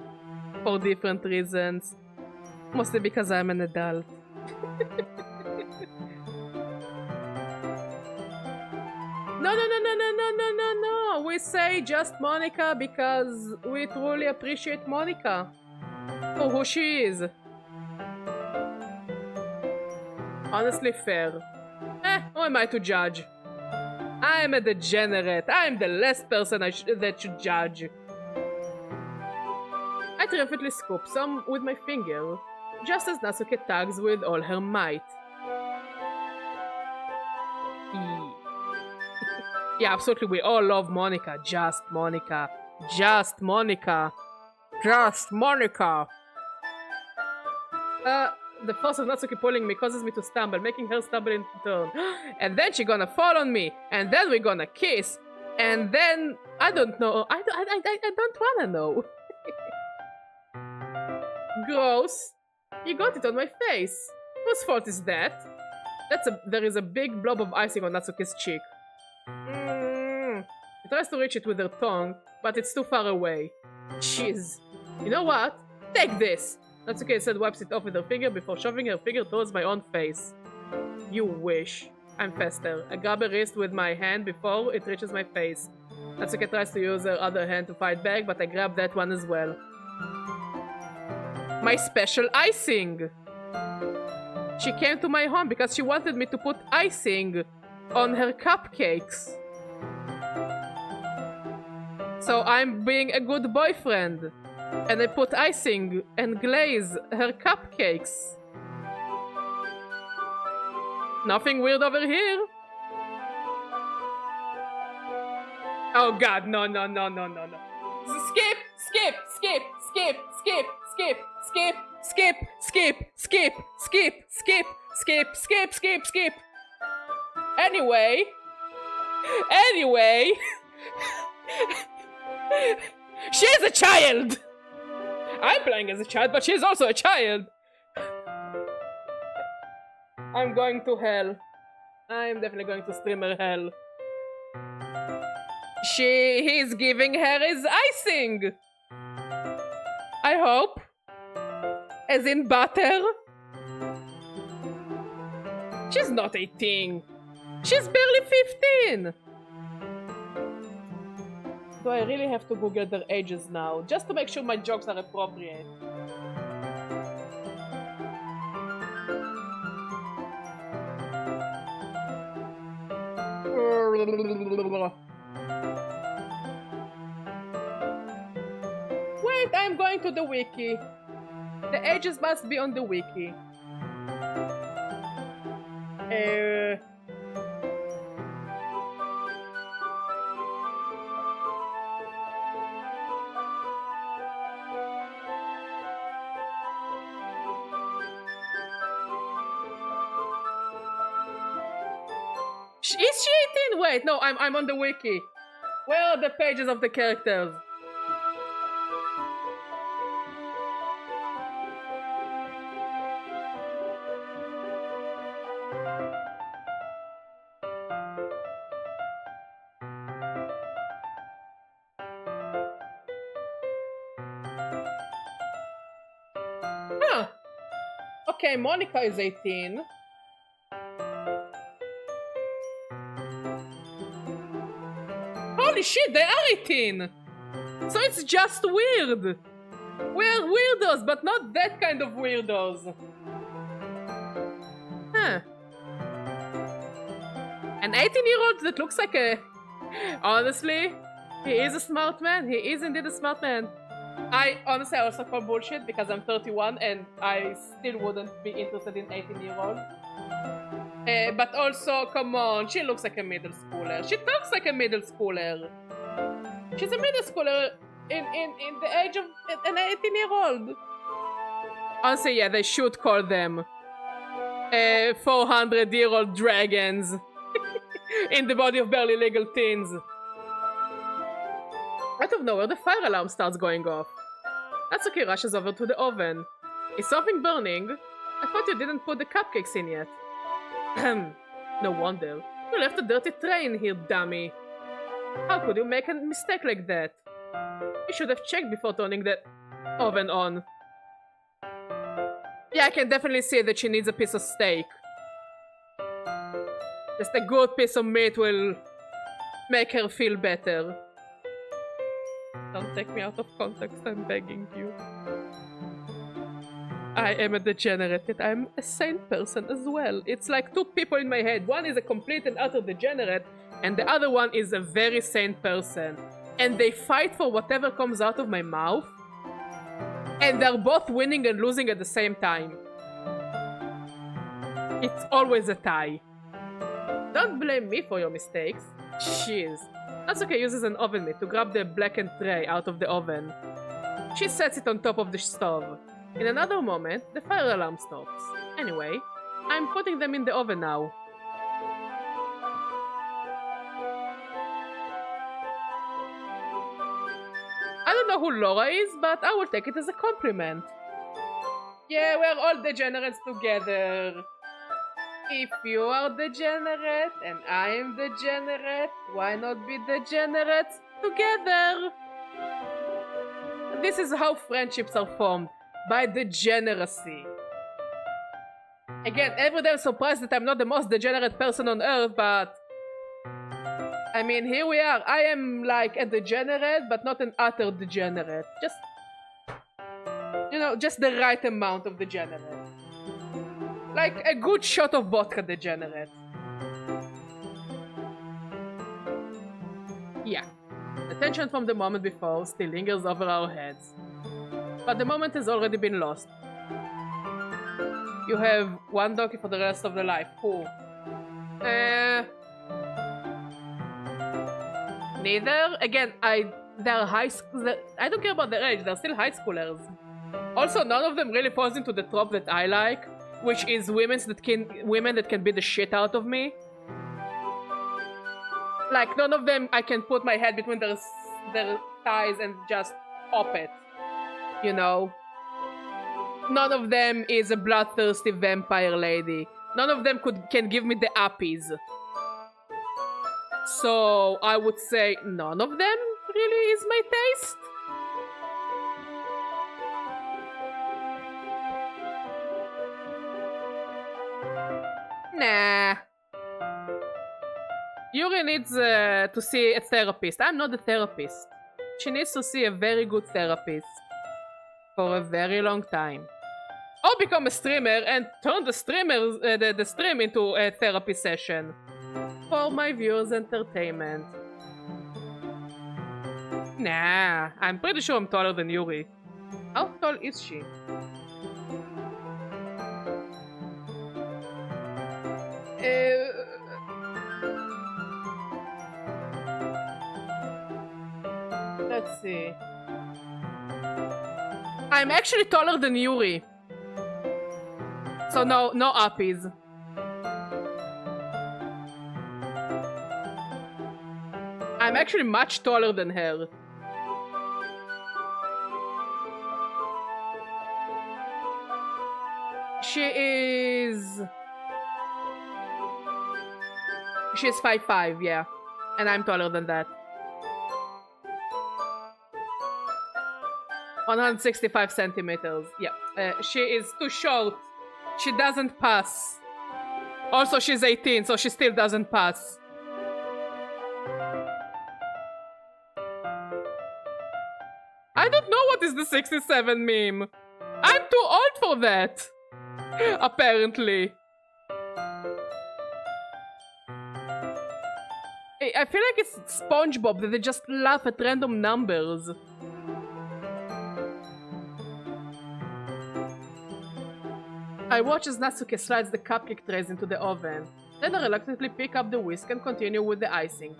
For different reasons. Mostly because I'm an adult. No. We say just Monica because we truly appreciate Monica. For who she is. Honestly fair. Who am I to judge? I am a degenerate. I am the last person that should judge. I triumphantly scoop some with my finger, just as Natsuke tugs with all her might. Yeah, absolutely, we all love Monica. Just Monica. Just Monica. Just Monica. The force of Natsuki pulling me causes me to stumble, making her stumble in turn. And then she gonna fall on me, and then we gonna kiss, and then I don't know. I don't wanna know. Gross. You got it on my face. Whose fault is that? There is a big blob of icing on Natsuki's cheek. She tries to reach it with her tongue, but it's too far away. Jeez. You know what? Take this! Natsuki instead wipes it off with her finger before shoving her finger towards my own face. You wish. I'm faster. I grab her wrist with my hand before it reaches my face. Natsuki tries to use her other hand to fight back, but I grab that one as well. My special icing! She came to my home because she wanted me to put icing on her cupcakes. So I'm being a good boyfriend. And I put icing and glaze her cupcakes. Nothing weird over here. Oh god, no. Skip, skip, skip, skip, skip, skip, skip, skip, skip, skip, skip, skip, skip, skip, skip, skip. Anyway. She's a child! I'm playing as a child, but she's also a child! I'm going to hell. I'm definitely going to stream her hell. He's giving her his icing! I hope. As in butter. She's not 18. She's barely 15! Do I really have to Google their ages now, just to make sure my jokes are appropriate? Wait, I'm going to the wiki. The ages must be on the wiki. Is she 18? Wait, no, I'm on the wiki. Where are the pages of the characters? Huh. Okay, Monica is 18. Holy shit, they are 18! So it's just weird! We're weirdos, but not that kind of weirdos. Huh. An 18-year-old that looks like a... Honestly, he is a smart man. He is indeed a smart man. I also call bullshit because I'm 31 and I still wouldn't be interested in 18-year-old. But also, come on, she looks like a middle schooler. She talks like a middle schooler. She's a middle schooler in the age of an 18-year-old. Honestly, yeah, they should call them 400-year-old dragons in the body of barely legal teens. Out of nowhere, the fire alarm starts going off. Natsuki rushes over to the oven. Is something burning? I thought you didn't put the cupcakes in yet. No wonder. You left a dirty tray in here, dummy. How could you make a mistake like that? You should have checked before turning the oven on. Yeah, I can definitely see that she needs a piece of steak. Just a good piece of meat will make her feel better. Don't take me out of context, I'm begging you. I am a degenerate, yet I'm a sane person as well. It's like two people in my head. One is a complete and utter degenerate, and the other one is a very sane person. And they fight for whatever comes out of my mouth. And they're both winning and losing at the same time. It's always a tie. Don't blame me for your mistakes. Jeez. Natsuki uses an oven mitt to grab the blackened tray out of the oven. She sets it on top of the stove. In another moment, the fire alarm stops. Anyway, I'm putting them in the oven now. I don't know who Laura is, but I will take it as a compliment. Yeah, we're all degenerates together. If you are degenerate and I am degenerate, why not be degenerates together? This is how friendships are formed, by degeneracy. Again, every day I'm surprised that I'm not the most degenerate person on earth, but I mean, here we are. I am like a degenerate, but not an utter degenerate. Just, you know, just the right amount of degenerate. Like a good shot of vodka degenerate. Yeah. The tension from the moment before still lingers over our heads. But the moment has already been lost. You have one Doki for the rest of the life. Who? Neither. Again, they're high school. I don't care about their age. They're still high schoolers. Also, none of them really falls into the trope that I like, which is women that can beat the shit out of me. Like, none of them I can put my head between their thighs and just pop it. You know? None of them is a bloodthirsty vampire lady. None of them can give me the uppies. So, I would say none of them really is my taste. Nah. Yuri needs to see a therapist. I'm not a therapist. She needs to see a very good therapist. For a very long time. Or become a streamer and turn the stream into a therapy session. For my viewers' entertainment. Nah, I'm pretty sure I'm taller than Yuri. How tall is she? Let's see. I'm actually taller than Yuri. So no uppies. I'm actually much taller than her. She's 5'5", yeah. And I'm taller than that. 165 centimeters. Yeah. She is too short. She doesn't pass. Also, she's 18, so she still doesn't pass. I don't know what is the 67 meme. I'm too old for that. Apparently. I feel like it's SpongeBob that they just laugh at random numbers. I watch as Natsuki slides the cupcake trays into the oven. Then I reluctantly pick up the whisk and continue with the icing.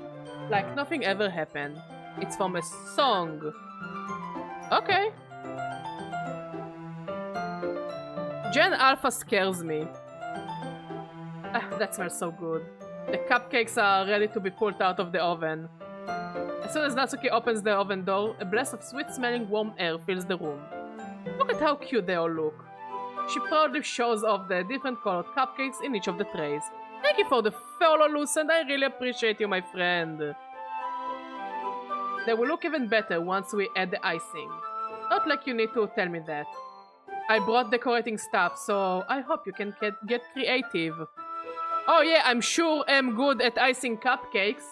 Like nothing ever happened. It's from a song. Okay. Gen Alpha scares me. Ah, that smells so good. The cupcakes are ready to be pulled out of the oven. As soon as Natsuki opens the oven door, a blast of sweet-smelling warm air fills the room. Look at how cute they all look. She proudly shows off the different colored cupcakes in each of the trays. Thank you for the follow, Lucent. I really appreciate you, my friend. They will look even better once we add the icing. Not like you need to tell me that. I brought decorating stuff, so I hope you can get creative. Oh yeah, I'm sure I'm good at icing cupcakes.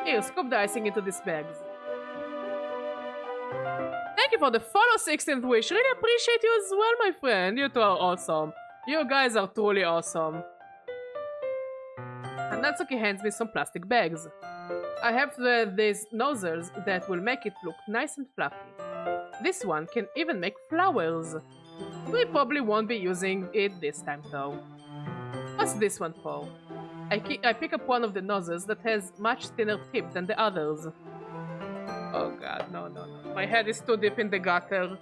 Here, scoop the icing into these bags. Thank you for the follow, 16th wish. Really appreciate you as well, my friend. You two are awesome. You guys are truly awesome. And Natsuki hands me some plastic bags. I have these nozzles that will make it look nice and fluffy. This one can even make flowers. We probably won't be using it this time though. What's this one for? I pick up one of the nozzles that has much thinner tip than the others. Oh god, no. My head is too deep in the gutter.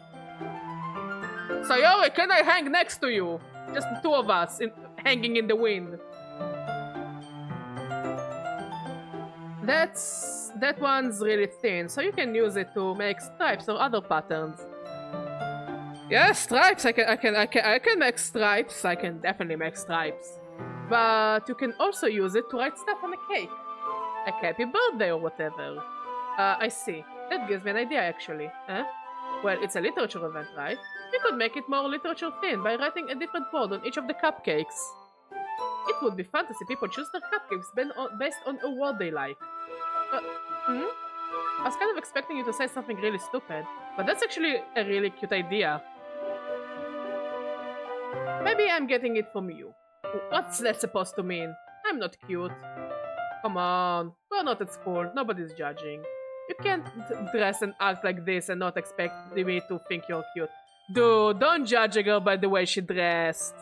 Sayori, can I hang next to you? Just the two of us, hanging in the wind. That one's really thin, so you can use it to make stripes or other patterns. Yeah, stripes. I can make stripes. I can definitely make stripes. But you can also use it to write stuff on a cake. Like happy birthday or whatever. I see. That gives me an idea actually. Huh? Well, it's a literature event, right? We could make it more literature themed by writing a different word on each of the cupcakes. It would be fun to see people choose their cupcakes based on a word they like. Hmm? I was kind of expecting you to say something really stupid, but that's actually a really cute idea. Maybe I'm getting it from you. What's that supposed to mean? I'm not cute. Come on, we're not at school, nobody's judging. You can't dress and act like this and not expect me to think you're cute. Dude, don't judge a girl by the way she dressed.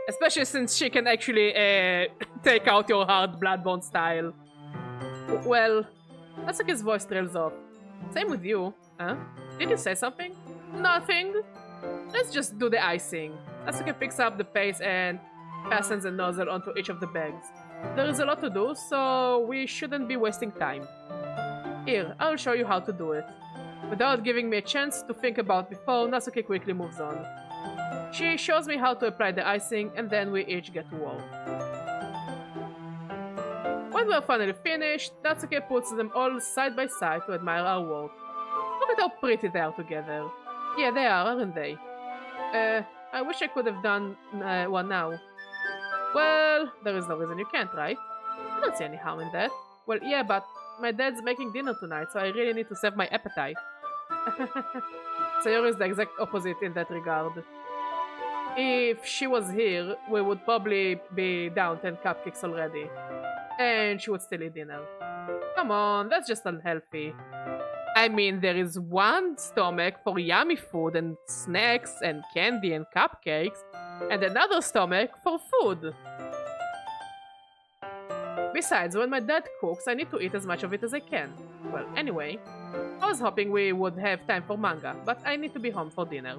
Especially since she can actually take out your hard bloodborne style. Well, Asuke's voice trails off. Same with you, huh? Did you say something? Nothing? Let's just do the icing. Asuke picks up the paste and fastens a nozzle onto each of the bags. There is a lot to do, so we shouldn't be wasting time. Here, I'll show you how to do it. Without giving me a chance to think about before, Natsuki quickly moves on. She shows me how to apply the icing, and then we each get to work. When we're finally finished, Natsuki puts them all side by side to admire our work. Look at how pretty they are together. Yeah, they are, aren't they? I wish I could have done one now. Well, there is no reason you can't, right? I don't see any harm in that. Well, yeah, but my dad's making dinner tonight, so I really need to save my appetite. Sayori is the exact opposite in that regard. If she was here, we would probably be down 10 cupcakes already. And she would still eat dinner. Come on, that's just unhealthy. I mean, there is one stomach for yummy food and snacks and candy and cupcakes, and another stomach for food. Besides, when my dad cooks, I need to eat as much of it as I can. Well, anyway, I was hoping we would have time for manga, but I need to be home for dinner.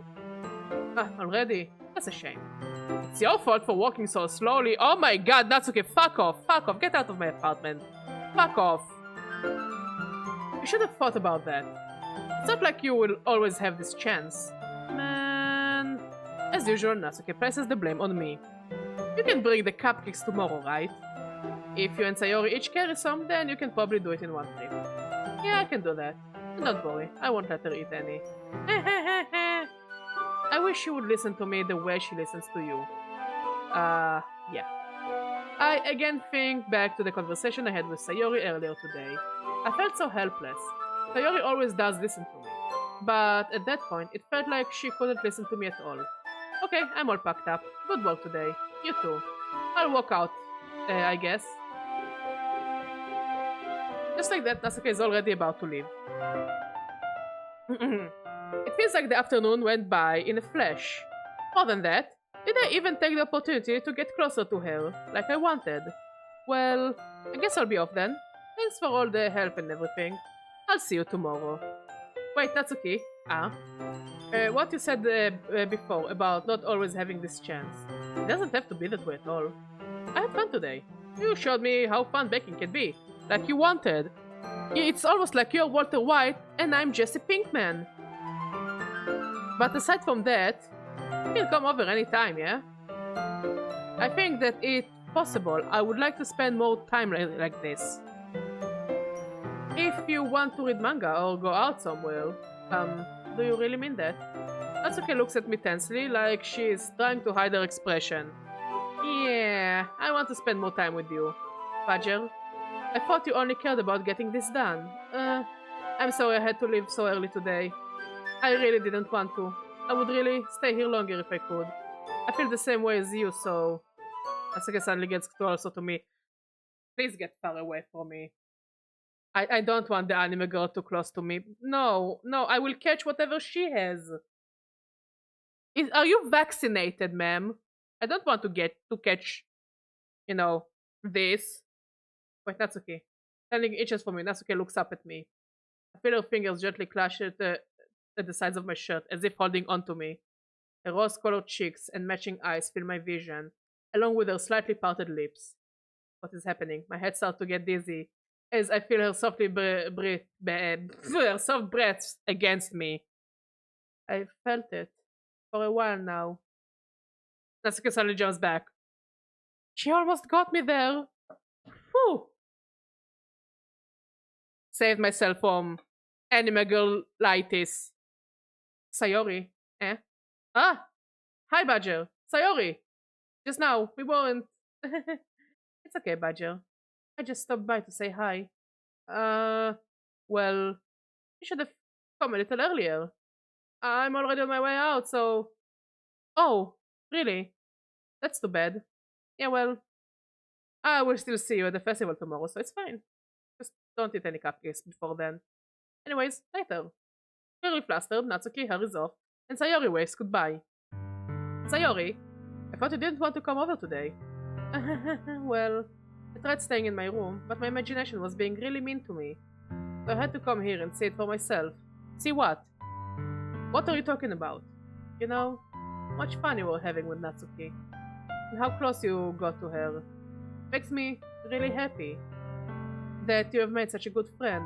Already? That's a shame. It's your fault for walking so slowly. Oh my god, Natsuki, fuck off, get out of my apartment. Fuck off. You should have thought about that. It's not like you will always have this chance. Man. As usual, Natsuki places the blame on me. You can bring the cupcakes tomorrow, right? If you and Sayori each carry some, then you can probably do it in one trip. Yeah, I can do that. And don't worry, I won't let her eat any. I wish she would listen to me the way she listens to you. Yeah. I again think back to the conversation I had with Sayori earlier today. I felt so helpless. Sayori always does listen to me. But at that point, it felt like she couldn't listen to me at all. Okay, I'm all packed up. Good work today. You too. I'll walk out, I guess. Just like that, Natsuki is already about to leave. It feels like the afternoon went by in a flash. More than that, did I even take the opportunity to get closer to her, like I wanted? Well, I guess I'll be off then. Thanks for all the help and everything. I'll see you tomorrow. Wait, Natsuki. What you said before about not always having this chance. It doesn't have to be that way at all. I had fun today. You showed me how fun baking can be, like you wanted. It's almost like you're Walter White and I'm Jesse Pinkman. But aside from that, you can come over anytime, yeah? I think that if possible, I would like to spend more time like this. If you want to read manga or go out somewhere, do you really mean that? Natsuki looks at me tensely, like she is trying to hide her expression. Yeah, I want to spend more time with you. Badger, I thought you only cared about getting this done. I'm sorry I had to leave so early today. I really didn't want to. I would really stay here longer if I could. I feel the same way as you, so... Asuka suddenly gets closer to me. Please get far away from me. I don't want the anime girl too close to me. No, I will catch whatever she has. Are you vaccinated, ma'am? I don't want to catch, this. Wait, Natsuki. Standing itches for me. Natsuki looks up at me. I feel her fingers gently clutch at the sides of my shirt, as if holding onto me. Her rose-colored cheeks and matching eyes fill my vision, along with her slightly parted lips. What is happening? My head starts to get dizzy, as I feel her softly her soft breaths against me. I felt it for a while now. Natsuki suddenly jumps back. She almost got me there. Whew. Saved myself from anime girl lightis. Sayori. Eh? Ah! Hi, Badger. Sayori. Just now, we weren't. It's okay, Badger. I just stopped by to say hi. Uh, well, you should have come a little earlier. I'm already on my way out, so. Oh, really? That's too bad. Yeah, well, I will still see you at the festival tomorrow, so it's fine. Just don't eat any cupcakes before then. Anyways, later. Very flustered, Natsuki hurries off, and Sayori waves goodbye. Sayori, I thought you didn't want to come over today. Well, I tried staying in my room, but my imagination was being really mean to me. So I had to come here and see it for myself. See what? What are you talking about? You know, much fun you were having with Natsuki. And how close you got to her. Makes me really happy that you have made such a good friend.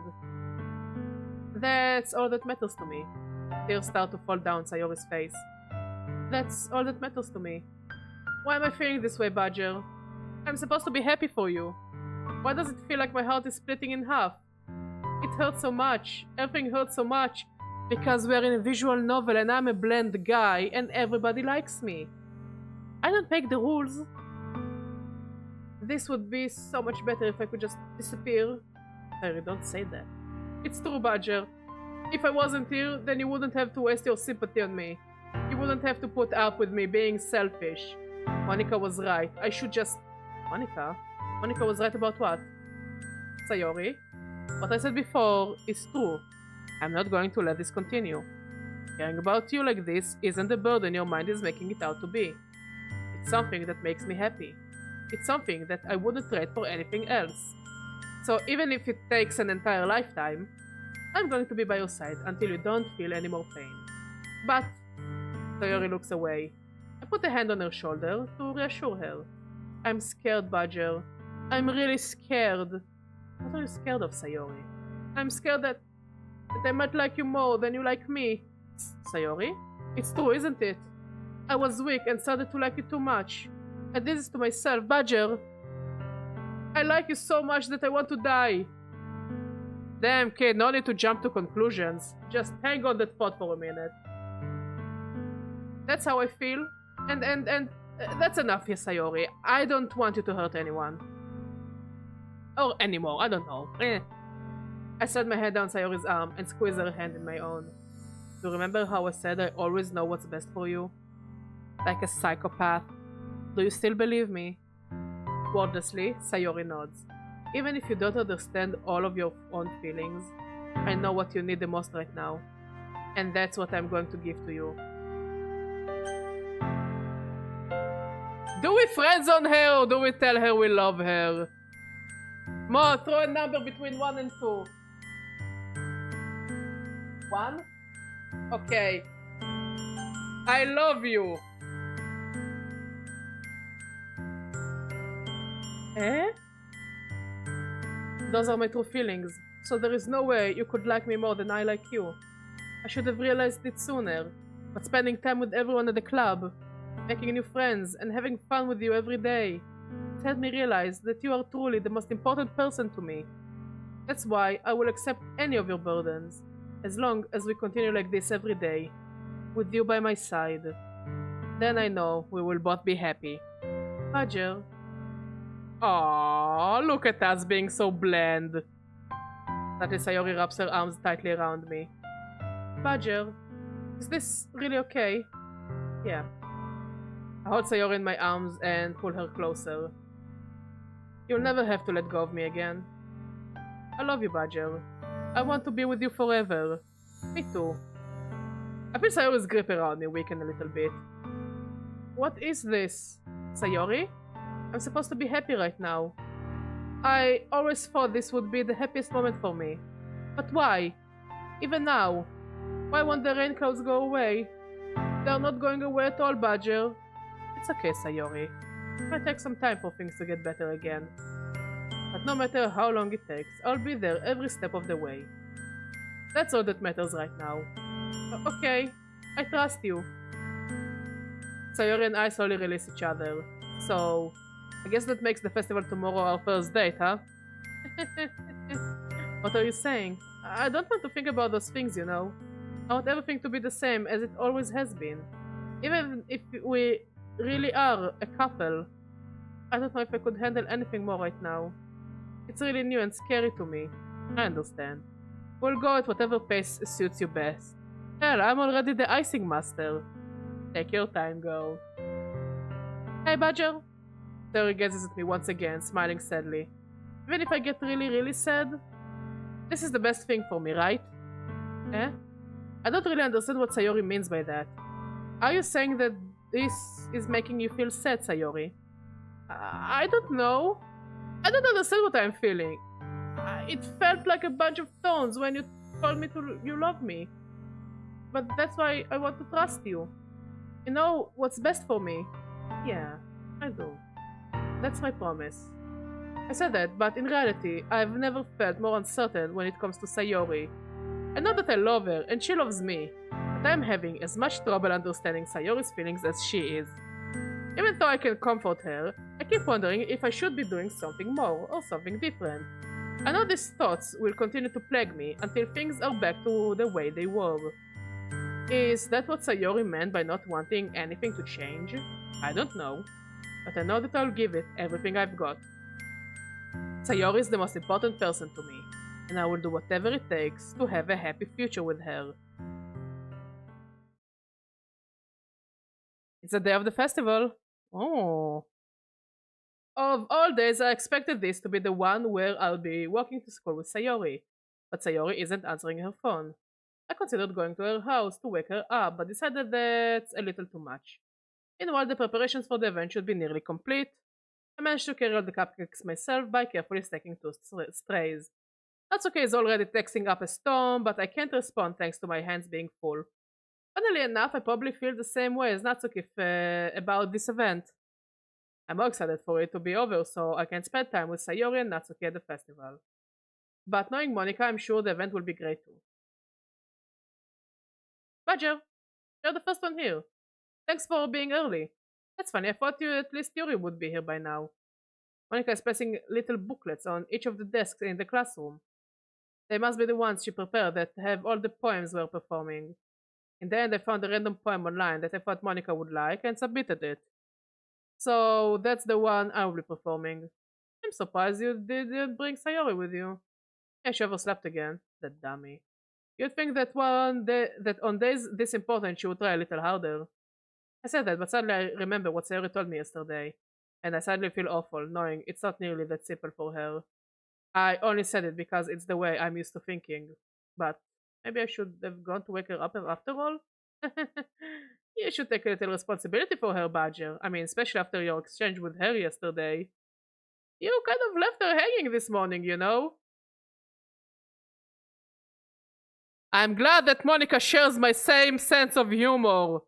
That's all that matters to me. Tears start to fall down Sayori's face. That's all that matters to me. Why am I feeling this way, Badger? I'm supposed to be happy for you. Why does it feel like my heart is splitting in half? It hurts so much. Everything hurts so much. Because we're in a visual novel and I'm a bland guy and everybody likes me. I don't make the rules. This would be so much better if I could just disappear. Harry, don't say that. It's true, Badger. If I wasn't here, then you wouldn't have to waste your sympathy on me. You wouldn't have to put up with me being selfish. Monica was right. I should just... Monica? Monica was right about what? Sayori? What I said before is true. I'm not going to let this continue. Caring about you like this isn't the burden your mind is making it out to be. It's something that makes me happy. It's something that I wouldn't trade for anything else. So even if it takes an entire lifetime, I'm going to be by your side until you don't feel any more pain. But... Sayori looks away. I put a hand on her shoulder to reassure her. I'm scared, Badger. I'm really scared. What are you scared of, Sayori? I'm scared that I might like you more than you like me. Sayori? It's true, isn't it? I was weak and started to like you too much. I did this to myself, Badger. I like you so much that I want to die. Damn, kid, no need to jump to conclusions. Just hang on that thought for a minute. That's how I feel. And that's enough here, Sayori. I don't want you to hurt anyone. Or anymore, I don't know. I set my head down Sayori's arm and squeezed her hand in my own. Do you remember how I said I always know what's best for you? Like a psychopath. Do you still believe me? Wordlessly, Sayori nods. Even if you don't understand all of your own feelings, I know what you need the most right now. And that's what I'm going to give to you. Do we friends on her or do we tell her we love her? Mo, throw a number between 1 and 2. 1? Okay. I love you. Eh? Those are my true feelings, so there is no way you could like me more than I like you. I should have realized it sooner, but spending time with everyone at the club, making new friends, and having fun with you every day, it helped me realize that you are truly the most important person to me. That's why I will accept any of your burdens, as long as we continue like this every day, with you by my side. Then I know we will both be happy. Badger. Aww, look at us being so bland. Suddenly Sayori wraps her arms tightly around me. Badger, is this really okay? Yeah. I hold Sayori in my arms and pull her closer. You'll never have to let go of me again. I love you, Badger. I want to be with you forever. Me too. I feel Sayori's grip around me weaken a little bit. What is this? Sayori? I'm supposed to be happy right now. I always thought this would be the happiest moment for me. But why? Even now? Why won't the rain clouds go away? They're not going away at all, Badger. It's okay, Sayori. It might take some time for things to get better again. But no matter how long it takes, I'll be there every step of the way. That's all that matters right now. Okay, I trust you. Sayori and I slowly release each other. So, I guess that makes the festival tomorrow our first date, huh? What are you saying? I don't want to think about those things, you know. I want everything to be the same as it always has been. Even if we really are a couple, I don't know if I could handle anything more right now. It's really new and scary to me. I understand. We'll go at whatever pace suits you best. Hell, I'm already the icing master. Take your time, girl. Hey, Badger. Terry gazes at me once again, smiling sadly. Even if I get really sad, this is the best thing for me, right? Eh? I don't really understand what Sayori means by that. Are you saying that this is making you feel sad, Sayori? I don't know. I don't understand what I'm feeling. It felt like a bunch of thorns when you told me you love me. But that's why I want to trust you. You know what's best for me. Yeah, I do. That's my promise. I said that, but in reality, I've never felt more uncertain when it comes to Sayori. I know that I love her, and she loves me, but I'm having as much trouble understanding Sayori's feelings as she is. Even though I can comfort her, I keep wondering if I should be doing something more or something different. I know these thoughts will continue to plague me until things are back to the way they were. Is that what Sayori meant by not wanting anything to change? I don't know, but I know that I'll give it everything I've got. Sayori is the most important person to me, and I will do whatever it takes to have a happy future with her. It's the day of the festival. Oh. Of all days, I expected this to be the one where I'll be walking to school with Sayori, but Sayori isn't answering her phone. I considered going to her house to wake her up, but decided that's a little too much. Meanwhile, the preparations for the event should be nearly complete. I managed to carry all the cupcakes myself by carefully stacking two strays. Natsuki is already texting up a storm, but I can't respond thanks to my hands being full. Funnily enough, I probably feel the same way as Natsuki about this event. I'm more excited for it to be over so I can spend time with Sayori and Natsuki at the festival. But knowing Monica, I'm sure the event will be great too. Badger, you're the first one here. Thanks for being early. That's funny, I thought you at least Yuri would be here by now. Monica is placing little booklets on each of the desks in the classroom. They must be the ones she prepared that have all the poems we're performing. In the end, I found a random poem online that I thought Monica would like and submitted it. So that's the one I will be performing. I'm surprised you didn't bring Sayori with you. Yeah, she overslept again. That dummy. You'd think that that on days this important she would try a little harder. I said that, but suddenly I remember what Sayori told me yesterday, and I suddenly feel awful, knowing it's not nearly that simple for her. I only said it because it's the way I'm used to thinking, but maybe I should have gone to wake her up after all? You should take a little responsibility for her, Badger. I mean, especially after your exchange with her yesterday. You kind of left her hanging this morning, you know? I'm glad that Monica shares my same sense of humor.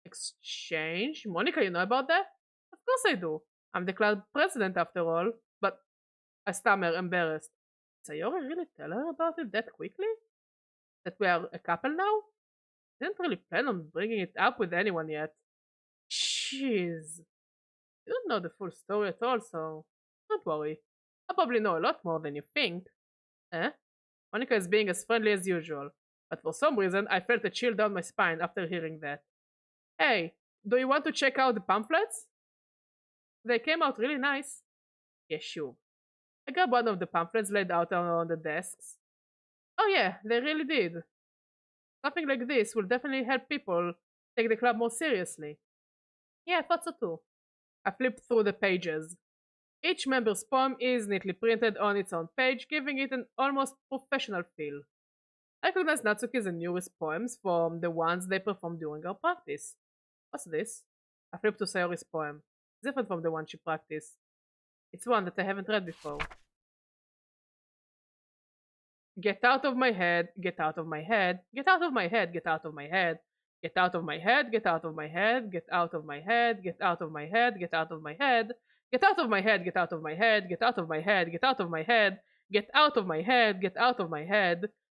Exchange? Monica, you know about that? Of course I do. I'm the club president after all, but I stammer, embarrassed. Sayori really tell her about it that quickly? That we are a couple now? Didn't really plan on bringing it up with anyone yet. Jeez. You don't know the full story at all, so don't worry. I probably know a lot more than you think. Eh? Monica is being as friendly as usual, but for some reason I felt a chill down my spine after hearing that. Hey, do you want to check out the pamphlets? They came out really nice. Yeah, sure. I grabbed one of the pamphlets laid out on the desks. Oh yeah, they really did. Something like this will definitely help people take the club more seriously. Yeah, I thought so too. I flipped through the pages. Each member's poem is neatly printed on its own page, giving it an almost professional feel. I recognized Natsuki's and Yuri's poems from the ones they performed during our practice. What's this? I flipped to Sayori's poem. It's different from the one she practiced. It's one that I haven't read before. Get out of my head, get out of my head, get out of my head, get out of my head, get out of my head, get out of my head, get out of my head, get out of my head, get out of my head, get out of my head, get out of my head, get out of my head, get out of my head, get out of my head, get out of my head,